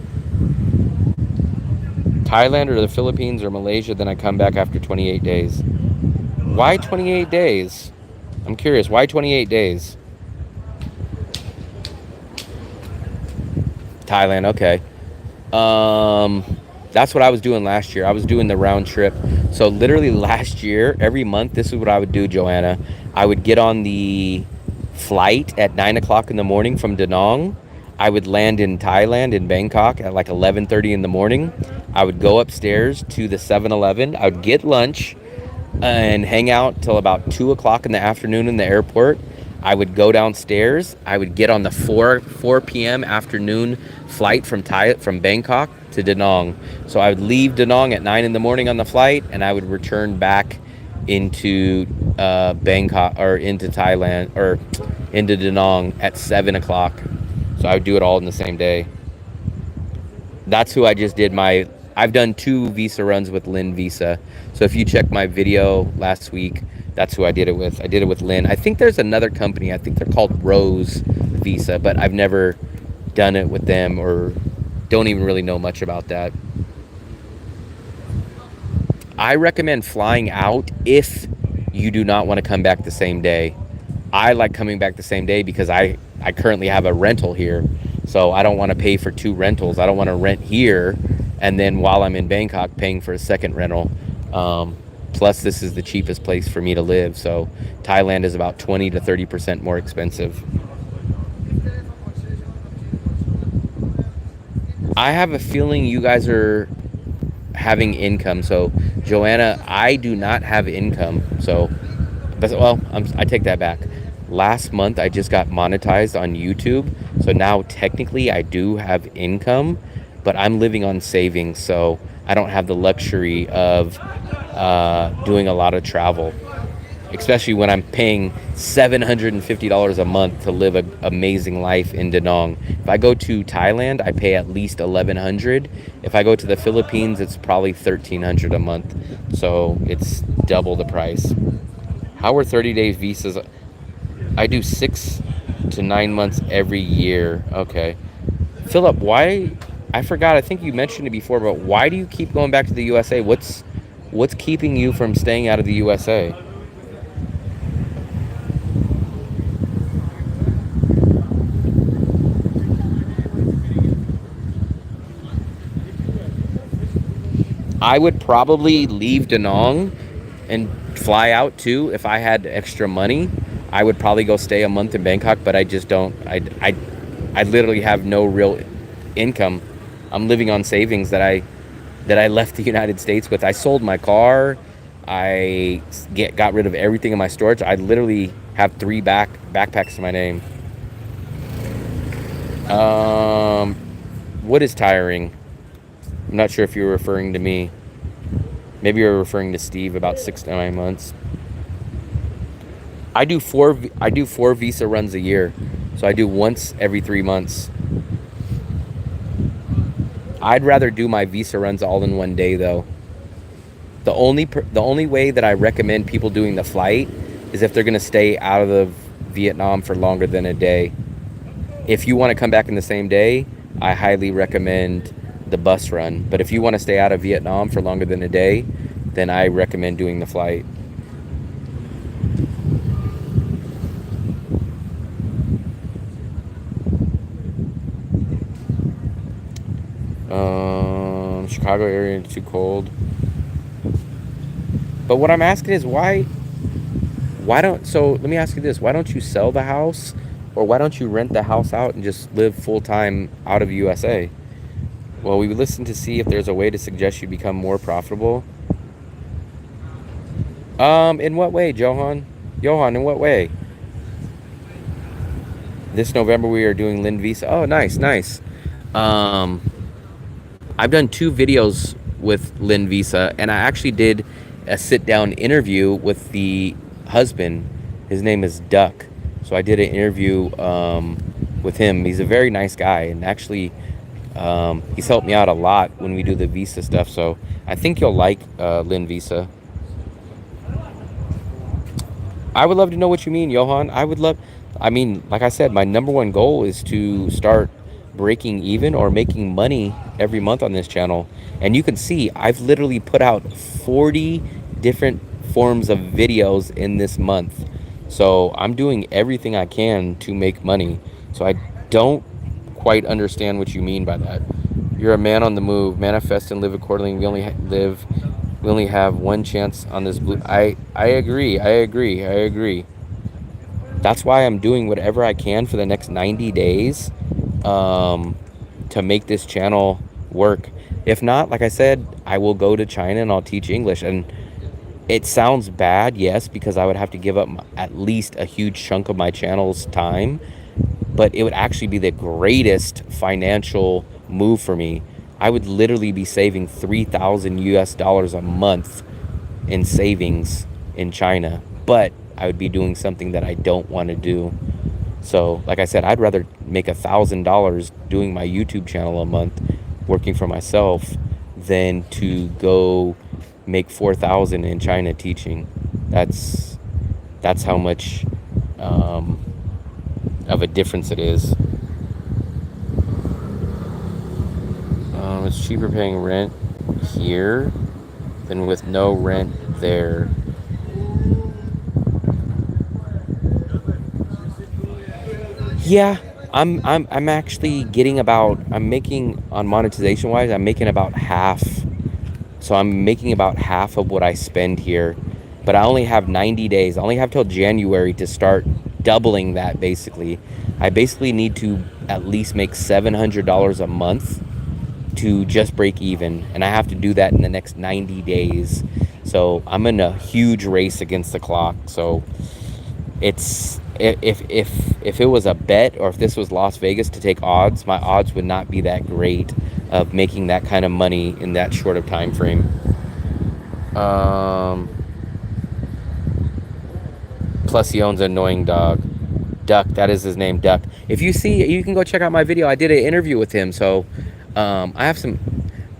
Thailand or the Philippines or Malaysia, then I come back after 28 days. Why 28 days? I'm curious, why 28 days? Thailand, okay. That's what I was doing last year. I was doing the round trip. So literally last year, every month, this is what I would do, Joanna. I would get on the flight at 9 o'clock in the morning from Danang. I would land in Thailand, in Bangkok, at like 11:30 in the morning. I would go upstairs to the 7-Eleven. I would get lunch and hang out till about 2 o'clock in the afternoon in the airport. I would go downstairs. I would get on the 4 p.m. afternoon flight from Bangkok to Danang. So I would leave Danang at 9 in the morning on the flight, and I would return back into Bangkok, or into Thailand, or into Danang at 7 o'clock. So I would do it all in the same day. That's who I just did I've done 2 visa runs with Lynn Visa. So if you check my video last week, That's who I did it with. I did it with Lynn. I think there's another company. I think they're called Rose Visa, but I've never done it with them or don't even really know much about that. I recommend flying out if you do not want to come back the same day. I like coming back the same day because I currently have a rental here. So I don't want to pay for 2 rentals. I don't want to rent here and then while I'm in Bangkok paying for a second rental. Plus, this is the cheapest place for me to live. So Thailand is about 20 to 30% more expensive. I have a feeling you guys are having income. So Joanna, I do not have income. So, well, I take that back. Last month, I just got monetized on YouTube. So now technically I do have income, but I'm living on savings. So I don't have the luxury of doing a lot of travel, especially when I'm paying $750 a month to live an amazing life in Danang. If I go to Thailand, I pay at least $1,100. If I go to the Philippines, it's probably $1,300 a month. So it's double the price. How are 30-day visas? I do 6 to 9 months every year. Okay. Philip, why? I forgot. I think you mentioned it before, but why do you keep going back to the USA? What's keeping you from staying out of the USA? I would probably leave Danang and fly out too if I had extra money. I would probably go stay a month in Bangkok, but I just don't. I literally have no real income. I'm living on savings that I left the United States with. I sold my car. I got rid of everything in my storage. I literally have 3 backpacks to my name. What is tiring? I'm not sure if you're referring to me. Maybe you're referring to Steve about 6 to 9 months. I do 4 visa runs a year. So I do once every 3 months. I'd rather do my visa runs all in one day though. The only way that I recommend people doing the flight is if they're going to stay out of Vietnam for longer than a day. If you want to come back in the same day, I highly recommend the bus run. But if you want to stay out of Vietnam for longer than a day, then I recommend doing the flight. Chicago area too cold. But what I'm asking is why don't, so let me ask you this, why don't you sell the house, or why don't you rent the house out and just live full-time out of USA? Well, we listened to see if there's a way to suggest you become more profitable. In what way, Johan? Johan, in what way? This November we are doing Lynn Visa. Oh, nice. I've done 2 videos with Lynn Visa, and I actually did a sit-down interview with the husband. His name is Duck. So I did an interview with him. He's a very nice guy, and actually he's helped me out a lot when we do the visa stuff. So I think you'll like Lynn Visa. I would love to know what you mean, Johan. Like I said, my number 1 goal is to start breaking even or making money every month on this channel. And you can see I've literally put out 40 different forms of videos in this month. So I'm doing everything I can to make money. So I don't quite understand what you mean by that. You're a man on the move. Manifest and live accordingly. We only have one chance on this blue. I agree. That's why I'm doing whatever I can for the next 90 days to make this channel work. If not, like I said, I will go to China and I'll teach English. And it sounds bad, yes, because I would have to give up at least a huge chunk of my channel's time, but it would actually be the greatest financial move for me. I would literally be saving $3,000 a month in savings in China, but I would be doing something that I don't want to do. So, like I said, I'd rather make $1,000 doing my YouTube channel a month, working for myself, than to go make $4,000 in China teaching. That's That's how much of a difference it is. It's cheaper paying rent here than with no rent there. Yeah, I'm actually getting about, I'm making on monetization wise, I'm making about half. So I'm making about half of what I spend here, but I only have 90 days. I only have till January to start doubling that basically. I basically need to at least make $700 a month to just break even, and I have to do that in the next 90 days. So I'm in a huge race against the clock. So it's, if it was a bet, or if this was Las Vegas to take odds, my odds would not be that great of making that kind of money in that short of time frame. Plus he owns an annoying dog. Duck, that is his name, Duck. If you see, you can go check out my video. I did an interview with him. So I have some,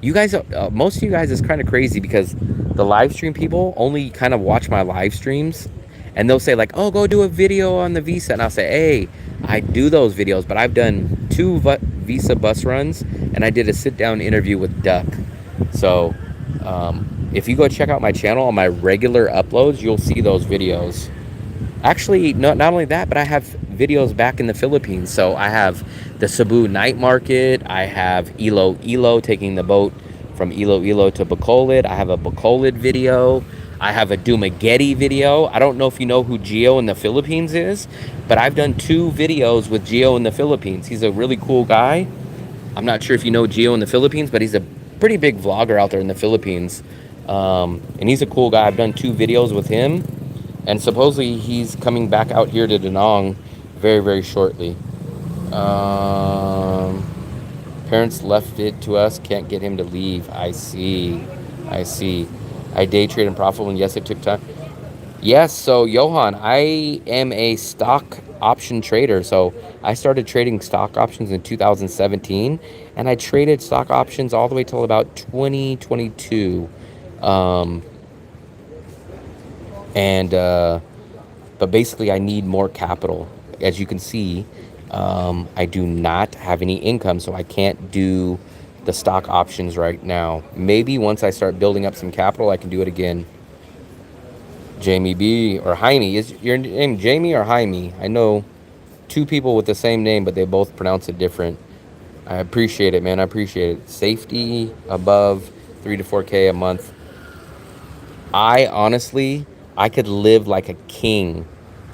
you guys, most of you guys is kind of crazy because the live stream people only kind of watch my live streams, and they'll say like, oh, go do a video on the Visa. And I'll say, hey, I do those videos, but I've done 2 Visa bus runs, and I did a sit down interview with Duck. So if you go check out my channel on my regular uploads, you'll see those videos. Actually, not only that, but I have videos back in the Philippines. So I have the Cebu night market. I have Iloilo taking the boat from Iloilo to Bacolod. I have a Bacolod video. I have a Dumaguete video. I don't know if you know who Gio in the Philippines is, but I've done 2 videos with Gio in the Philippines. He's a really cool guy. I'm not sure if you know Gio in the Philippines, but he's a pretty big vlogger out there in the Philippines. And he's a cool guy. I've done 2 videos with him. And supposedly he's coming back out here to Danang very, very shortly. Parents left it to us. Can't get him to leave. I see. I day trade and profitable, and yes, it took time. Yes, so Johan, I am a stock option trader. So I started trading stock options in 2017, and I traded stock options all the way till about 2022. But basically I need more capital. As you can see, I do not have any income, so I can't do the stock options right now. Maybe once I start building up some capital, I can do it again. Jamie B or Jaime, is your name Jamie or Jaime? I know 2 people with the same name, but they both pronounce it different. I appreciate it, man. I appreciate it. Safety above 3 to 4K a month. I honestly, I could live like a king.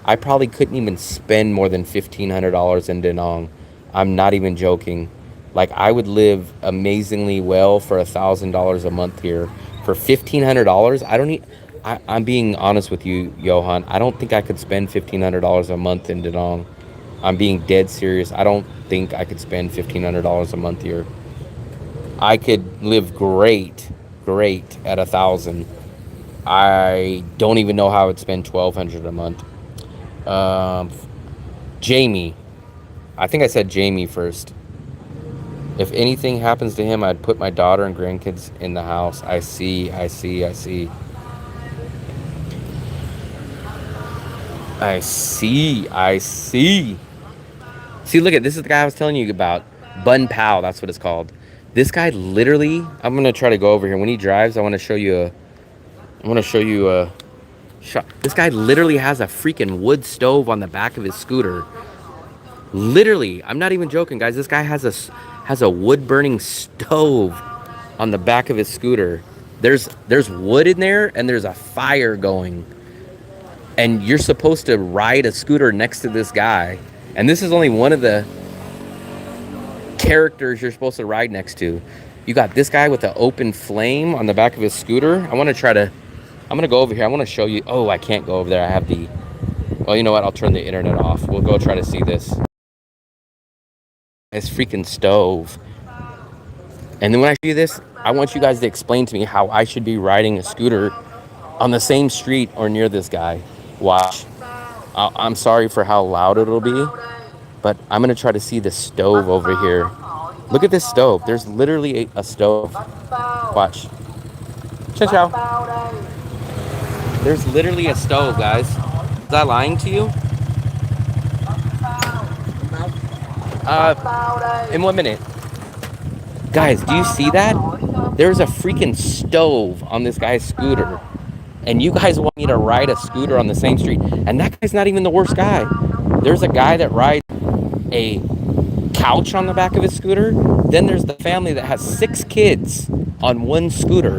I probably couldn't even spend more than $1,500 in Danang. I'm not even joking. Like, I would live amazingly well for $1,000 a month here. For $1,500, I don't need. I'm being honest with you, Johan. I don't think I could spend $1,500 a month in Danang. I'm being dead serious. I don't think I could spend $1,500 a month here. I could live great at 1,000. I don't even know how I would spend $1,200 a month. Jamie. I think I said Jamie first. If anything happens to him, I'd put my daughter and grandkids in the house. I see. See, look at this is the guy I was telling you about. Bun Pow, that's what it's called. This guy literally, I'm gonna try to go over here. When he drives, I want to show you a shot. This guy literally has a freaking wood stove on the back of his scooter. Literally, I'm not even joking, guys. This guy has a wood burning stove on the back of his scooter. There's wood in there, and there's a fire going. And you're supposed to ride a scooter next to this guy. And this is only one of the characters you're supposed to ride next to. You got this guy with an open flame on the back of his scooter. I'm going to go over here. I want to show you. Oh, I can't go over there. I have the, well, you know what? I'll turn the internet off. We'll go try to see this. This freaking stove. And then when I show you this, I want you guys to explain to me how I should be riding a scooter on the same street or near this guy. Watch. I'm sorry for how loud it'll be, but I'm going to try to see the stove over here. Look at this stove. There's literally a stove. Watch. Ciao, ciao. There's literally a stove, guys. Was I lying to you? In 1 minute. Guys, do you see that? There's a freaking stove on this guy's scooter. And you guys want me to ride a scooter on the same street. And that guy's not even the worst guy. There's a guy that rides a couch on the back of his scooter. Then there's the family that has 6 kids on one scooter.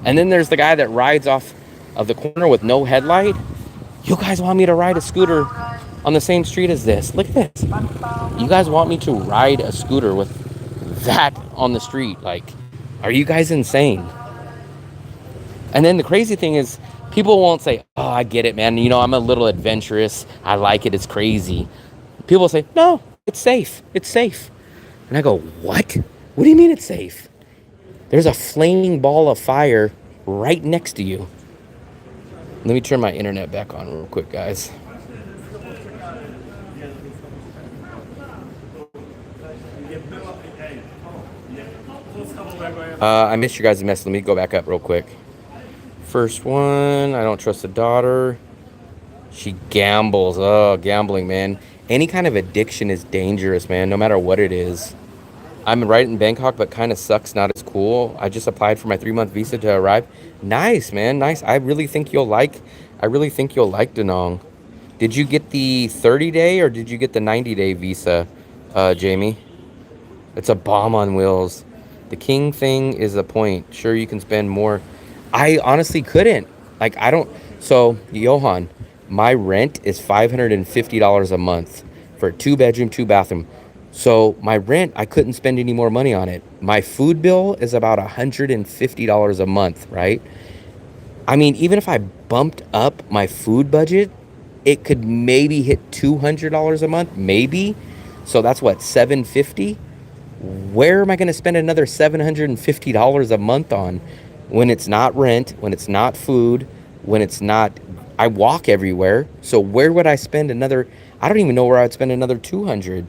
And then there's the guy that rides off of the corner with no headlight. You guys want me to ride a scooter on the same street as this? Look at this. You guys want me to ride a scooter with that on the street? Like, are you guys insane? And then the crazy thing is, people won't say, oh, I get it, man. You know, I'm a little adventurous. I like it. It's crazy. People say, no, it's safe. It's safe. And I go, what? What do you mean it's safe? There's a flaming ball of fire right next to you. Let me turn my internet back on real quick, guys. I missed your guys' mess. Let me go back up real quick. First one, I don't trust the daughter. She gambles. Oh, gambling, man. Any kind of addiction is dangerous, man, no matter what it is. I'm right in Bangkok, but kind of sucks, not as cool. I just applied for my 3-month visa to arrive. Nice, man, nice. I really think you'll like Danang. Did you get the 30-day or did you get the 90-day visa, Jamie? It's a bomb on wheels. The king thing is the point. Sure, you can spend more. I honestly couldn't. Like, I don't. So, Johan, my rent is $550 a month for a 2-bedroom, 2-bathroom. So, my rent, I couldn't spend any more money on it. My food bill is about $150 a month, right? I mean, even if I bumped up my food budget, it could maybe hit $200 a month, maybe. So, that's what, $750? Where am I going to spend another $750 a month on when it's not rent, when it's not food, when it's not, I walk everywhere. So where would I spend another, I don't even know where I'd spend another 200.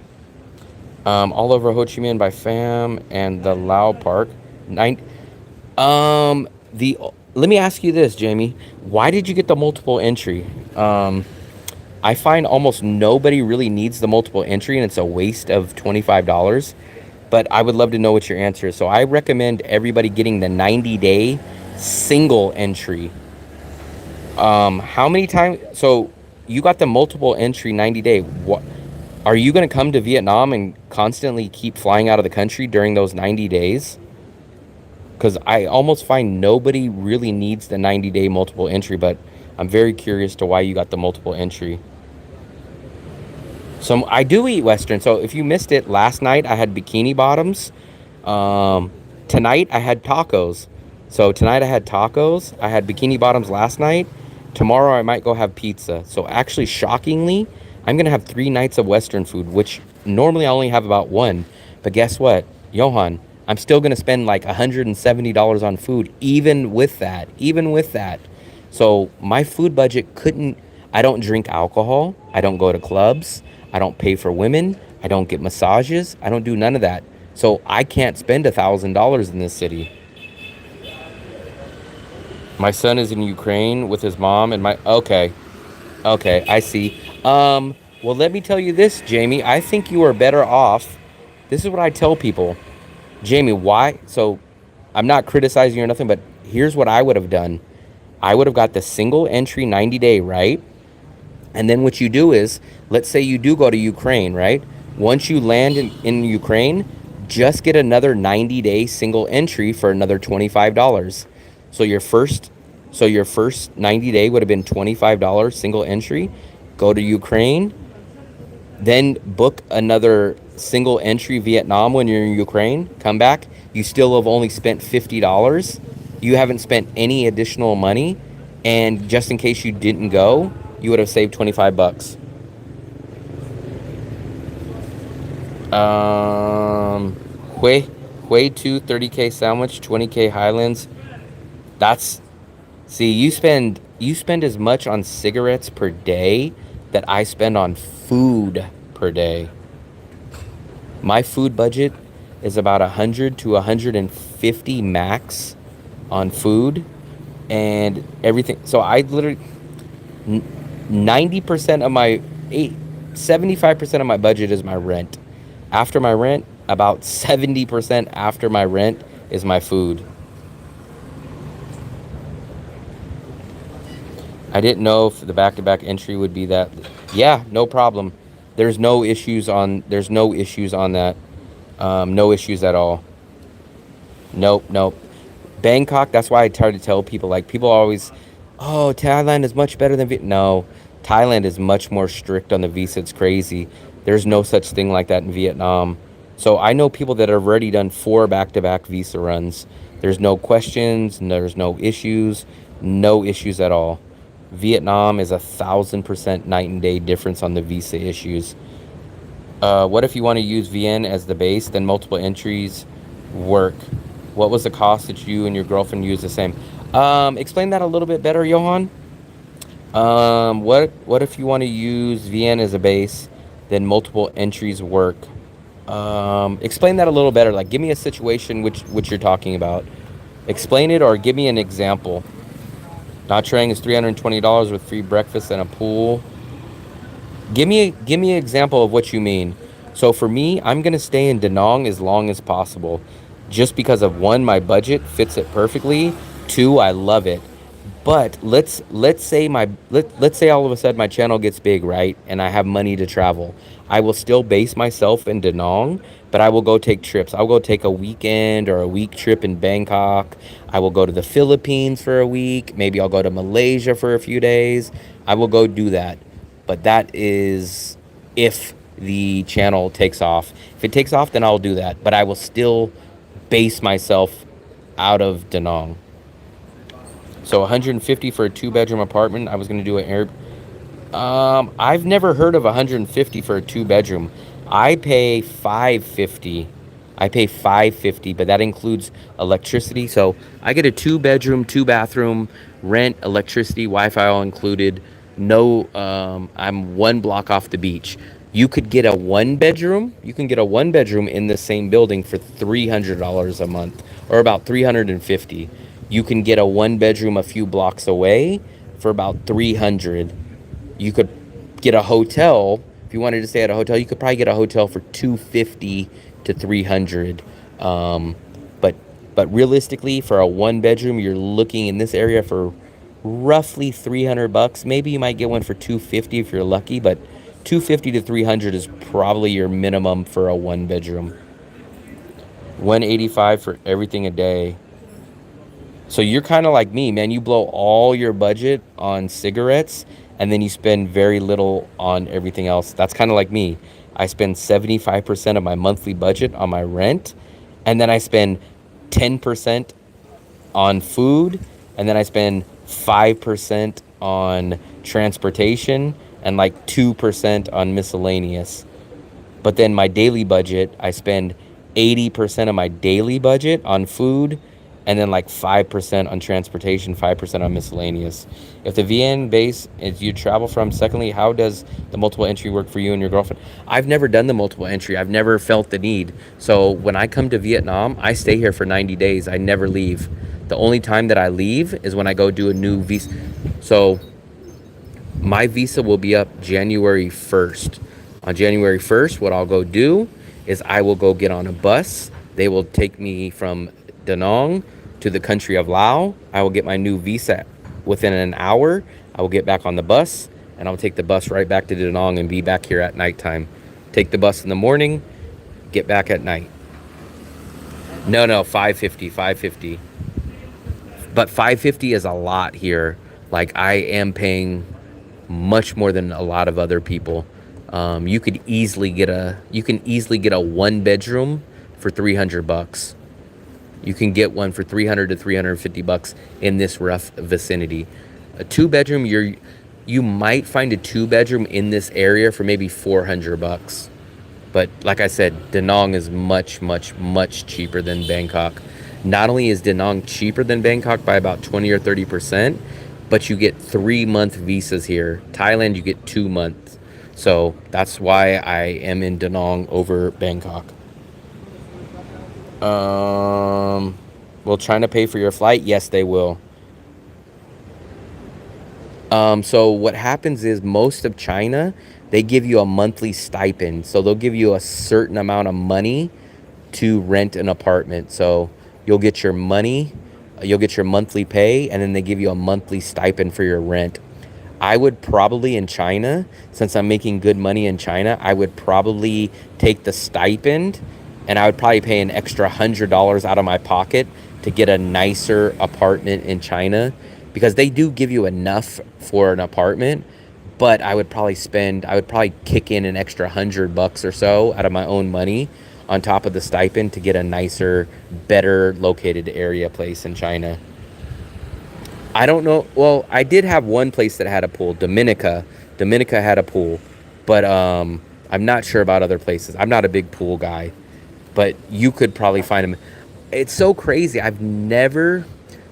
All over Ho Chi Minh by fam and the Lao Park. Let me ask you this, Jamie. Why did you get the multiple entry? I find almost nobody really needs the multiple entry and it's a waste of $25. But I would love to know what your answer is. So I recommend everybody getting the 90-day single entry. How many times? So you got the multiple entry 90-day. What are you going to come to Vietnam and constantly keep flying out of the country during those 90 days? Because I almost find nobody really needs the 90-day multiple entry. But I'm very curious to why you got the multiple entry. So I do eat Western. So if you missed it, last night I had bikini bottoms. Tonight I had tacos. So tonight I had tacos. I had bikini bottoms last night. Tomorrow I might go have pizza. So actually, shockingly, I'm going to have 3 nights of Western food, which normally I only have about 1. But guess what, Johan? I'm still going to spend like $170 on food, even with that. So my food budget couldn't, I don't drink alcohol. I don't go to clubs. I don't pay for women. I don't get massages. I don't do none of that. So I can't spend $1,000 in this city. My son is in Ukraine with his mom and okay, I see. Well, let me tell you this, Jamie. I think you are better off. This is what I tell people. Jamie, why? So I'm not criticizing you or nothing, but here's what I would have done. I would have got the single entry 90-day, right? And then what you do is, let's say you do go to Ukraine, right? Once you land in Ukraine, just get another 90-day single entry for another $25. So your first 90-day would have been $25 single entry. Go to Ukraine, then book another single entry Vietnam when you're in Ukraine. Come back, you still have only spent $50. You haven't spent any additional money, and just in case you didn't go, you would have saved $25. Hue 2 30K sandwich, 20K Highlands. You spend as much on cigarettes per day that I spend on food per day. My food budget is about 100 to 150 max on food and everything. So I literally, 90% of my 75% of my budget is my rent. After my rent, about 70% after my rent is my food. I didn't know if the back-to-back entry would be that. Yeah, no problem. There's no issues on that. No issues at all. Nope. Bangkok, that's why I try to tell people, like, people always, oh, Thailand is much better than Vietnam. No, Thailand is much more strict on the visa. It's crazy. There's no such thing like that in Vietnam. So I know people that have already done 4 back-to-back visa runs. There's no questions, there's no issues at all. Vietnam is 1,000% night and day difference on the visa issues. What if you want to use VN as the base, then multiple entries work? What was the cost that you and your girlfriend used the same? Explain that a little bit better, Johan. What if you want to use VN as a base, then multiple entries work? Explain that a little better. Like, give me a situation which you're talking about. Explain it, or give me an example. Not Trang is $320 with free breakfast and a pool. Give me an example of what you mean. So for me, I'm gonna stay in Danang as long as possible, just because of 1, my budget fits it perfectly. 2, I love it. But let's say all of a sudden my channel gets big, right, and I have money to travel. I will still base myself in Danang, but I will go take trips. I'll go take a weekend or a week trip in Bangkok. I will go to the Philippines for a week. Maybe I'll go to Malaysia for a few days. I will go do that. But that is if the channel takes off. If it takes off, then I'll do that. But I will still base myself out of Danang. So 150 for a 2-bedroom apartment. I was going to do an air. I've never heard of 150 for a 2-bedroom. I pay 550. But that includes electricity. So I get a 2-bedroom, 2-bathroom, rent, electricity, Wi-Fi all included. No, I'm 1 block off the beach. You could get a 1-bedroom. You can get a 1-bedroom in the same building for $300 a month, or about $350. You can get a 1-bedroom a few blocks away for about $300. You could get a hotel. If you wanted to stay at a hotel, you could probably get a hotel for $250 to $300. But realistically, for a 1-bedroom, you're looking in this area for roughly $300. Maybe you might get one for $250 if you're lucky, but $250 to $300 is probably your minimum for a 1-bedroom. $185 for everything a day. So you're kind of like me, man. You blow all your budget on cigarettes, and then you spend very little on everything else. That's kind of like me. I spend 75% of my monthly budget on my rent, and then I spend 10% on food, and then I spend 5% on transportation, and like 2% on miscellaneous. But then my daily budget, I spend 80% of my daily budget on food, and then like 5% on transportation, 5% on miscellaneous. If the VN base is you travel from, secondly, how does the multiple entry work for you and your girlfriend? I've never done the multiple entry. I've never felt the need. So when I come to Vietnam, I stay here for 90 days. I never leave. The only time that I leave is when I go do a new visa. So my visa will be up January 1st. On January 1st, what I'll go do is I will go get on a bus. They will take me from Danang to the country of Laos. I will get my new visa within an hour. I will get back on the bus, and I'll take the bus right back to Danang and be back here at nighttime. Take the bus in the morning, get back at night. No, 550. But 550 is a lot here. Like, I am paying much more than a lot of other people. You can easily get a 1-bedroom for $300. You can get one for $300 to $350 in this rough vicinity. A 2-bedroom, you might find a 2-bedroom in this area for maybe $400. But like I said, Danang is much, much, much cheaper than Bangkok. Not only is Danang cheaper than Bangkok by about 20 or 30%, but you get 3-month visas here. Thailand, you get 2 months. So that's why I am in Danang over Bangkok. Will China pay for your flight? Yes, they will. So what happens is most of China, they give you a monthly stipend. So they'll give you a certain amount of money to rent an apartment. So you'll get your money, you'll get your monthly pay, and then they give you a monthly stipend for your rent. I would probably in China, since I'm making good money in China, I would probably take the stipend and I would probably pay an extra $100 out of my pocket to get a nicer apartment in China, because they do give you enough for an apartment, but I would probably kick in an extra $100 or so out of my own money on top of the stipend to get a nicer, better located area place in China. I don't know. Well, I did have one place that had a pool. Dominica had a pool, but I'm not sure about other places. I'm not a big pool guy, but you could probably find them. It's so crazy. I've never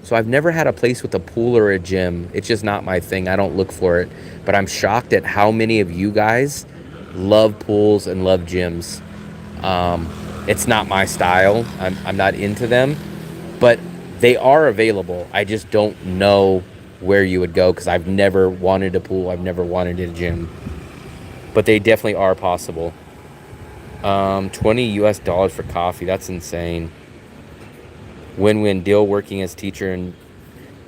had a place with a pool or a gym. It's just not my thing. I don't look for it. But I'm shocked at how many of you guys love pools and love gyms. It's not my style. I'm not into them, but they are available. I just don't know where you would go because I've never wanted a pool. I've never wanted a gym, but they definitely are possible. 20 US dollars for coffee. That's insane. Win-win deal working as teacher and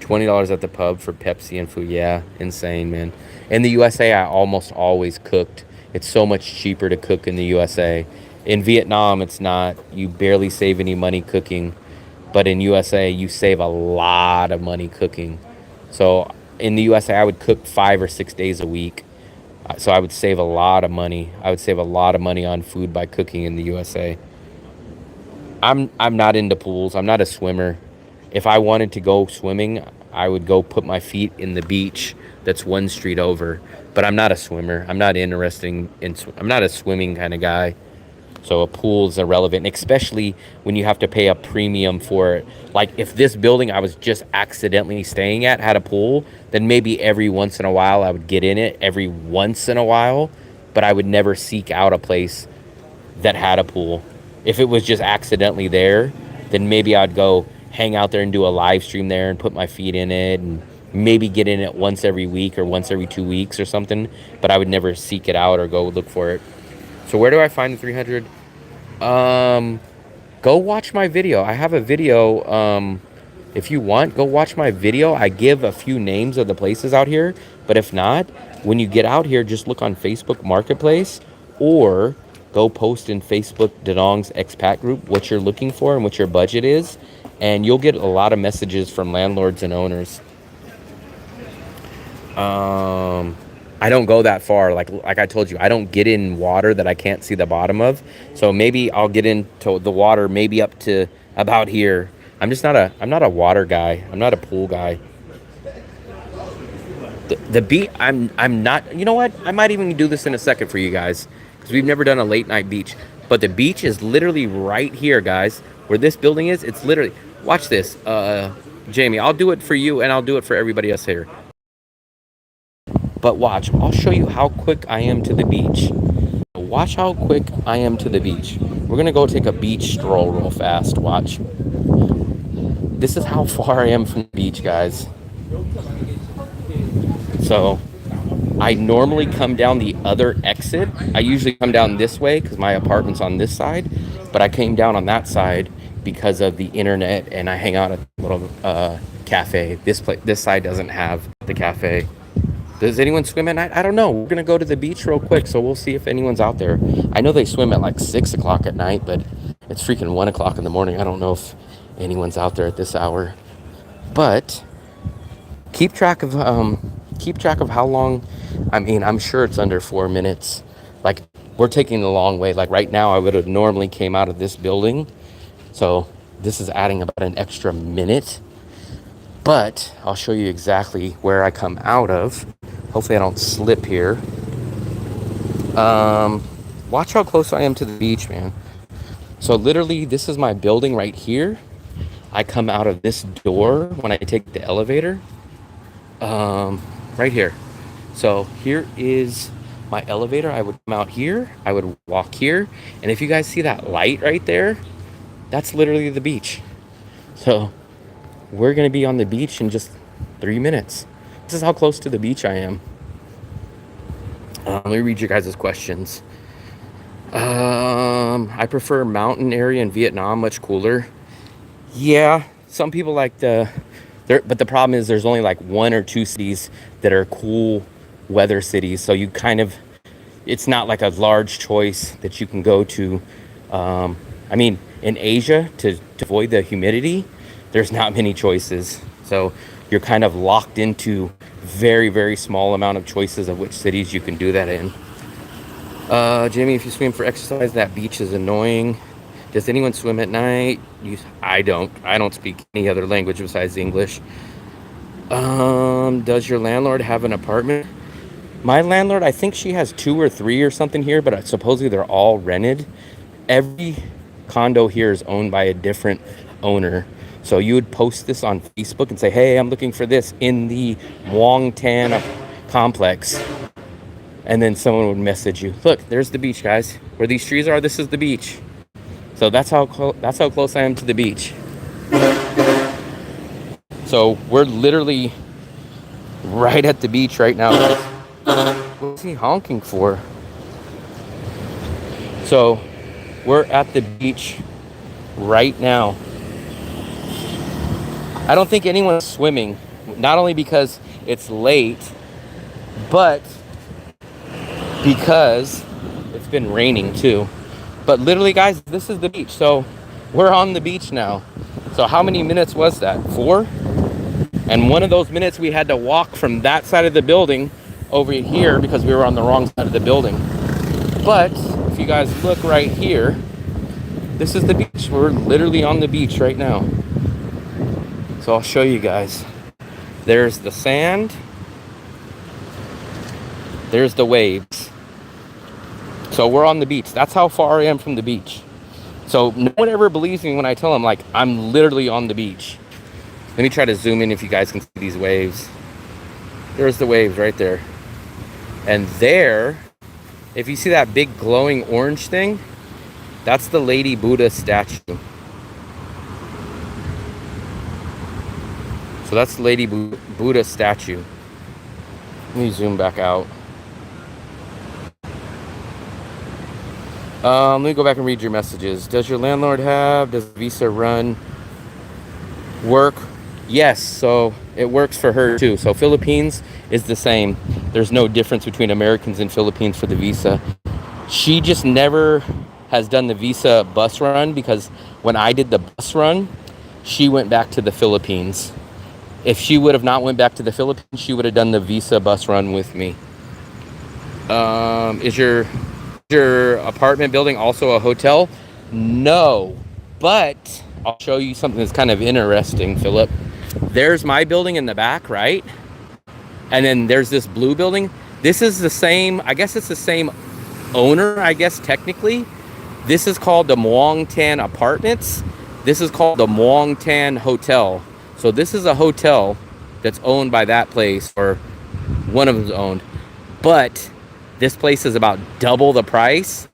$20 at the pub for Pepsi and food. Yeah, insane, man. In the USA, I almost always cooked. It's so much cheaper to cook in the USA. In Vietnam, it's not. You barely save any money cooking. But in USA, you save a lot of money cooking. So in the USA, I would cook 5 or 6 days a week. So I would save a lot of money. I would save a lot of money on food by cooking in the USA. I'm not into pools. I'm not a swimmer. If I wanted to go swimming, I would go put my feet in the beach that's one street over. But I'm not a swimmer. I'm not I'm not a swimming kind of guy. So a pool is irrelevant, especially when you have to pay a premium for it. Like if this building I was just accidentally staying at had a pool, then maybe every once in a while I would get in it every once in a while, but I would never seek out a place that had a pool. If it was just accidentally there, then maybe I'd go hang out there and do a live stream there and put my feet in it and maybe get in it once every week or once every 2 weeks or something, but I would never seek it out or go look for it. So where do I find the 300? Go watch my video. I have a video. If you want, go watch my video. I give a few names of the places out here, but if not, when you get out here, just look on Facebook Marketplace or go post in Facebook Danang's Expat group what you're looking for and what your budget is, and you'll get a lot of messages from landlords and owners. I don't go that far. Like I told you, I don't get in water that I can't see the bottom of. So maybe I'll get into the water maybe up to about here. I'm not a water guy. I'm not a pool guy. The beach, I'm not, you know what? I might even do this in a second for you guys because we've never done a late night beach. But the beach is literally right here, guys. Where this building is, it's literally, watch this. Jamie, I'll do it for you and I'll do it for everybody else here. But watch, I'll show you how quick I am to the beach. Watch how quick I am to the beach. We're gonna go take a beach stroll real fast, watch. This is how far I am from the beach, guys. So, I normally come down the other exit. I usually come down this way because my apartment's on this side. But I came down on that side because of the internet and I hang out at a little cafe. This side doesn't have the cafe. Does anyone swim at night? I don't know. We're going to go to the beach real quick, so we'll see if anyone's out there. I know they swim at like 6 o'clock at night, but it's freaking 1 o'clock in the morning. I don't know if anyone's out there at this hour. But keep track of how long. I mean, I'm sure it's under 4 minutes. Like, we're taking the long way. Like, right now, I would have normally came out of this building. So this is adding about an extra minute. But I'll show you exactly where I come out of. Hopefully I don't slip here. Watch how close I am to the beach, man. So literally, this is my building right here. I come out of this door when I take the elevator. Right here. So here is my elevator. I would come out here. I would walk here. And if you guys see that light right there, that's literally the beach. So we're going to be on the beach in just 3 minutes. This is how close to the beach I am. Let me read your guys' questions. I prefer mountain area in Vietnam, much cooler. Yeah, some people like but the problem is there's only like 1 or 2 cities that are cool weather cities. So you kind of, it's not like a large choice that you can go to. I mean, in Asia, to avoid the humidity, there's not many choices. So you're kind of locked into very, very small amount of choices of which cities you can do that in. Jamie, if you swim for exercise, that beach is annoying. Does anyone swim at night? I don't speak any other language besides English. Does your landlord have an apartment? My landlord, I think she has 2 or 3 or something here, but supposedly they're all rented. Every condo here is owned by a different owner. So you would post this on Facebook and say, hey, I'm looking for this in the Muang Tan complex. And then someone would message you. Look, there's the beach, guys. Where these trees are, this is the beach. So that's how close I am to the beach. So we're literally right at the beach right now. What's he honking for? So we're at the beach right now. I don't think anyone's swimming, not only because it's late, but because it's been raining too. But literally, guys, this is the beach. So we're on the beach now. So how many minutes was that? 4? And one of those minutes we had to walk from that side of the building over here because we were on the wrong side of the building. But if you guys look right here, this is the beach. We're literally on the beach right now. So I'll show you guys. There's the sand. There's the waves. So we're on the beach. That's how far I am from the beach. So no one ever believes me when I tell them, like, I'm literally on the beach. Let me try to zoom in if you guys can see these waves. There's the waves right there. And there, if you see that big glowing orange thing, that's the Lady Buddha statue. So that's the Lady Buddha statue. Let me zoom back out. Let me go back and read your messages. Does your landlord does Visa run work? Yes, so it works for her too. So Philippines is the same. There's no difference between Americans and Philippines for the visa. She just never has done the visa bus run because when I did the bus run, she went back to the Philippines. If she would have not went back to the Philippines, she would have done the visa bus run with me. Is your apartment building also a hotel? No, but I'll show you something that's kind of interesting, Philip. There's my building in the back, right? And then there's this blue building. This is the same, I guess it's the same owner, I guess technically. This is called the Muang Tan Apartments. This is called the Muang Tan Hotel. So this is a hotel that's owned by that place, or one of them's owned. But this place is about double the price,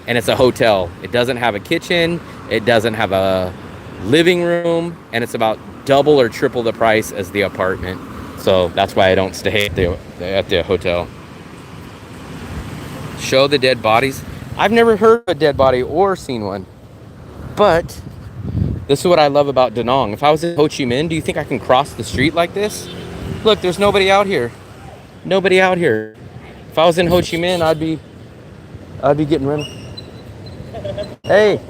and it's a hotel. It doesn't have a kitchen, it doesn't have a living room, and it's about double or triple the price as the apartment. So that's why I don't stay at the hotel. Show the dead bodies. I've never heard of a dead body or seen one. But this is what I love about Danang. If I was in Ho Chi Minh, do you think I can cross the street like this? Look, there's nobody out here. Nobody out here. If I was in Ho Chi Minh, I'd be getting rid of. Hey,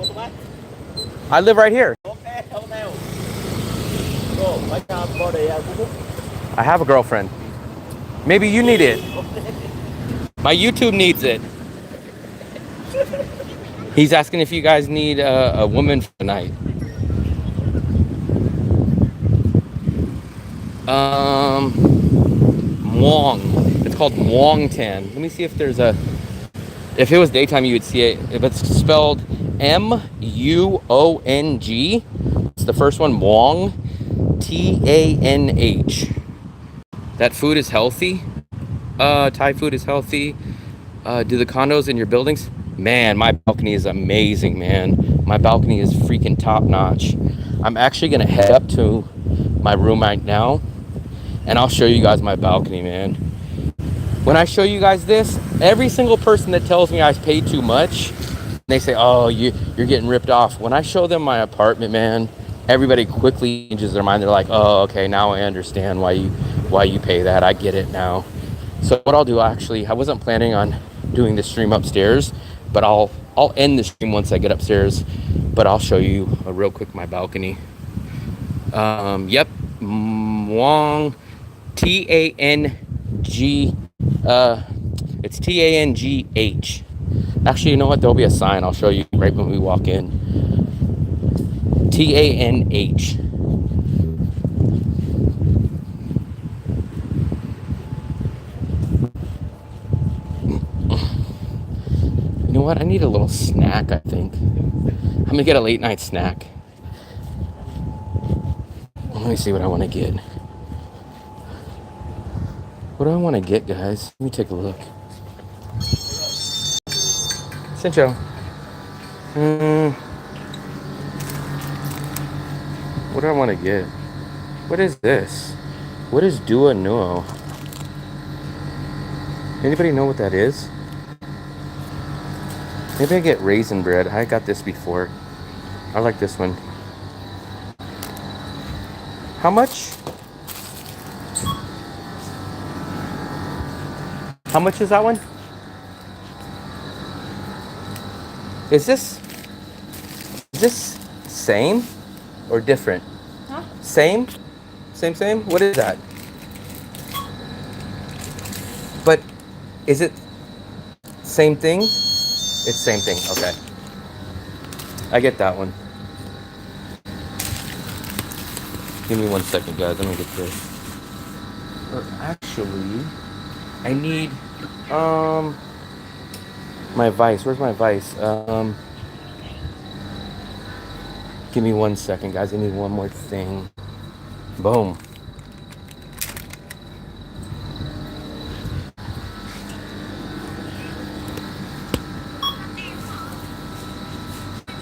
I live right here. I have a girlfriend. Maybe you need it. My YouTube needs it. He's asking if you guys need a woman for the night. Muang. It's called Muang Tan. Let me see if there's a. If it was daytime, you would see it. If it's spelled Muong, it's the first one. Muang, Tanh. That food is healthy. Thai food is healthy. Do the condos in your buildings? Man, my balcony is amazing, man. My balcony is freaking top notch. I'm actually gonna head up to my room right now, and I'll show you guys my balcony, man. When I show you guys this, every single person that tells me I paid too much, they say, oh, you're getting ripped off. When I show them my apartment, man, everybody quickly changes their mind. They're like, oh, okay, now I understand why you pay that. I get it now. So what I'll do, actually, I wasn't planning on doing the stream upstairs, but I'll end the stream once I get upstairs. But I'll show you real quick my balcony. Yep, Wong, T-A-N-G, it's T-A-N-G-H. Actually, you know what? There'll be a sign. I'll show you right when we walk in. T-A-N-H. You know what? I need a little snack, I think. I'm gonna get a late night snack. Let me see what I want to get. What do I want to get, guys? Let me take a look. Cincho. What do I want to get? What is this? What is Dua Nuo? Anybody know what that is? Maybe I get raisin bread. I got this before. I like this one. How much? How much is that one? Is this same or different? Huh? Same? Same? What is that? But is it same thing? It's same thing. Okay. I get that one. Give me 1 second, guys. Let me get this. Actually, I need my vice. Where's my vice? Give me 1 second, guys. I need one more thing. Boom.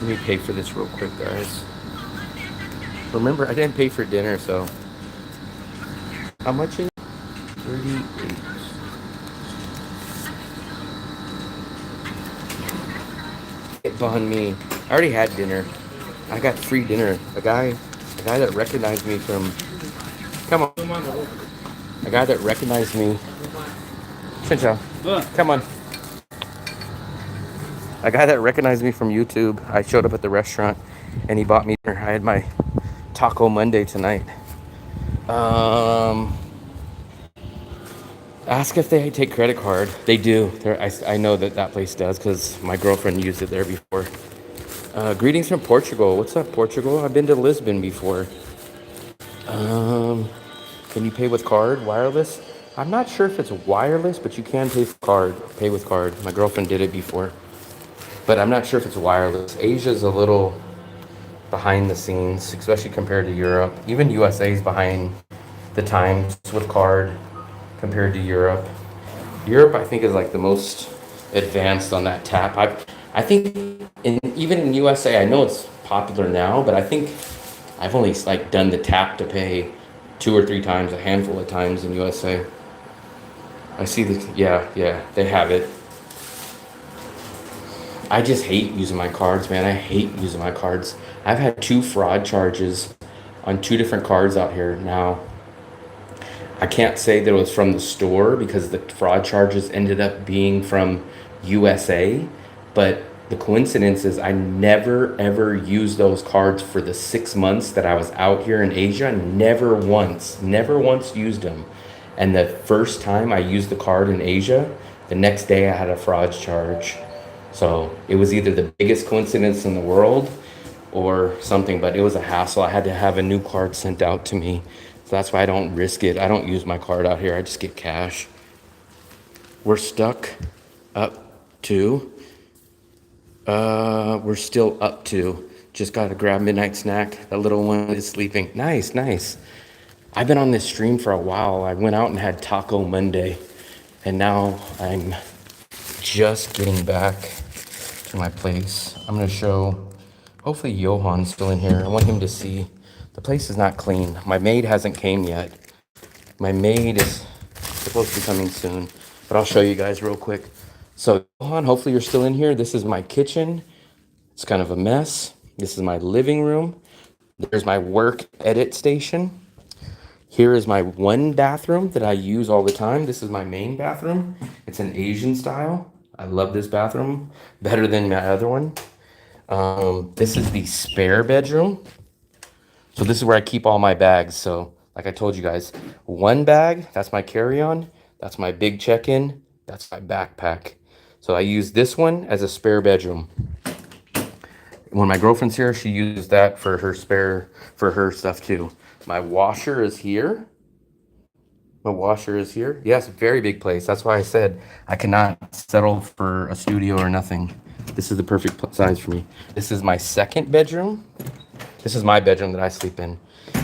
Let me pay for this real quick, guys. Remember, I didn't pay for dinner, so. How much is it? 38. It bond me. I already had dinner. I got free dinner. A guy that recognized me from. Come on. A guy that recognized me. Chinchao. Come on. A guy that recognized me from YouTube. I showed up at the restaurant, and he bought me dinner. I had my Taco Monday tonight. Ask if they take credit card. They do. I know that place does because my girlfriend used it there before. Greetings from Portugal. What's up, Portugal? I've been to Lisbon before. Can you pay with card, wireless? I'm not sure if it's wireless, but you can pay with card. My girlfriend did it before, but I'm not sure if it's wireless. Asia's a little behind the scenes, especially compared to Europe. Even USA is behind the times with card compared to Europe. Europe, I think, is like the most advanced on that tap. I think even in USA, I know it's popular now, but I think I've only like done the tap to pay 2 or 3 times, a handful of times in USA. I see this. Yeah, they have it. I just hate using my cards, man. I hate using my cards. I've had 2 fraud charges on 2 different cards out here now. I can't say that it was from the store because the fraud charges ended up being from USA, but the coincidence is I never ever used those cards for the 6 months that I was out here in Asia. Never once used them. And the first time I used the card in Asia, the next day I had a fraud charge. So it was either the biggest coincidence in the world or something, but it was a hassle. I had to have a new card sent out to me. So that's why I don't risk it. I don't use my card out here. I just get cash. We're stuck up to. We're still up to. Just got to grab midnight snack. That little one is sleeping. Nice. I've been on this stream for a while. I went out and had Taco Monday. And now I'm just getting back to my place. I'm going to show. Hopefully Johan's still in here. I want him to see. The place is not clean. My maid hasn't came yet. My maid is supposed to be coming soon, but I'll show you guys real quick. So Johan, hopefully you're still in here. This is my kitchen. It's kind of a mess. This is my living room. There's my work edit station. Here is my one bathroom that I use all the time. This is my main bathroom. It's an Asian style. I love this bathroom better than my other one. This is the spare bedroom. So this is where I keep all my bags. So like I told you guys, one bag, that's my carry-on. That's my big check-in. That's my backpack. So I use this one as a spare bedroom. When my girlfriend's here, she uses that for her stuff too. My washer is here. My washer is here. Yes, very big place. That's why I said I cannot settle for a studio or nothing. This is the perfect size for me. This is my second bedroom. This is my bedroom that I sleep in.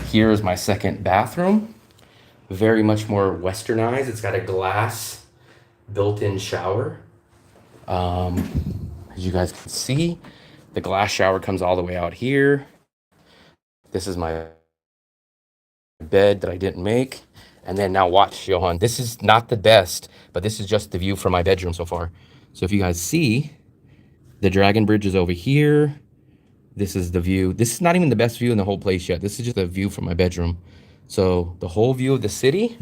Here is my second bathroom. Very much more westernized. It's got a glass built-in shower. As you guys can see, the glass shower comes all the way out here. This is my bed that I didn't make. And then now watch, Johan. This is not the best, but this is just the view from my bedroom so far. So if you guys see, the Dragon Bridge is over here. This is the view. This is not even the best view in the whole place yet. This is just a view from my bedroom. So the whole view of the city.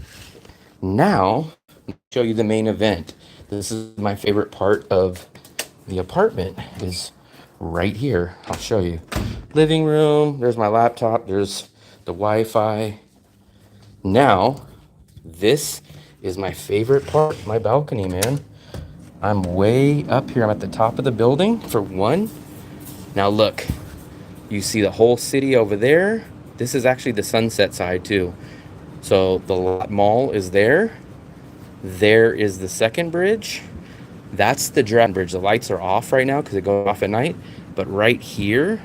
Now, I'll show you the main event. This is my favorite part of the apartment is right here. I'll show you. Living room, there's my laptop, there's the Wi-Fi. Now, this is my favorite part, my balcony, man. I'm way up here. I'm at the top of the building for one. Now look, you see the whole city over there. This is actually the sunset side too. So the Lot Mall is there. There is the second bridge. That's the Dragon Bridge. The lights are off right now because it goes off at night. But right here,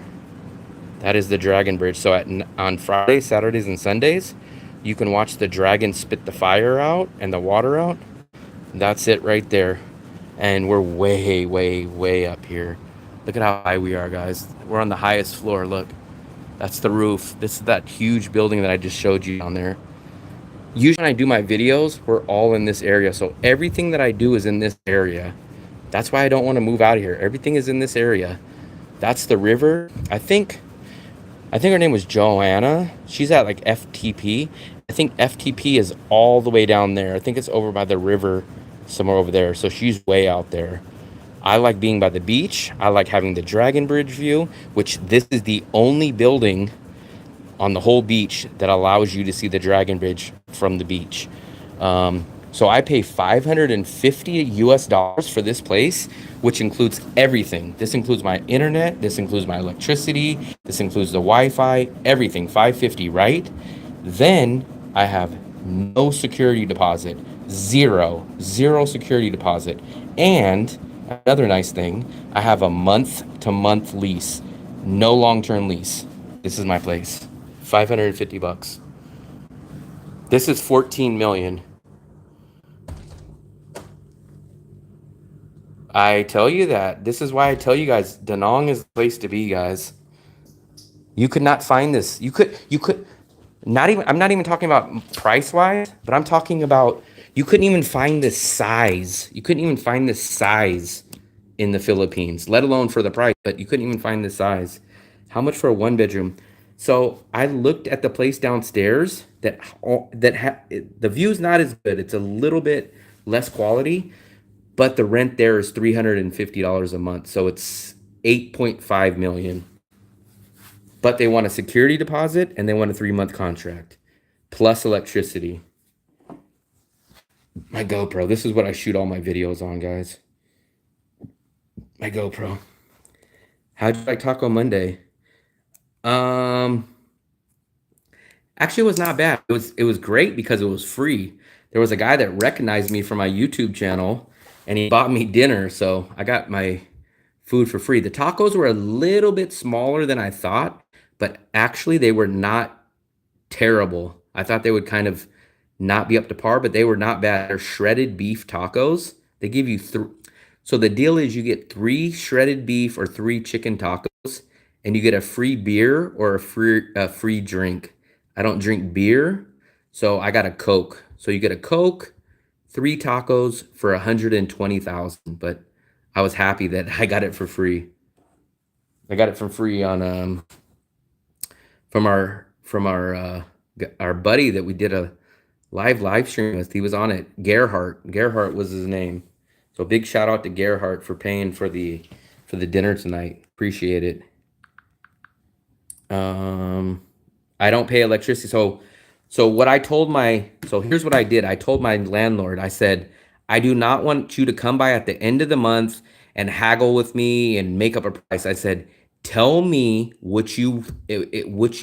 that is the Dragon Bridge. So on Fridays, Saturdays, and Sundays, you can watch the dragon spit the fire out and the water out. That's it right there. And we're way, way, way up here. Look at how high we are, guys. We're on the highest floor. Look, that's the roof. This is that huge building that I just showed you down there. Usually when I do my videos, we're all in this area. So everything that I do is in this area. That's why I don't want to move out of here. Everything is in this area. That's the river. I think her name was Joanna. She's at like FTP. I think FTP is all the way down there. I think it's over by the river somewhere over there. So she's way out there. I like being by the beach. I like having the Dragon Bridge view, which this is the only building on the whole beach that allows you to see the Dragon Bridge from the beach. So I pay $550 US for this place, which includes everything. This includes my internet. This includes my electricity. This includes the Wi-Fi, everything, $550, right? Then I have no security deposit, zero security deposit. And another nice thing, I have a month-to-month lease, no long-term lease. This is my place, $550. This is 14 million. I tell you that. This is why I tell you guys, Danang is the place to be, guys. You could not find this. You could not even, I'm not even talking about price-wise, but I'm talking about, you couldn't even find this size. You couldn't even find this size in the Philippines, let alone for the price, but you couldn't even find this size. How much for a one bedroom? So I looked at the place downstairs the view's not as good. It's a little bit less quality, but the rent there is $350 a month. So it's 8.5 million. But they want a security deposit and they want a 3-month contract plus electricity. My GoPro. This is what I shoot all my videos on, guys. My GoPro. How'd you like Taco Monday? Actually, it was not bad. It was great because it was free. There was a guy that recognized me from my YouTube channel and he bought me dinner, so I got my food for free. The tacos were a little bit smaller than I thought, but actually they were not terrible. I thought they would kind of not be up to par, but they were not bad. They're shredded beef tacos. They give you so the deal is you get 3 shredded beef or 3 chicken tacos, and you get a free beer or a free drink. I don't drink beer, So I got a Coke. So you get a Coke, 3 tacos for 120,000. But I was happy that I got it for free. I got it for free on from our buddy that we did a live stream with. He was on it. Gerhardt. Gerhardt was his name. So big shout out to Gerhardt for paying for the dinner tonight. Appreciate it. I don't pay electricity. So what I told so here's what I did. I told my landlord, I said, I do not want you to come by at the end of the month and haggle with me and make up a price. I said, tell me what you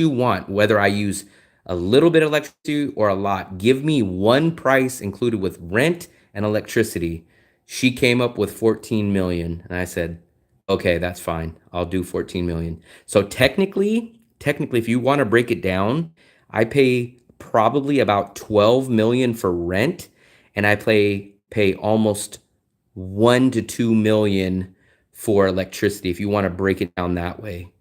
want, whether I use a little bit of electricity or a lot. Give me one price included with rent and electricity. She came up with 14 million. And I said, okay, that's fine. I'll do 14 million. So technically, if you want to break it down, I pay probably about 12 million for rent, and I pay almost 1 to 2 million for electricity if you want to break it down that way.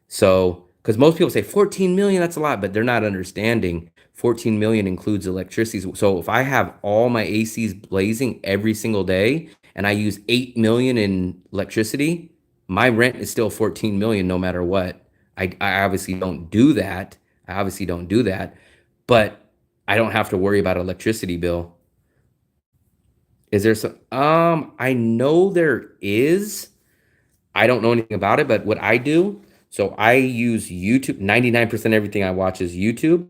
So, because most people say 14 million, that's a lot, but they're not understanding 14 million includes electricity. So if I have all my ACs blazing every single day and I use 8 million in electricity, my rent is still 14 million no matter what. I obviously don't do that. But I don't have to worry about electricity bill. Is there some I know there is. I don't know anything about it, but what I do, so I use YouTube. 99% everything I watch is YouTube.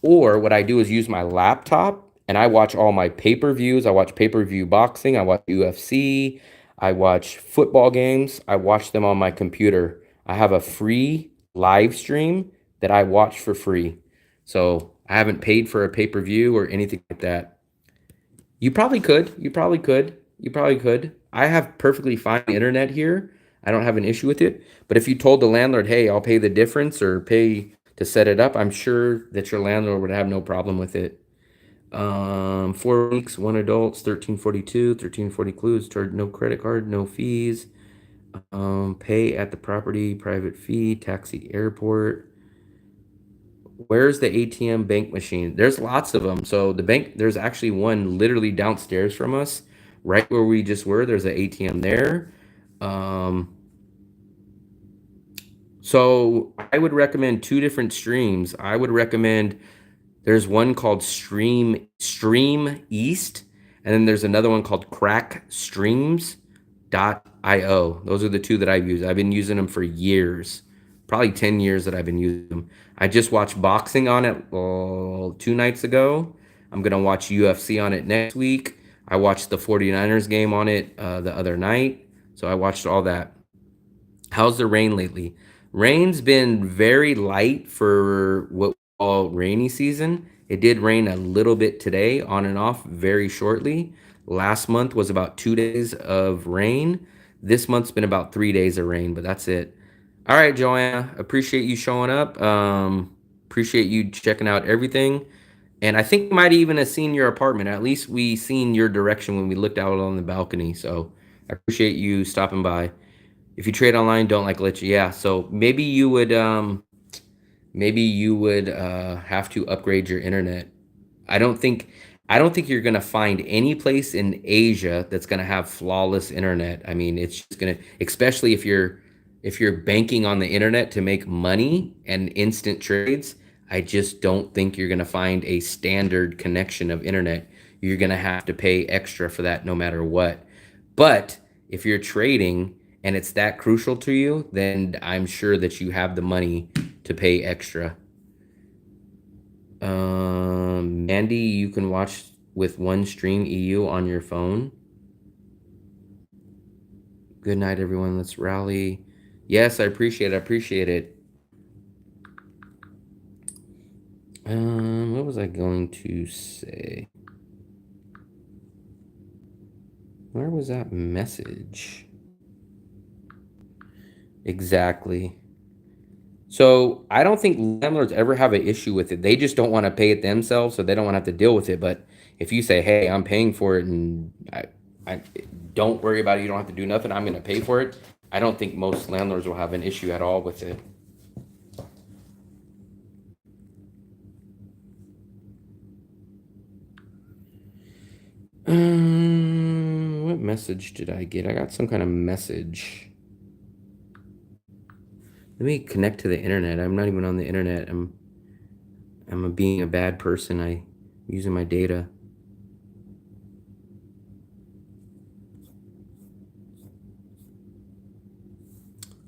Or what I do is use my laptop and I watch all my pay-per-views. I watch pay-per-view boxing. I watch UFC. I watch football games. I watch them on my computer. I have a free live stream that I watch for free. So I haven't paid for a pay-per-view or anything like that. You probably could. I have perfectly fine internet here. I don't have an issue with it. But if you told the landlord, hey, I'll pay the difference or pay to set it up, I'm sure that your landlord would have no problem with it. 4 weeks, 1 adults, 1342, 1340 includes charge no credit card, no fees. Pay at the property, private fee, taxi, airport. Where's the ATM bank machine? There's lots of them. So the bank, there's actually one literally downstairs from us, right where we just were. There's an ATM there. So I would recommend 2 different streams. I would recommend, there's one called Stream East, and then there's another one called crackstreams.io. Those are the 2 that I've used. I've been using them for years, probably 10 years that I've been using them. I just watched boxing on it 2 nights ago. I'm going to watch UFC on it next week. I watched the 49ers game on it the other night. So I watched all that. How's the rain lately? Rain's been very light for what we call rainy season. It did rain a little bit today, on and off, very shortly. Last month was about 2 days of rain. This month's been about 3 days of rain, but that's it. All right, Joanna, appreciate you showing up. Appreciate you checking out everything. And I think we might even have seen your apartment. At least we seen your direction when we looked out on the balcony. So I appreciate you stopping by. If you trade online, don't let you. Yeah, so maybe you would have to upgrade your internet. I don't think you're gonna find any place in Asia that's gonna have flawless internet. I mean, it's just gonna, especially if you're banking on the internet to make money and instant trades. I just don't think you're gonna find a standard connection of internet. You're gonna have to pay extra for that no matter what. But if you're trading and it's that crucial to you, then I'm sure that you have the money to pay extra. Mandy, you can watch with one stream EU on your phone. Good night, everyone. Let's rally. Yes, I appreciate it. What was I going to say? Where was that message? Exactly. So I don't think landlords ever have an issue with it. They just don't want to pay it themselves, so they don't want to have to deal with it. But if you say, hey, I'm paying for it and I don't worry about it, you don't have to do nothing, I'm going to pay for it, I don't think most landlords will have an issue at all with it. What message did I get? I got some kind of message. Let me connect to the internet. I'm not even on the internet. I'm being a bad person. I'm using my data.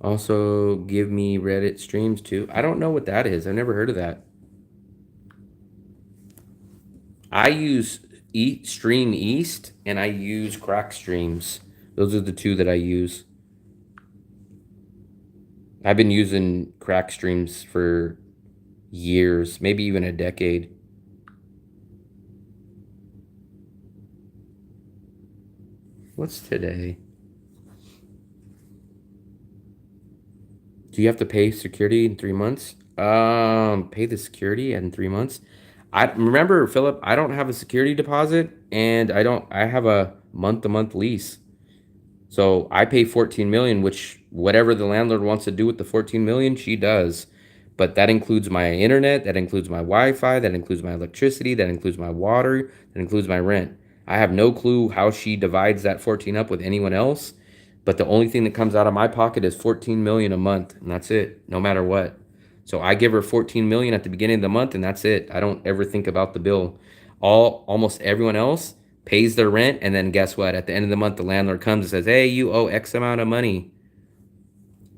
Also, give me Reddit streams too. I don't know what that is. I've never heard of that. I use Stream East and I use Crack Streams. Those are the two that I use. I've been using Crack Streams for years, maybe even a decade. What's today? Do you have to pay security in 3 months? Pay the security in 3 months. I remember, Philip, I don't have a security deposit and I have a month-to-month lease. So I pay 14 million, which whatever the landlord wants to do with the 14 million, she does. But that includes my internet, that includes my Wi-Fi, that includes my electricity, that includes my water, that includes my rent. I have no clue how she divides that 14 up with anyone else. But the only thing that comes out of my pocket is 14 million a month, and that's it, no matter what. So I give her 14 million at the beginning of the month, and that's it. I don't ever think about the bill. Almost everyone else pays their rent, and then guess what? At the end of the month, the landlord comes and says, "Hey, you owe X amount of money.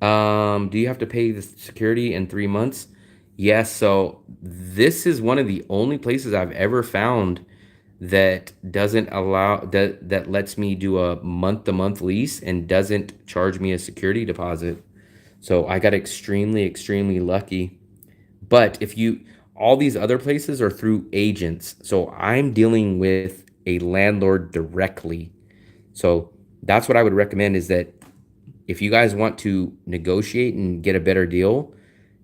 Do you have to pay the security in 3 months?" Yes. So this is one of the only places I've ever found that doesn't allow that lets me do a month-to-month lease and doesn't charge me a security deposit. So I got extremely lucky. But all these other places are through agents. So I'm dealing with a landlord directly. So that's what I would recommend, is that if you guys want to negotiate and get a better deal,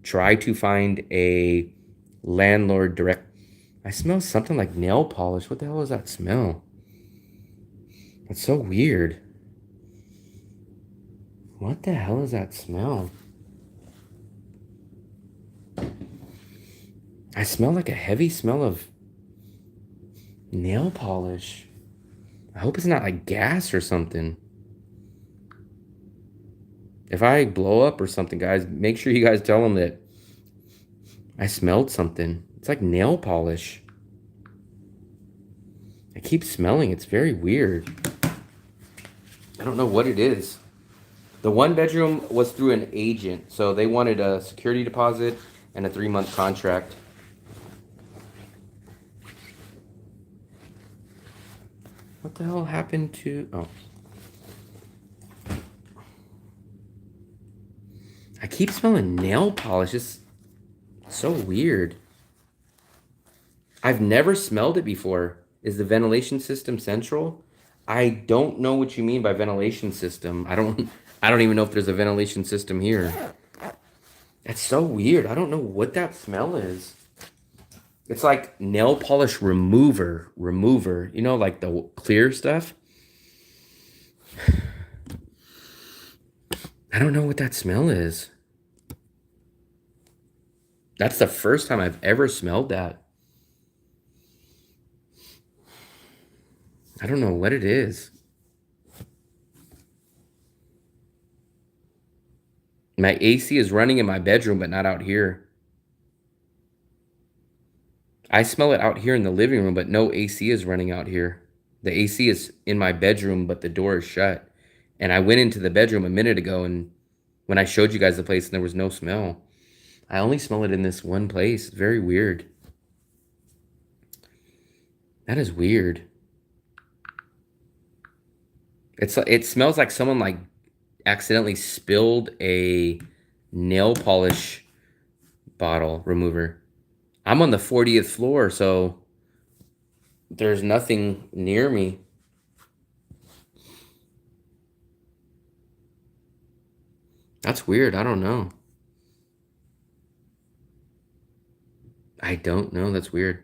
try to find a landlord direct. I smell something like nail polish. What the hell is that smell? That's so weird. What the hell is that smell? I smell like a heavy smell of nail polish. I hope it's not like gas or something. If I blow up or something, guys, make sure you guys tell them that I smelled something. It's like nail polish. I keep smelling. It's very weird. I don't know what it is. The one bedroom was through an agent, so they wanted a security deposit and a 3-month contract. What the hell happened to... Oh. I keep smelling nail polish. It's so weird. I've never smelled it before. Is the ventilation system central? I don't know what you mean by ventilation system. I don't even know if there's a ventilation system here. That's so weird. I don't know what that smell is. It's like nail polish remover. You know, like the clear stuff. I don't know what that smell is. That's the first time I've ever smelled that. I don't know what it is. My AC is running in my bedroom, but not out here. I smell it out here in the living room, but no AC is running out here. The AC is in my bedroom, but the door is shut. And I went into the bedroom a minute ago, and when I showed you guys the place, and there was no smell. I only smell it in this one place. It's very weird. That is weird. It smells like someone like accidentally spilled a nail polish bottle remover. I'm on the 40th floor, so there's nothing near me. That's weird. I don't know. That's weird.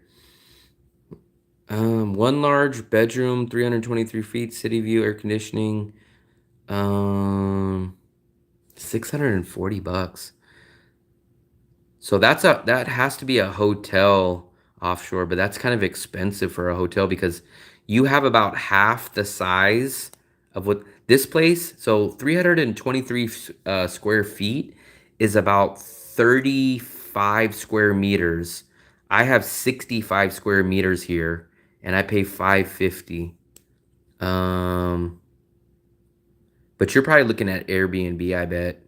One large bedroom, 323 feet, city view, air conditioning. $640. So that has to be a hotel offshore, but that's kind of expensive for a hotel because you have about half the size of what this place. So 323 square feet is about 35 square meters. I have 65 square meters here, and I pay 550. But you're probably looking at Airbnb, I bet.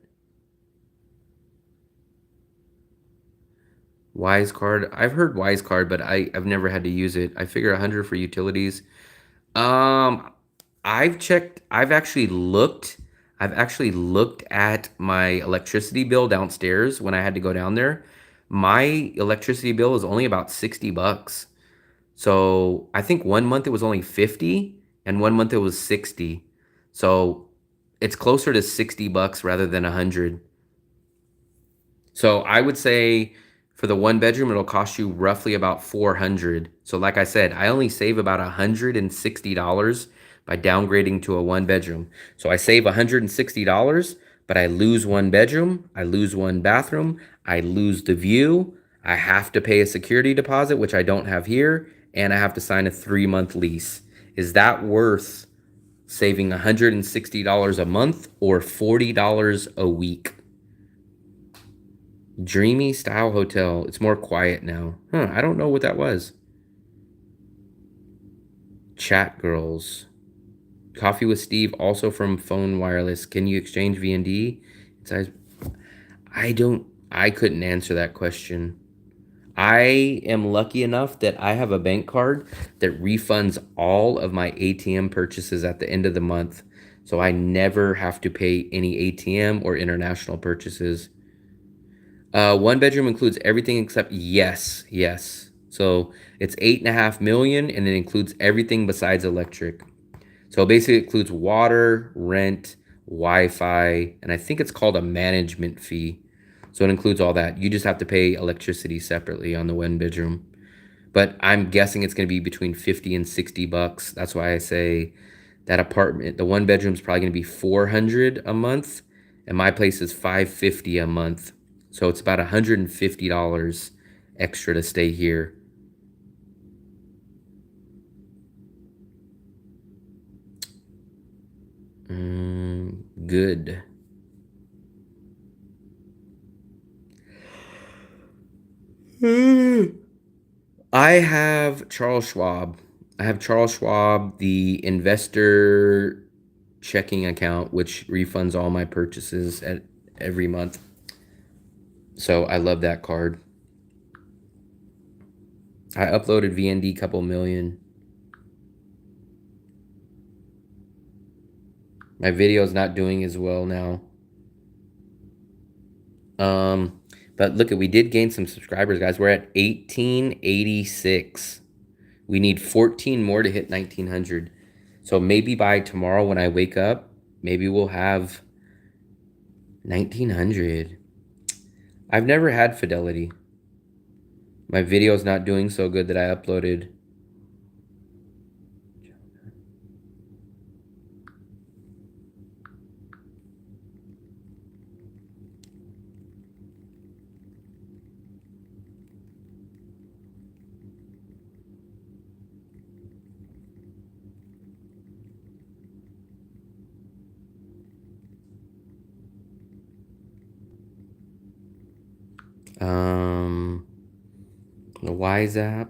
Wise Card. I've heard Wise Card, but I've never had to use it. I figure 100 for utilities. Um, I've checked. I've actually looked at my electricity bill downstairs when I had to go down there. My electricity bill is only about 60 bucks. So I think one month it was only 50 and one month it was 60. So it's closer to 60 bucks rather than 100. So I would say for the one bedroom, it'll cost you roughly about 400. So like I said, I only save about $160 by downgrading to a one bedroom. So I save $160, but I lose one bedroom, I lose one bathroom, I lose the view, I have to pay a security deposit, which I don't have here, and I have to sign a 3-month lease. Is that worth saving $160 a month or $40 a week? Dreamy style hotel. It's more quiet now. I don't know what that was. Chat girls. Coffee with Steve, also from Phone Wireless. Can you exchange VND? I couldn't answer that question. I am lucky enough that I have a bank card that refunds all of my ATM purchases at the end of the month. So I never have to pay any ATM or international purchases. One bedroom includes everything except yes. So it's 8.5 million, and it includes everything besides electric. So basically it includes water, rent, Wi-Fi, and I think it's called a management fee. So it includes all that. You just have to pay electricity separately on the one bedroom. But I'm guessing it's going to be between 50 and 60 bucks. That's why I say that apartment, the one bedroom is probably going to be 400 a month, and my place is 550 a month. So it's about $150 extra to stay here. Good. I have Charles Schwab. The investor checking account, which refunds all my purchases at every month. So I love that card. I uploaded VND couple million. My video's not doing as well now. But look, we did gain some subscribers, guys. We're at 1886. We need 14 more to hit 1900. So maybe by tomorrow when I wake up, maybe we'll have 1900. I've never had Fidelity. My video's not doing so good that I uploaded. The Wise app.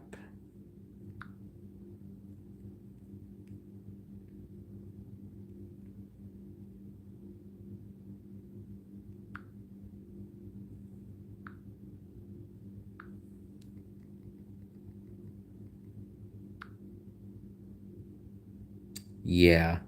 Yeah.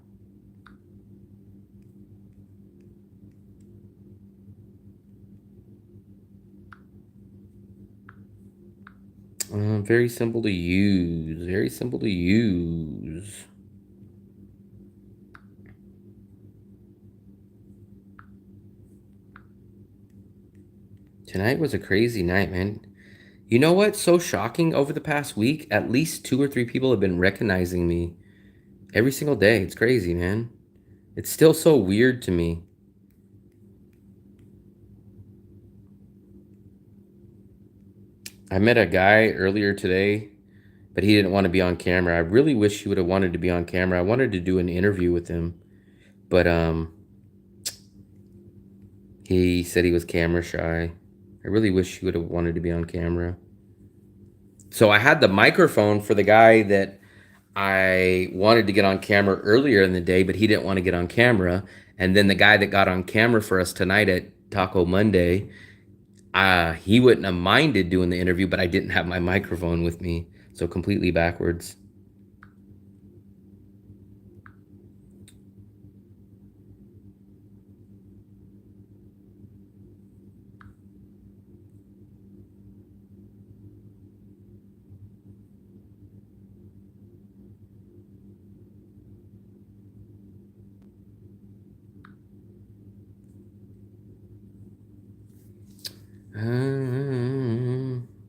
Very simple to use. Very simple to use. Tonight was a crazy night, man. You know what's so shocking? Over the past week, at least 2 or 3 people have been recognizing me every single day. It's crazy, man. It's still so weird to me. I met a guy earlier today, but he didn't want to be on camera. I really wish he would have wanted to be on camera. I wanted to do an interview with him. But he said he was camera shy. I really wish he would have wanted to be on camera. So I had the microphone for the guy that I wanted to get on camera earlier in the day, but he didn't want to get on camera. And then the guy that got on camera for us tonight at Taco Monday, he wouldn't have minded doing the interview, but I didn't have my microphone with me. So completely backwards.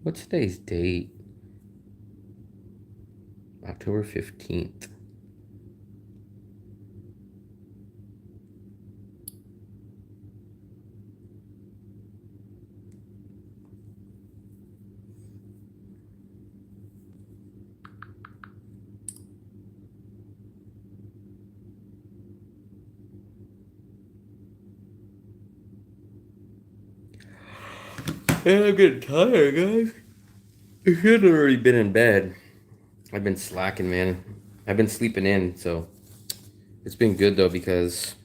What's today's date? October 15th. I'm getting tired, guys. I should have already been in bed. I've been slacking, man. I've been sleeping in, so it's been good though because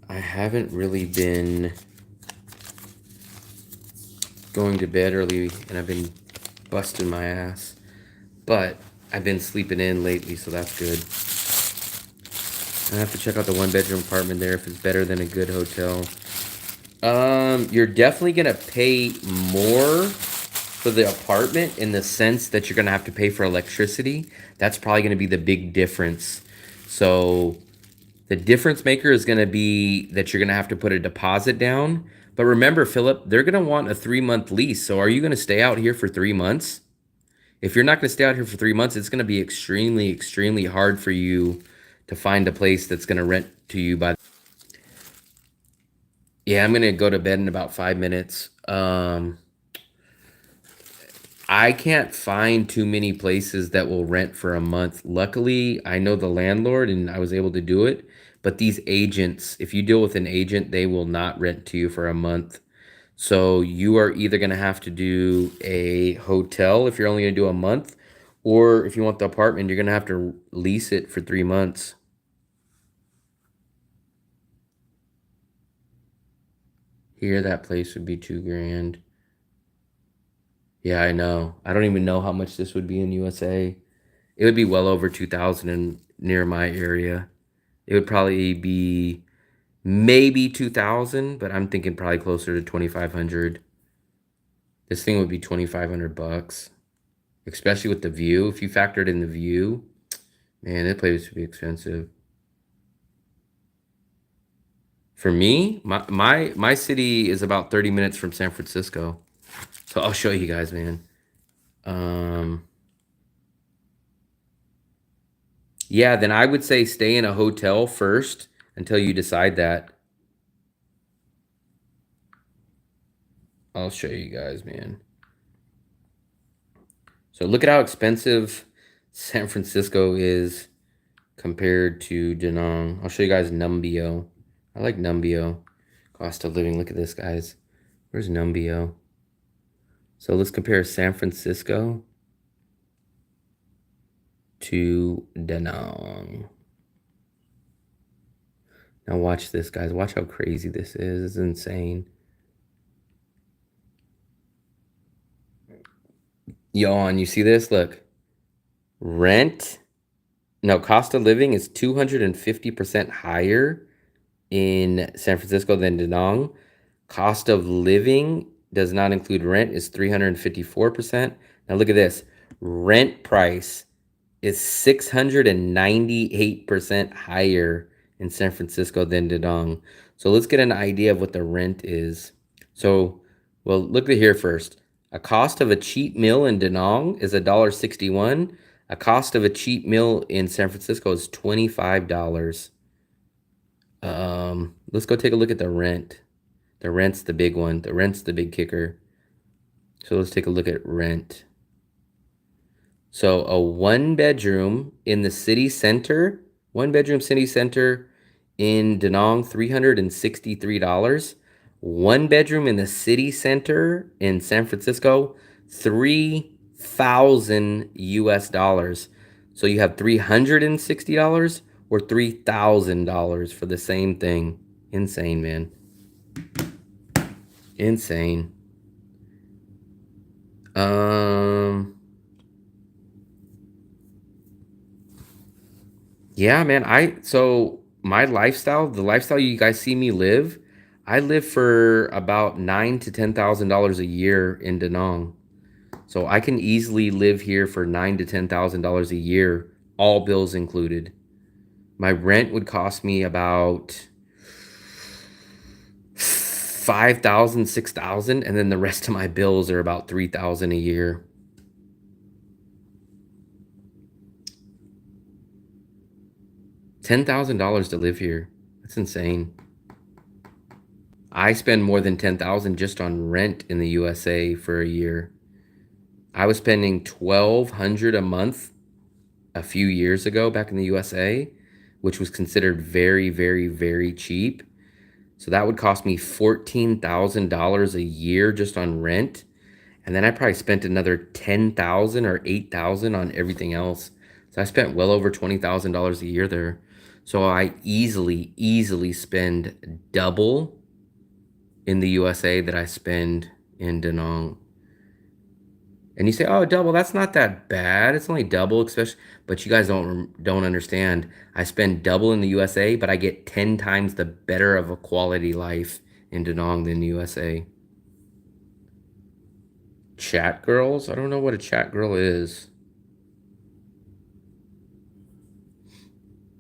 I haven't really been going to bed early and I've been busting my ass. But I've been sleeping in lately, so that's good. I have to check out the one-bedroom apartment there if it's better than a good hotel. You're definitely gonna pay more for the apartment in the sense that you're gonna have to pay for electricity. That's probably gonna be the big difference. So the difference maker is gonna be that you're gonna have to put a deposit down. But remember, Philip, they're gonna want a 3-month lease. So are you gonna stay out here for 3 months? If you're not gonna stay out here for 3 months, it's gonna be extremely, extremely hard for you to find a place that's gonna rent to you by. Yeah, I'm gonna go to bed in about 5 minutes. I can't find too many places that will rent for a month. Luckily, I know the landlord and I was able to do it. But these agents, if you deal with an agent, they will not rent to you for a month. So you are either going to have to do a hotel if you're only going to do a month, or if you want the apartment, you're going to have to lease it for 3 months. Here, that place would be $2,000. Yeah, I know. I don't even know how much this would be in USA. It would be well over 2,000 in near my area. It would probably be maybe 2,000, but I'm thinking probably closer to 2,500. This thing would be 2,500 bucks, especially with the view. If you factored in the view, man, that place would be expensive. For me, my city is about 30 minutes from San Francisco. So I'll show you guys, man. Yeah, then I would say stay in a hotel first until you decide that. I'll show you guys, man. So look at how expensive San Francisco is compared to Danang. I'll show you guys Numbeo. I like Numbeo. Cost of living. Look at this, guys. Where's Numbeo? So let's compare San Francisco to Danang. Now watch this, guys. Watch how crazy this is. It's insane. Yawn, you see this? Look. Cost of living is 250% higher in San Francisco than Danang. Cost of living does not include rent is 354%. Now look at this. Rent price is 698% higher in San Francisco than Danang. So let's get an idea of what the rent is. So, well, look at here first. A cost of a cheap meal in Danang is $1.61. A cost of a cheap meal in San Francisco is $25. Let's go take a look at the rent. The rent's the big one. The rent's the big kicker. So let's take a look at rent. So a 1-bedroom in the city center One bedroom city center in Danang, $363. One bedroom in the city center in San Francisco, 3,000 US dollars. So you have $360 or $3,000 for the same thing. Insane, man. Insane. Yeah, man. So my lifestyle, the lifestyle you guys see me live, I live for about $9,000 to $10,000 a year in Danang. So I can easily live here for $9,000 to $10,000 a year, all bills included. My rent would cost me about 5,000, 6,000, and then the rest of my bills are about 3,000 a year. $10,000 to live here. That's insane. I spend more than 10,000 just on rent in the USA for a year. I was spending 1,200 a month a few years ago back in the USA, which was considered very, very, very cheap. So that would cost me $14,000 a year just on rent. And then I probably spent another 10,000 or 8,000 on everything else. So I spent well over $20,000 a year there. So I easily spend double in the USA that I spend in Danang. And you say, oh, double, that's not that bad. It's only double, especially, but you guys don't understand. I spend double in the USA, but I get 10 times the better of a quality life in Danang than the USA. Chat girls? I don't know what a chat girl is.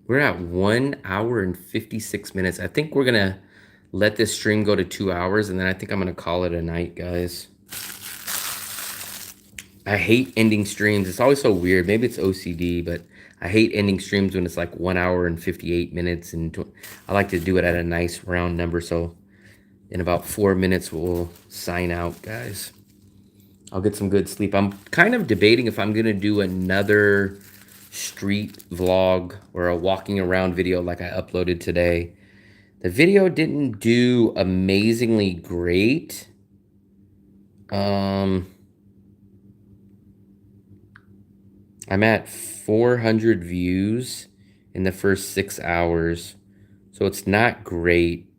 We're at 1 hour and 56 minutes. I think we're going to let this stream go to 2 hours, and then I think I'm going to call it a night, guys. I hate ending streams. It's always so weird. Maybe it's OCD, but I hate ending streams when it's like 1 hour and 58 minutes. And I like to do it at a nice round number. So in about 4 minutes, we'll sign out, guys. I'll get some good sleep. I'm kind of debating if I'm going to do another street vlog or a walking around video like I uploaded today. The video didn't do amazingly great. I'm at 400 views in the first 6 hours, so it's not great.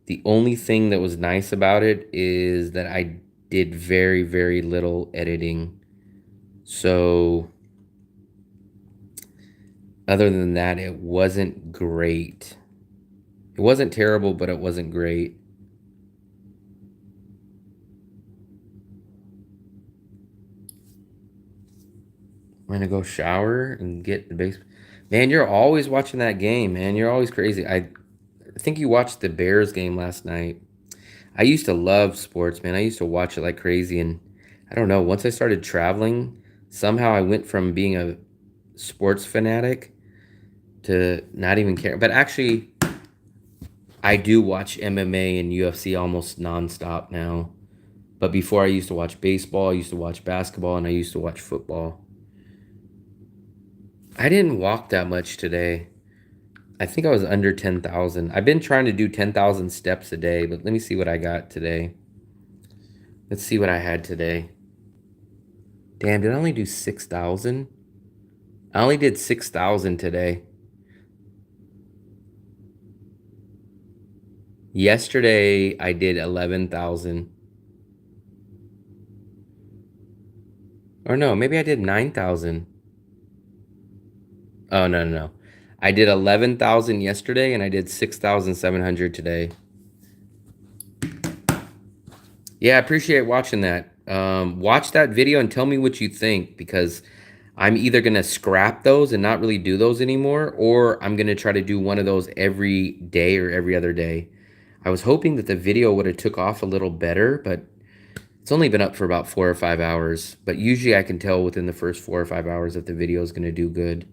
The only thing that was nice about it is that I did very, very little editing. So other than that, it wasn't great. It wasn't terrible, but it wasn't great. I'm gonna go shower and get the base. Man, you're always watching that game, man. You're always crazy. I think you watched the Bears game last night. I used to love sports, man. I used to watch it like crazy, and I don't know, once I started traveling, somehow I went from being a sports fanatic to not even care. But actually, I do watch MMA and UFC almost nonstop now. But before, I used to watch baseball, I used to watch basketball, and I used to watch football. I didn't walk that much today. I think I was under 10,000. I've been trying to do 10,000 steps a day, but let me see what I got today. Let's see what I had today. Damn, did I only do 6,000? I only did 6,000 today. Yesterday, I did 11,000. Or no, maybe I did 9,000. Oh, no. I did 11,000 yesterday, and I did 6,700 today. Yeah, I appreciate watching that. Watch that video and tell me what you think, because I'm either going to scrap those and not really do those anymore, or I'm going to try to do one of those every day or every other day. I was hoping that the video would have took off a little better, but it's only been up for about 4 or 5 hours. But usually I can tell within the first 4 or 5 hours if the video is going to do good.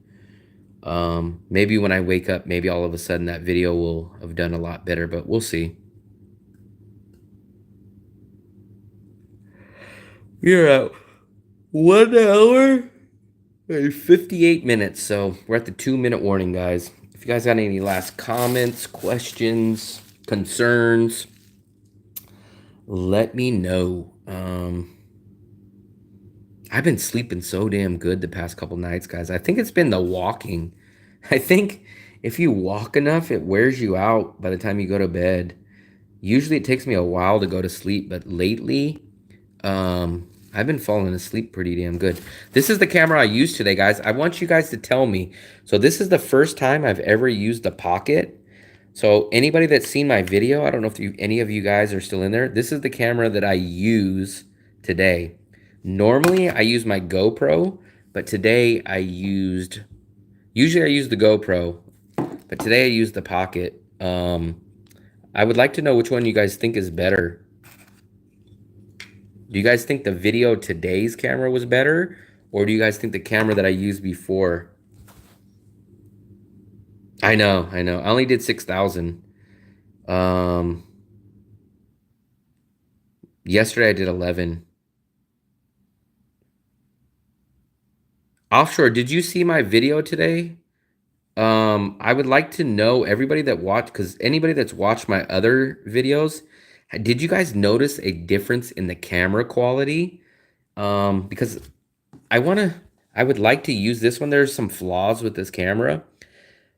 Maybe when I wake up, maybe all of a sudden that video will have done a lot better, but we'll see. We're at 1 hour Hey, 58 minutes, so we're at the 2-minute warning, guys. If you guys got any last comments, questions, concerns, let me know. I've been sleeping so damn good the past couple nights, guys. I think it's been the walking. I think if you walk enough, it wears you out by the time you go to bed. Usually it takes me a while to go to sleep, but lately, I've been falling asleep pretty damn good. This is the camera I used today, guys. I want you guys to tell me. So this is the first time I've ever used the Pocket. So anybody that's seen my video, I don't know if any of you guys are still in there. This is the camera that I use today. Normally I use my GoPro, but today usually I use the GoPro, but today I use the Pocket. I would like to know which one you guys think is better. Do you guys think the video today's camera was better? Or do you guys think the camera that I used before? I know. I only did 6,000. Yesterday I did 11. Offshore, did you see my video today? I would like to know everybody that watched, because anybody that's watched my other videos, did you guys notice a difference in the camera quality? Because I would like to use this one. There's some flaws with this camera,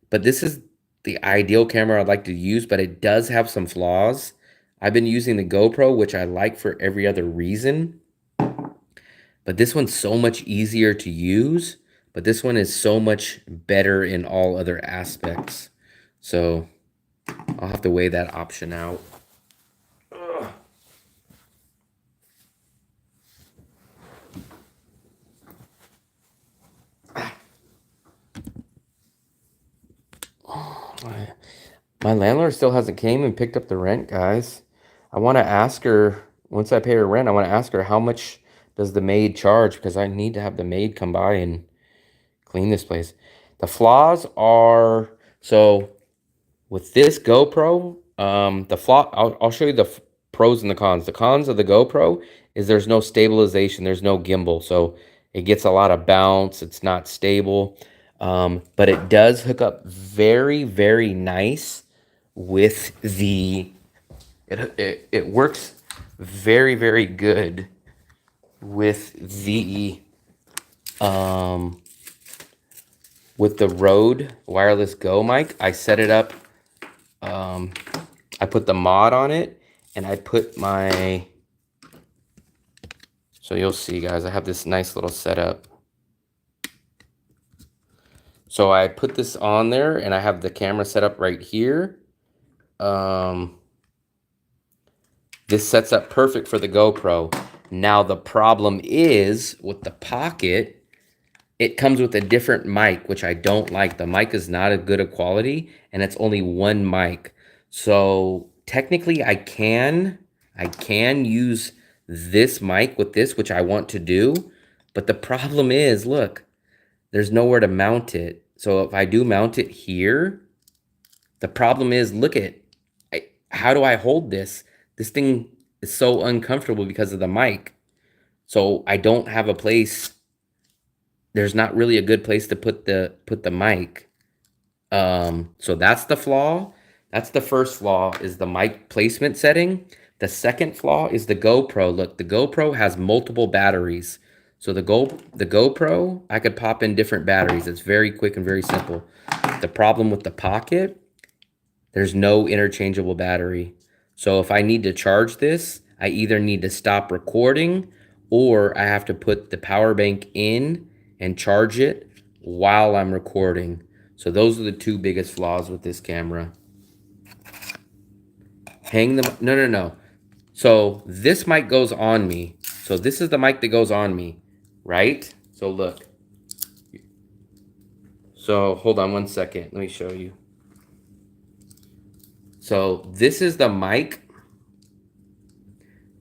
but this is the ideal camera I'd like to use, but it does have some flaws. I've been using the GoPro, which I like for every other reason, but this one's so much easier to use, but this one is so much better in all other aspects. So I'll have to weigh that option out. My landlord still hasn't came and picked up the rent, guys. I want to ask her, once I pay her rent, I want to ask her how much does the maid charge, because I need to have the maid come by and clean this place. The flaws are, so with this GoPro, I'll show you the pros and the cons. The cons of the GoPro is there's no stabilization, there's no gimbal, so it gets a lot of bounce, it's not stable. But it does hook up very, very nice with the, it works very, very good with the Rode Wireless Go mic. I set it up, I put the mod on it, and I put my, so you'll see, guys, I have this nice little setup. So I put this on there, and I have the camera set up right here. This sets up perfect for the GoPro. Now the problem is with the Pocket, it comes with a different mic, which I don't like. The mic is not as good a quality, and it's only one mic. So technically I can use this mic with this, which I want to do. But the problem is, look, there's nowhere to mount it. So if I do mount it here, the problem is, look at, how do I hold this? This thing is so uncomfortable because of the mic. So I don't have a place. There's not really a good place to put the mic. So that's the flaw. That's the first flaw, is the mic placement setting. The second flaw is the GoPro. Look, the GoPro has multiple batteries. So the GoPro, I could pop in different batteries. It's very quick and very simple. The problem with the Pocket, there's no interchangeable battery. So if I need to charge this, I either need to stop recording, or I have to put the power bank in and charge it while I'm recording. So those are the two biggest flaws with this camera. No. So this mic goes on me. So this is the mic that goes on me, right? So look. So hold on one second. Let me show you. So this is the mic.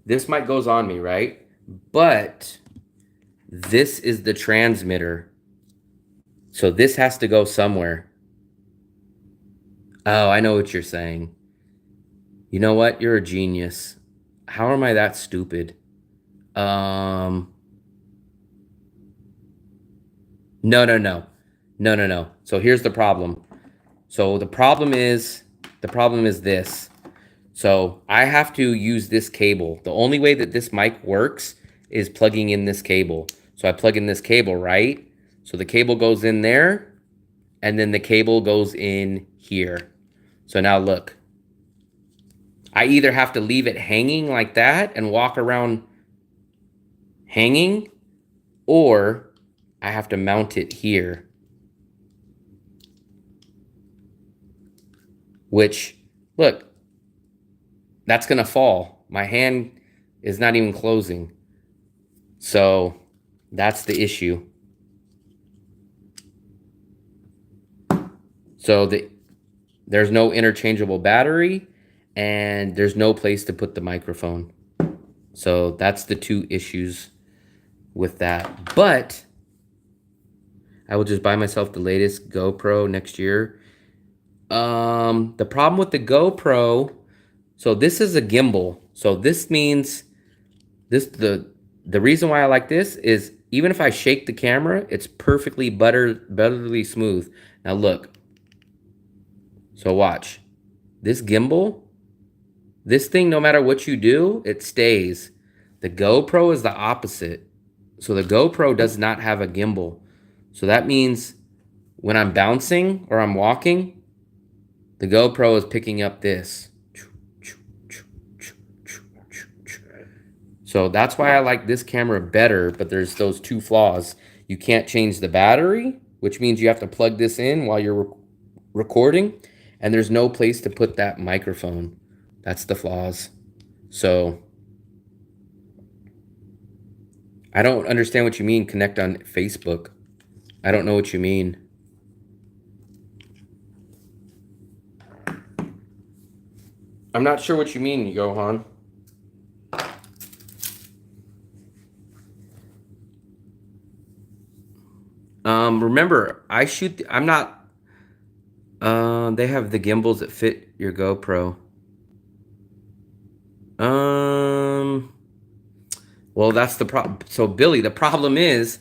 This mic goes on me, right? But this is the transmitter. So this has to go somewhere. Oh, I know what you're saying. You know what? You're a genius. How am I that stupid? No, no, no. No, no, no. So here's the problem. So the problem is this. So I have to use this cable. The only way that this mic works is plugging in this cable. So I plug in this cable, right? So the cable goes in there, and then the cable goes in here. So now look. I either have to leave it hanging like that and walk around hanging, or I have to mount it here. Which, look, that's going to fall. My hand is not even closing. So that's the issue. So there's no interchangeable battery, and there's no place to put the microphone. So that's the two issues with that. But I will just buy myself the latest GoPro next year. The problem with the GoPro, so this is a gimbal. So this means the reason why I like this is even if I shake the camera, it's perfectly butterly smooth. Now look. So watch. This gimbal, this thing, no matter what you do, it stays. The GoPro is the opposite. So the GoPro does not have a gimbal. So that means when I'm bouncing or I'm walking, the GoPro is picking up this. So that's why I like this camera better, but there's those two flaws. You can't change the battery, which means you have to plug this in while you're recording, and there's no place to put that microphone. That's the flaws. So I don't understand what you mean connect on Facebook. I don't know what you mean. I'm not sure what you mean, Johan. Remember, I'm not, they have the gimbals that fit your GoPro. Well, that's the problem. So Billy, the problem is,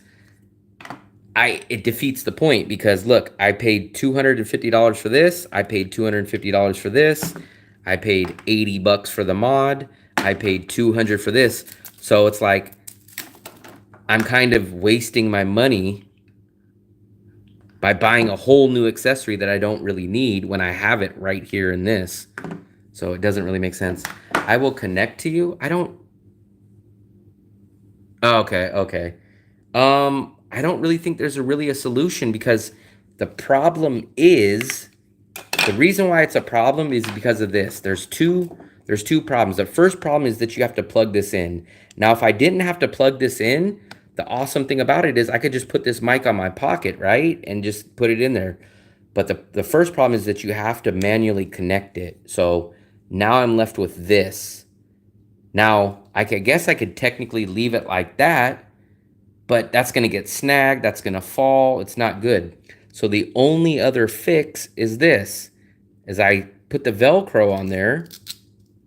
it defeats the point because look, I paid $250 for this. I paid $250 for this. I paid $80 for the mod. I paid $200 for this. So it's like, I'm kind of wasting my money by buying a whole new accessory that I don't really need when I have it right here in this. So it doesn't really make sense. I will connect to you. I don't. Oh, okay, okay. I don't really think there's really a solution because the problem is, the reason why it's a problem is because of this. There's two problems. The first problem is that you have to plug this in. Now, if I didn't have to plug this in, the awesome thing about it is I could just put this mic on my pocket, right? And just put it in there. But the first problem is that you have to manually connect it. So now I'm left with this. Now, I guess I could technically leave it like that, but that's going to get snagged. That's going to fall. It's not good. So the only other fix is this, is I put the Velcro on there,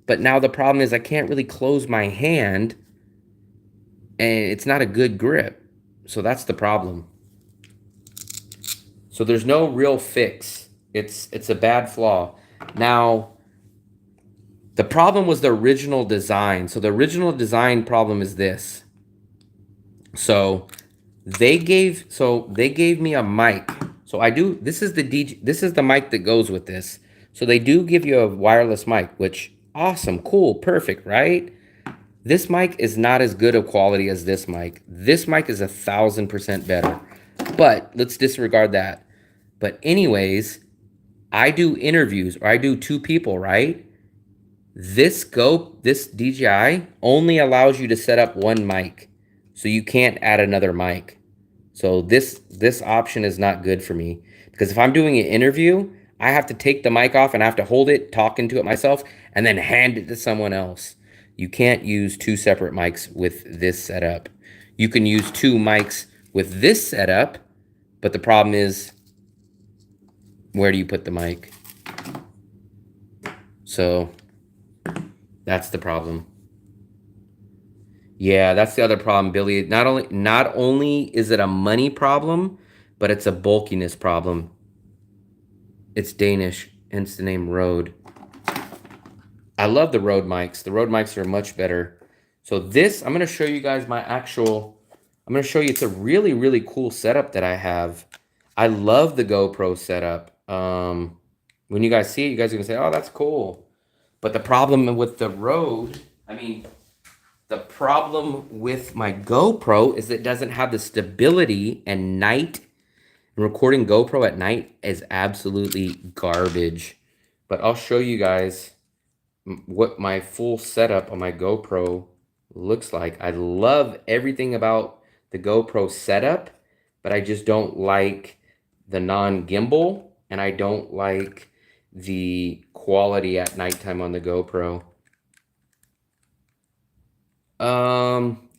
but now the problem is I can't really close my hand, and it's not a good grip. So that's the problem. So there's no real fix. It's a bad flaw. Now, the problem was the original design. So the original design problem is this. So they gave me a mic. So this is the mic that goes with this. So they do give you a wireless mic, which awesome, cool, perfect, right? This mic is not as good of quality as this mic. This mic is 1,000% better. But let's disregard that. But anyways, I do interviews, or I do 2 people, right? This DJI only allows you to set up 1 mic. So you can't add another mic. So this option is not good for me. Because if I'm doing an interview, I have to take the mic off and I have to hold it, talk into it myself, and then hand it to someone else. You can't use 2 separate mics with this setup. You can use 2 mics with this setup, but the problem is, where do you put the mic? So that's the problem. Yeah, that's the other problem, Billy. Not only is it a money problem, but it's a bulkiness problem. It's Danish, hence the name Rode. I love the Rode mics. The Rode mics are much better. So this, I'm going to show you guys my actual, I'm going to show you, it's a really, really cool setup that I have. I love the GoPro setup. When you guys see it, you guys are going to say, oh, that's cool. But the problem with the Rode, the problem with my GoPro is it doesn't have the stability, and recording GoPro at night is absolutely garbage. But I'll show you guys what my full setup on my GoPro looks like. I love everything about the GoPro setup, but I just don't like the non-gimbal, and I don't like the quality at nighttime on the GoPro.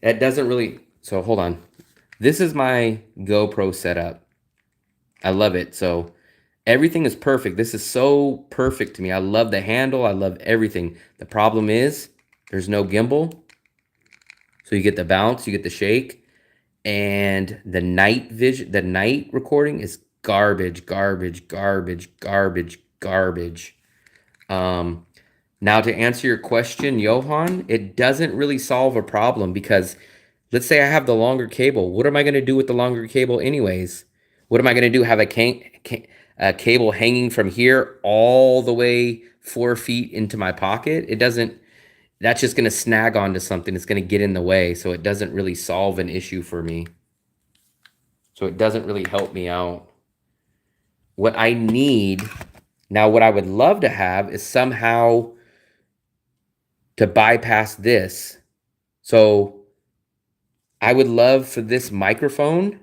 It doesn't really, so hold on. This is my GoPro setup. I love it. So everything is perfect. This is so perfect to me. I love the handle. I love everything. The problem is there's no gimbal. So you get the bounce, you get the shake, and the night vision, the night recording is garbage, garbage, garbage, garbage, garbage. Now to answer your question, Johan, it doesn't really solve a problem because let's say I have the longer cable. What am I going to do with the longer cable anyways? What am I going to do? Have a cable hanging from here all the way 4 feet into my pocket? It doesn't, that's just going to snag onto something. It's going to get in the way. So it doesn't really solve an issue for me. So it doesn't really help me out. What I need, now what I would love to have is somehow to bypass this. So I would love for this microphone,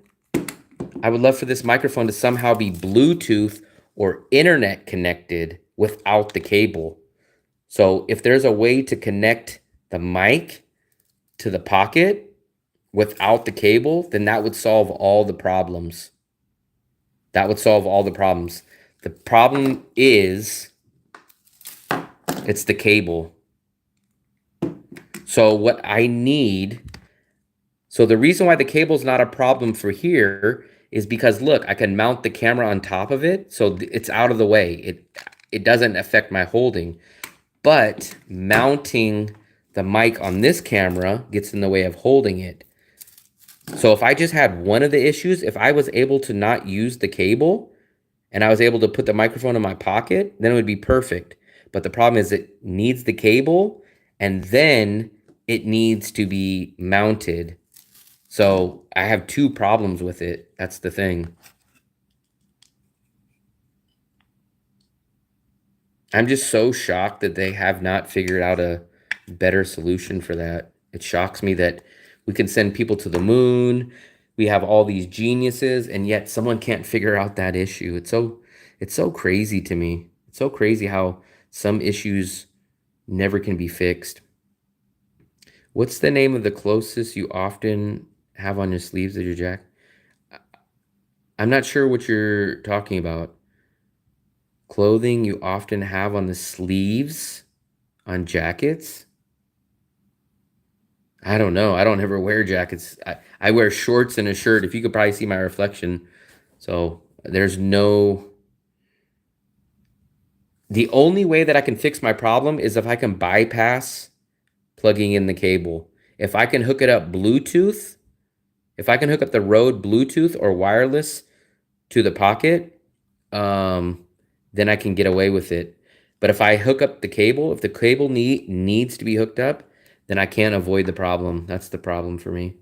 to somehow be Bluetooth or internet connected without the cable. So if there's a way to connect the mic to the pocket without the cable, then that would solve all the problems. That would solve all the problems. The problem is it's the cable. So what I need, so the reason why the cable is not a problem for here is because look, I can mount the camera on top of it. So it's out of the way. It doesn't affect my holding, but mounting the mic on this camera gets in the way of holding it. So if I just had one of the issues, if I was able to not use the cable and I was able to put the microphone in my pocket, then it would be perfect. But the problem is it needs the cable and then it needs to be mounted. So I have two problems with it. That's the thing. I'm just so shocked that they have not figured out a better solution for that. It shocks me that we can send people to the moon. We have all these geniuses, and yet someone can't figure out that issue. It's so crazy to me. It's so crazy how some issues never can be fixed. What's the name of the closest you often have on your sleeves of your jacket? I'm not sure what you're talking about. Clothing you often have on the sleeves on jackets? I don't know. I don't ever wear jackets. I wear shorts and a shirt. If you could probably see my reflection. So there's no... The only way that I can fix my problem is if I can bypass plugging in the cable. If I can hook it up Bluetooth, if I can hook up the Rode Bluetooth or wireless to the pocket, then I can get away with it. But if I hook up the cable, if the cable needs to be hooked up, then I can't avoid the problem. That's the problem for me.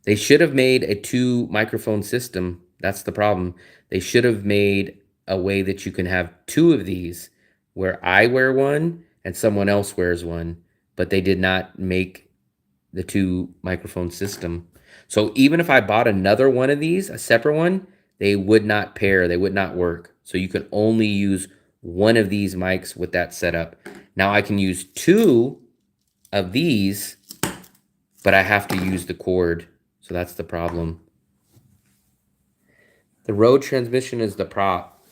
They should have made a 2 microphone system. That's the problem. They should have made a way that you can have 2 of these, where I wear one and someone else wears one, but they did not make the 2 microphone system. So even if I bought another one of these, a separate one, they would not pair, they would not work. So you can only use one of these mics with that setup. Now I can use 2 of these, but I have to use the cord. So that's the problem. The Rode transmission is the prop.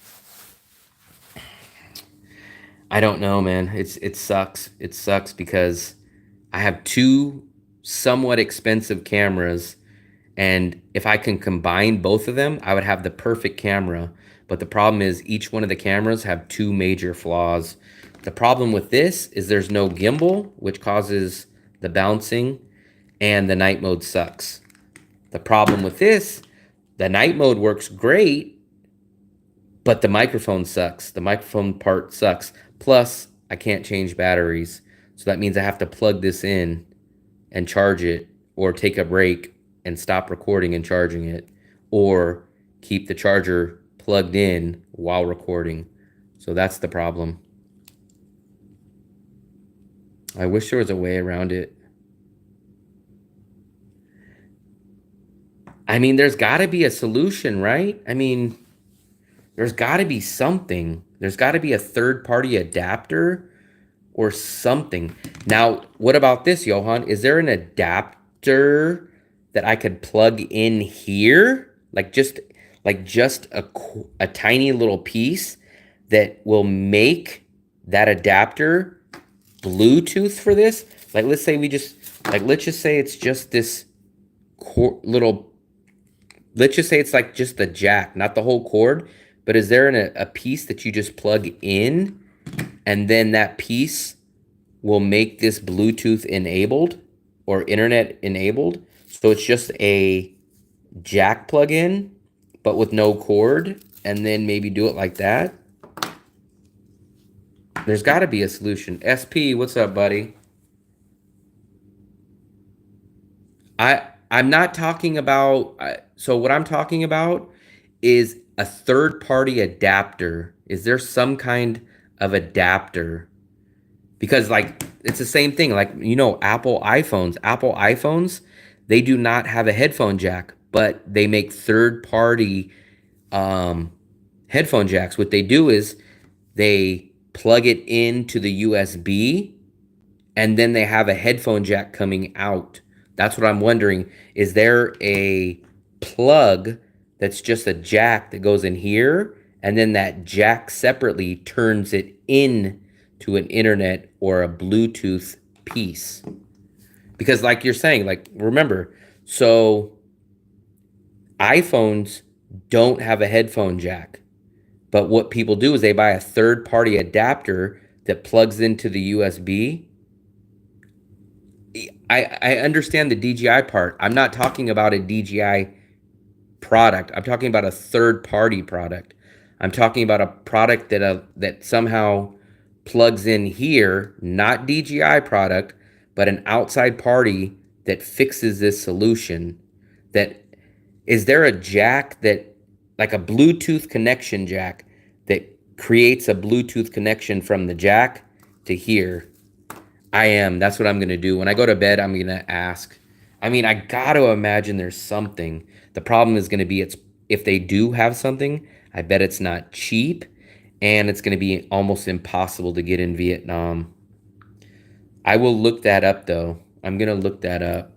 I don't know, man. It sucks. It sucks because I have 2 somewhat expensive cameras And if I can combine both of them, I would have the perfect camera. But the problem is each one of the cameras have two major flaws. The problem with this is there's no gimbal, which causes the bouncing, and the night mode sucks. The problem with this, the night mode works great, but the microphone sucks. The microphone part sucks. Plus, I can't change batteries. So that means I have to plug this in and charge it, or take a break and stop recording and charging it, or keep the charger plugged in while recording. So that's the problem. I wish there was a way around it. I mean, there's got to be a solution, right? I mean, there's got to be something. There's got to be a third-party adapter or something. Now, what about this, Johan? Is there an adapter that I could plug in here? Like just a tiny little piece that will make that adapter Bluetooth for this? Like, let's say let's just say it's just this let's just say it's like just the jack, not the whole cord. But is there a piece that you just plug in, and then that piece will make this Bluetooth enabled or internet enabled? So it's just a jack plug-in, but with no cord, and then maybe do it like that. There's got to be a solution. SP, what's up, buddy? I'm not talking about, so what I'm talking about is a third-party adapter. Is there some kind of adapter? Because like, it's the same thing. Like, you know, Apple iPhones, they do not have a headphone jack, but they make third-party headphone jacks. What they do is they plug it into the USB, and then they have a headphone jack coming out. That's what I'm wondering. Is there a plug that's just a jack that goes in here, and then that jack separately turns it in to an internet or a Bluetooth piece? Because like you're saying, like, remember, so iPhones don't have a headphone jack, but what people do is they buy a third-party adapter that plugs into the USB. I understand the DJI part. I'm not talking about a DJI product. I'm talking about a third-party product. I'm talking about a product that somehow plugs in here, not DJI product, but an outside party that fixes this solution. That is there a jack that, like a Bluetooth connection jack, that creates a Bluetooth connection from the jack to here? That's what I'm going to do. When I go to bed, I'm going to ask. I mean, I got to imagine there's something. The problem is going to be, if they do have something, I bet it's not cheap, and it's going to be almost impossible to get in Vietnam. I will look that up, though. I'm going to look that up.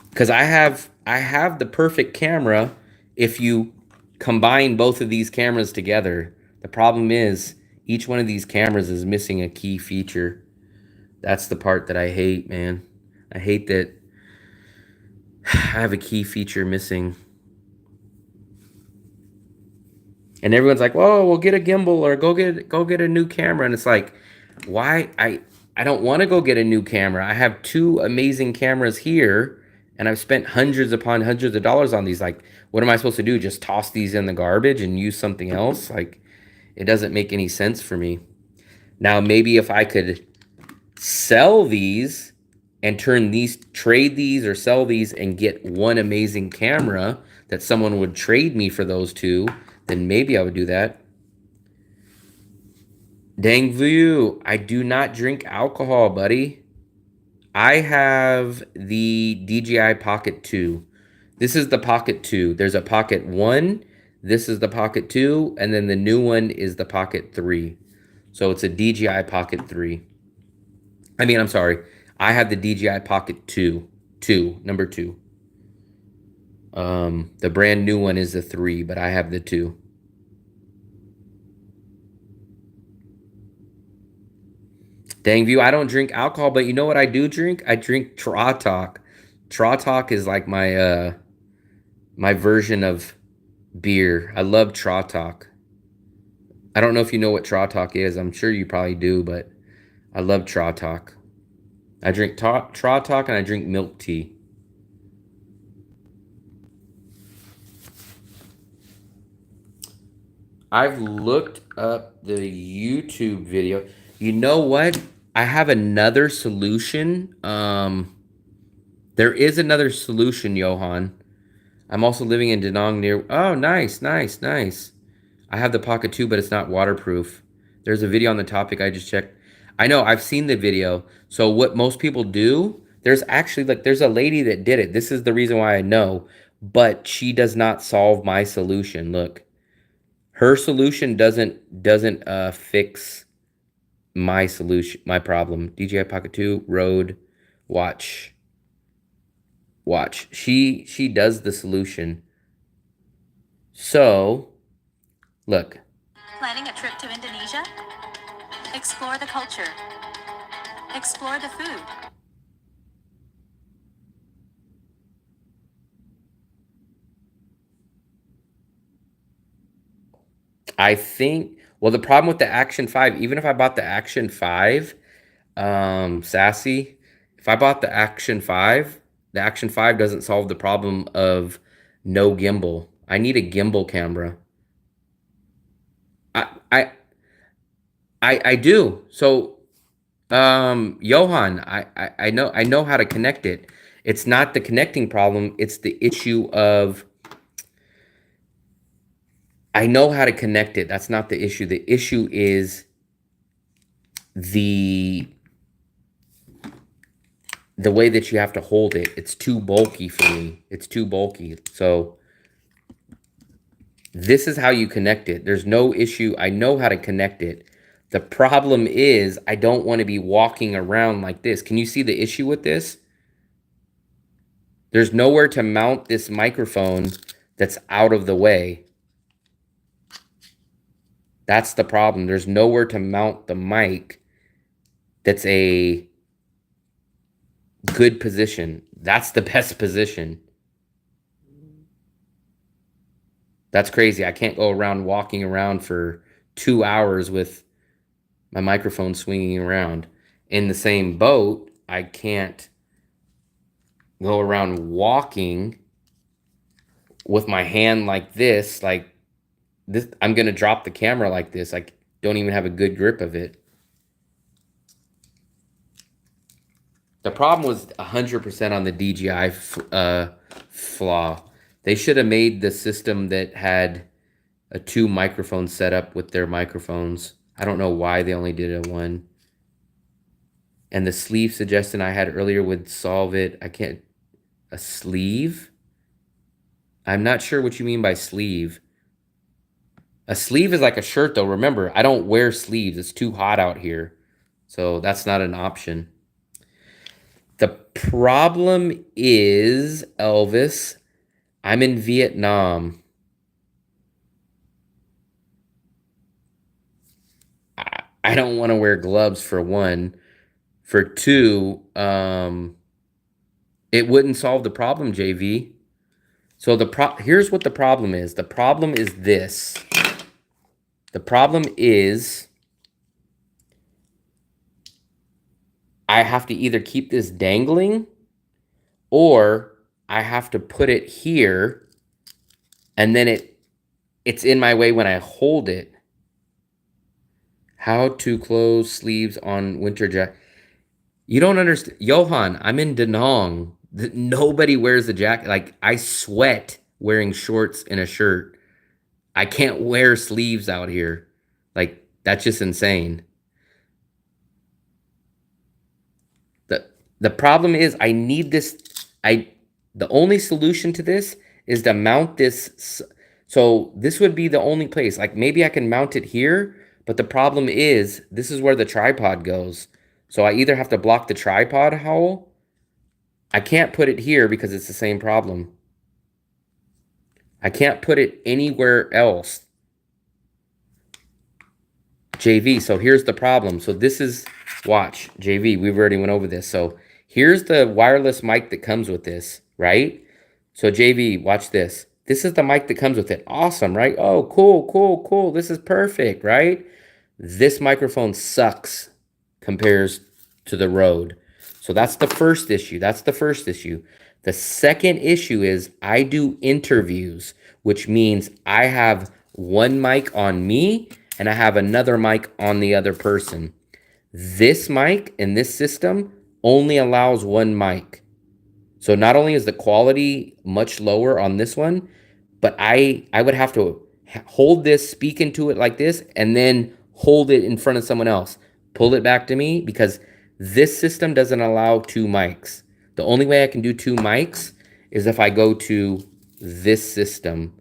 Because I have the perfect camera if you combine both of these cameras together. The problem is, each one of these cameras is missing a key feature. That's the part that I hate, man. I hate that I have a key feature missing. And everyone's like, "Whoa, we'll get a gimbal, or go get a new camera." And it's like, why? I don't want to go get a new camera. I have two amazing cameras here, and I've spent hundreds upon hundreds of dollars on these. Like, what am I supposed to do? Just toss these in the garbage and use something else? Like, it doesn't make any sense for me. Now, maybe if I could sell these and trade these or sell these and get one amazing camera that someone would trade me for those two, then maybe I would do that. Dang Vu, I do not drink alcohol, buddy. I have the DJI Pocket 2. This is the Pocket 2. There's a Pocket 1. This is the Pocket 2. And then the new one is the Pocket 3. So it's a DJI Pocket 3. I'm sorry. I have the DJI Pocket 2. Number 2. The brand new one is the 3, but I have the 2. Dang View, I don't drink alcohol, but you know what I do drink? I drink Traw Talk. Trautalk is like my my version of beer. I love Trautalk. I don't know if you know what Trautalk is. I'm sure you probably do, but I love Trautalk. I drink Trautalk and I drink milk tea. I've looked up the YouTube video. You know what? I have another solution. There is another solution, Johan. I'm also living in Danang near... Oh, nice, nice, nice. I have the Pocket 2, but it's not waterproof. There's a video on the topic I just checked. I know, I've seen the video. So what most people do, there's actually, like, there's a lady that did it. This is the reason why I know. But she does not solve my solution. Look. Her solution doesn't fix my solution, my problem. DJI Pocket 2, Rode, watch. Watch. She does the solution. So, look. Planning a trip to Indonesia? Explore the culture. Explore the food. I think, well, the problem with the Action 5, even if I bought the Action 5, Sassy, if I bought the Action 5 doesn't solve the problem of no gimbal. I need a gimbal camera. I do. So, Johan, I know how to connect it. It's not the connecting problem. It's the issue of, I know how to connect it. That's not the issue. The issue is the way that you have to hold it. It's too bulky for me. It's too bulky. So this is how you connect it. There's no issue. I know how to connect it. The problem is I don't want to be walking around like this. Can you see the issue with this? There's nowhere to mount this microphone that's out of the way. That's the problem. There's nowhere to mount the mic that's a good position. That's the best position. That's crazy. I can't go around walking around for 2 hours with my microphone swinging around. In the same boat, I can't go around walking with my hand like this, I'm going to drop the camera like this. I don't even have a good grip of it. The problem was 100% on the DJI flaw. They should have made the system that had a 2 microphone setup with their microphones. I don't know why they only did a 1. And the sleeve suggestion I had earlier would solve it. I can't... A sleeve? I'm not sure what you mean by sleeve. A sleeve is like a shirt, though. Remember, I don't wear sleeves. It's too hot out here. So that's not an option. The problem is, Elvis, I'm in Vietnam. I don't want to wear gloves, for 1. For 2, it wouldn't solve the problem, JV. So here's what the problem is. The problem is this. The problem is I have to either keep this dangling or I have to put it here and then it's in my way when I hold it. How to close sleeves on winter jacket. You don't understand. Johan, I'm in Danang. Nobody wears a jacket. Like, I sweat wearing shorts and a shirt. I can't wear sleeves out here. Like, that's just insane. The problem is I need this. The only solution to this is to mount this. So this would be the only place. Like, maybe I can mount it here, but the problem is this is where the tripod goes. So I either have to block the tripod hole. I can't put it here because it's the same problem. I can't put it anywhere else. JV, so here's the problem. So this is, watch, JV, we've already went over this. So Here's the wireless mic that comes with this, right? So JV, watch this. This is the mic that comes with it. Awesome, right? Oh, cool, cool, cool. This is perfect, right? This microphone sucks compares to the Rode. So that's the first issue. That's the first issue. The second issue is I do interviews, which means I have one mic on me and I have another mic on the other person. This mic in this system only allows one mic. So not only is the quality much lower on this one, but I would have to hold this, speak into it like this, and then hold it in front of someone else. Pull it back to me because this system doesn't allow two mics. The only way I can do two mics is if I go to this system.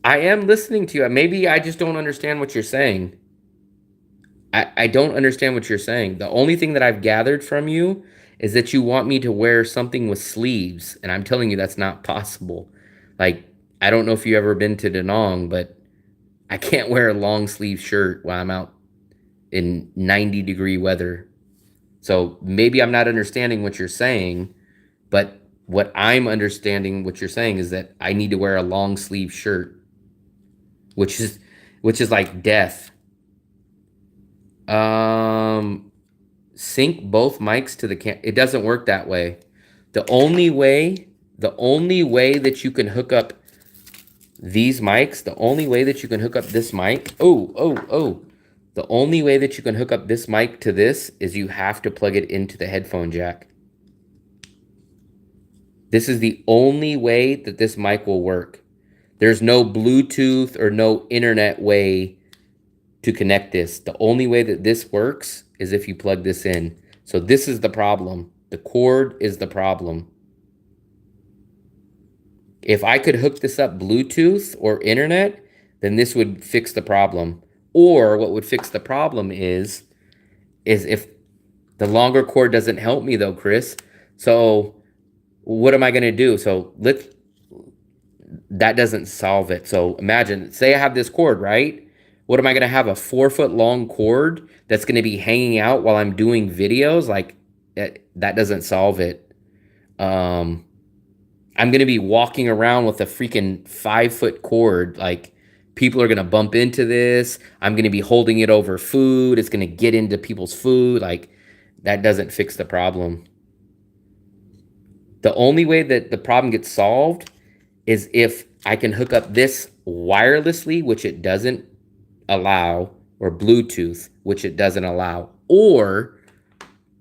I am listening to you. Maybe I just don't understand what you're saying. I don't understand what you're saying. The only thing that I've gathered from you is that you want me to wear something with sleeves. And I'm telling you that's not possible. Like, I don't know if you've ever been to Danang, but I can't wear a long sleeve shirt while I'm out in 90-degree weather. So maybe I'm not understanding what you're saying, but what I'm understanding what you're saying is that I need to wear a long sleeve shirt, which is like death. Sync both mics to the it doesn't work that way. The only way that you can hook up these mics, the only way that you can hook up this mic, the only way that you can hook up this mic to this is you have to plug it into the headphone jack. This is the only way that this mic will work. There's no Bluetooth or no internet way to connect this. The only way that this works is if you plug this in. So this is the problem. The cord is the problem. If I could hook this up Bluetooth or internet, then this would fix the problem. Or what would fix the problem is if the longer cord doesn't help me though, Chris. So what am I going to do? So that doesn't solve it. So imagine, say I have this cord, right? What am I going to have, a 4-foot long cord that's going to be hanging out while I'm doing videos? Like, that doesn't solve it. I'm going to be walking around with a freaking 5-foot cord. Like, people are going to bump into this. I'm going to be holding it over food. It's going to get into people's food. Like, that doesn't fix the problem. The only way that the problem gets solved is if I can hook up this wirelessly, which it doesn't allow, or Bluetooth, which it doesn't allow, or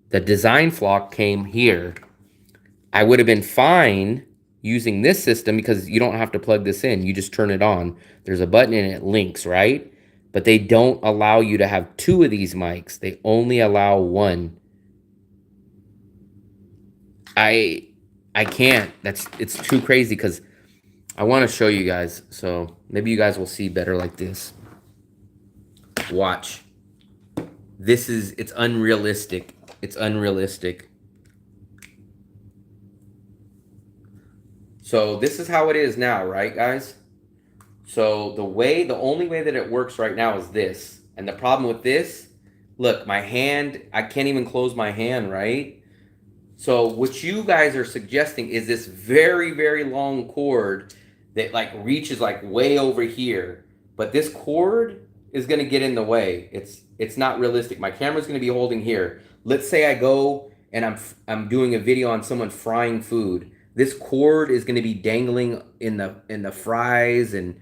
the design flaw came here. I would have been fine using this system because you don't have to plug this in. You just turn it on. There's a button and it links, right? But they don't allow you to have two of these mics. They only allow one. I can't. It's too crazy because I want to show you guys. So maybe you guys will see better like this. Watch. It's unrealistic. It's unrealistic. So this is how it is now, right, guys? So the only way that it works right now is this. And the problem with this, look, my hand, I can't even close my hand, right? So what you guys are suggesting is this very, very long cord that like reaches like way over here. But this cord is going to get in the way. It's not realistic. My camera's going to be holding here. Let's say I go and I'm doing a video on someone frying food. This cord is going to be dangling in the fries, and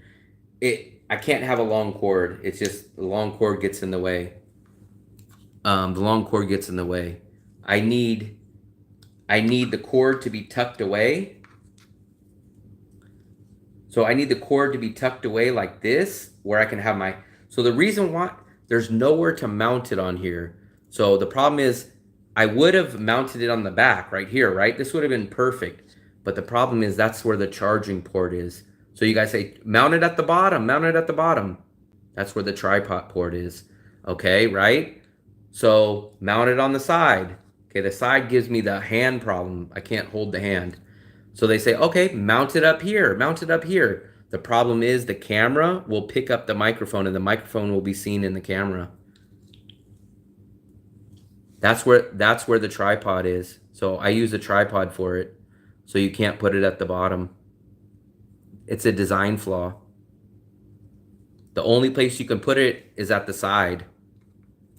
I can't have a long cord. It's just the long cord gets in the way. The long cord gets in the way. I need the cord to be tucked away. So I need the cord to be tucked away like this, where I can have my... So the reason why, there's nowhere to mount it on here. So the problem is, I would have mounted it on the back right here, right? This would have been perfect. But the problem is that's where the charging port is. So you guys say, mount it at the bottom, mount it at the bottom. That's where the tripod port is. Okay, right? So mount it on the side. Okay, the side gives me the hand problem. I can't hold the hand. So they say, okay, mount it up here, mount it up here. The problem is the camera will pick up the microphone and the microphone will be seen in the camera. That's where the tripod is. So I use a tripod for it. So you can't put it at the bottom. It's a design flaw. The only place you can put it is at the side.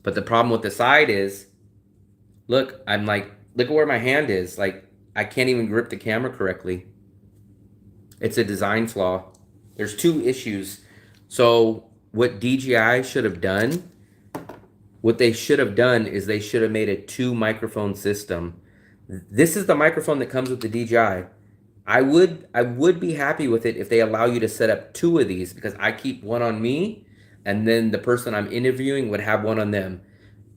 But the problem with the side is, look, look at where my hand is. Like, I can't even grip the camera correctly. It's a design flaw. There's two issues. So what DJI should have done, what they should have done is they should have made a 2-microphone system. This is the microphone that comes with the DJI. I would be happy with it if they allow you to set up 2 of these, because I keep one on me and then the person I'm interviewing would have one on them.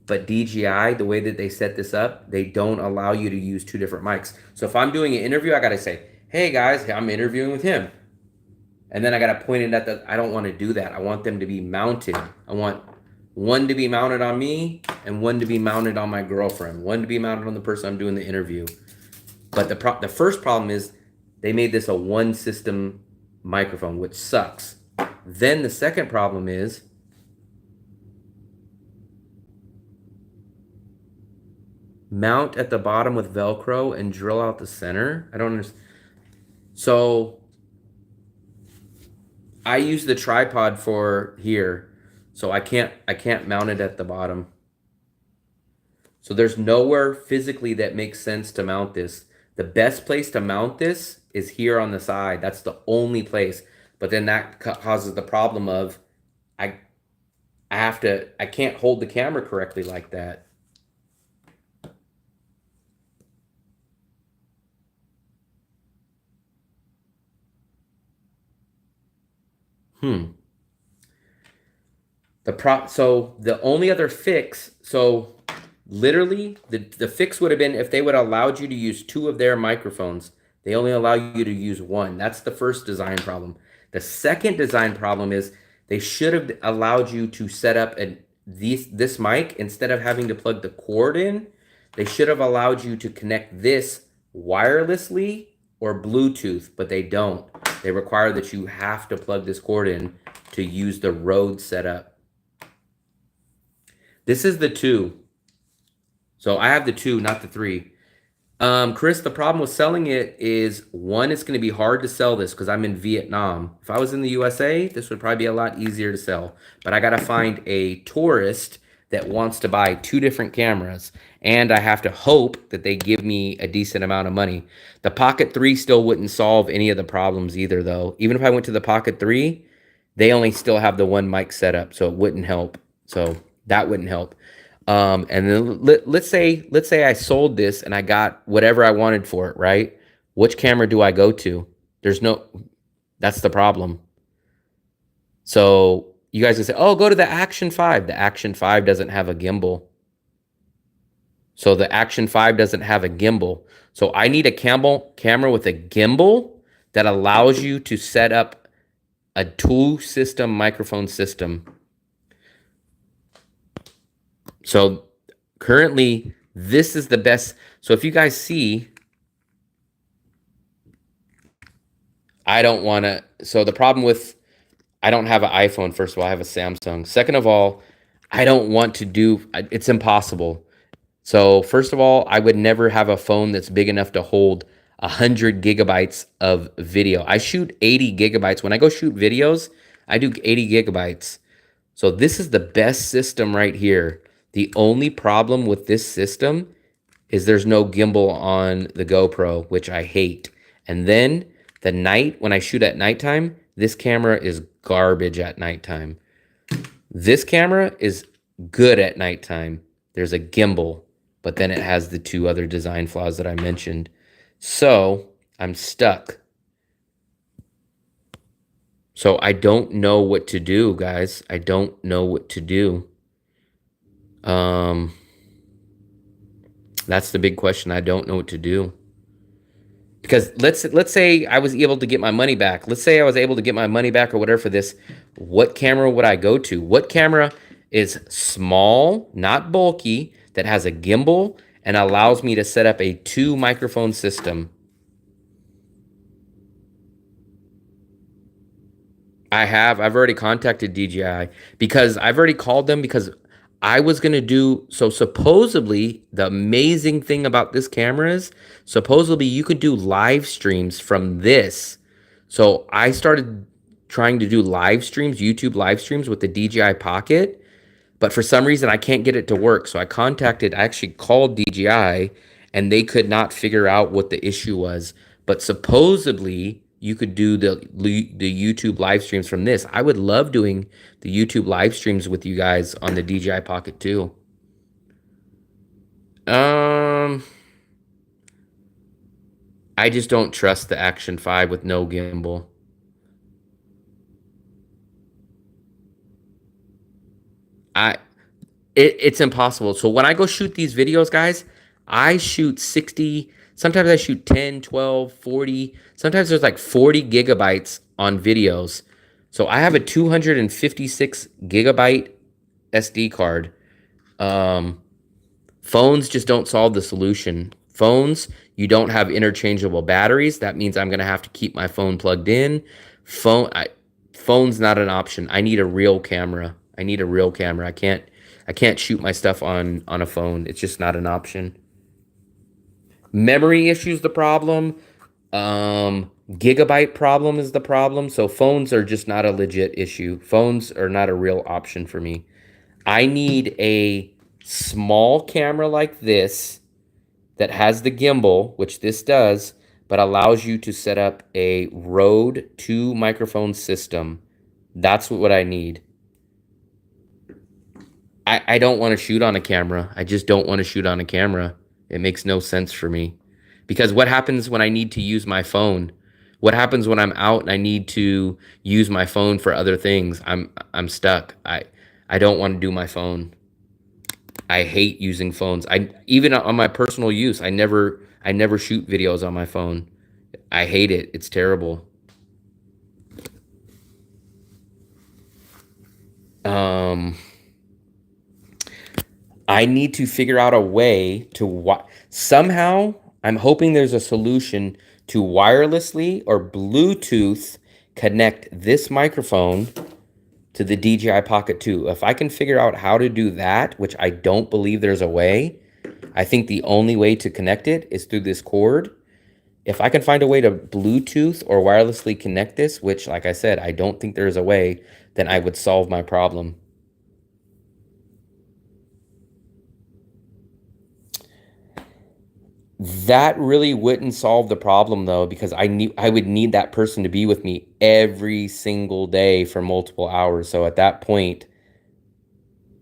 But DJI, the way that they set this up, they don't allow you to use 2 different mics. So if I'm doing an interview, I got to say, hey guys, I'm interviewing with him. And then I got to point it at I don't want to do that. I want them to be mounted. I want one to be mounted on me and one to be mounted on my girlfriend. One to be mounted on the person I'm doing the interview. But the first problem is they made this a 1 system microphone, which sucks. Then the second problem is mount at the bottom with Velcro and drill out the center. I don't understand. So I use the tripod for here, so I can't mount it at the bottom. So there's nowhere physically that makes sense to mount this. The best place to mount this is here on the side. That's the only place. But then that causes the problem of I can't hold the camera correctly like that. So the only other fix, so literally the fix would have been if they would have allowed you to use 2 of their microphones. They only allow you to use 1. That's the first design problem. The second design problem is they should have allowed you to set up this mic instead of having to plug the cord in. They should have allowed you to connect this wirelessly or Bluetooth, but they don't. They require that you have to plug this cord in to use the Rode setup. This is the 2. So I have the 2, not the 3. Chris, the problem with selling it is, 1, it's going to be hard to sell this because I'm in Vietnam. If I was in the USA, this would probably be a lot easier to sell. But I got to find a tourist that wants to buy 2 different cameras. And I have to hope that they give me a decent amount of money. The Pocket 3 still wouldn't solve any of the problems either, though. Even if I went to the Pocket 3, they only still have the 1 mic setup, so it wouldn't help. So that wouldn't help. And then let's say I sold this and I got whatever I wanted for it, right? Which camera do I go to? That's the problem. So you guys can say, oh, go to the Action 5. The Action 5 doesn't have a gimbal. So the Action 5 doesn't have a gimbal. So I need a camera with a gimbal that allows you to set up a 2-system microphone system. So currently, this is the best. So if you guys see, I don't want to. So the problem with, I don't have an iPhone. First of all, I have a Samsung. Second of all, I don't want to do, it's impossible. So first of all, I would never have a phone that's big enough to hold 100 gigabytes of video. I shoot 80 gigabytes. When I go shoot videos, I do 80 gigabytes. So this is the best system right here. The only problem with this system is there's no gimbal on the GoPro, which I hate. And then when I shoot at nighttime, this camera is garbage at nighttime. This camera is good at nighttime. There's a gimbal, but then it has the 2 other design flaws that I mentioned. So I'm stuck. So I don't know what to do, guys. I don't know what to do. That's the big question. I don't know what to do. Because let's say I was able to get my money back. Let's say I was able to get my money back or whatever for this. What camera would I go to? What camera is small, not bulky, that has a gimbal and allows me to set up a 2-microphone system? I've already contacted DJI because I've already called them because I was going to do, so supposedly the amazing thing about this camera is supposedly you could do live streams from this. So I started trying to do live streams, YouTube live streams with the DJI Pocket, but for some reason I can't get it to work. So I actually called DJI and they could not figure out what the issue was. But supposedly you could do the YouTube live streams from this. I would love doing the YouTube live streams with you guys on the DJI Pocket 2. I just don't trust the Action 5 with no gimbal. It's impossible. So when I go shoot these videos, guys, I shoot 60, sometimes I shoot 10, 12, 40. Sometimes there's like 40 gigabytes on videos. So I have a 256 gigabyte SD card. Phones just don't solve the solution. Phones, you don't have interchangeable batteries. That means I'm going to have to keep my phone plugged in. Phone's not an option. I need a real camera. I can't shoot my stuff on a phone. It's just not an option. Memory issue's the problem. Gigabyte problem is the problem. So phones are just not a legit issue. Phones are not a real option for me. I need a small camera like this that has the gimbal, which this does, but allows you to set up a Rode 2 microphone system. That's what I need. I don't want to shoot on a camera. I just don't want to shoot on a camera. It makes no sense for me. Because what happens when I need to use my phone? What happens when I'm out and I need to use my phone for other things? I'm stuck. I don't want to do my phone. I hate using phones. Even on my personal use, I never shoot videos on my phone. I hate it. It's terrible. I need to figure out a way to somehow, I'm hoping there's a solution to wirelessly or Bluetooth connect this microphone to the DJI Pocket 2. If I can figure out how to do that, which I don't believe there's a way, I think the only way to connect it is through this cord. If I can find a way to Bluetooth or wirelessly connect this, which, like I said, I don't think there's a way, then I would solve my problem. That really wouldn't solve the problem, though, because I would need that person to be with me every single day for multiple hours. So at that point,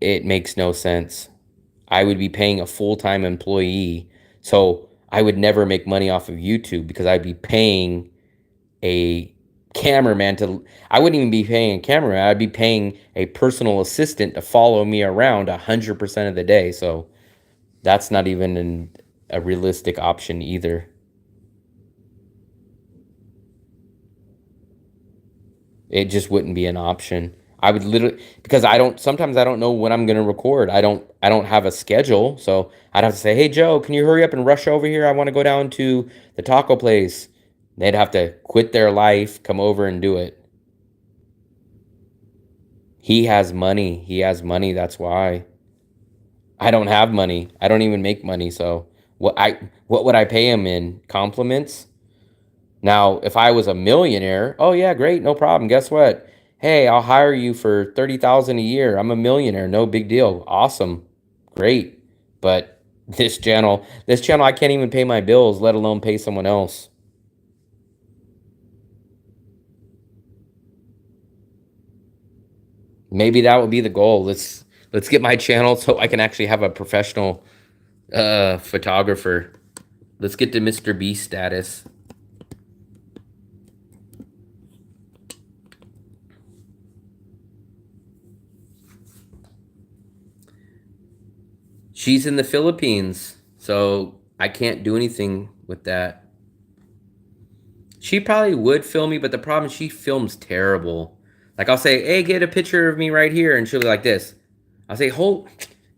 it makes no sense. I would be paying a full-time employee. So I would never make money off of YouTube because I'd be paying a cameraman to... I wouldn't even be paying a cameraman. I'd be paying a personal assistant to follow me around 100% of the day. So that's not even a realistic option either. It just wouldn't be an option. I would literally, because sometimes I don't know when I'm going to record. I don't have a schedule. So I'd have to say, hey, Joe, can you hurry up and rush over here? I want to go down to the taco place. They'd have to quit their life, come over and do it. He has money. That's why. I don't have money. I don't even make money. So what would I pay him in? Compliments? Now, if I was a millionaire, oh yeah, great, no problem. Guess what? Hey, I'll hire you for $30,000 a year. I'm a millionaire, no big deal. Awesome, great. But this channel, I can't even pay my bills, let alone pay someone else. Maybe that would be the goal. Let's get my channel so I can actually have a professional photographer. Let's get to Mr. Beast status. She's in the Philippines, so I can't do anything with that. She probably would film me, but the problem is she films terrible. Like I'll say, hey, get a picture of me right here, and she'll be like this. I'll say, hold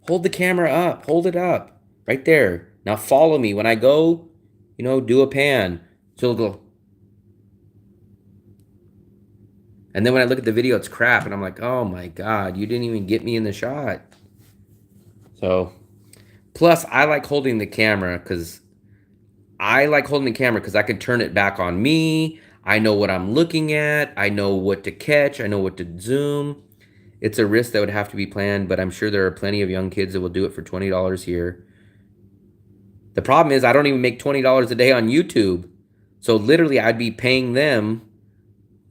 the camera up, hold it up, right there. Now follow me. When I go, do a pan. She'll go. And then when I look at the video, it's crap, and I'm like, oh my God, you didn't even get me in the shot. So, plus I like holding the camera because I can turn it back on me. I know what I'm looking at. I know what to catch. I know what to zoom. It's a risk that would have to be planned, but I'm sure there are plenty of young kids that will do it for $20 here. The problem is I don't even make $20 a day on YouTube. So literally I'd be paying them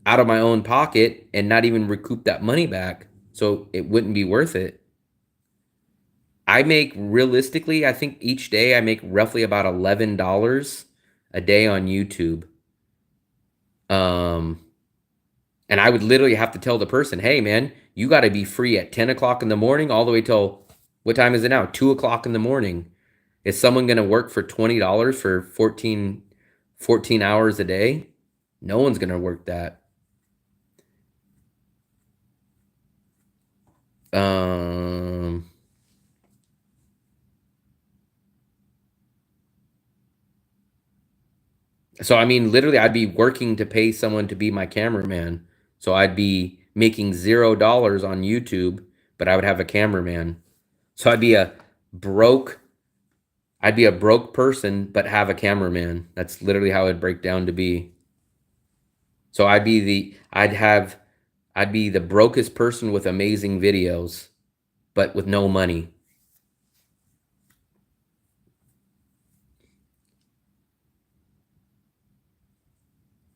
out of my own pocket and not even recoup that money back. So it wouldn't be worth it. I make realistically, I think each day I make roughly about $11 a day on YouTube. Um, and I would literally have to tell the person, hey man, you got to be free at 10 o'clock in the morning all the way till, what time is it now? 2 o'clock in the morning. Is someone going to work for $20 for 14 hours a day? No one's going to work that. So, I mean, literally, I'd be working to pay someone to be my cameraman. So I'd be making $0 on YouTube, but I would have a cameraman. So broke, I'd be a broke person, but have a cameraman. That's literally how it'd break down to be. So I'd be the brokest person with amazing videos, but with no money.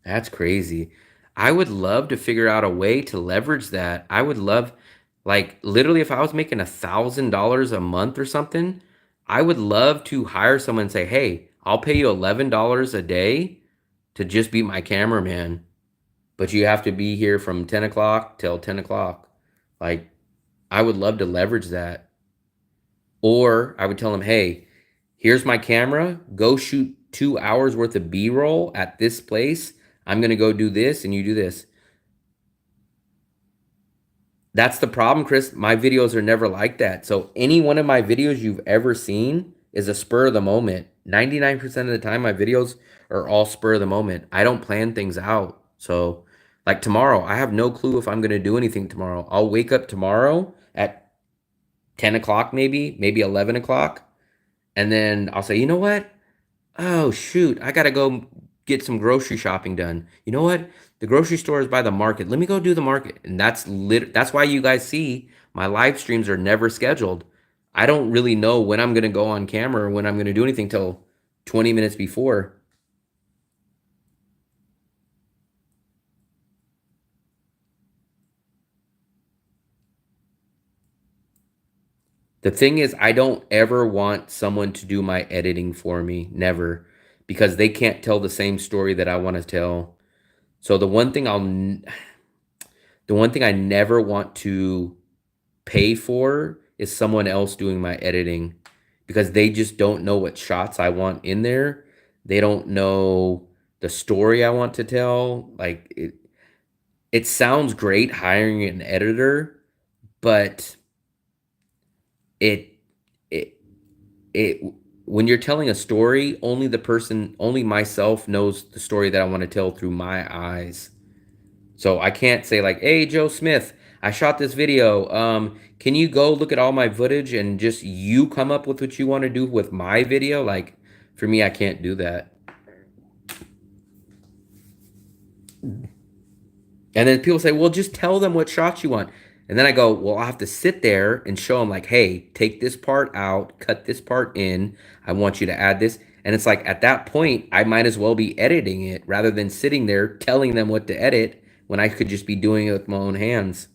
That's crazy. I would love to figure out a way to leverage that. I would love, like, literally, if I was making $1,000 a month or something, I would love to hire someone and say, hey, I'll pay you $11 a day to just be my cameraman, but you have to be here from 10 o'clock till 10 o'clock. Like, I would love to leverage that. Or I would tell them, hey, here's my camera. Go shoot 2 hours worth of B-roll at this place. I'm going to go do this and you do this. That's the problem, Chris. My videos are never like that. So any one of my videos you've ever seen is a spur of the moment. 99% of the time, my videos are all spur of the moment. I don't plan things out. So like tomorrow, I have no clue if I'm going to do anything tomorrow. I'll wake up tomorrow at 10 o'clock, maybe 11 o'clock. And then I'll say, you know what? Oh, shoot. I got to go get some grocery shopping done. You know what? The grocery store is by the market. Let me go do the market. And that's why you guys see my live streams are never scheduled. I don't really know when I'm going to go on camera or when I'm going to do anything till 20 minutes before. The thing is, I don't ever want someone to do my editing for me. Never. Because they can't tell the same story that I want to tell. So the one thing I never want to pay for is someone else doing my editing, because they just don't know what shots I want in there. They don't know the story I want to tell. Like it sounds great hiring an editor, but it when you're telling a story, only myself knows the story that I want to tell through my eyes. So I can't say like, hey, Joe Smith, I shot this video. Can you go look at all my footage and just you come up with what you want to do with my video? Like, for me, I can't do that. And then people say, well, just tell them what shots you want. And then I go, well, I'll have to sit there and show them like, hey, take this part out, cut this part in. I want you to add this. And it's like, at that point, I might as well be editing it rather than sitting there telling them what to edit when I could just be doing it with my own hands.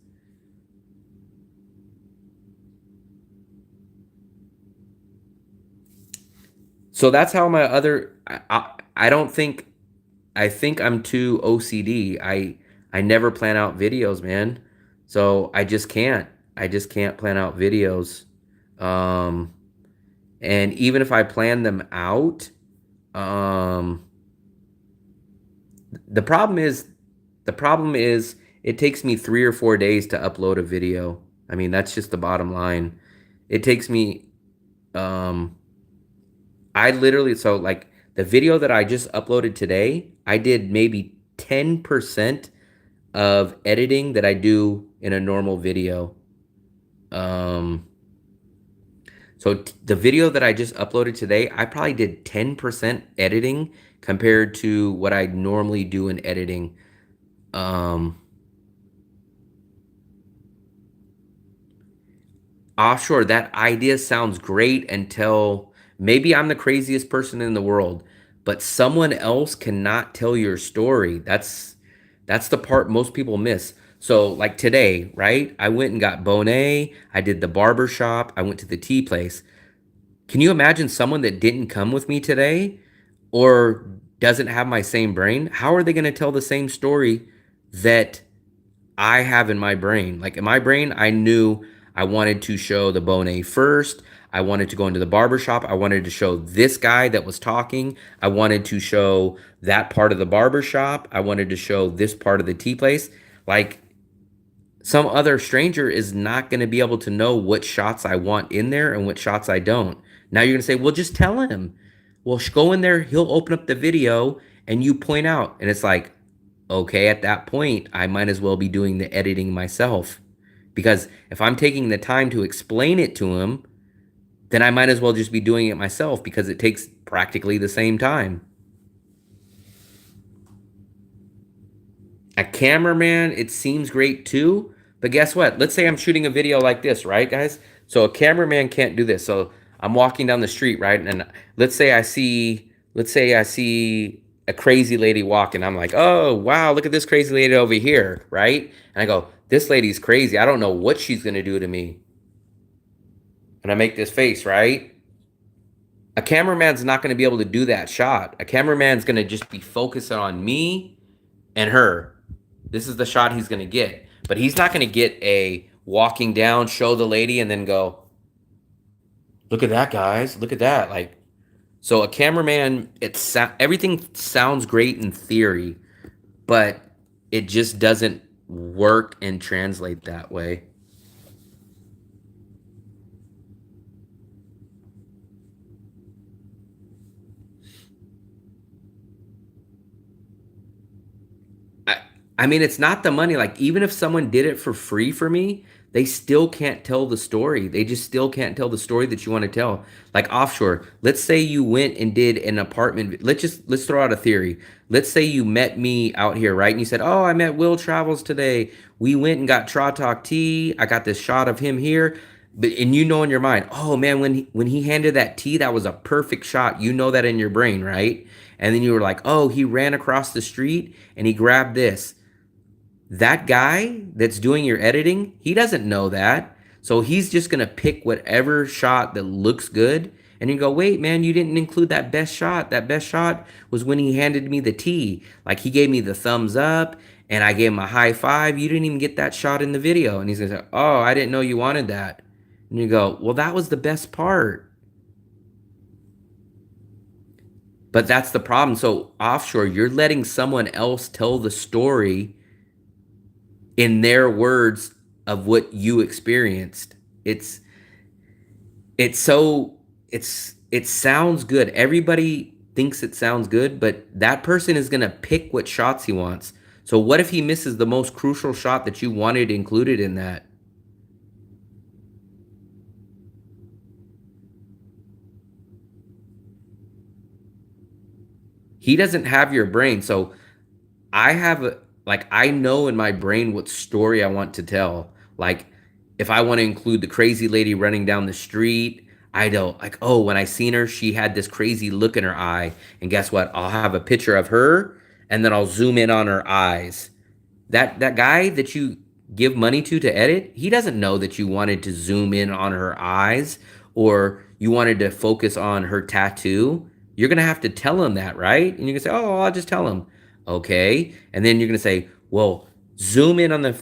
So that's how my other, I don't think, I think I'm too OCD. I never plan out videos, man. So I just can't plan out videos. And even if I plan them out, the problem is it takes me 3 or 4 days to upload a video. I mean, that's just the bottom line. It takes me, I literally, so like the video that I just uploaded today, I did maybe 10% of editing that I do in a normal video. So the video that I just uploaded today, I probably did 10% editing compared to what I normally do in editing. Offshore, that idea sounds great until maybe I'm the craziest person in the world, but someone else cannot tell your story. That's the part most people miss. So like today, right? I went and got Bonet, I did the barber shop, I went to the tea place. Can you imagine someone that didn't come with me today or doesn't have my same brain? How are they going to tell the same story that I have in my brain? Like in my brain, I knew I wanted to show the Bonet first. I wanted to go into the barbershop. I wanted to show this guy that was talking. I wanted to show that part of the barbershop. I wanted to show this part of the tea place. Like some other stranger is not going to be able to know what shots I want in there and what shots I don't. Now you're going to say, well, just tell him. Well, go in there. He'll open up the video and you point out. And it's like, okay, at that point, I might as well be doing the editing myself. Because if I'm taking the time to explain it to him, then I might as well just be doing it myself because it takes practically the same time. A cameraman, it seems great too, but guess what? Let's say I'm shooting a video like this, right, guys? So a cameraman can't do this. So I'm walking down the street, right? And let's say I see a crazy lady walking. I'm like, oh, wow, look at this crazy lady over here, right? And I go, this lady's crazy. I don't know what she's going to do to me. And I make this face, right? A cameraman's not going to be able to do that shot. A cameraman's going to just be focusing on me and her. This is the shot he's going to get. But he's not going to get a walking down, show the lady, and then go, look at that, guys. Look at that. Like, so a cameraman, everything sounds great in theory, but it just doesn't work and translate that way. I mean, it's not the money. Like, even if someone did it for free for me, they still can't tell the story. They just still can't tell the story that you want to tell. Like offshore, let's say you went and did an apartment. Let's throw out a theory. Let's say you met me out here, right? And you said, oh, I met Will Travels today. We went and got Tratalk tea. I got this shot of him here. And you know in your mind, oh man, when he handed that tea, that was a perfect shot. You know that in your brain, right? And then you were like, oh, he ran across the street and he grabbed this. That guy that's doing your editing, he doesn't know that. So he's just going to pick whatever shot that looks good. And you go, wait, man, you didn't include that best shot. That best shot was when he handed me the tea. Like he gave me the thumbs up and I gave him a high five. You didn't even get that shot in the video. And he's going to say, oh, I didn't know you wanted that. And you go, well, that was the best part. But that's the problem. So offshore, you're letting someone else tell the story in their words of what you experienced. It sounds good. Everybody thinks it sounds good, but that person is going to pick what shots he wants. So what if he misses the most crucial shot that you wanted included in that? He doesn't have your brain. So I know in my brain what story I want to tell. Like, if I want to include the crazy lady running down the street, I don't like, oh, when I seen her, she had this crazy look in her eye. And guess what? I'll have a picture of her and then I'll zoom in on her eyes. That guy that you give money to edit, he doesn't know that you wanted to zoom in on her eyes or you wanted to focus on her tattoo. You're going to have to tell him that, right? And you can say, oh, I'll just tell him. Okay. And then you're going to say, well, zoom in on the...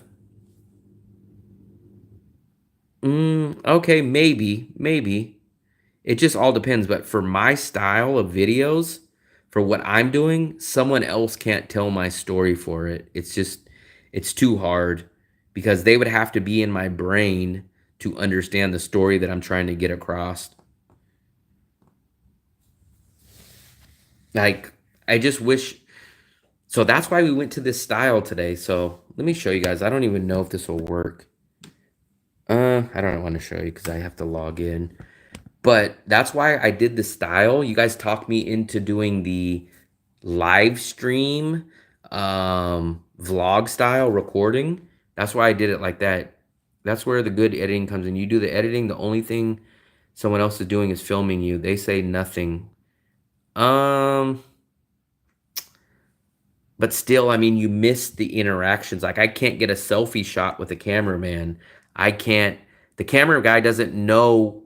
okay, maybe. It just all depends. But for my style of videos, for what I'm doing, someone else can't tell my story for it. It's too hard because they would have to be in my brain to understand the story that I'm trying to get across. Like, I just wish... So that's why we went to this style today. So let me show you guys. I don't even know if this will work. I don't want to show you because I have to log in. But that's why I did the style. You guys talked me into doing the live stream vlog style recording. That's why I did it like that. That's where the good editing comes in. You do the editing, the only thing someone else is doing is filming you. They say nothing. Um, but still, I mean, you miss the interactions. Like I can't get a selfie shot with a cameraman. I can't, the camera guy doesn't know.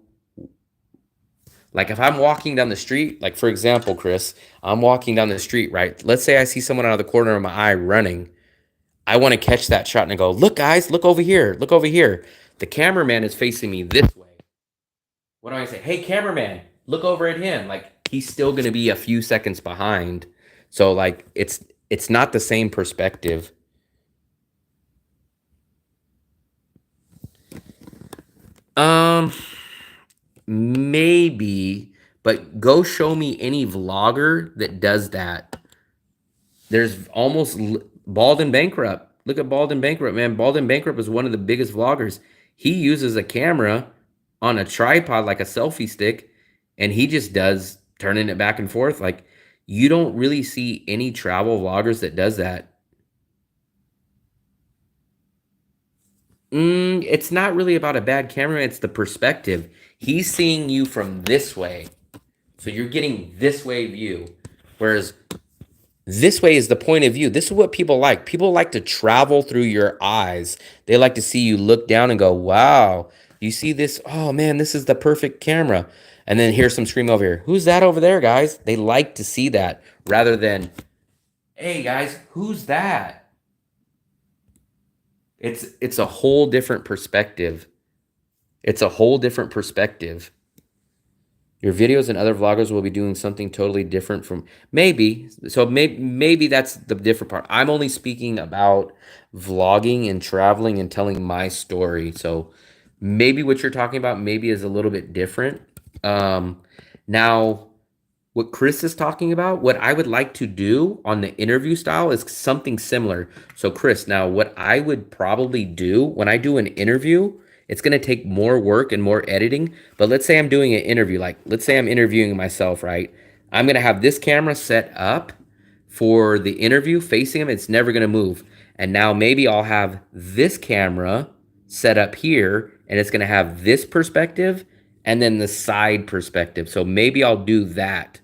Like if I'm walking down the street, like for example, Chris, I'm walking down the street, right? Let's say I see someone out of the corner of my eye running. I want to catch that shot and I go, look, guys, look over here. Look over here. The cameraman is facing me this way. What do I say? Hey, cameraman, look over at him. Like he's still going to be a few seconds behind. So like it's not the same perspective. Um, maybe, but go show me any vlogger that does that. There's almost Bald and Bankrupt. Look at Bald and Bankrupt, man. Bald and Bankrupt is one of the biggest vloggers. He uses a camera on a tripod like a selfie stick, and he just does turning it back and forth. Like you don't really see any travel vloggers that does that. It's not really about a bad camera. It's the perspective. He's seeing you from this way. So you're getting this way view. Whereas this way is the point of view. This is what people like. People like to travel through your eyes. They like to see you look down and go, wow, you see this? Oh man, this is the perfect camera. And then here's some scream over here. Who's that over there, guys? They like to see that rather than, hey guys, who's that? It's a whole different perspective. It's a whole different perspective. Your videos and other vloggers will be doing something totally different from maybe. So maybe that's the different part. I'm only speaking about vlogging and traveling and telling my story. So maybe what you're talking about maybe is a little bit different. Now, what Chris is talking about, what I would like to do on the interview style is something similar. So Chris, now what I would probably do when I do an interview, it's going to take more work and more editing. But let's say I'm doing an interview, like let's say I'm interviewing myself, right? I'm going to have this camera set up for the interview facing him. It's never going to move. And now maybe I'll have this camera set up here and it's going to have this perspective and then the side perspective. So maybe I'll do that.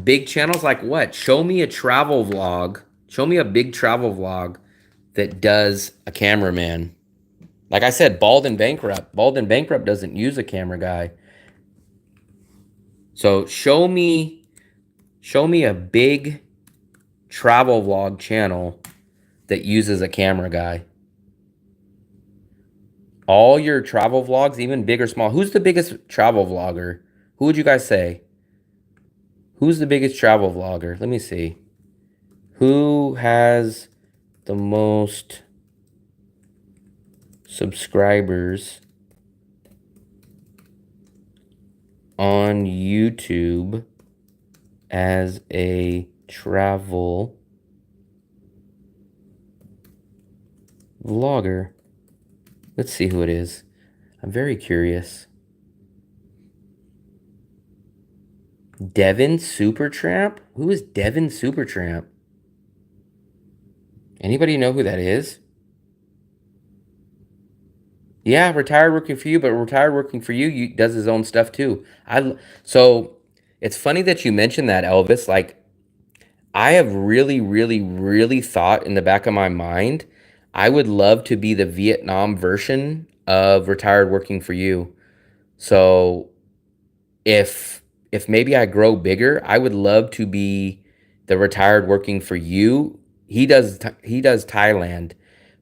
Big channels like what? Show me a travel vlog. Show me a big travel vlog that does a cameraman. Like I said, Bald and Bankrupt. Bald and Bankrupt doesn't use a camera guy. So show me a big travel vlog channel that uses a camera guy. All your travel vlogs, even big or small. Who's the biggest travel vlogger? Who would you guys say? Who's the biggest travel vlogger? Let me see. Who has the most subscribers on YouTube as a travel vlogger? Let's see who it is. I'm very curious. Devin Supertramp? Who is Devin Supertramp? Anybody know who that is? Yeah, retired working for you, but retired working for you does his own stuff too. So it's funny that you mentioned that, Elvis. Like I have really, really, really thought in the back of my mind, I would love to be the Vietnam version of retired working for you. So if maybe I grow bigger, I would love to be the retired working for you. He does Thailand,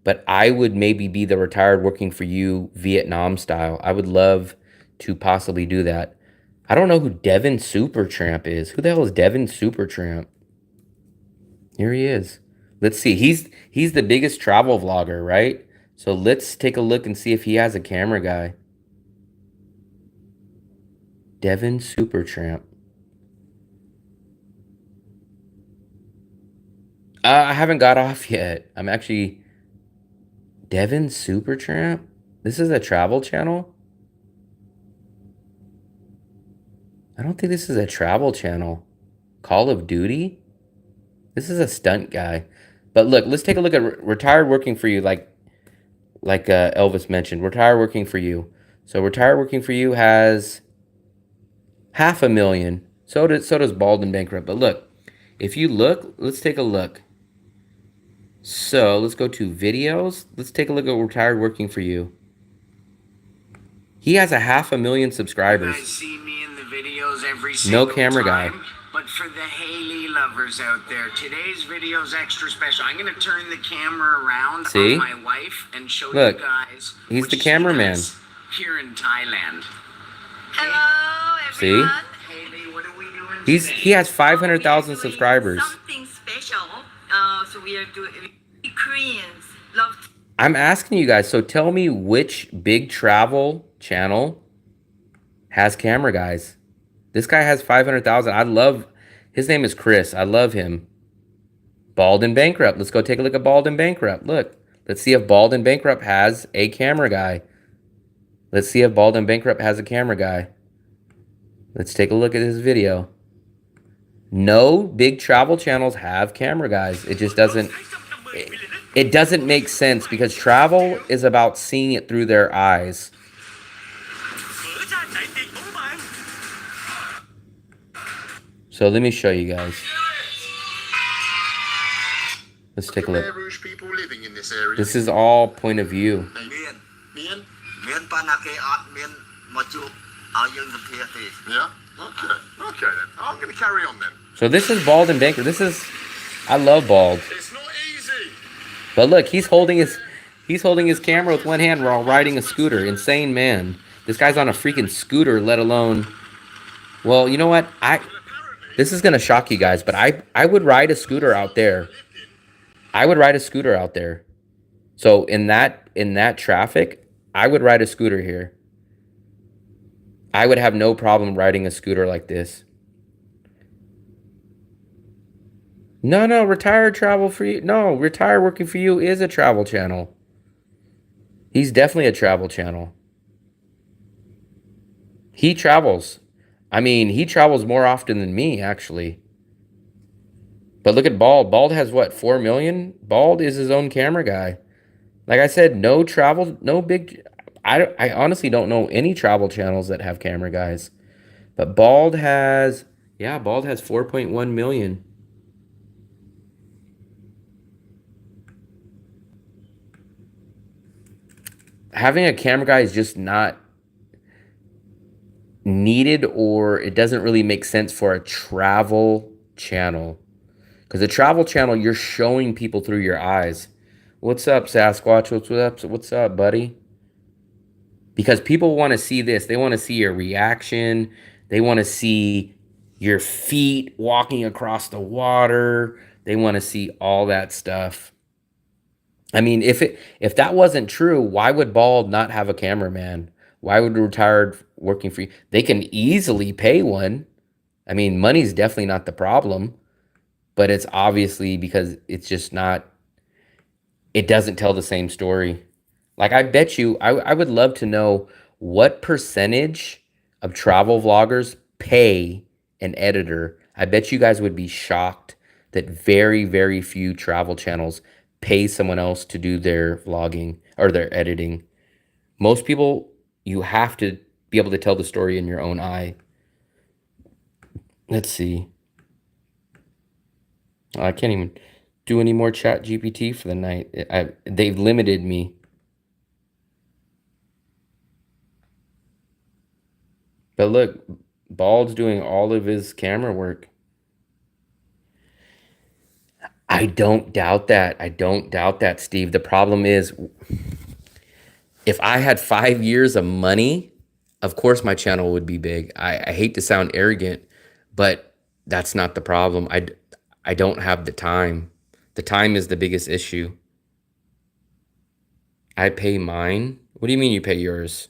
but I would maybe be the retired working for you Vietnam style. I would love to possibly do that. I don't know who Devin Supertramp is. Who the hell is Devin Supertramp? Here he is. Let's see. He's the biggest travel vlogger, right? So let's take a look and see if he has a camera guy. Devin Supertramp. I haven't got off yet. I'm actually... Devin Supertramp? This is a travel channel? I don't think this is a travel channel. Call of Duty? This is a stunt guy. But look, let's take a look at retired working for you, like Elvis mentioned. Retired working for you. So retired working for you has 500,000. So does Bald and Bankrupt. But look, if you look, let's take a look. So let's go to videos. Let's take a look at retired working for you. He has a 500,000 subscribers. You guys see me in the videos every No single camera guy. time. But for the Haley lovers out there, today's video is extra special. I'm going to turn the camera around See? on my wife and show Look, you guys he's what the she cameraman. does here in Thailand. Hello, See? everyone. Haley, what are we doing He has 500,000 subscribers. Something special. So we are doing Koreans love. I'm asking you guys, so tell me which big travel channel has camera guys. This guy has 500,000. I love, his name is Chris. I love him. Bald and Bankrupt. Let's go take a look at Bald and Bankrupt. Look, let's see if Bald and Bankrupt has a camera guy. Let's see if Bald and Bankrupt has a camera guy. Let's take a look at his video. No big travel channels have camera guys. It just doesn't, it doesn't make sense because travel is about seeing it through their eyes. So let me show you guys. Let's take a look. People living in this area. This is all point of view. Mian? Yeah? Okay. Okay then. I'm going to carry on then. So this is Bald and Bankrupt. This is, I love Bald. It's not easy. But look, he's holding his camera with one hand while riding a scooter. Insane man. This guy's on a freaking scooter, let alone. Well, you know what? This is gonna shock you guys, but I would ride a scooter out there. I would ride a scooter out there. So in that traffic, I would ride a scooter here. I would have no problem riding a scooter like this. No, retired travel for you. No, retired working for you is a travel channel. He's definitely a travel channel. He travels. I mean, he travels more often than me, actually. But look at Bald. Bald has what, 4 million? Bald is his own camera guy. Like I said, no travel, no big. I honestly don't know any travel channels that have camera guys. But Bald has, yeah, Bald has 4.1 million. Having a camera guy is just not needed, or it doesn't really make sense for a travel channel. Because a travel channel, you're showing people through your eyes. What's up, Sasquatch? What's up, buddy? Because people want to see this. They want to see your reaction. They want to see your feet walking across the water. They want to see all that stuff. I mean, if that wasn't true, why would Bald not have a cameraman? Why would retired working for you? They can easily pay one. I mean, money's definitely not the problem, but it's obviously because it's just not, it doesn't tell the same story. Like, I bet you, I would love to know what percentage of travel vloggers pay an editor. I bet you guys would be shocked that very, very few travel channels pay someone else to do their vlogging or their editing. Most people, you have to be able to tell the story in your own eye. Let's see. I can't even do any more Chat GPT for the night. They've limited me. But look, Bald's doing all of his camera work. I don't doubt that. I don't doubt that, Steve. The problem is, if I had 5 years of money, of course my channel would be big. I hate to sound arrogant, but that's not the problem. I don't have the time. The time is the biggest issue. I pay mine? What do you mean you pay yours?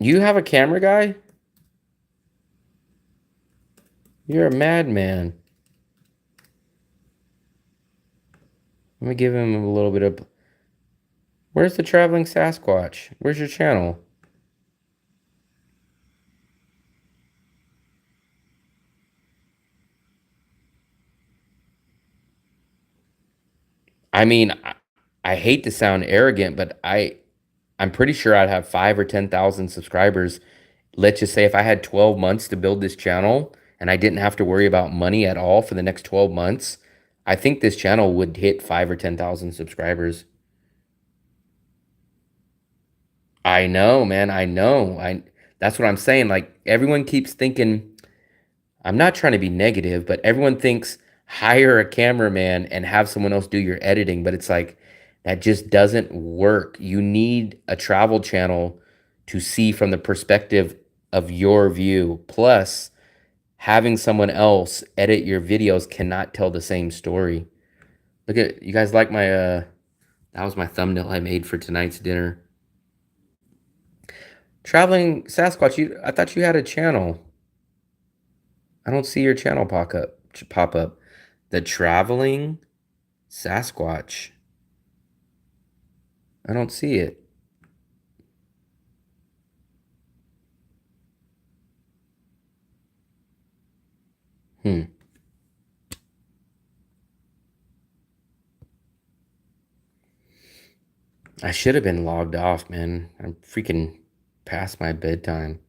You have a camera guy? You're a madman. Let me give him a little bit of... Where's the Traveling Sasquatch? Where's your channel? I mean, I hate to sound arrogant, but I'm pretty sure I'd have 5 or 10,000 subscribers. Let's just say if I had 12 months to build this channel and I didn't have to worry about money at all for the next 12 months, I think this channel would hit 5 or 10,000 subscribers. I know, man. I know. That's what I'm saying. Like, everyone keeps thinking, I'm not trying to be negative, but everyone thinks hire a cameraman and have someone else do your editing, but it's like that just doesn't work. You need a travel channel to see from the perspective of your view. Plus, having someone else edit your videos cannot tell the same story. Look at, you guys like my that was my thumbnail I made for tonight's dinner. Traveling Sasquatch, I thought you had a channel. I don't see your channel pop up. The Traveling Sasquatch. I don't see it. I should have been logged off, man. I'm freaking past my bedtime.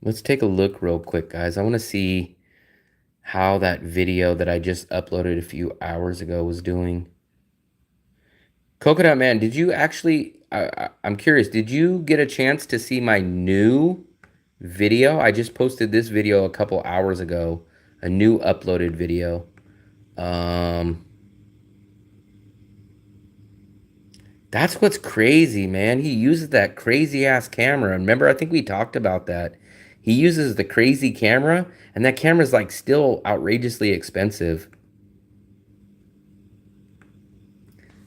Let's take a look real quick, guys. I want to see how that video that I just uploaded a few hours ago was doing. Coconut Man, did you actually... I'm curious, did you get a chance to see my new video? I just posted this video a couple hours ago. A new uploaded video. That's what's crazy, man. He uses that crazy ass camera. Remember, I think we talked about that. He uses the crazy camera, and that camera's like still outrageously expensive.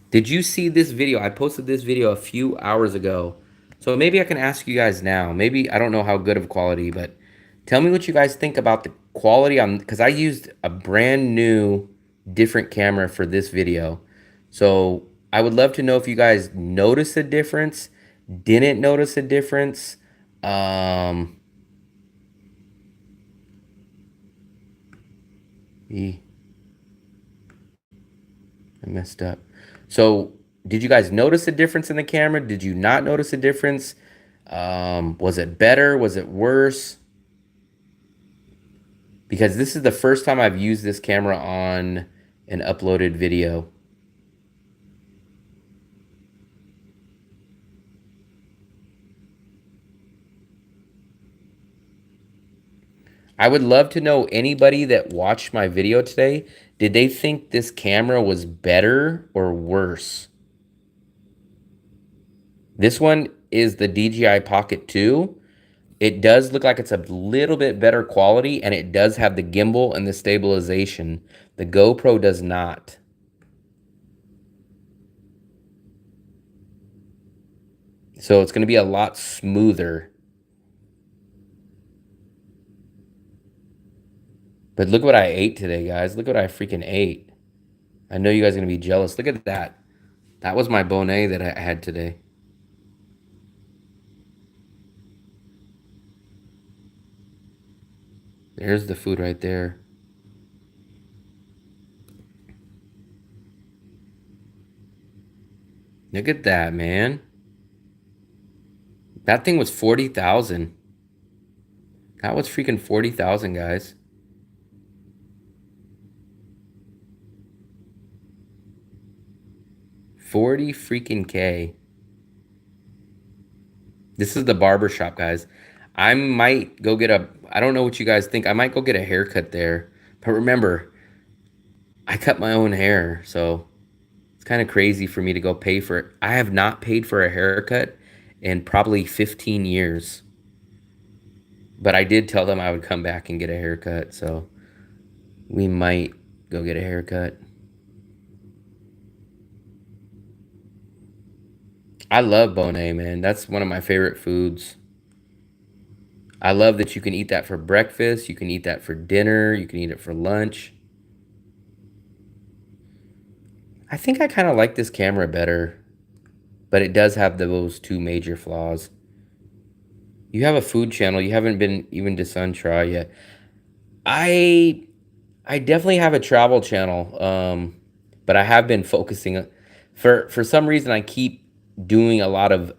Did you see this video? I posted this video a few hours ago. So maybe I can ask you guys now. Maybe, I don't know how good of quality, but tell me what you guys think about the quality on, because I used a brand new different camera for this video. So I would love to know if you guys notice a difference, didn't notice a difference. I messed up. So did you guys notice a difference in the camera? Did you not notice a difference? Was it better? Was it worse? Because this is the first time I've used this camera on an uploaded video. I would love to know, anybody that watched my video today, did they think this camera was better or worse? This one is the DJI Pocket 2. It does look like it's a little bit better quality, and it does have the gimbal and the stabilization. The GoPro does not. So it's going to be a lot smoother. But look what I ate today, guys. Look what I freaking ate. I know you guys are going to be jealous. Look at that. That was my bonnet that I had today. There's the food right there. Look at that, man. That thing was 40,000. That was freaking 40,000, guys. $40 freaking K. This is the barber shop, guys. I might go get a... I don't know what you guys think. I might go get a haircut there. But remember, I cut my own hair, so it's kind of crazy for me to go pay for it. I have not paid for a haircut in probably 15 years. But I did tell them I would come back and get a haircut, so we might go get a haircut. I love bonnet, man. That's one of my favorite foods. I love that you can eat that for breakfast. You can eat that for dinner. You can eat it for lunch. I think I kind of like this camera better, but it does have those two major flaws. You have a food channel. You haven't been even to Sun Try yet. I definitely have a travel channel, but I have been focusing for some reason I keep doing a lot of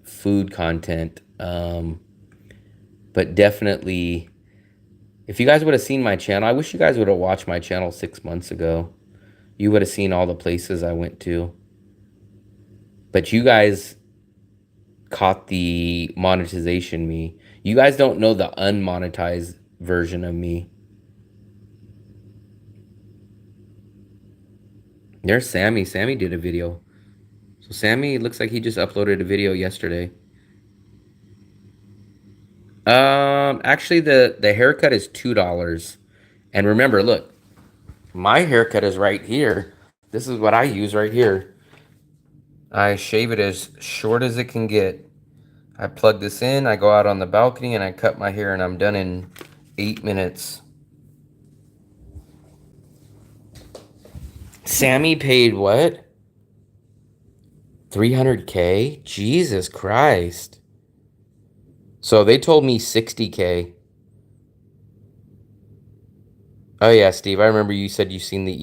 food content, but definitely if you guys would have seen my channel, I wish you guys would have watched my channel 6 months ago. You would have seen all the places I went to, but you guys caught the monetization me. You guys don't know the unmonetized version of me. There's Sammy. Sammy did a video. So Sammy looks like he just uploaded a video yesterday. Actually the haircut is $2. And remember, look, my haircut is right here. This is what I use right here. I shave it as short as it can get. I plug this in, I go out on the balcony and I cut my hair and I'm done in 8 minutes. Sammy paid what? 300K? Jesus Christ. So they told me 60K. Oh yeah, Steve, I remember you said you've seen the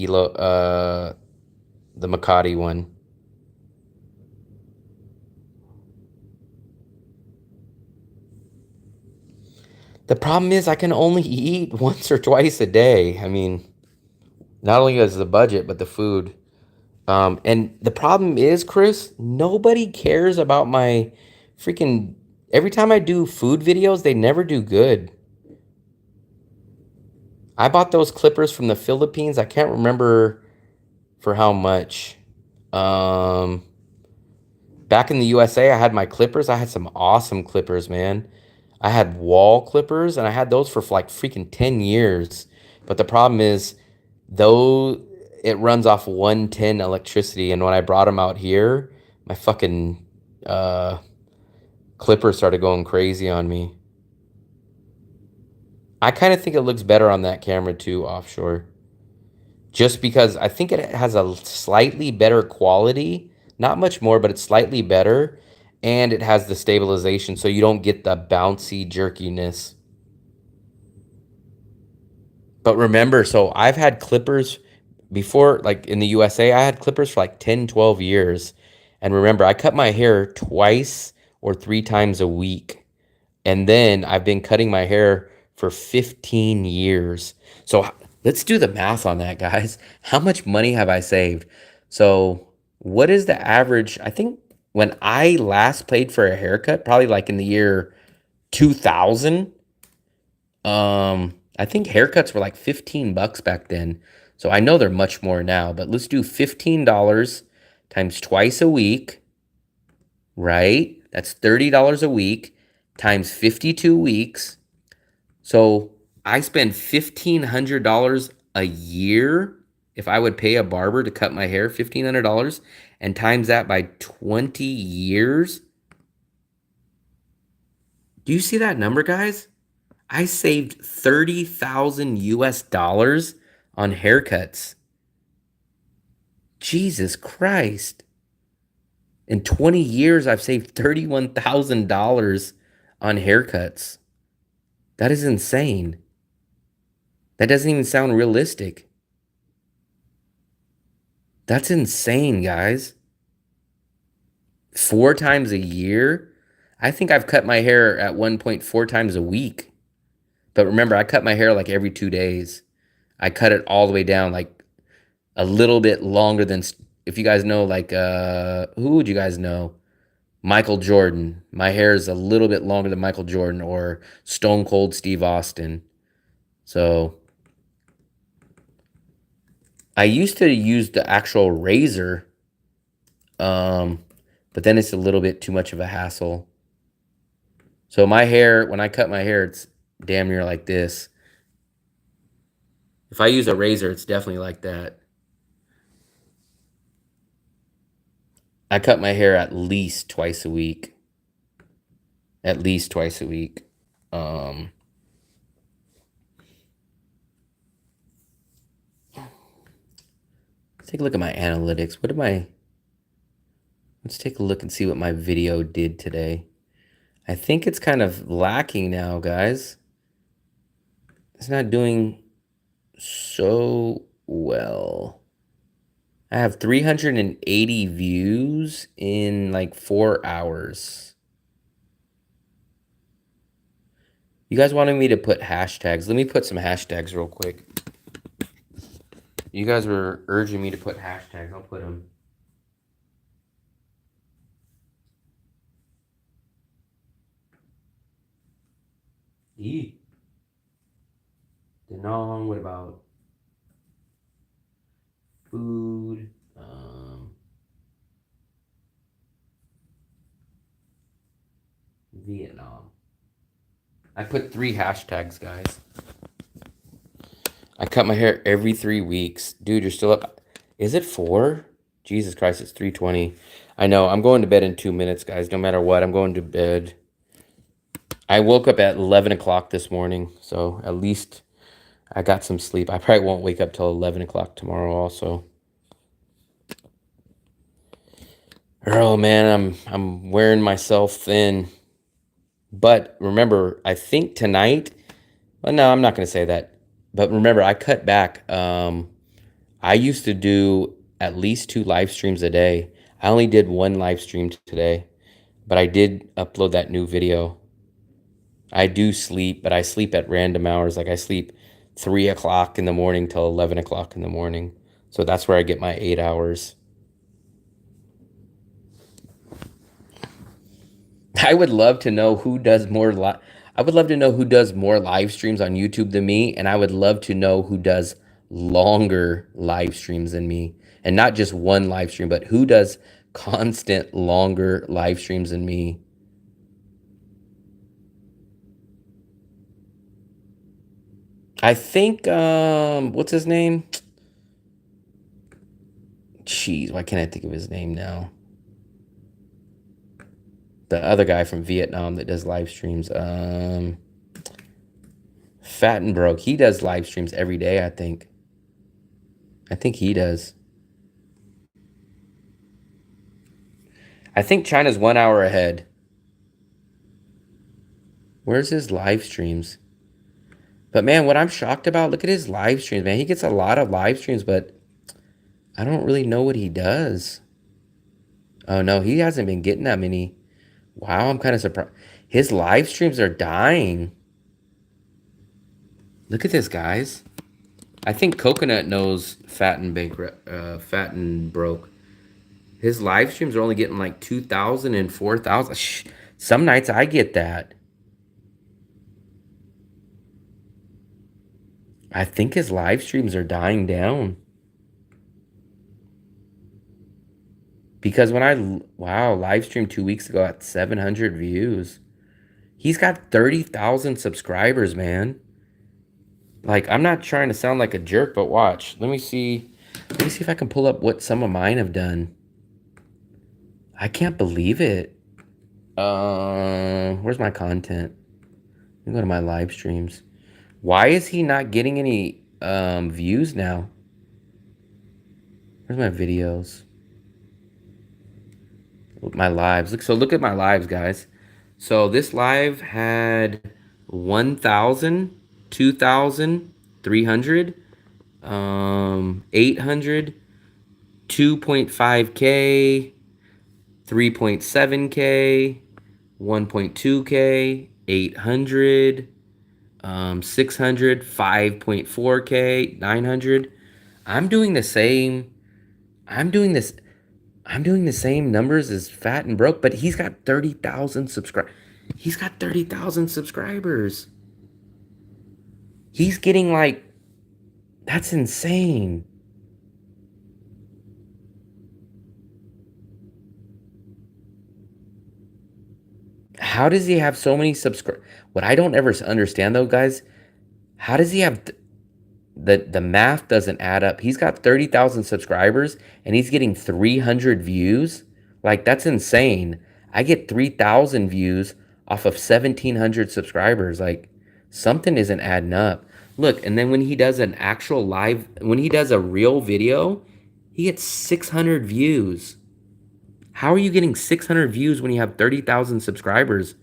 the Makati one. The problem is I can only eat once or twice a day. I mean, not only is the budget, but the food. And the problem is, Chris, nobody cares about my freaking... Every time I do food videos, they never do good. I bought those clippers from the Philippines. I can't remember for how much. Back in the USA, I had my clippers. I had some awesome clippers, man. I had wall clippers, and I had those for like freaking 10 years. But the problem is, though it runs off 110 electricity, and when I brought them out here, my fucking clipper started going crazy on me. I kind of think it looks better on that camera too, offshore. Just because I think it has a slightly better quality. Not much more, but it's slightly better. And it has the stabilization, so you don't get the bouncy jerkiness. But remember, so I've had clippers before, like in the USA, I had clippers for like 10, 12 years. And remember, I cut my hair twice or 3 times a week. And then I've been cutting my hair for 15 years. So let's do the math on that, guys. How much money have I saved? So what is the average? I think when I last paid for a haircut, probably like in the year 2000, I think haircuts were like 15 bucks back then. So I know they're much more now, but let's do $15 times twice a week, right? That's $30 a week times 52 weeks. So I spend $1,500 a year if I would pay a barber to cut my hair, $1,500, and times that by 20 years. Do you see that number, guys? I saved 30,000 US dollars on haircuts. Jesus Christ. In 20 years, I've saved $31,000 on haircuts. That is insane. That doesn't even sound realistic. That's insane, guys. 4 times a year? I think I've cut my hair at one point 4 times a week. But remember, I cut my hair like every 2 days. I cut it all the way down, like a little bit longer than, if you guys know, like, who would you guys know? Michael Jordan. My hair is a little bit longer than Michael Jordan or Stone Cold Steve Austin. So I used to use the actual razor, but then it's a little bit too much of a hassle. So my hair, when I cut my hair, it's damn near like this. If I use a razor, it's definitely like that. I cut my hair at least twice a week. At least twice a week. Um, let's take a look at my analytics. Let's take a look and see what my video did today. I think it's kind of lacking now, guys. It's not doing so well. I have 380 views in like 4 hours. You guys wanted me to put hashtags. Let me put some hashtags real quick. You guys were urging me to put hashtags. I'll put them. Danang, what about food? Vietnam. I put 3 hashtags, guys. I cut my hair every 3 weeks. Dude, you're still up. Is it 4? Jesus Christ, it's 3:20. I know, I'm going to bed in 2 minutes, guys. No matter what, I'm going to bed. I woke up at 11 o'clock this morning, so at least I got some sleep. I probably won't wake up till 11 o'clock tomorrow also. Oh, man, I'm wearing myself thin. But remember, I think tonight... Well, no, I'm not going to say that. But remember, I cut back. I used to do at least 2 live streams a day. I only did 1 live stream today. But I did upload that new video. I do sleep, but I sleep at random hours. Like I sleep 3 o'clock in the morning till 11 o'clock in the morning. So that's where I get my 8 hours. I would love to know who does more I would love to know who does more live streams on YouTube than me, and I would love to know who does longer live streams than me. And not just 1 live stream, but who does constant longer live streams than me. I think what's his name? Jeez, why can't I think of his name now? The other guy from Vietnam that does live streams. Fat and Broke. He does live streams every day, I think. I think he does. I think China's 1 hour ahead. Where's his live streams? But man, what I'm shocked about, look at his live streams, man. He gets a lot of live streams, but I don't really know what he does. Oh no, he hasn't been getting that many. Wow, I'm kind of surprised. His live streams are dying. Look at this, guys. I think Coconut knows Fat and Broke. His live streams are only getting like 2,000 and 4,000. Some nights I get that. I think his live streams are dying down. Because when live streamed 2 weeks ago at 700 views. He's got 30,000 subscribers, man. Like, I'm not trying to sound like a jerk, but watch. Let me see if I can pull up what some of mine have done. I can't believe it. Where's my content? Let me go to my live streams. Why is he not getting any views now? Where's my videos? My lives. Look at my lives, guys. So this live had 1,000, 2,000, 300, 800, 2.5K, 3.7K, 1.2K, 800, 600, 5.4K, 900. I'm doing the same numbers as Fat and Broke, but he's got 30,000 subscribers. He's got 30,000 subscribers. He's getting like, that's insane. How does he have so many subscribers? What I don't ever understand though, guys, how does he have the math doesn't add up. He's got 30,000 subscribers and he's getting 300 views. Like, that's insane. I get 3,000 views off of 1,700 subscribers. Like, something isn't adding up. Look, and then when he does an actual live, when he does a real video, he gets 600 views. How are you getting 600 views when you have 30,000 subscribers?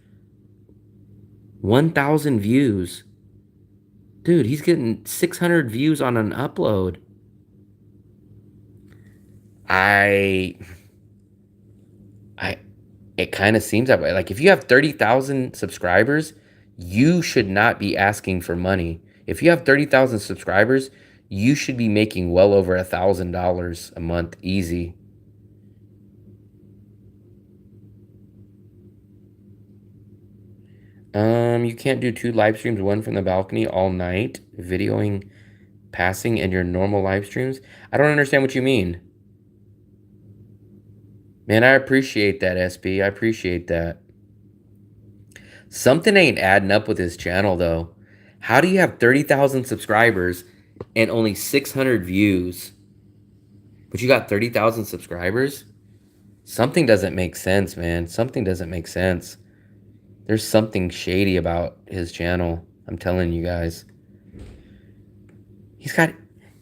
1,000 views. Dude, he's getting 600 views on an upload. It kind of seems that way. Like, if you have 30,000 subscribers, you should not be asking for money. If you have 30,000 subscribers, you should be making well over $1,000 a month easy. You can't do 2 live streams, one from the balcony all night, videoing passing and your normal live streams. I don't understand what you mean. Man, I appreciate that, SB. I appreciate that. Something ain't adding up with his channel, though. How do you have 30,000 subscribers and only 600 views? But you got 30,000 subscribers? Something doesn't make sense, man. Something doesn't make sense. There's something shady about his channel. I'm telling you guys. He's got...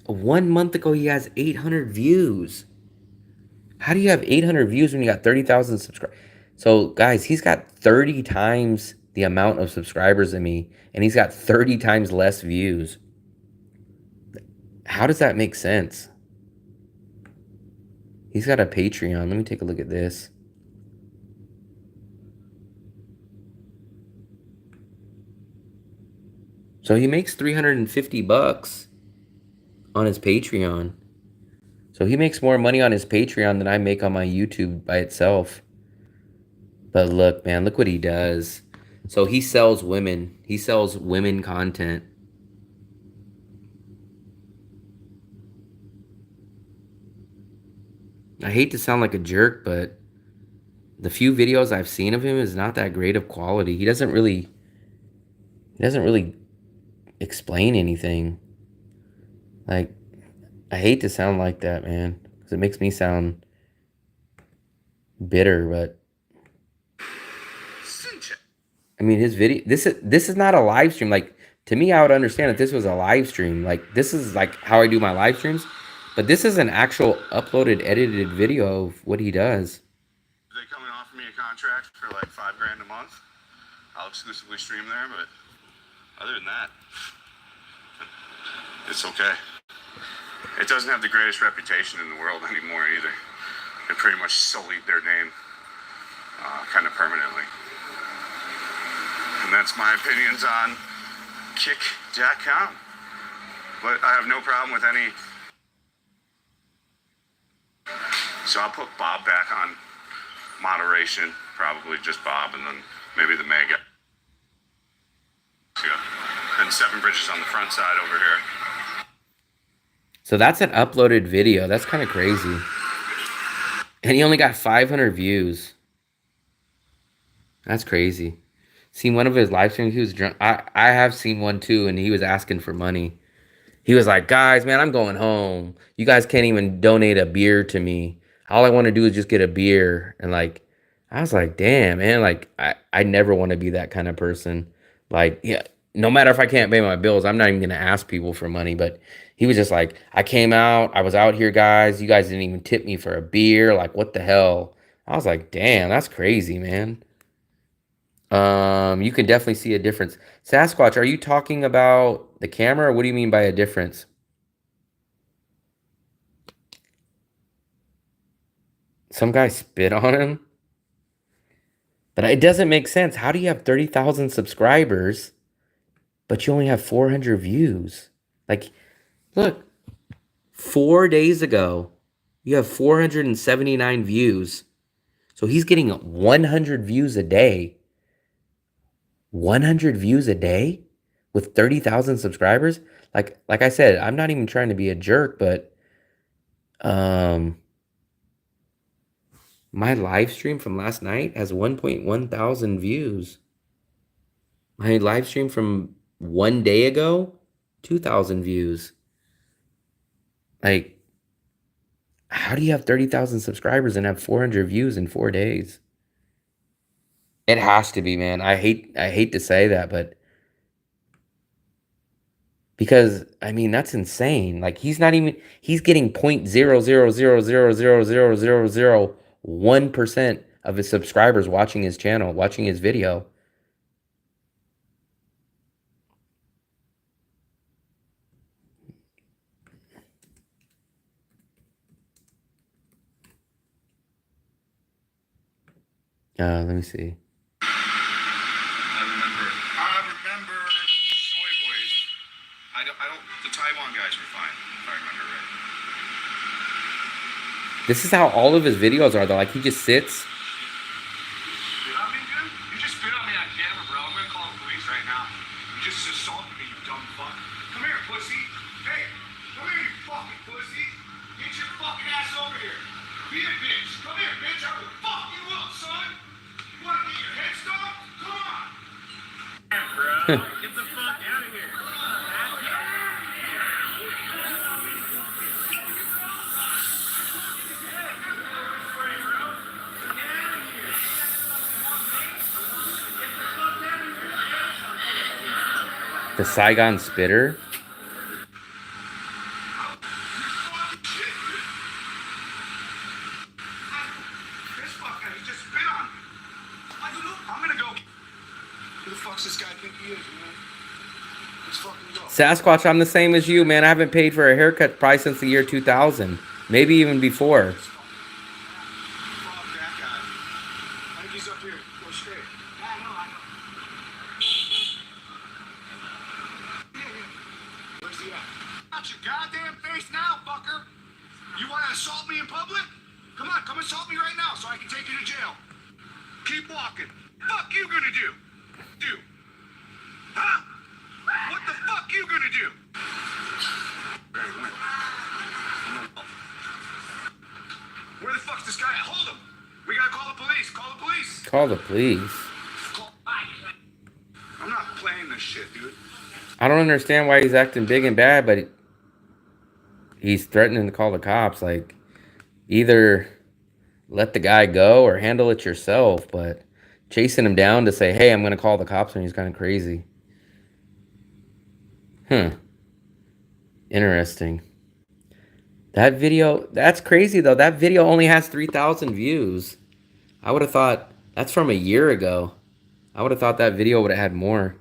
1 month ago, he has 800 views. How do you have 800 views when you got 30,000 subscribers? So, guys, he's got 30 times the amount of subscribers than me, and he's got 30 times less views. How does that make sense? He's got a Patreon. Let me take a look at this. So he makes $350 on his Patreon. So he makes more money on his Patreon than I make on my YouTube by itself. But look, man, look what he does. So he sells women. He sells women content. I hate to sound like a jerk, but the few videos I've seen of him is not that great of quality. He doesn't really explain anything. Like, I hate to sound like that, man, because it makes me sound bitter, but I mean, his video, this is not a live stream. Like, to me, I would understand if this was a live stream. Like, this is like how I do my live streams, but this is an actual uploaded, edited video of what he does. They come and offer me a contract for like $5,000 a month. I'll exclusively stream there, but other than that, it's okay. It doesn't have the greatest reputation in the world anymore either. It pretty much sullied their name kind of permanently. And that's my opinions on kick.com. But I have no problem with any. So I'll put Bob back on moderation, probably just Bob, and then maybe the mega. And 7 bridges on the front side over here. So that's an uploaded video. That's kind of crazy. And he only got 500 views. That's crazy. Seen one of his live streams, he was drunk. I have seen one too, and he was asking for money. He was like, guys, man, I'm going home. You guys can't even donate a beer to me. All I want to do is just get a beer. And like, I was like, damn, man, like, I never want to be that kind of person. Like, yeah, no matter if I can't pay my bills, I'm not even going to ask people for money. But he was just like, I came out, I was out here, guys. You guys didn't even tip me for a beer. Like, what the hell? I was like, damn, that's crazy, man. You can definitely see a difference. Sasquatch, are you talking about the camera, or what do you mean by a difference? Some guy spit on him? But it doesn't make sense. How do you have 30,000 subscribers, but you only have 400 views? Like, look, 4 days ago, you have 479 views. So he's getting 100 views a day. 100 views a day with 30,000 subscribers? Like I said, I'm not even trying to be a jerk, but my live stream from last night has 1.1 thousand views. My live stream from 1 day ago, 2,000 views. Like, how do you have 30,000 subscribers and have 400 views in 4 days? It has to be, man. I hate to say that, but because I mean that's insane. Like he's getting 0.000000001% of his subscribers watching his channel, watching his video. Let me see. I remember Soy Boys. I don't. The Taiwan guys were fine, if I remember right. This is how all of his videos are though. Like he just sits. Spit on me, dude? You just spit on me on camera, bro. I'm gonna call the police right now. You just assaulted me, you dumb fuck. Come here, pussy. Hey, come here, you fucking pussy. Get your fucking ass over here. Be a bitch. Come here, bitch. I will fuck you up, son. You wanna get your head stomped? Come on. Bro, get the fuck out of here. The Saigon Spitter. This fucker, he just spit on me. I'm gonna go. Who the fuck's this guy think he is, man? Let's fucking go. Sasquatch, I'm the same as you, man. I haven't paid for a haircut probably since the year 2000. Maybe even before. Fuck that guy. I think he's up here. Go straight. I know. Where's he at? Out your goddamn face now, fucker. You want to assault me in public? Come on, come assault me right now so I can take you to jail. Keep walking. Fuck you gonna do? Huh? What the fuck you gonna do? Where the fuck's this guy at? Hold him. We gotta call the police. Call the police. Call the police. I'm not playing this shit, dude. I don't understand why he's acting big and bad, but he's threatening to call the cops. Like, either let the guy go or handle it yourself. But chasing him down to say, hey, I'm going to call the cops, and he's kind of crazy. Interesting. That video, that's crazy, though. That video only has 3,000 views. I would have thought, that's from a year ago. I would have thought that video would have had more.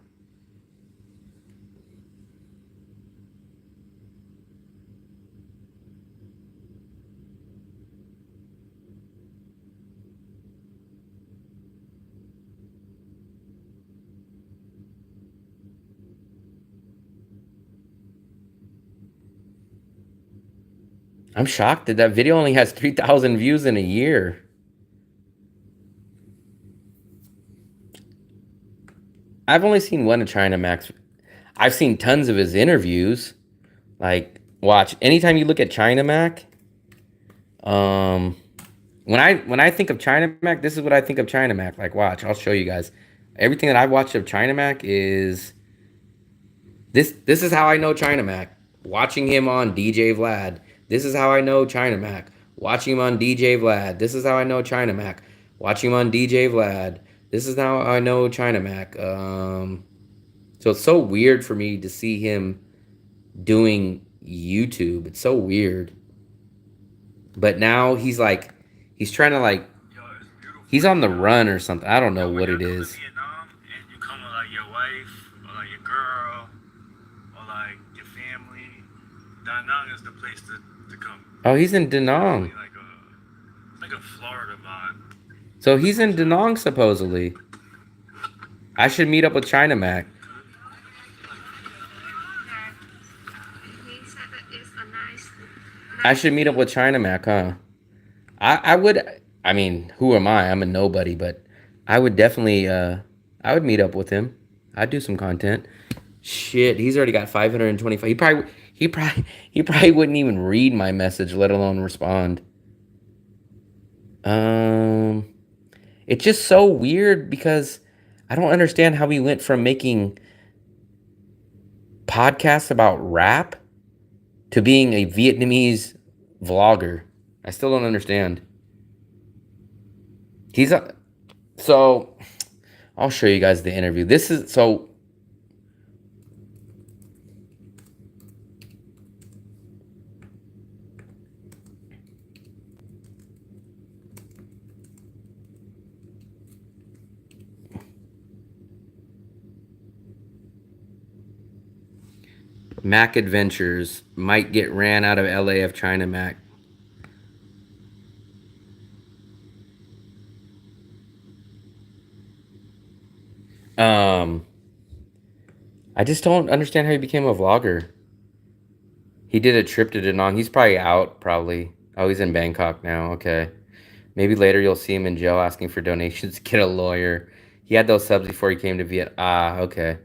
I'm shocked that video only has 3,000 views in a year. I've only seen one of China Max. I've seen tons of his interviews. Like, watch, anytime you look at China Mac, when I think of China Mac, this is what I think of China Mac. Like, watch, I'll show you guys. Everything that I've watched of China Mac is this is how I know China Mac. Watching him on DJ Vlad. This is how I know China Mac. Watching him on DJ Vlad. This is how I know China Mac. Watching him on DJ Vlad. This is how I know China Mac. So it's so weird for me to see him doing YouTube. It's so weird. But now he's like, he's trying to like, he's on the run or something. I don't know what it is. Vietnam and you come with like your wife or like your girl or like your family, Danang is the place to come. Oh, he's in Danang. Like a Florida vibe. So he's in Danang supposedly. I should meet up with China Mac. I should meet up with China Mac, huh? I would, I mean, who am I? I'm a nobody, but I would definitely, I would meet up with him. I'd do some content. Shit, he's already got 525. He probably wouldn't even read my message, let alone respond. It's just so weird because I don't understand how we went from making podcasts about rap to being a Vietnamese vlogger. I still don't understand. So I'll show you guys the interview. This is so. Mac Adventures might get ran out of LAF China Mac. I just don't understand how he became a vlogger. He did a trip to Danang. He's probably out, probably. Oh, he's in Bangkok now. Okay. Maybe later you'll see him in jail asking for donations. Get a lawyer. He had those subs before he came to Vietnam. Ah, okay.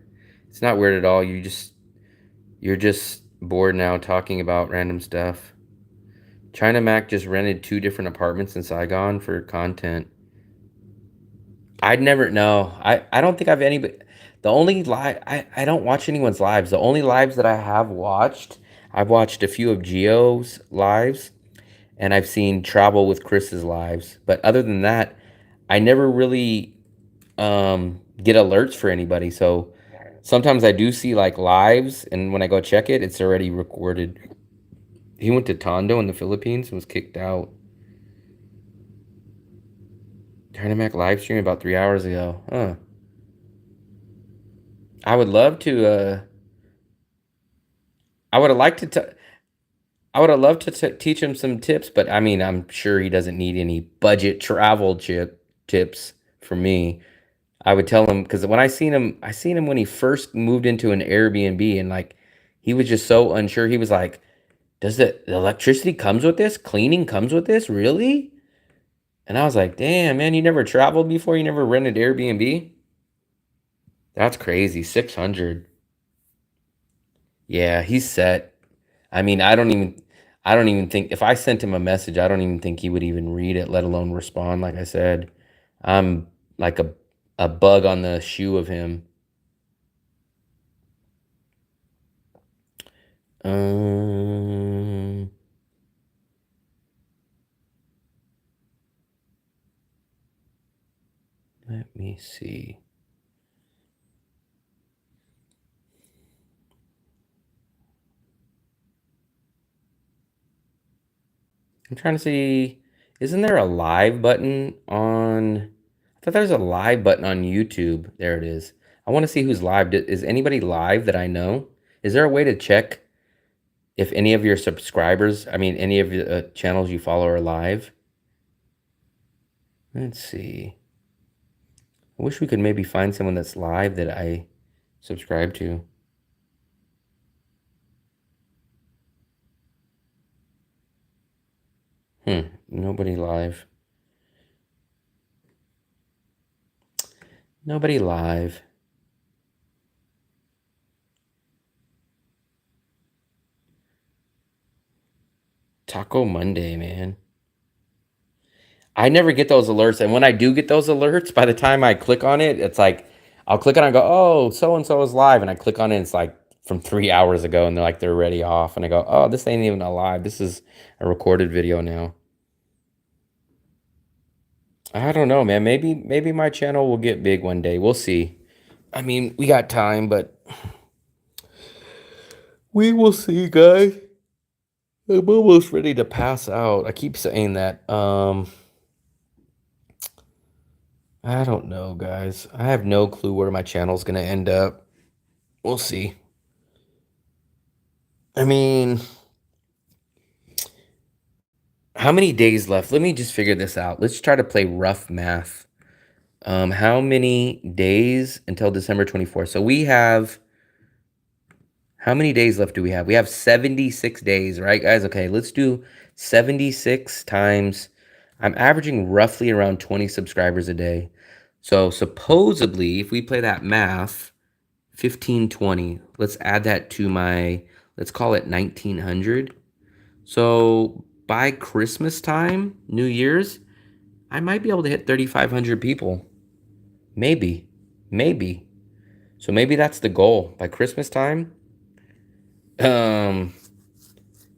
It's not weird at all. You're just bored now talking about random stuff. China Mac just rented 2 different apartments in Saigon for content. I'd never know. I don't think I've anybody. The only live I don't watch anyone's lives. The only lives that I have watched, I've watched a few of Geo's lives, and I've seen Travel with Chris's lives. But other than that, I never really get alerts for anybody. So sometimes I do see like lives, and when I go check it, it's already recorded. He went to Tondo in the Philippines and was kicked out. China Mac live stream about 3 hours ago. Huh. I would love to. I would have liked to. I would have loved to teach him some tips, but I mean, I'm sure he doesn't need any budget travel tips from me. I would tell him because when I seen him when he first moved into an Airbnb, and like he was just so unsure. He was like, "Does the electricity comes with this? Cleaning comes with this? Really?" And I was like, "Damn, man, you never traveled before? You never rented Airbnb?" That's crazy. 600. Yeah, he's set. I mean, I don't even think if I sent him a message, I don't even think he would even read it, let alone respond. Like I said, I'm like a bug on the shoe of him. Let me see. I'm trying to see, isn't there a live button on, I thought there's a live button on YouTube. There it is. I want to see who's live. Is anybody live that I know? Is there a way to check if any of your subscribers, I mean, any of the channels you follow are live? Let's see. I wish we could maybe find someone that's live that I subscribe to. Nobody live. Nobody live. Taco Monday, man. I never get those alerts. And when I do get those alerts, by the time I click on it, it's like, I'll click on it and go, oh, so-and-so is live. And I click on it, and it's like from 3 hours ago. And they're like, they're already off. And I go, oh, this ain't even a live. This is a recorded video now. I don't know, man. Maybe my channel will get big one day. We'll see. I mean, we got time, but we will see, guys. I'm almost ready to pass out. I keep saying that. I don't know, guys. I have no clue where my channel's gonna end up. We'll see. I mean, how many days left? Let me just figure this out. Let's try to play rough math. How many days until December 24th? So we have, how many days left do we have? We have 76 days, right, guys? Okay, let's do 76 times. I'm averaging roughly around 20 subscribers a day. So supposedly, if we play that math, 1520, let's add that to my, let's call it 1900. So by Christmas time, New Year's, I might be able to hit 3,500 people. Maybe. So maybe that's the goal. By Christmas time,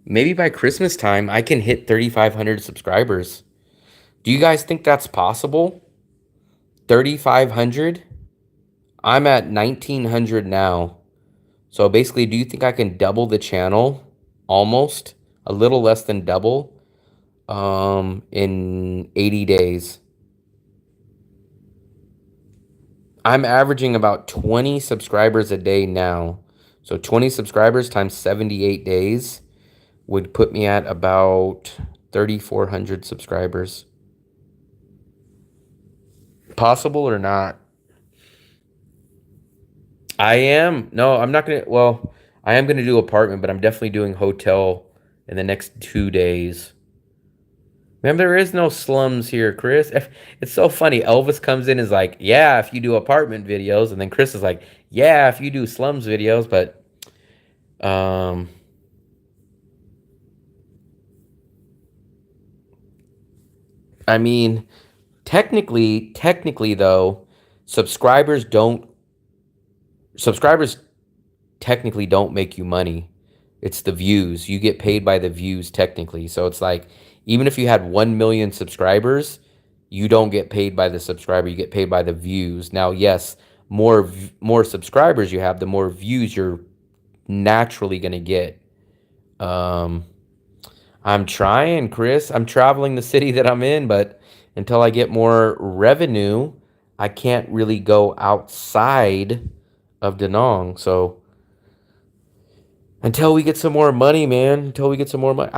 maybe by Christmas time, I can hit 3,500 subscribers. Do you guys think that's possible? 3,500? I'm at 1900 now. So basically, do you think I can double the channel? Almost. A little less than double in 80 days. I'm averaging about 20 subscribers a day now. So 20 subscribers times 78 days would put me at about 3,400 subscribers. Possible or not? I am. No, I'm not going to. Well, I am going to do apartment, but I'm definitely doing hotel in the next 2 days. Remember, there is no slums here, Chris. It's so funny. Elvis comes in and is like, yeah, if you do apartment videos. And then Chris is like, yeah, if you do slums videos. But, I mean, technically though, subscribers technically don't make you money. It's the views. You get paid by the views technically. So it's like, even if you had 1 million subscribers, you don't get paid by the subscriber. You get paid by the views. Now, yes, more subscribers you have, the more views you're naturally going to get. I'm trying, Chris. I'm traveling the city that I'm in, but until I get more revenue, I can't really go outside of Danang. So until we get some more money, man, until we get some more money.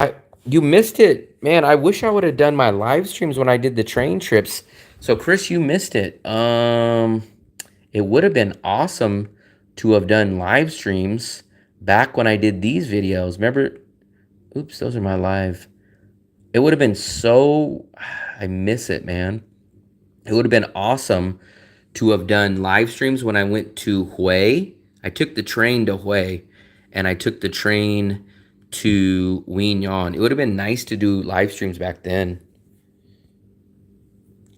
You missed it, man. I wish I would have done my live streams when I did the train trips. So Chris, you missed it. It would have been awesome to have done live streams back when I did these videos. Remember? Oops, those are my live. It would have been so, I miss it, man. It would have been awesome to have done live streams when I went to Hue. I took the train to Hue, and I took the train to Wien. It would have been nice to do live streams back then.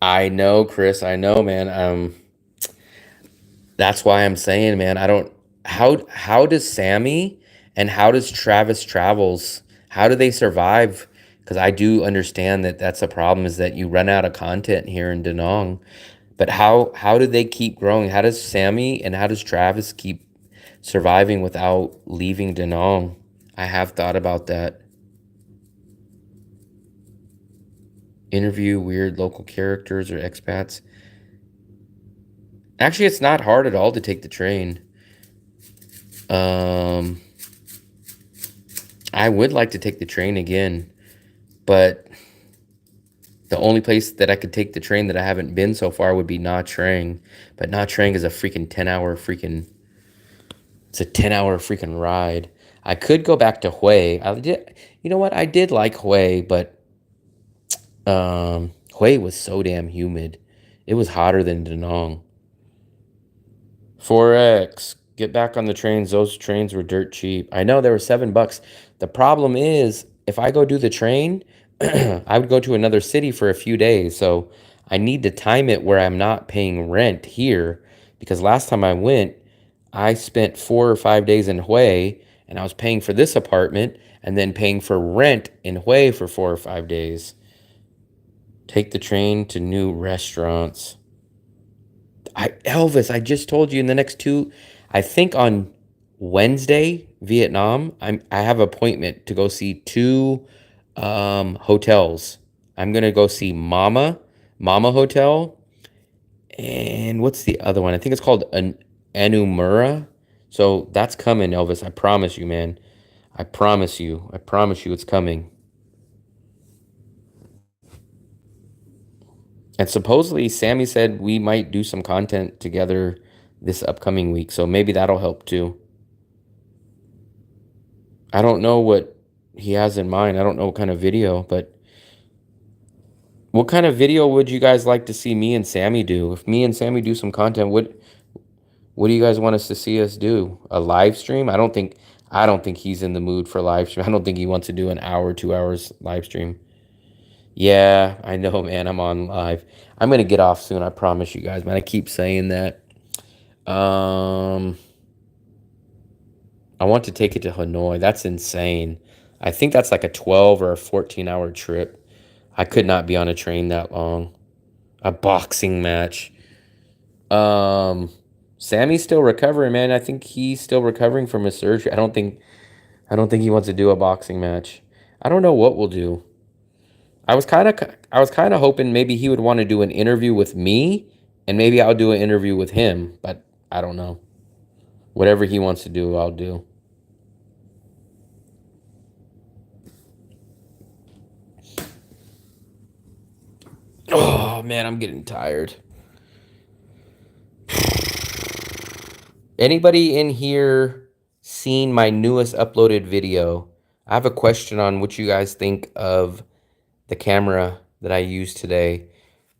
I know, Chris. I know, man. That's why I'm saying, man, I don't, how does Sammy and how does Travis Travels, how do they survive? Because I do understand that that's a problem, is that you run out of content here in Danang. But how do they keep growing? How does Sammy and how does Travis keep surviving without leaving Danang? I have thought about that. Interview weird local characters or expats. Actually, it's not hard at all to take the train. I would like to take the train again, but the only place that I could take the train that I haven't been so far would be Nha Trang. But Nha Trang is a freaking 10-hour freaking... It's a 10-hour freaking ride. I could go back to Hue. You know what? I did like Hue, but Hue was so damn humid. It was hotter than Danang. 4X, get back on the trains. Those trains were dirt cheap. I know they were $7. The problem is, if I go do the train, I would go to another city for a few days. So I need to time it where I'm not paying rent here. Because last time I went, I spent 4 or 5 days in Hue, and I was paying for this apartment and then paying for rent in Hue for 4 or 5 days. Take the train to new restaurants. Elvis, I just told you in the next 2, I think on Wednesday, Vietnam, I have an appointment to go see 2 hotels. I'm going to go see Mama Hotel. And what's the other one? I think it's called Anumura. So that's coming, Elvis. I promise you, man. I promise you it's coming. And supposedly Sammy said we might do some content together this upcoming week. So maybe that'll help too. I don't know what he has in mind. I don't know what kind of video, but what kind of video would you guys like to see me and Sammy do? If me and Sammy do some content, what do you guys want us to see us do? A live stream? I don't think he's in the mood for live stream. I don't think he wants to do an hour, 2 hours live stream. Yeah, I know, man. I'm on live. I'm going to get off soon. I promise you guys, man. I keep saying that. I want to take it to Hanoi. That's insane. I think that's like a 12 or a 14-hour trip. I could not be on a train that long. A boxing match. Sammy's still recovering, man. I think he's still recovering from his surgery. I don't think he wants to do a boxing match. I don't know what we'll do. I was kind of hoping maybe he would want to do an interview with me, and maybe I'll do an interview with him, but I don't know. Whatever he wants to do, I'll do. Oh, man, I'm getting tired. Anybody in here seen my newest uploaded video? I have a question on what you guys think of the camera that I used today.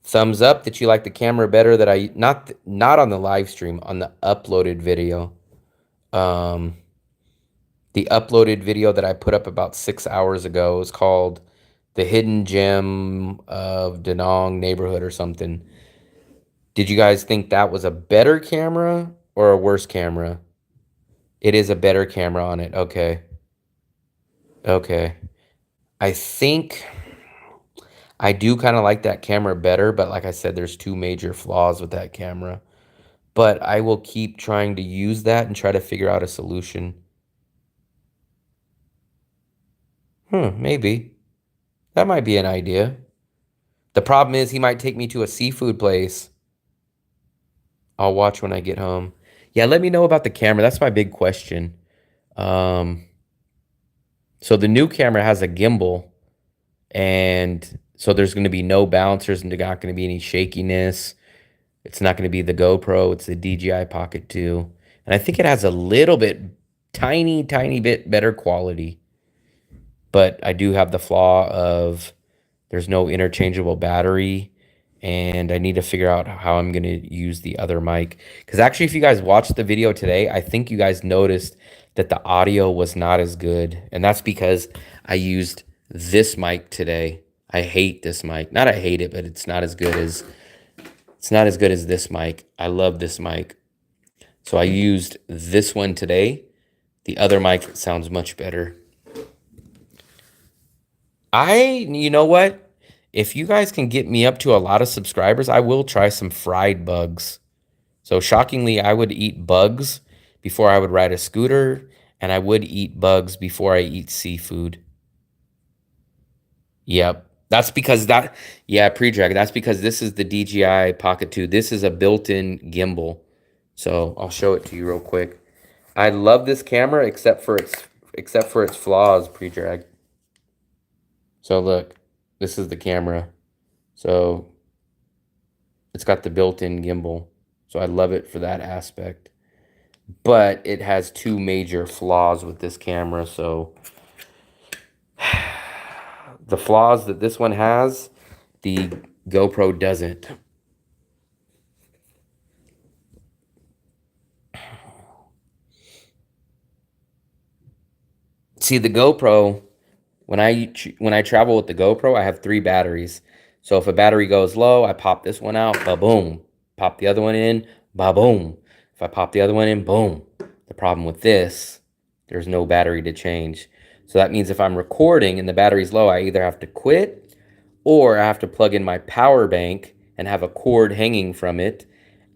Thumbs up that you like the camera better that I not on the live stream, on the uploaded video. The uploaded video that I put up about 6 hours ago is called The Hidden Gem of Danang Neighborhood or something. Did you guys think that was a better camera or a worse camera? It is a better camera on it. Okay. Okay. I think I do kind of like that camera better, but like I said, there's two major flaws with that camera. But I will keep trying to use that and try to figure out a solution. Maybe. That might be an idea. The problem is he might take me to a seafood place. I'll watch when I get home. Yeah, let me know about the camera. That's my big question. So the new camera has a gimbal, and so there's going to be no bouncers and there's not going to be any shakiness. It's not going to be the GoPro. It's the DJI Pocket 2. And I think it has a little bit, tiny bit better quality. But I do have the flaw of there's no interchangeable battery. And I need to figure out how I'm going to use the other mic. Because actually, if you guys watched the video today, I think you guys noticed that the audio was not as good. And that's because I used this mic today. I hate this mic. Not I hate it, but it's not as good as this mic. I love this mic. So I used this one today. The other mic sounds much better. You know what? If you guys can get me up to a lot of subscribers, I will try some fried bugs. So shockingly, I would eat bugs before I would ride a scooter, and I would eat bugs before I eat seafood. Yep. That's because pre-drag. That's because this is the DJI Pocket 2. This is a built-in gimbal. So I'll show it to you real quick. I love this camera except for its flaws, pre-drag. So look, this is the camera. So it's got the built-in gimbal. So I love it for that aspect. But it has two major flaws with this camera. So the flaws that this one has, the GoPro doesn't. See, the GoPro, when I travel with the GoPro, I have 3 batteries. So if a battery goes low, I pop this one out, ba-boom. Pop the other one in, ba-boom. If I pop the other one in, boom. The problem with this, there's no battery to change. So that means if I'm recording and the battery's low, I either have to quit or I have to plug in my power bank and have a cord hanging from it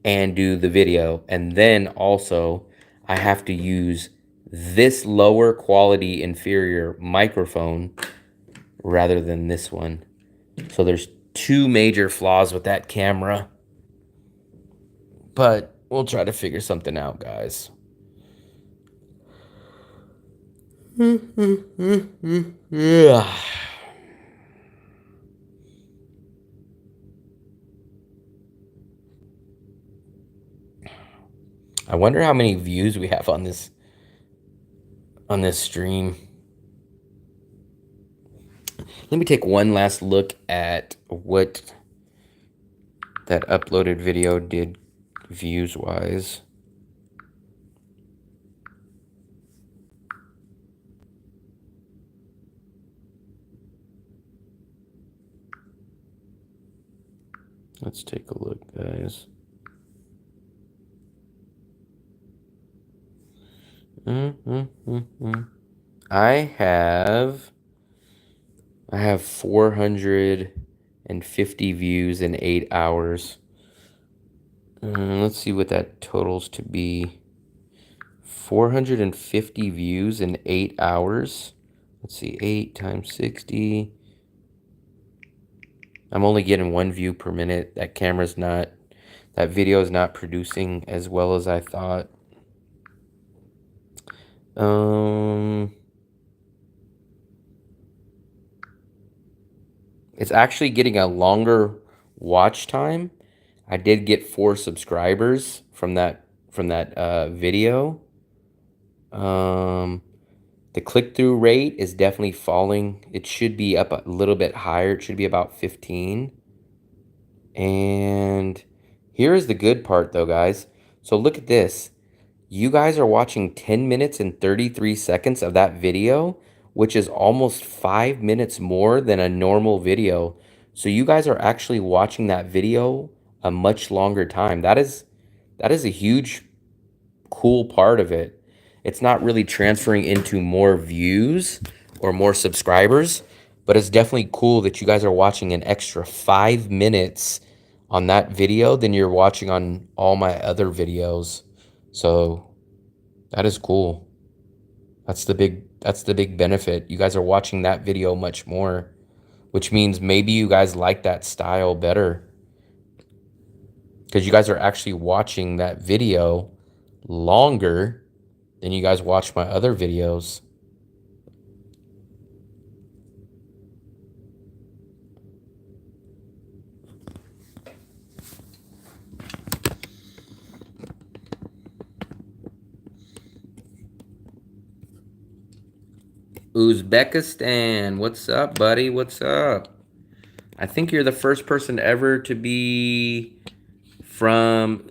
and do the video. And then also I have to use this lower quality inferior microphone rather than this one. So there's 2 major flaws with that camera. But we'll try to figure something out, guys. Yeah. I wonder how many views we have on this stream. Let me take one last look at what that uploaded video did views-wise. Let's take a look, guys. I have 450 views in 8 hours. Let's see what that totals to be. 450 views in 8 hours. Let's see, 8 times 60. I'm only getting 1 view per minute. That video is not producing as well as I thought. It's actually getting a longer watch time. I did get 4 subscribers from that video. The click-through rate is definitely falling. It should be up a little bit higher. It should be about 15. And here's the good part though, guys. So look at this. You guys are watching 10 minutes and 33 seconds of that video, which is almost 5 minutes more than a normal video. So you guys are actually watching that video a much longer time. That is a huge, cool part of it. It's not really transferring into more views or more subscribers, but it's definitely cool that you guys are watching an extra 5 minutes on that video than you're watching on all my other videos. So that is cool. That's the big benefit. You guys are watching that video much more, which means maybe you guys like that style better because you guys are actually watching that video longer than you guys watch my other videos. Uzbekistan, what's up, buddy? What's up? I think you're the first person ever to be from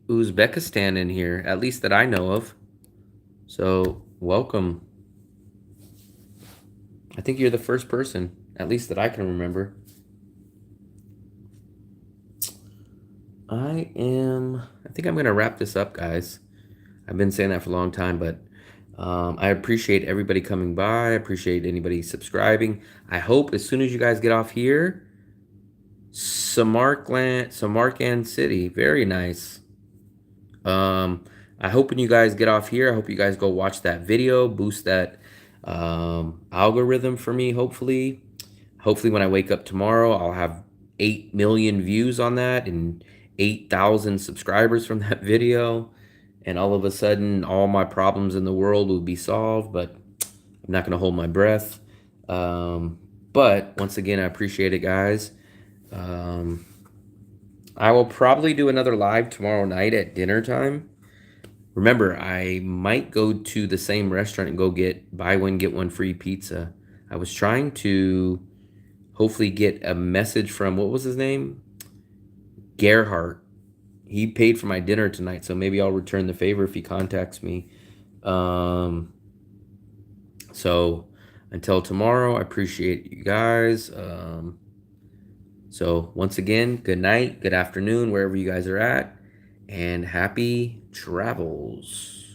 Uzbekistan in here, at least that I know of. So, welcome. I think you're the first person, at least that I can remember. I think I'm going to wrap this up, guys. I've been saying that for a long time, but I appreciate everybody coming by. I appreciate anybody subscribing. I hope as soon as you guys get off here, Samarkand City, very nice. I hope when you guys get off here, I hope you guys go watch that video, boost that algorithm for me, hopefully. Hopefully when I wake up tomorrow, I'll have 8 million views on that and 8,000 subscribers from that video. And all of a sudden, all my problems in the world will be solved, but I'm not going to hold my breath. But once again, I appreciate it, guys. I will probably do another live tomorrow night at dinner time. Remember, I might go to the same restaurant and go get buy one, get one free pizza. I was trying to hopefully get a message from, what was his name? Gerhardt. He paid for my dinner tonight, so maybe I'll return the favor if he contacts me. So until tomorrow, I appreciate you guys. So once again, good night, good afternoon, wherever you guys are at, and happy travels.